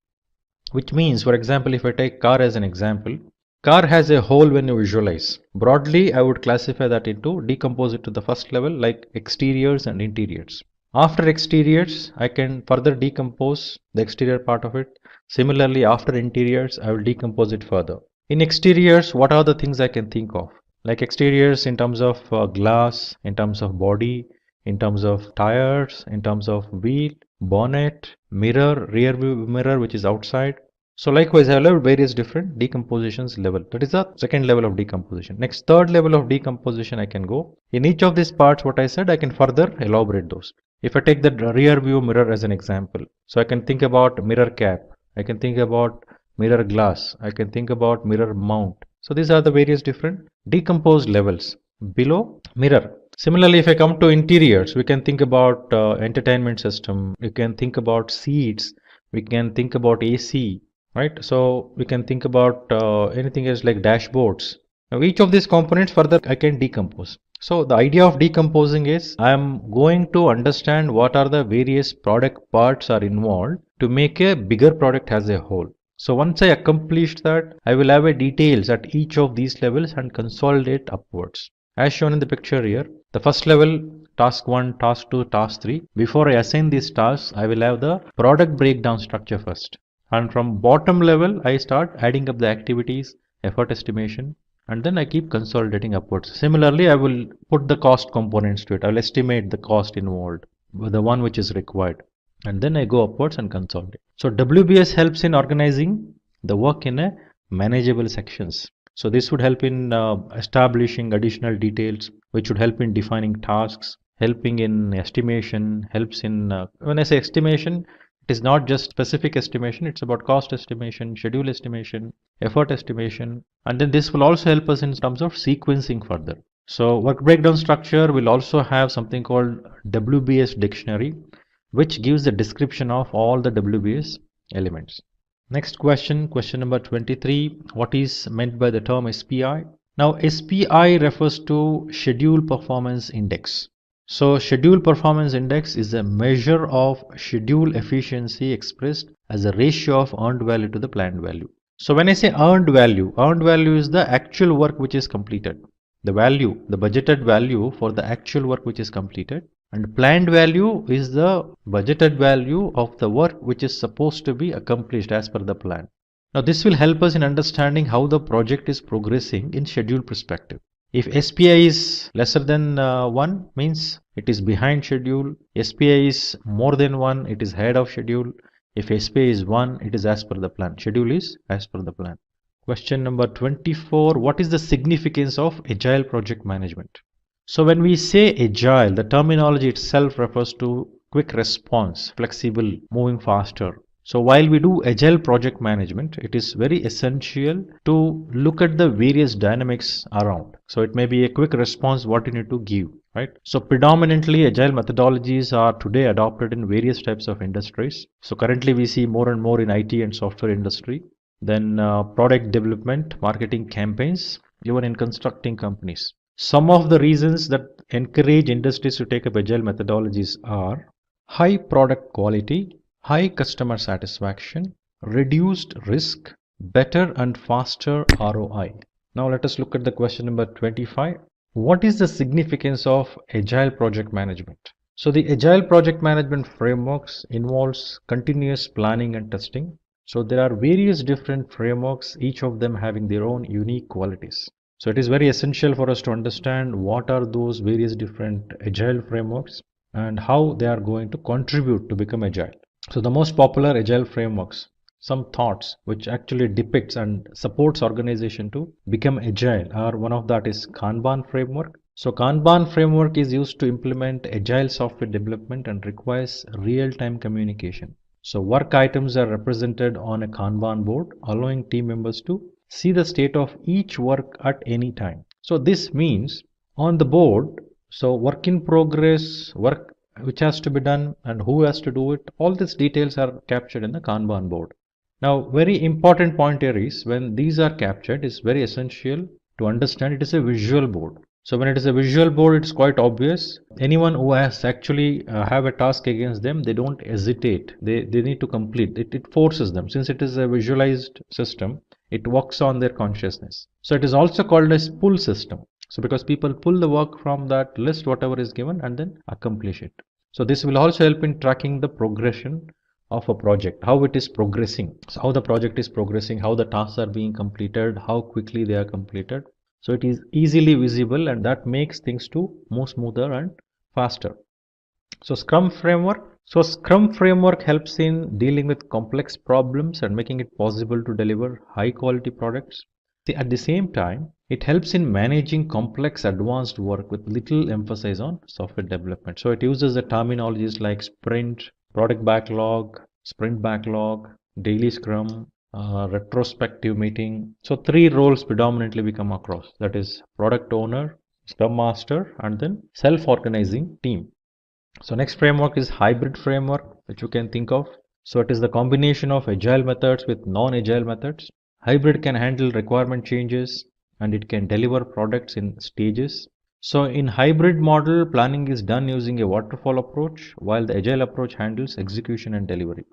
which means, for example, if I take car as an example, car has a whole when you visualize. Broadly, I would classify that into, decompose it to the first level like exteriors and interiors. After exteriors, I can further decompose the exterior part of it. Similarly, after interiors, I will decompose it further. In exteriors, what are the things I can think of? Like exteriors in terms of glass, in terms of body, in terms of tires, in terms of wheel, bonnet, mirror, rear view mirror which is outside. So likewise, I will have various different decompositions level. That is the second level of decomposition. Next, third level of decomposition I can go. In each of these parts, what I said, I can further elaborate those. If I take the rear view mirror as an example, so I can think about mirror cap, I can think about mirror glass, I can think about mirror mount. So these are the various different decomposed levels below mirror. Similarly, if I come to interiors, we can think about entertainment system, we can think about seats, we can think about AC, right? So we can think about anything else like dashboards. Now each of these components further I can decompose. So the idea of decomposing is I am going to understand what are the various product parts are involved to make a bigger product as a whole. So once I accomplish that, I will have a details at each of these levels and consolidate upwards. As shown in the picture here, the first level, task 1, task 2, task 3. Before I assign these tasks, I will have the product breakdown structure first. And from bottom level, I start adding up the activities, effort estimation, and then I keep consolidating upwards. Similarly, I will put the cost components to it. I will estimate the cost involved, the one which is required. And then I go upwards and consolidate. So WBS helps in organizing the work in a manageable sections. So this would help in establishing additional details, which would help in defining tasks, helping in estimation, helps in, when I say estimation, it is not just specific estimation, it's about cost estimation, schedule estimation, effort estimation, and then this will also help us in terms of sequencing further. So work breakdown structure will also have something called WBS dictionary, which gives the description of all the WBS elements. Next question, question number 23. What is meant by the term SPI? Now SPI refers to Schedule Performance Index. So Schedule Performance Index is a measure of schedule efficiency expressed as a ratio of earned value to the planned value. So when I say earned value is the actual work which is completed. The value, the budgeted value for the actual work which is completed, and planned value is the budgeted value of the work which is supposed to be accomplished as per the plan. Now this will help us in understanding how the project is progressing in schedule perspective. If SPI is lesser than 1 means it is behind schedule. SPI is more than 1, it is ahead of schedule. If SPI is 1, it is as per the plan. Schedule is as per the plan. Question number 24. What is the significance of agile project management? So when we say agile, the terminology itself refers to quick response, flexible, moving faster. So while we do agile project management, it is very essential to look at the various dynamics around. So it may be a quick response what you need to give, right? So predominantly agile methodologies are today adopted in various types of industries. So currently we see more and more in IT and software industry, then product development, marketing campaigns, even in constructing companies. Some of the reasons that encourage industries to take up agile methodologies are high product quality, high customer satisfaction, reduced risk, better and faster ROI. Now let us look at the question number 25. What is the significance of agile project management? So the agile project management frameworks involves continuous planning and testing. So there are various different frameworks, each of them having their own unique qualities. So it is very essential for us to understand what are those various different agile frameworks and how they are going to contribute to become agile. So the most popular agile frameworks some thoughts which actually depicts and supports organization to become agile, or one of that is Kanban framework. So Kanban framework is used to implement agile software development and requires real-time communication. So work items are represented on a Kanban board, allowing team members to see the state of each work at any time. So this means on the board, so work in progress, work which has to be done and who has to do it, all these details are captured in the Kanban board. Now, very important point here is when these are captured, it's very essential to understand it is a visual board. So when it is a visual board, it's quite obvious. Anyone who has actually have a task against them, they don't hesitate. They need to complete it. It forces them. Since it is a visualized system, it works on their consciousness. So it is also called as pull system. So because people pull the work from that list, whatever is given, and then accomplish it. So this will also help in tracking the progression of a project, how it is progressing. So how the project is progressing, how the tasks are being completed, how quickly they are completed. So it is easily visible, and that makes things to move smoother and faster. So Scrum framework. So Scrum framework helps in dealing with complex problems and making it possible to deliver high quality products. At the same time, it helps in managing complex advanced work with little emphasis on software development. So it uses the terminologies like sprint, product backlog, sprint backlog, daily scrum, retrospective meeting. So three roles predominantly we come across, that is product owner, scrum master, and then self-organizing team. So next framework is hybrid framework, which you can think of. So it is the combination of agile methods with non-agile methods. Hybrid can handle requirement changes and it can deliver products in stages. So in hybrid model, planning is done using a waterfall approach, while the agile approach handles execution and delivery.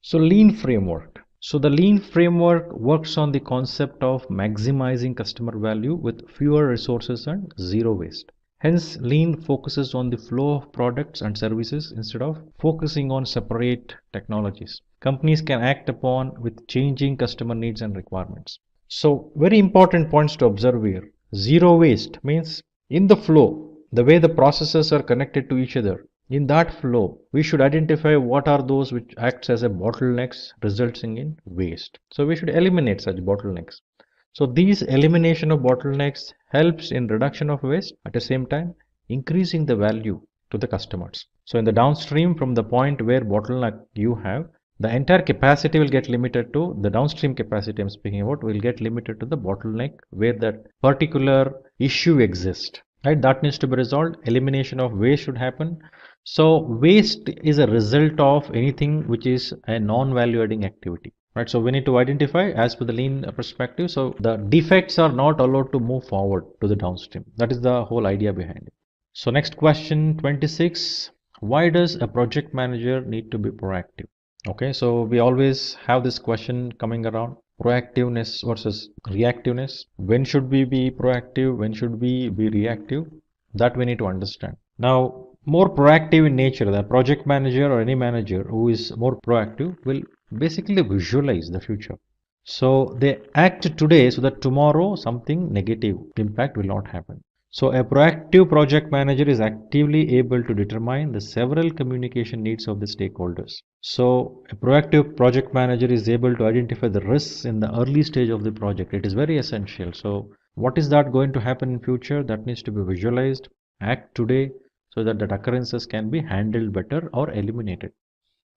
So lean framework. So the lean framework works on the concept of maximizing customer value with fewer resources and zero waste. Hence, lean focuses on the flow of products and services instead of focusing on separate technologies. Companies can act upon with changing customer needs and requirements. So very important points to observe here. Zero waste means in the flow, the way the processes are connected to each other, in that flow, we should identify what are those which acts as a bottlenecks resulting in waste. So we should eliminate such bottlenecks. So these elimination of bottlenecks helps in reduction of waste, at the same time increasing the value to the customers. So in the downstream, from the point where bottleneck you have, the entire capacity will get limited to the downstream capacity I'm speaking about will get limited to the bottleneck where that particular issue exists. Right, that needs to be resolved. Elimination of waste should happen. So waste is a result of anything which is a non-value adding activity. Right, so we need to identify as per the lean perspective. So the defects are not allowed to move forward to the downstream. That is the whole idea behind it. So next question 26. Why does a project manager need to be proactive? Okay, so we always have this question coming around. Proactiveness versus reactiveness. When should we be proactive? When should we be reactive? That we need to understand. Now, more proactive in nature, the project manager or any manager who is more proactive will basically visualize the future. So they act today so that tomorrow something negative impact will not happen. So a proactive project manager is actively able to determine the several communication needs of the stakeholders. So a proactive project manager is able to identify the risks in the early stage of the project. It is very essential. So what is that going to happen in future? That needs to be visualized, act today so that occurrences can be handled better or eliminated.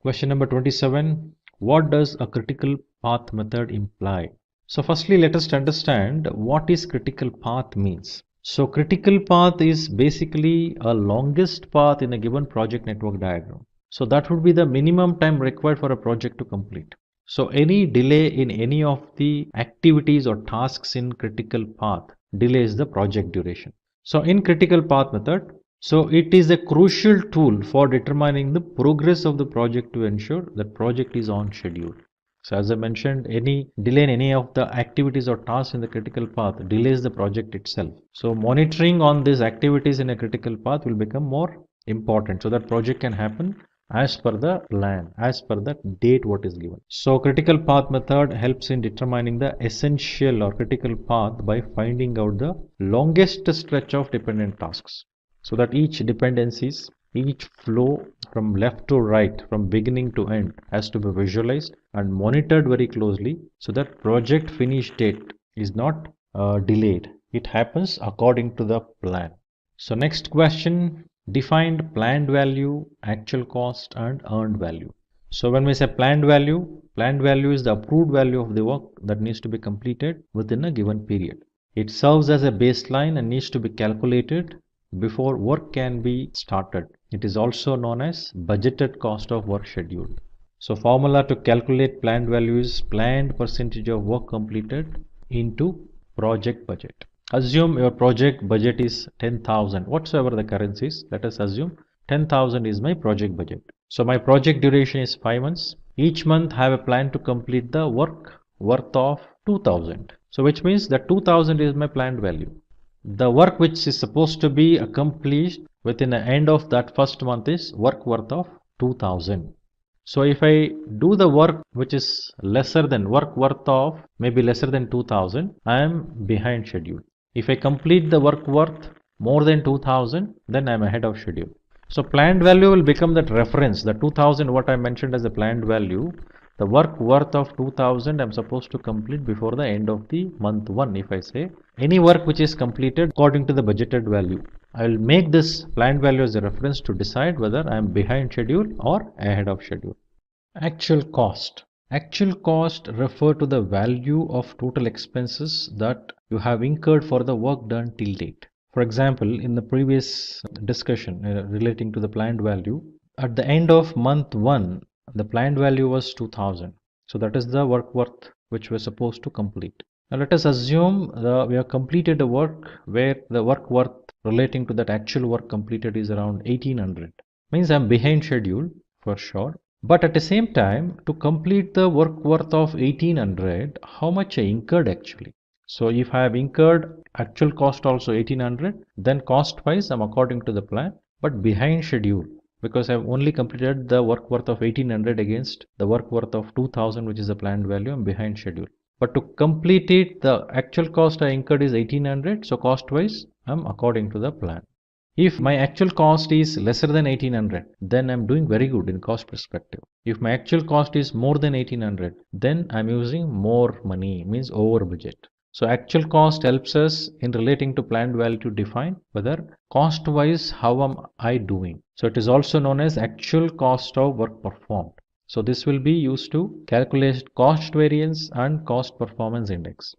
Question number 27. What does a critical path method imply? So firstly, let us understand what is critical path means. So critical path is basically a longest path in a given project network diagram. So that would be the minimum time required for a project to complete. So any delay in any of the activities or tasks in critical path delays the project duration. So in critical path method, so it is a crucial tool for determining the progress of the project to ensure that project is on schedule. So as I mentioned, any delay in any of the activities or tasks in the critical path delays the project itself. So monitoring on these activities in a critical path will become more important so that project can happen as per the plan, as per the date what is given. So critical path method helps in determining the essential or critical path by finding out the longest stretch of dependent tasks. So that each dependencies, each flow from left to right, from beginning to end, has to be visualized and monitored very closely so that project finish date is not delayed. It happens according to the plan. So next question, defined planned value, actual cost and earned value. So when we say planned value is the approved value of the work that needs to be completed within a given period. It serves as a baseline and needs to be calculated before work can be started. It is also known as budgeted cost of work schedule. So formula to calculate planned value is planned percentage of work completed into project budget. Assume your project budget is 10,000, whatsoever the currency is. Let us assume 10,000 is my project budget. So my project duration is 5 months. Each month I have a plan to complete the work worth of 2,000. So which means that 2,000 is my planned value. The work which is supposed to be accomplished within the end of that first month is work worth of 2,000. So if I do the work which is lesser than work worth of maybe lesser than 2,000, I am behind schedule. If I complete the work worth more than 2,000, then I am ahead of schedule. So planned value will become that reference, the 2,000 what I mentioned as a planned value. The work worth of 2,000 I am supposed to complete before the end of the month 1. If I say any work which is completed according to the budgeted value, I will make this planned value as a reference to decide whether I am behind schedule or ahead of schedule. Actual cost. Actual cost refer to the value of total expenses that you have incurred for the work done till date. For example, in the previous discussion relating to the planned value, at the end of month 1, the planned value was 2,000. So that is the work worth which we are supposed to complete. Now let us assume we have completed a work where the work worth relating to that actual work completed is around 1,800. Means I am behind schedule for sure. But at the same time, to complete the work worth of 1,800, how much I incurred actually? So if I have incurred actual cost also 1,800, then cost wise I am according to the plan, but behind schedule, because I have only completed the work worth of 1,800 against the work worth of 2,000, which is the planned value. I am behind schedule. But to complete it, the actual cost I incurred is 1,800, so cost wise I am according to the plan. If my actual cost is lesser than 1,800, then I'm doing very good in cost perspective. If my actual cost is more than 1,800, then I'm using more money, means over budget. So actual cost helps us in relating to planned value to define whether cost wise how am I doing. So it is also known as actual cost of work performed. So this will be used to calculate cost variance and cost performance index.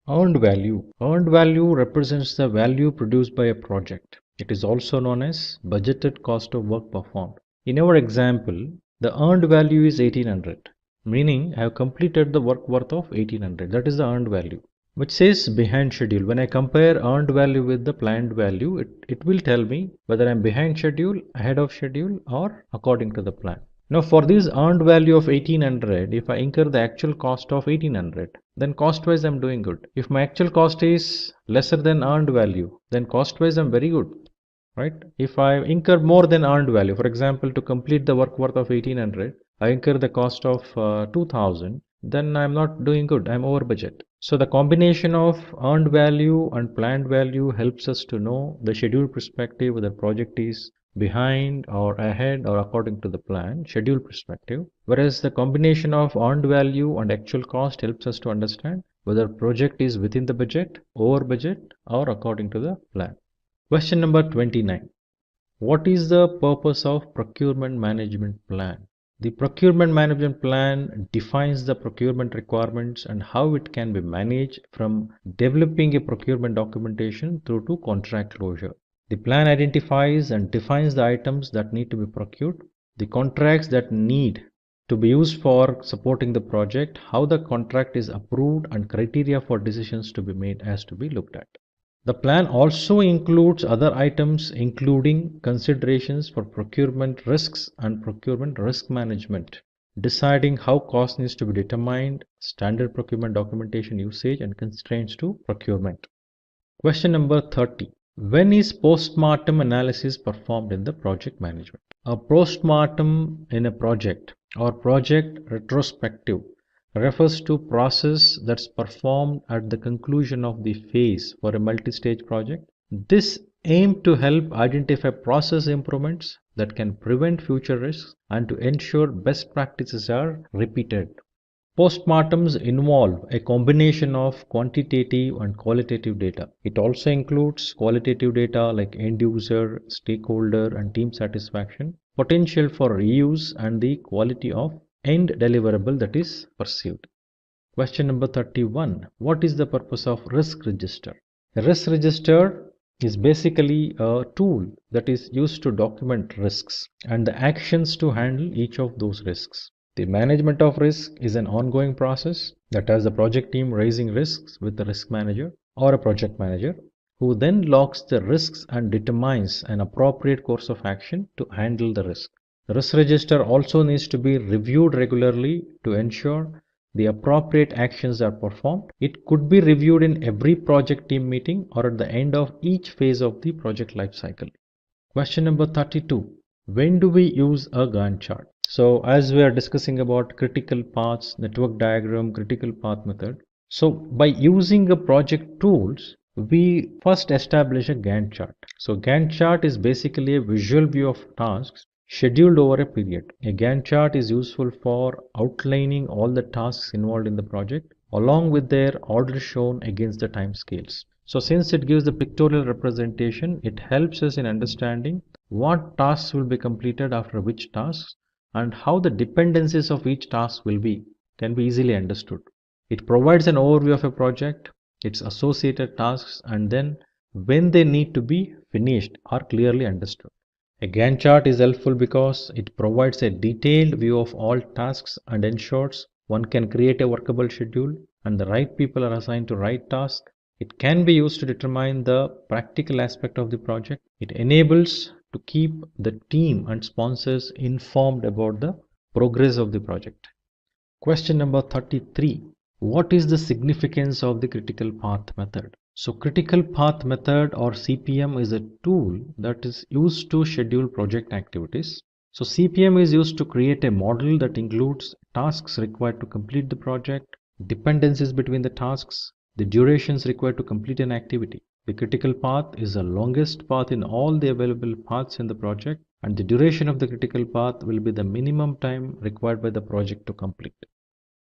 Earned value. Earned value represents the value produced by a project. It is also known as budgeted cost of work performed. In our example, the earned value is 1,800, meaning I have completed the work worth of 1,800. That is the earned value, which says behind schedule. When I compare earned value with the planned value, it will tell me whether I am behind schedule, ahead of schedule, or according to the plan. Now for this earned value of 1,800, if I incur the actual cost of 1,800, then cost wise I am doing good. If my actual cost is lesser than earned value, then cost wise I am very good. Right? If I incur more than earned value, for example, to complete the work worth of 1,800, I incur the cost of 2,000, then I am not doing good. I am over budget. So the combination of earned value and planned value helps us to know the schedule perspective whether project is behind or ahead or according to the plan, schedule perspective. Whereas the combination of earned value and actual cost helps us to understand whether project is within the budget, over budget, or according to the plan. Question number 29. What is the purpose of procurement management plan? The procurement management plan defines the procurement requirements and how it can be managed from developing a procurement documentation through to contract closure. The plan identifies and defines the items that need to be procured, the contracts that need to be used for supporting the project, how the contract is approved, and criteria for decisions to be made as to be looked at. The plan also includes other items including considerations for procurement risks and procurement risk management, deciding how cost needs to be determined, standard procurement documentation usage, and constraints to procurement. Question number 30. When is post-mortem analysis performed in the project management? A post-mortem in a project or project retrospective refers to process that's performed at the conclusion of the phase for a multi-stage project. This aim to help identify process improvements that can prevent future risks and to ensure best practices are repeated. Postmortems involve a combination of quantitative and qualitative data. It also includes qualitative data like end user, stakeholder, and team satisfaction, potential for reuse, and the quality of end deliverable that is perceived. Question number 31. What is the purpose of risk register? A risk register is basically a tool that is used to document risks and the actions to handle each of those risks. The management of risk is an ongoing process that has the project team raising risks with the risk manager or a project manager who then logs the risks and determines an appropriate course of action to handle the risk. The risk register also needs to be reviewed regularly to ensure the appropriate actions are performed. It could be reviewed in every project team meeting or at the end of each phase of the project lifecycle. Question number 32. When do we use a Gantt chart? So as we are discussing about critical paths, network diagram, critical path method. So by using a project tools, we first establish a Gantt chart. So Gantt chart is basically a visual view of tasks scheduled over a period. A Gantt chart is useful for outlining all the tasks involved in the project along with their order shown against the time scales. So since it gives the pictorial representation, it helps us in understanding what tasks will be completed after which tasks and how the dependencies of each task can be easily understood. It provides an overview of a project, its associated tasks, and then when they need to be finished are clearly understood. A Gantt chart is helpful because it provides a detailed view of all tasks and ensures one can create a workable schedule and the right people are assigned to right task. It can be used to determine the practical aspect of the project. It enables to keep the team and sponsors informed about the progress of the project. Question number 33. What is the significance of the critical path method? So critical path method or CPM is a tool that is used to schedule project activities. So CPM is used to create a model that includes tasks required to complete the project, dependencies between the tasks, the durations required to complete an activity. The critical path is the longest path in all the available paths in the project, and the duration of the critical path will be the minimum time required by the project to complete.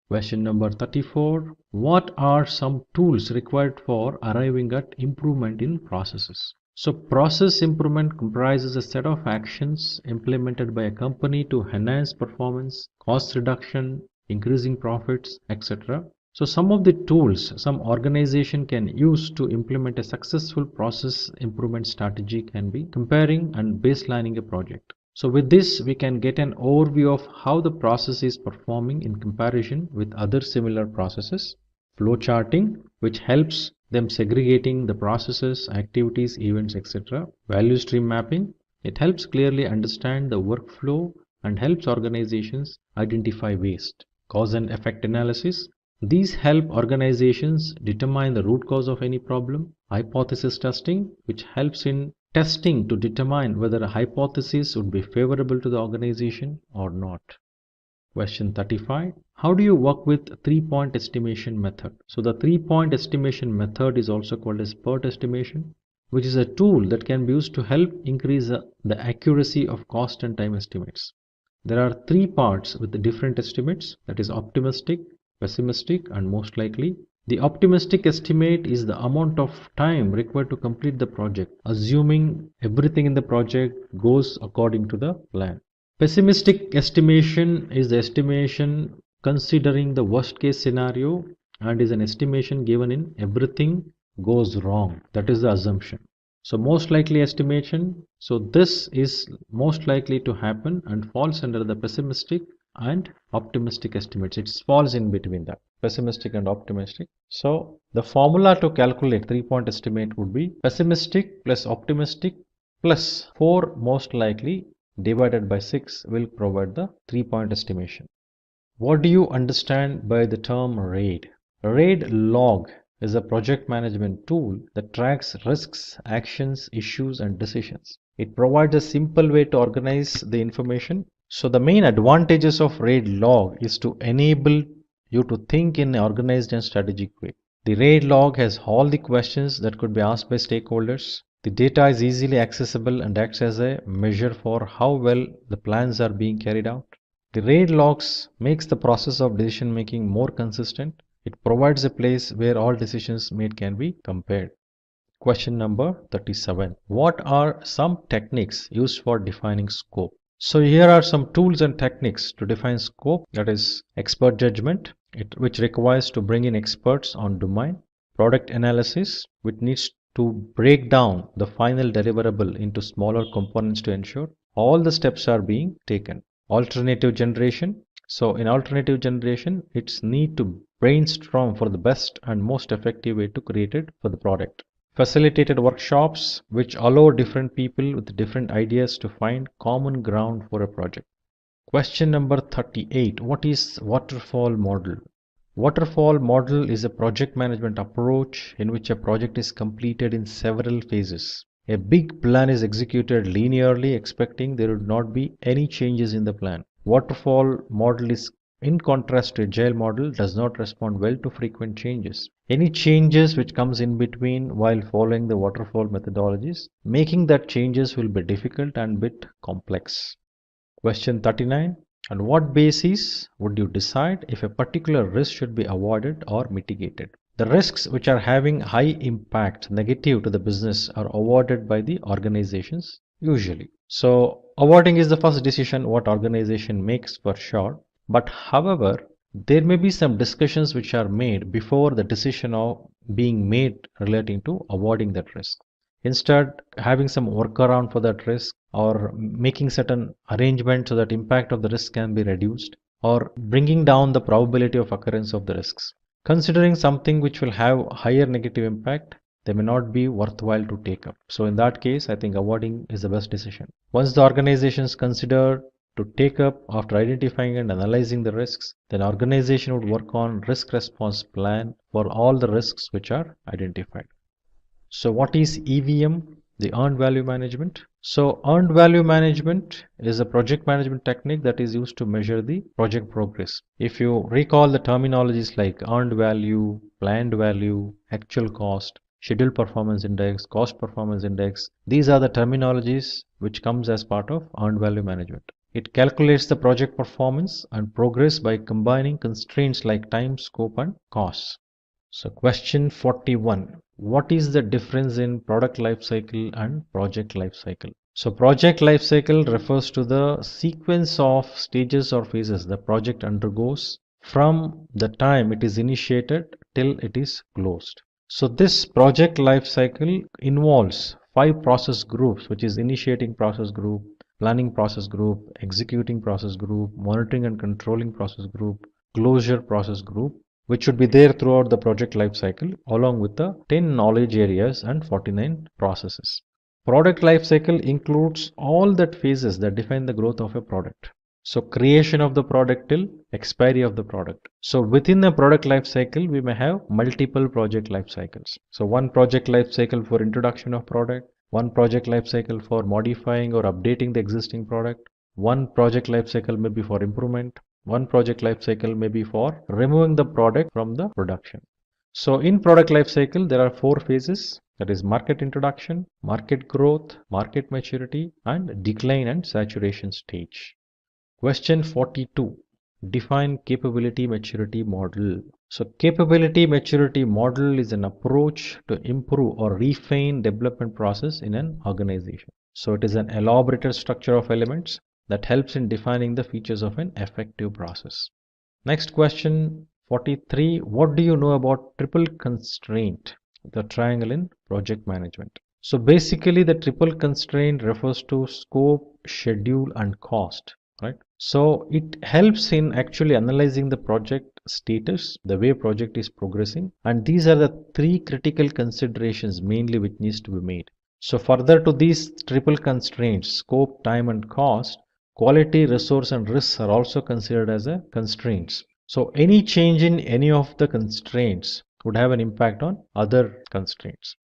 Question number 34. What are some tools required for arriving at improvement in processes? So process improvement comprises a set of actions implemented by a company to enhance performance, cost reduction, increasing profits, etc. So some of the tools some organization can use to implement a successful process improvement strategy can be comparing and baselining a project. So with this, we can get an overview of how the process is performing in comparison with other similar processes. Flow charting, which helps them segregating the processes, activities, events, etc. Value stream mapping, it helps clearly understand the workflow and helps organizations identify waste. Cause and effect analysis, these help organizations determine the root cause of any problem. Hypothesis testing, which helps in testing to determine whether a hypothesis would be favorable to the organization or not. Question 35. How do you work with 3-point estimation method? So the 3-point estimation method is also called as PERT estimation, which is a tool that can be used to help increase the accuracy of cost and time estimates. There are 3 parts with the different estimates, that is optimistic, pessimistic, and most likely. The optimistic estimate is the amount of time required to complete the project, assuming everything in the project goes according to the plan. Pessimistic estimation is the estimation considering the worst case scenario and is an estimation given in everything goes wrong. That is the assumption. So most likely estimation, so this is most likely to happen and falls under the pessimistic and optimistic estimates. It falls in between that, pessimistic and optimistic. So the formula to calculate 3-point estimate would be pessimistic plus optimistic plus 4 most likely divided by 6 will provide the 3-point estimation. What do you understand by the term RAID? RAID log is a project management tool that tracks risks, actions, issues, and decisions. It provides a simple way to organize the information. So the main advantages of RAID log is to enable you to think in an organized and strategic way. The RAID log has all the questions that could be asked by stakeholders. The data is easily accessible and acts as a measure for how well the plans are being carried out. The RAID logs makes the process of decision making more consistent. It provides a place where all decisions made can be compared. Question number 37. What are some techniques used for defining scope? So here are some tools and techniques to define scope, that is expert judgment, which requires to bring in experts on domain, product analysis, which needs to break down the final deliverable into smaller components to ensure all the steps are being taken. Alternative generation. So in alternative generation, it's need to brainstorm for the best and most effective way to create it for the product. Facilitated workshops, which allow different people with different ideas to find common ground for a project. Question number 38. What is waterfall model? Waterfall model is a project management approach in which a project is completed in several phases. A big plan is executed linearly, expecting there would not be any changes in the plan. Waterfall model is in contrast to agile model, does not respond well to frequent changes. Any changes which comes in between while following the waterfall methodologies, making that changes will be difficult and bit complex. Question 39. On what basis would you decide if a particular risk should be avoided or mitigated? The risks which are having high impact, negative to the business, are avoided by the organizations usually. So avoiding is the first decision what organization makes for sure. But however, there may be some discussions which are made before the decision of being made relating to avoiding that risk. Instead, having some workaround for that risk, or making certain arrangements so that impact of the risk can be reduced, or bringing down the probability of occurrence of the risks. Considering something which will have higher negative impact, they may not be worthwhile to take up. So in that case, I think avoiding is the best decision. Once the organizations consider to take up after identifying and analyzing the risks, then organization would work on risk response plan for all the risks which are identified. So what is EVM, the earned value management? So earned value management is a project management technique that is used to measure the project progress. If you recall the terminologies like earned value, planned value, actual cost, scheduled performance index, cost performance index, these are the terminologies which comes as part of earned value management. It calculates the project performance and progress by combining constraints like time, scope and costs. So question 41. What is the difference in product lifecycle and project lifecycle? So project lifecycle refers to the sequence of stages or phases the project undergoes from the time it is initiated till it is closed. So this project lifecycle involves 5 process groups, which is initiating process group, planning process group, executing process group, monitoring and controlling process group, closure process group, which should be there throughout the project life cycle, along with the 10 knowledge areas and 49 processes. Product life cycle includes all that phases that define the growth of a product. So creation of the product till expiry of the product. So within the product life cycle, we may have multiple project life cycles. So one project life cycle for introduction of product, one project life cycle for modifying or updating the existing product, one project life cycle may be for improvement, one project life cycle may be for removing the product from the production. So in product life cycle, there are 4 phases, that is market introduction, market growth, market maturity, and decline and saturation stage. Question 42. Define capability maturity model. So capability maturity model is an approach to improve or refine development process in an organization. So it is an elaborated structure of elements that helps in defining the features of an effective process. Next question 43. What do you know about triple constraint, the triangle in project management? So basically the triple constraint refers to scope, schedule and cost, right? So it helps in actually analyzing the project status, the way project is progressing, and these are the 3 critical considerations mainly which needs to be made. So further to these triple constraints, scope, time and cost, quality, resource and risks are also considered as a constraints. So any change in any of the constraints would have an impact on other constraints.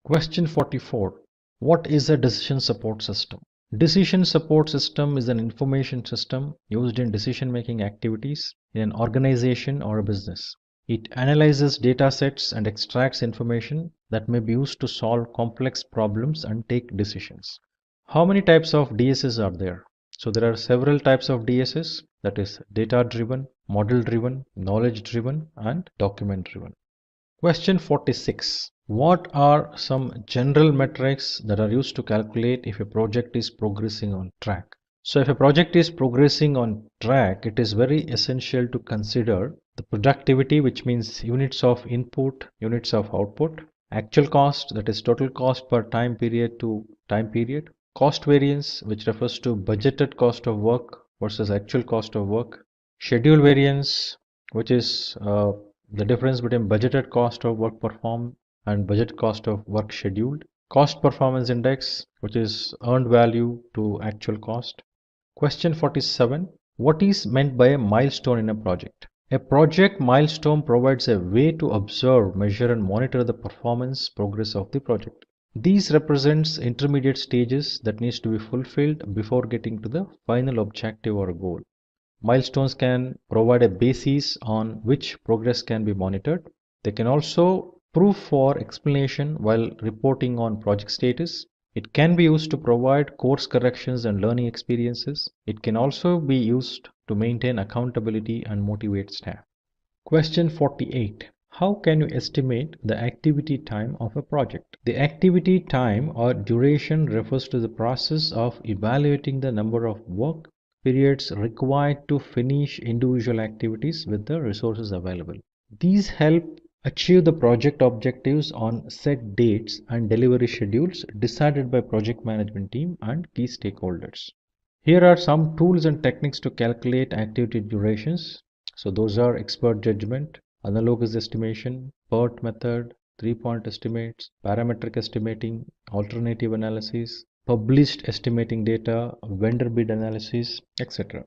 Question 44. What is a decision support system? Decision support system is an information system used in decision making activities in an organization or a business. It analyzes data sets and extracts information that may be used to solve complex problems and take decisions. How many types of DSS are there? So there are several types of DSS, that is data driven, model driven, knowledge driven, and document driven. Question 46. What are some general metrics that are used to calculate if a project is progressing on track? So if a project is progressing on track, it is very essential to consider the productivity, which means units of input, units of output, actual cost, that is total cost per time period to time period, cost variance, which refers to budgeted cost of work versus actual cost of work, schedule variance, which is the difference between budgeted cost of work performed and budget cost of work scheduled, cost performance index, which is earned value to actual cost. Question 47. What is meant by a milestone in a project? A project milestone provides a way to observe, measure and monitor the performance progress of the project. These represents intermediate stages that needs to be fulfilled before getting to the final objective or goal. Milestones can provide a basis on which progress can be monitored. They can also prove for explanation while reporting on project status. It can be used to provide course corrections and learning experiences. It can also be used to maintain accountability and motivate staff. Question 48. How can you estimate the activity time of a project? The activity time or duration refers to the process of evaluating the number of work periods required to finish individual activities with the resources available. These help achieve the project objectives on set dates and delivery schedules decided by project management team and key stakeholders. Here are some tools and techniques to calculate activity durations. So those are expert judgment, analogous estimation, PERT method, 3-point estimates, parametric estimating, alternative analysis, published estimating data, vendor bid analysis, etc.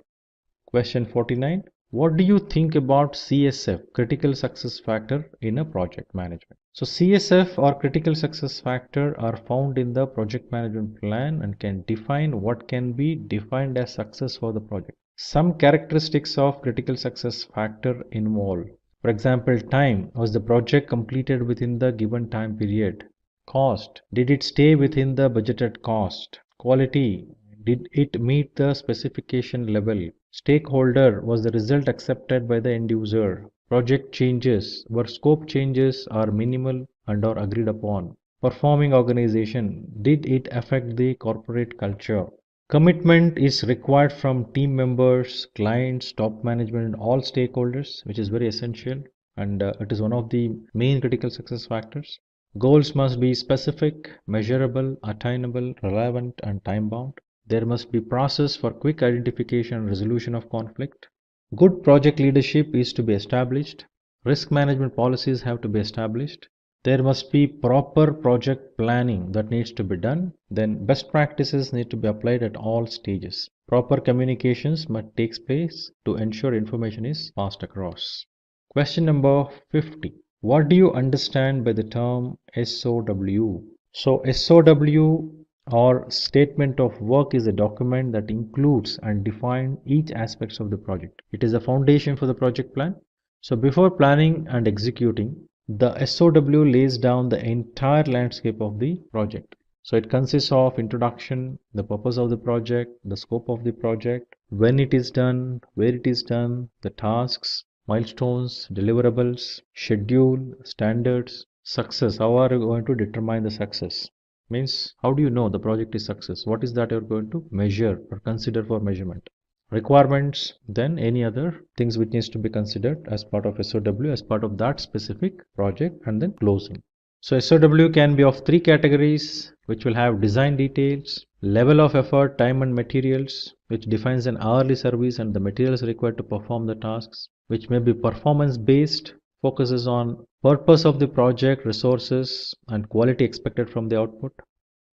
Question 49. What do you think about CSF, critical success factor, in a project management? So CSF or critical success factor are found in the project management plan and can define what can be defined as success for the project. Some characteristics of critical success factor involve, for example, time. Was the project completed within the given time period? Cost. Did it stay within the budgeted cost? Quality. Did it meet the specification level? Stakeholder. Was the result accepted by the end user? Project changes. Were scope changes are minimal and are agreed upon? Performing organization. Did it affect the corporate culture? Commitment is required from team members, clients, top management and all stakeholders, which is very essential, and it is one of the main critical success factors. Goals must be specific, measurable, attainable, relevant and time bound. There must be process for quick identification and resolution of conflict. Good project leadership is to be established. Risk management policies have to be established. There must be proper project planning that needs to be done. Then best practices need to be applied at all stages. Proper communications must take place to ensure information is passed across. Question number 50. What do you understand by the term SOW? So SOW or statement of work is a document that includes and defines each aspect of the project. It is a foundation for the project plan. So before planning and executing, the SOW lays down the entire landscape of the project. So it consists of introduction, the purpose of the project, the scope of the project, when it is done, where it is done, the tasks, milestones, deliverables, schedule, standards, success. How are you going to determine the success? Means how do you know the project is success? What is that you're going to measure or consider for measurement? Requirements, then any other things which needs to be considered as part of SOW as part of that specific project, and then closing. So SOW can be of 3 categories, which will have design details, level of effort, time and materials, which defines an hourly service and the materials required to perform the tasks, which may be performance based, focuses on purpose of the project, resources and quality expected from the output.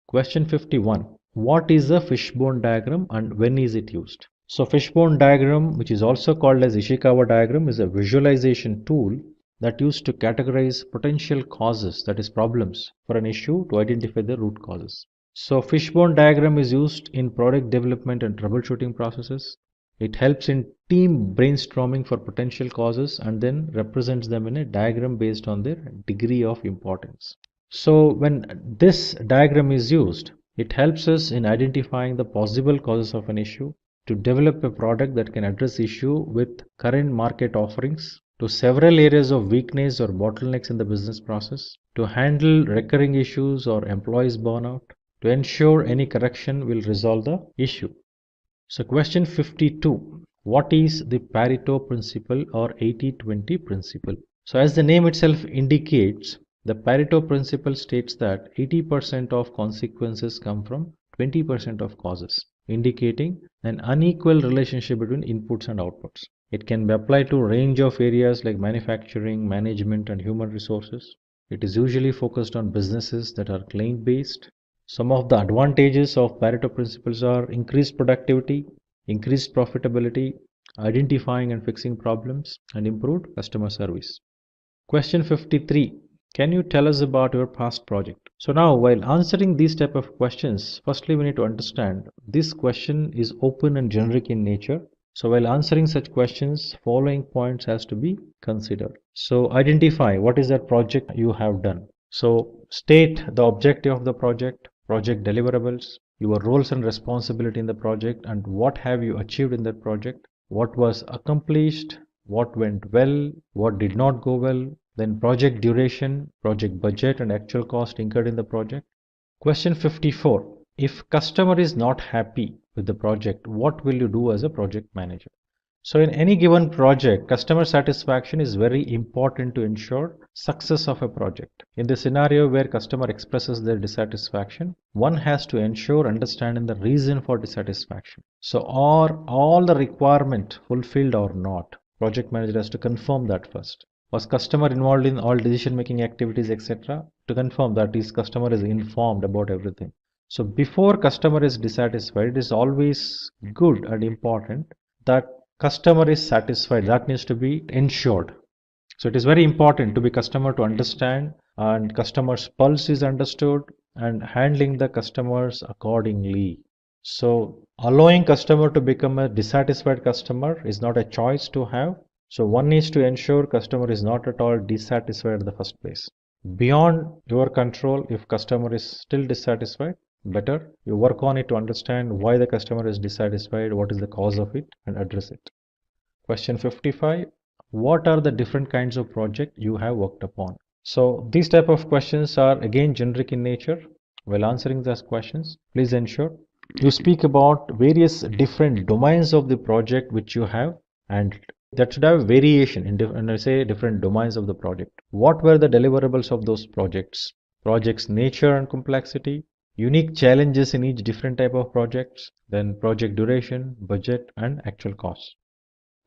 Question 51. What is a fishbone diagram and when is it used? So fishbone diagram, which is also called as Ishikawa diagram, is a visualization tool that used to categorize potential causes, that is problems, for an issue to identify the root causes. So fishbone diagram is used in product development and troubleshooting processes. It helps in team brainstorming for potential causes and then represents them in a diagram based on their degree of importance. So when this diagram is used, it helps us in identifying the possible causes of an issue, to develop a product that can address issue with current market offerings, to several areas of weakness or bottlenecks in the business process, to handle recurring issues or employees burnout, to ensure any correction will resolve the issue. So question 52, what is the Pareto principle or 80-20 principle? So as the name itself indicates, the Pareto principle states that 80% of consequences come from 20% of causes, indicating an unequal relationship between inputs and outputs. It can be applied to a range of areas like manufacturing, management, and human resources. It is usually focused on businesses that are client-based. Some of the advantages of Pareto principles are increased productivity, increased profitability, identifying and fixing problems, and improved customer service. Question 53. Can you tell us about your past project? So now, while answering these type of questions, firstly we need to understand this question is open and generic in nature. So while answering such questions, following points has to be considered. So identify what is that project you have done. So state the objective of the project deliverables, your roles and responsibility in the project, and what have you achieved in that project, what was accomplished, what went well, what did not go well, then project duration, project budget, and actual cost incurred in the project. Question 54. If customer is not happy with the project, what will you do as a project manager? So in any given project, customer satisfaction is very important to ensure success of a project. In the scenario where customer expresses their dissatisfaction, one has to ensure understanding the reason for dissatisfaction. So are all the requirement fulfilled or not? Project manager has to confirm that first. Was customer involved in all decision making activities, etc.? To confirm that his customer is informed about everything. So before customer is dissatisfied, it is always good and important that customer is satisfied. That needs to be ensured. So it is very important to be customer to understand, and customer's pulse is understood, and handling the customers accordingly. So allowing customer to become a dissatisfied customer is not a choice to have. So one needs to ensure customer is not at all dissatisfied in the first place. Beyond your control, if customer is still dissatisfied, better you work on it to understand why the customer is dissatisfied, what is the cause of it, and address it. Question 55. What are the different kinds of project you have worked upon? So these type of questions are again generic in nature. While answering those questions, please ensure you speak about various different domains of the project which you have, and that should have variation in when I say different domains of the project. What were the deliverables of those projects? Project's nature and complexity, unique challenges in each different type of projects, then project duration, budget, and actual cost.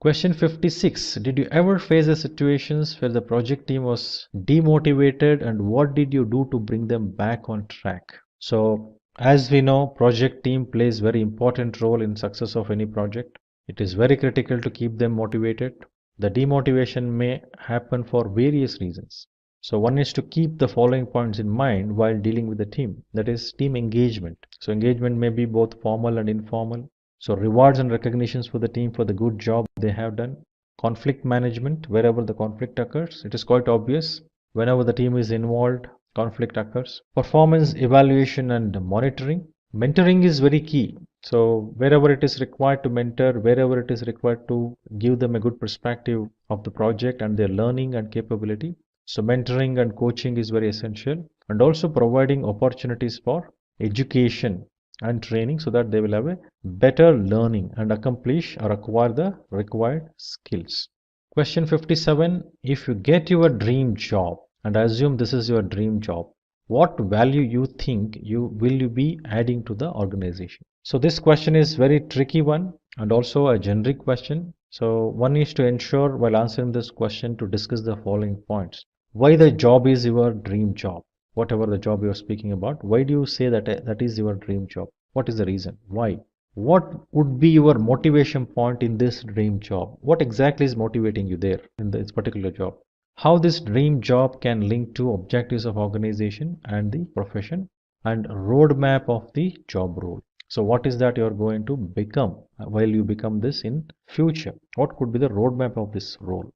Question 56. Did you ever face a situations where the project team was demotivated, and what did you do to bring them back on track? So as we know, project team plays very important role in success of any project. It is very critical to keep them motivated. The demotivation may happen for various reasons. So one needs to keep the following points in mind while dealing with the team. That is team engagement. So engagement may be both formal and informal. So rewards and recognitions for the team for the good job they have done. Conflict management, wherever the conflict occurs. It is quite obvious. Whenever the team is involved, conflict occurs. Performance evaluation and monitoring. Mentoring is very key. So wherever it is required to mentor, wherever it is required to give them a good perspective of the project and their learning and capability. So mentoring and coaching is very essential, and also providing opportunities for education and training so that they will have a better learning and accomplish or acquire the required skills. Question 57. If you get your dream job, and I assume this is your dream job, what value you think you be adding to the organization? So this question is very tricky one and also a generic question. So one needs to ensure while answering this question to discuss the following points. Why the job is your dream job? Whatever the job you are speaking about, why do you say that that is your dream job? What is the reason? Why? What would be your motivation point in this dream job? What exactly is motivating you there in this particular job? How this dream job can link to objectives of organization and the profession, and roadmap of the job role. So what is that you're going to become while you become this in future? What could be the roadmap of this role?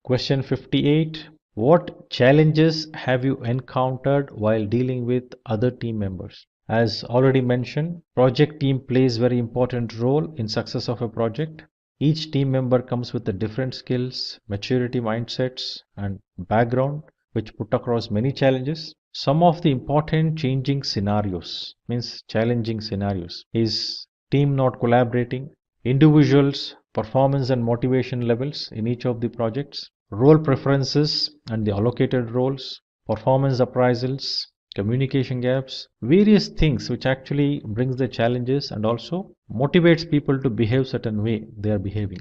Question 58. What challenges have you encountered while dealing with other team members? As already mentioned, project team plays very important role in success of a project. Each team member comes with the different skills, maturity mindsets and background which put across many challenges. Some of the important changing scenarios, means challenging scenarios, is team not collaborating, individuals' performance and motivation levels in each of the projects, role preferences and the allocated roles, performance appraisals, communication gaps, various things which actually brings the challenges and also motivates people to behave certain way they are behaving.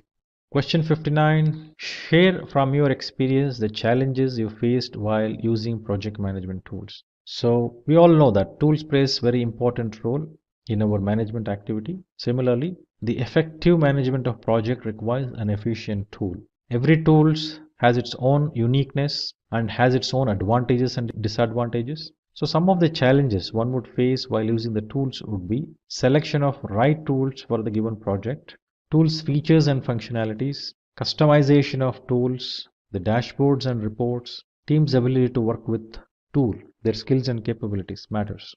Question 59. Share from your experience the challenges you faced while using project management tools. So we all know that tools plays very important role in our management activity. Similarly, the effective management of project requires an efficient tool. Every tool has its own uniqueness and has its own advantages and disadvantages. So some of the challenges one would face while using the tools would be selection of right tools for the given project, tools features and functionalities, customization of tools, the dashboards and reports, team's ability to work with tool, their skills and capabilities matters.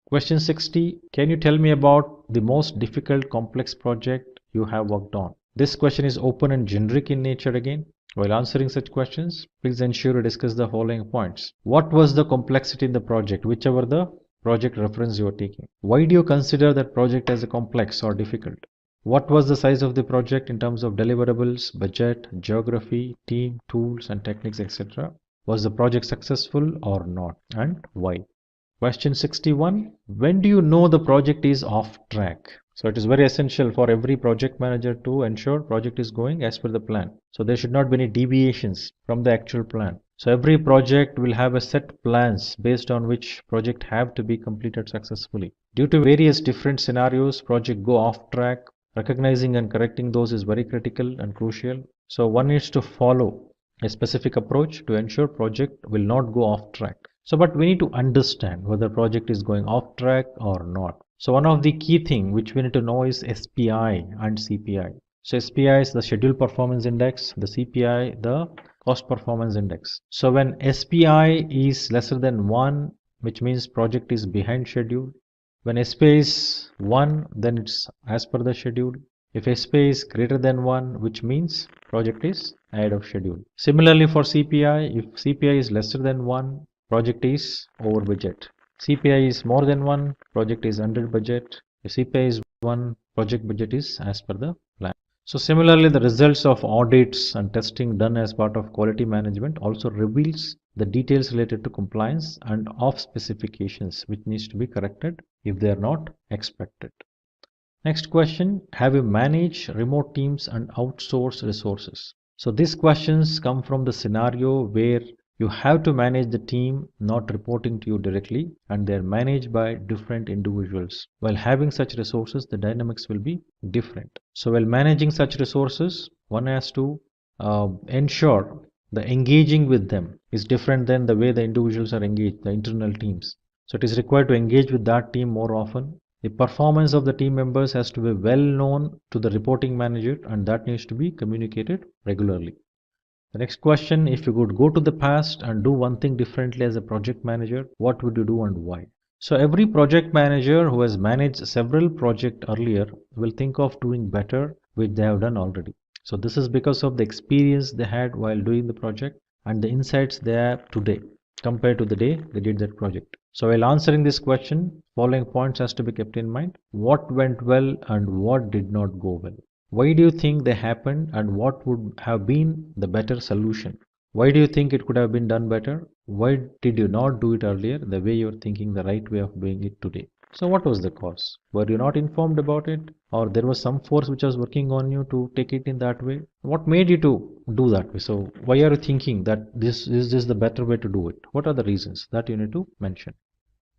Question 60. Can you tell me about the most difficult complex project you have worked on? This question is open and generic in nature again. While answering such questions, please ensure you discuss the following points. What was the complexity in the project, whichever the project reference you are taking? Why do you consider that project as a complex or difficult? What was the size of the project in terms of deliverables, budget, geography, team, tools and techniques, etc.? Was the project successful or not, and why? Question 61. When do you know the project is off track? So it is very essential for every project manager to ensure project is going as per the plan. So there should not be any deviations from the actual plan. So every project will have a set plans based on which project have to be completed successfully. Due to various different scenarios, project go off track. Recognizing and correcting those is very critical and crucial. So one needs to follow a specific approach to ensure project will not go off track. So but we need to understand whether project is going off track or not. So one of the key thing which we need to know is SPI and CPI. So SPI is the schedule performance index, the CPI the cost performance index. So when SPI is lesser than 1, which means project is behind schedule. When SPI is 1, then it's as per the schedule. If SPI is greater than 1, which means project is ahead of schedule. Similarly for CPI, if CPI is lesser than 1, project is over budget. CPI is more than 1, project is under budget. If CPI is 1, project budget is as per the plan. So similarly, the results of audits and testing done as part of quality management also reveals the details related to compliance and off specifications which needs to be corrected if they are not expected. Next question, have you managed remote teams and outsourced resources? So these questions come from the scenario where you have to manage the team not reporting to you directly and they are managed by different individuals. While having such resources, the dynamics will be different. So while managing such resources, one has to ensure the engaging with them is different than the way the individuals are engaged, the internal teams. So it is required to engage with that team more often. The performance of the team members has to be well known to the reporting manager and that needs to be communicated regularly. The next question, if you could go to the past and do one thing differently as a project manager, what would you do and why? So every project manager who has managed several projects earlier will think of doing better which they have done already. So this is because of the experience they had while doing the project and the insights they have today compared to the day they did that project. So while answering this question, following points has to be kept in mind. What went well and what did not go well? Why do you think they happened and what would have been the better solution? Why do you think it could have been done better? Why did you not do it earlier the way you're thinking the right way of doing it today? So what was the cause? Were you not informed about it? Or there was some force which was working on you to take it in that way? What made you to do that way? So why are you thinking that this is the better way to do it? What are the reasons that you need to mention?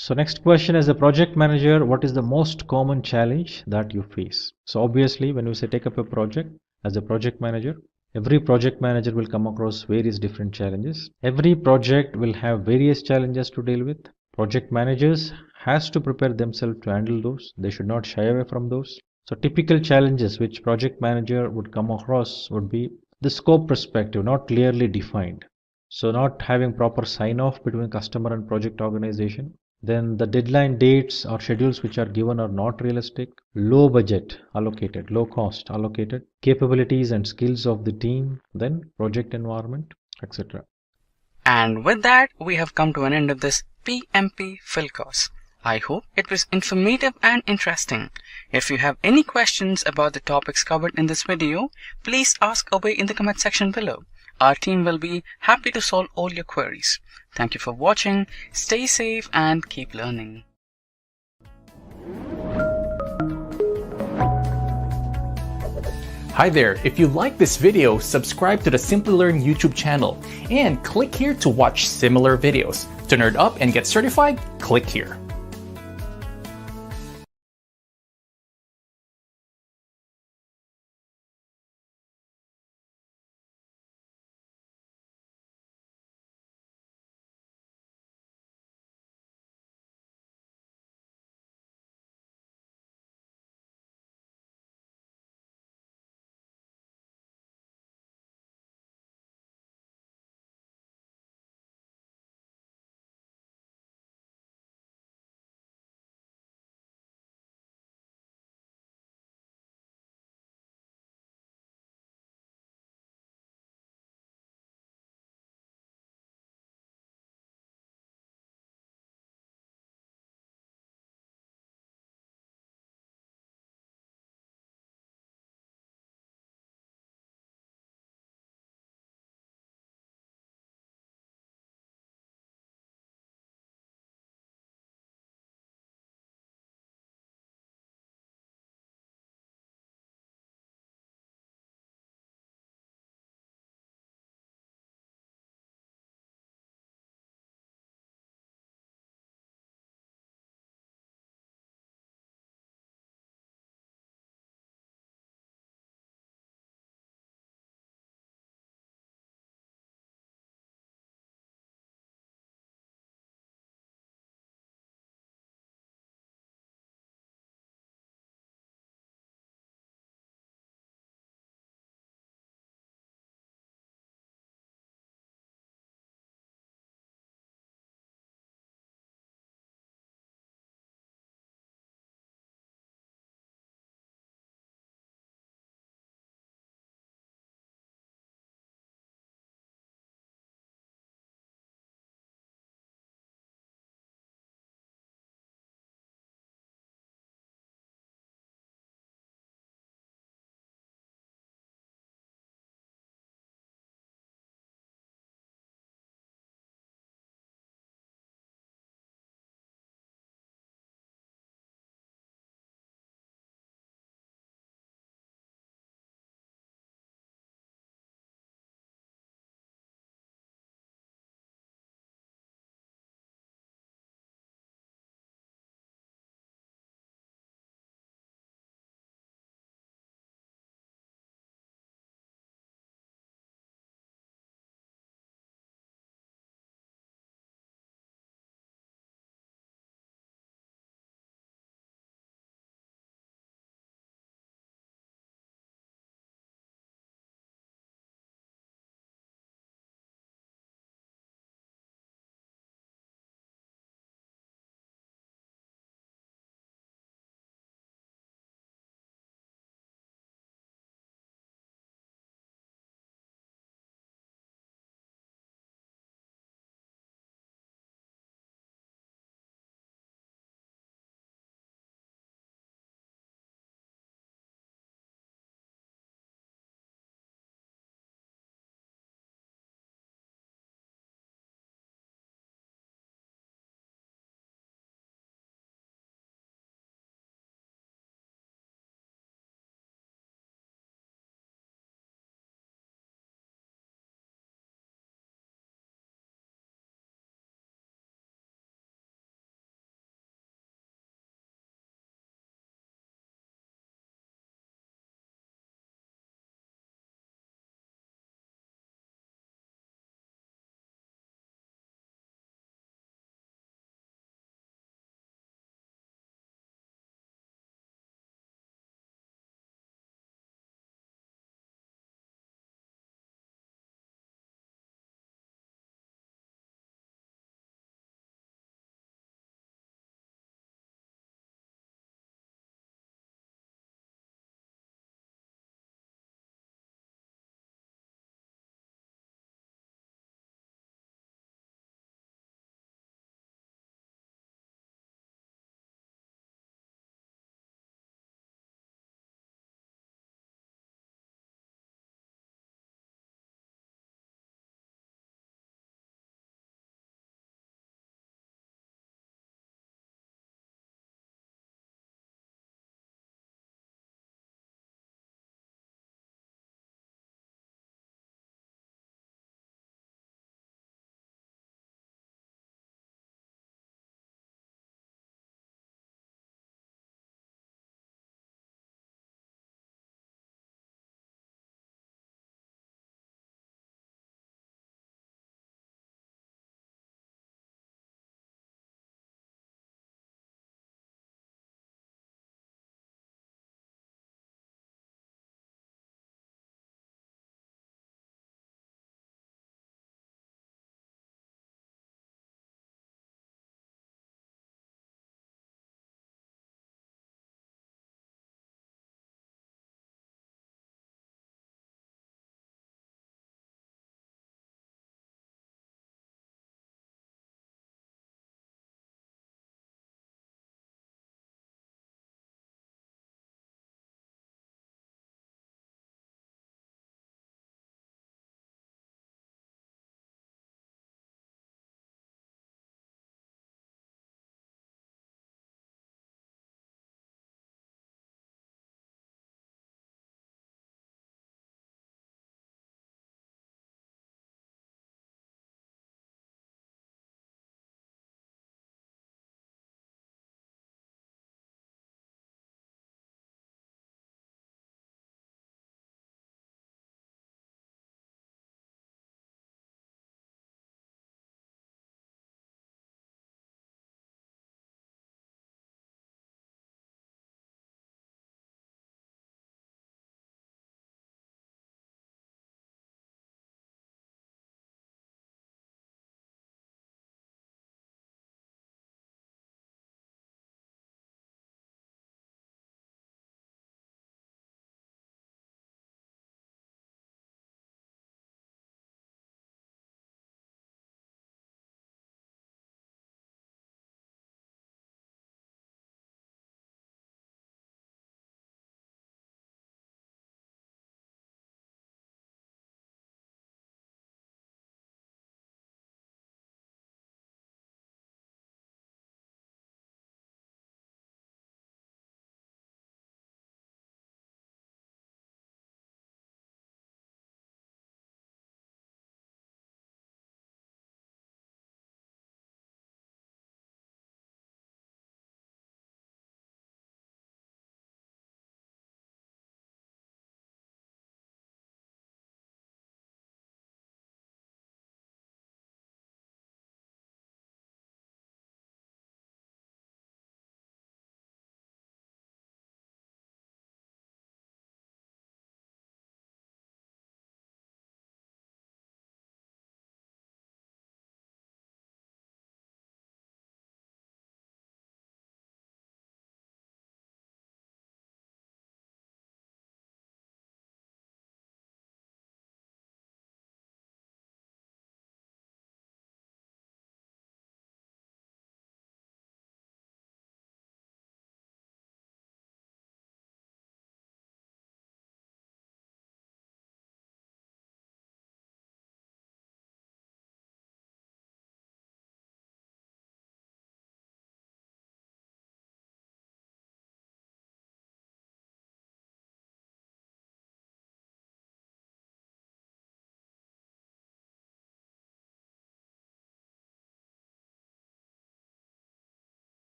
So next question, as a project manager, what is the most common challenge that you face? So obviously when we say take up a project as a project manager, every project manager will come across various different challenges. Every project will have various challenges to deal with. Project managers has to prepare themselves to handle those. They should not shy away from those. So typical challenges which project manager would come across would be the scope perspective not clearly defined. So not having proper sign off between customer and project organization. Then the deadline dates or schedules which are given are not realistic. Low budget allocated, low cost allocated. Capabilities and skills of the team, then project environment, etc. And with that, we have come to an end of this PMP Phil course. I hope it was informative and interesting. If you have any questions about the topics covered in this video, please ask away in the comment section below. Our team will be happy to solve all your queries. Thank you for watching. Stay safe and keep learning. Hi there, if you like this video, subscribe to the Simplilearn YouTube channel and click here to watch similar videos. To nerd up and get certified, click here.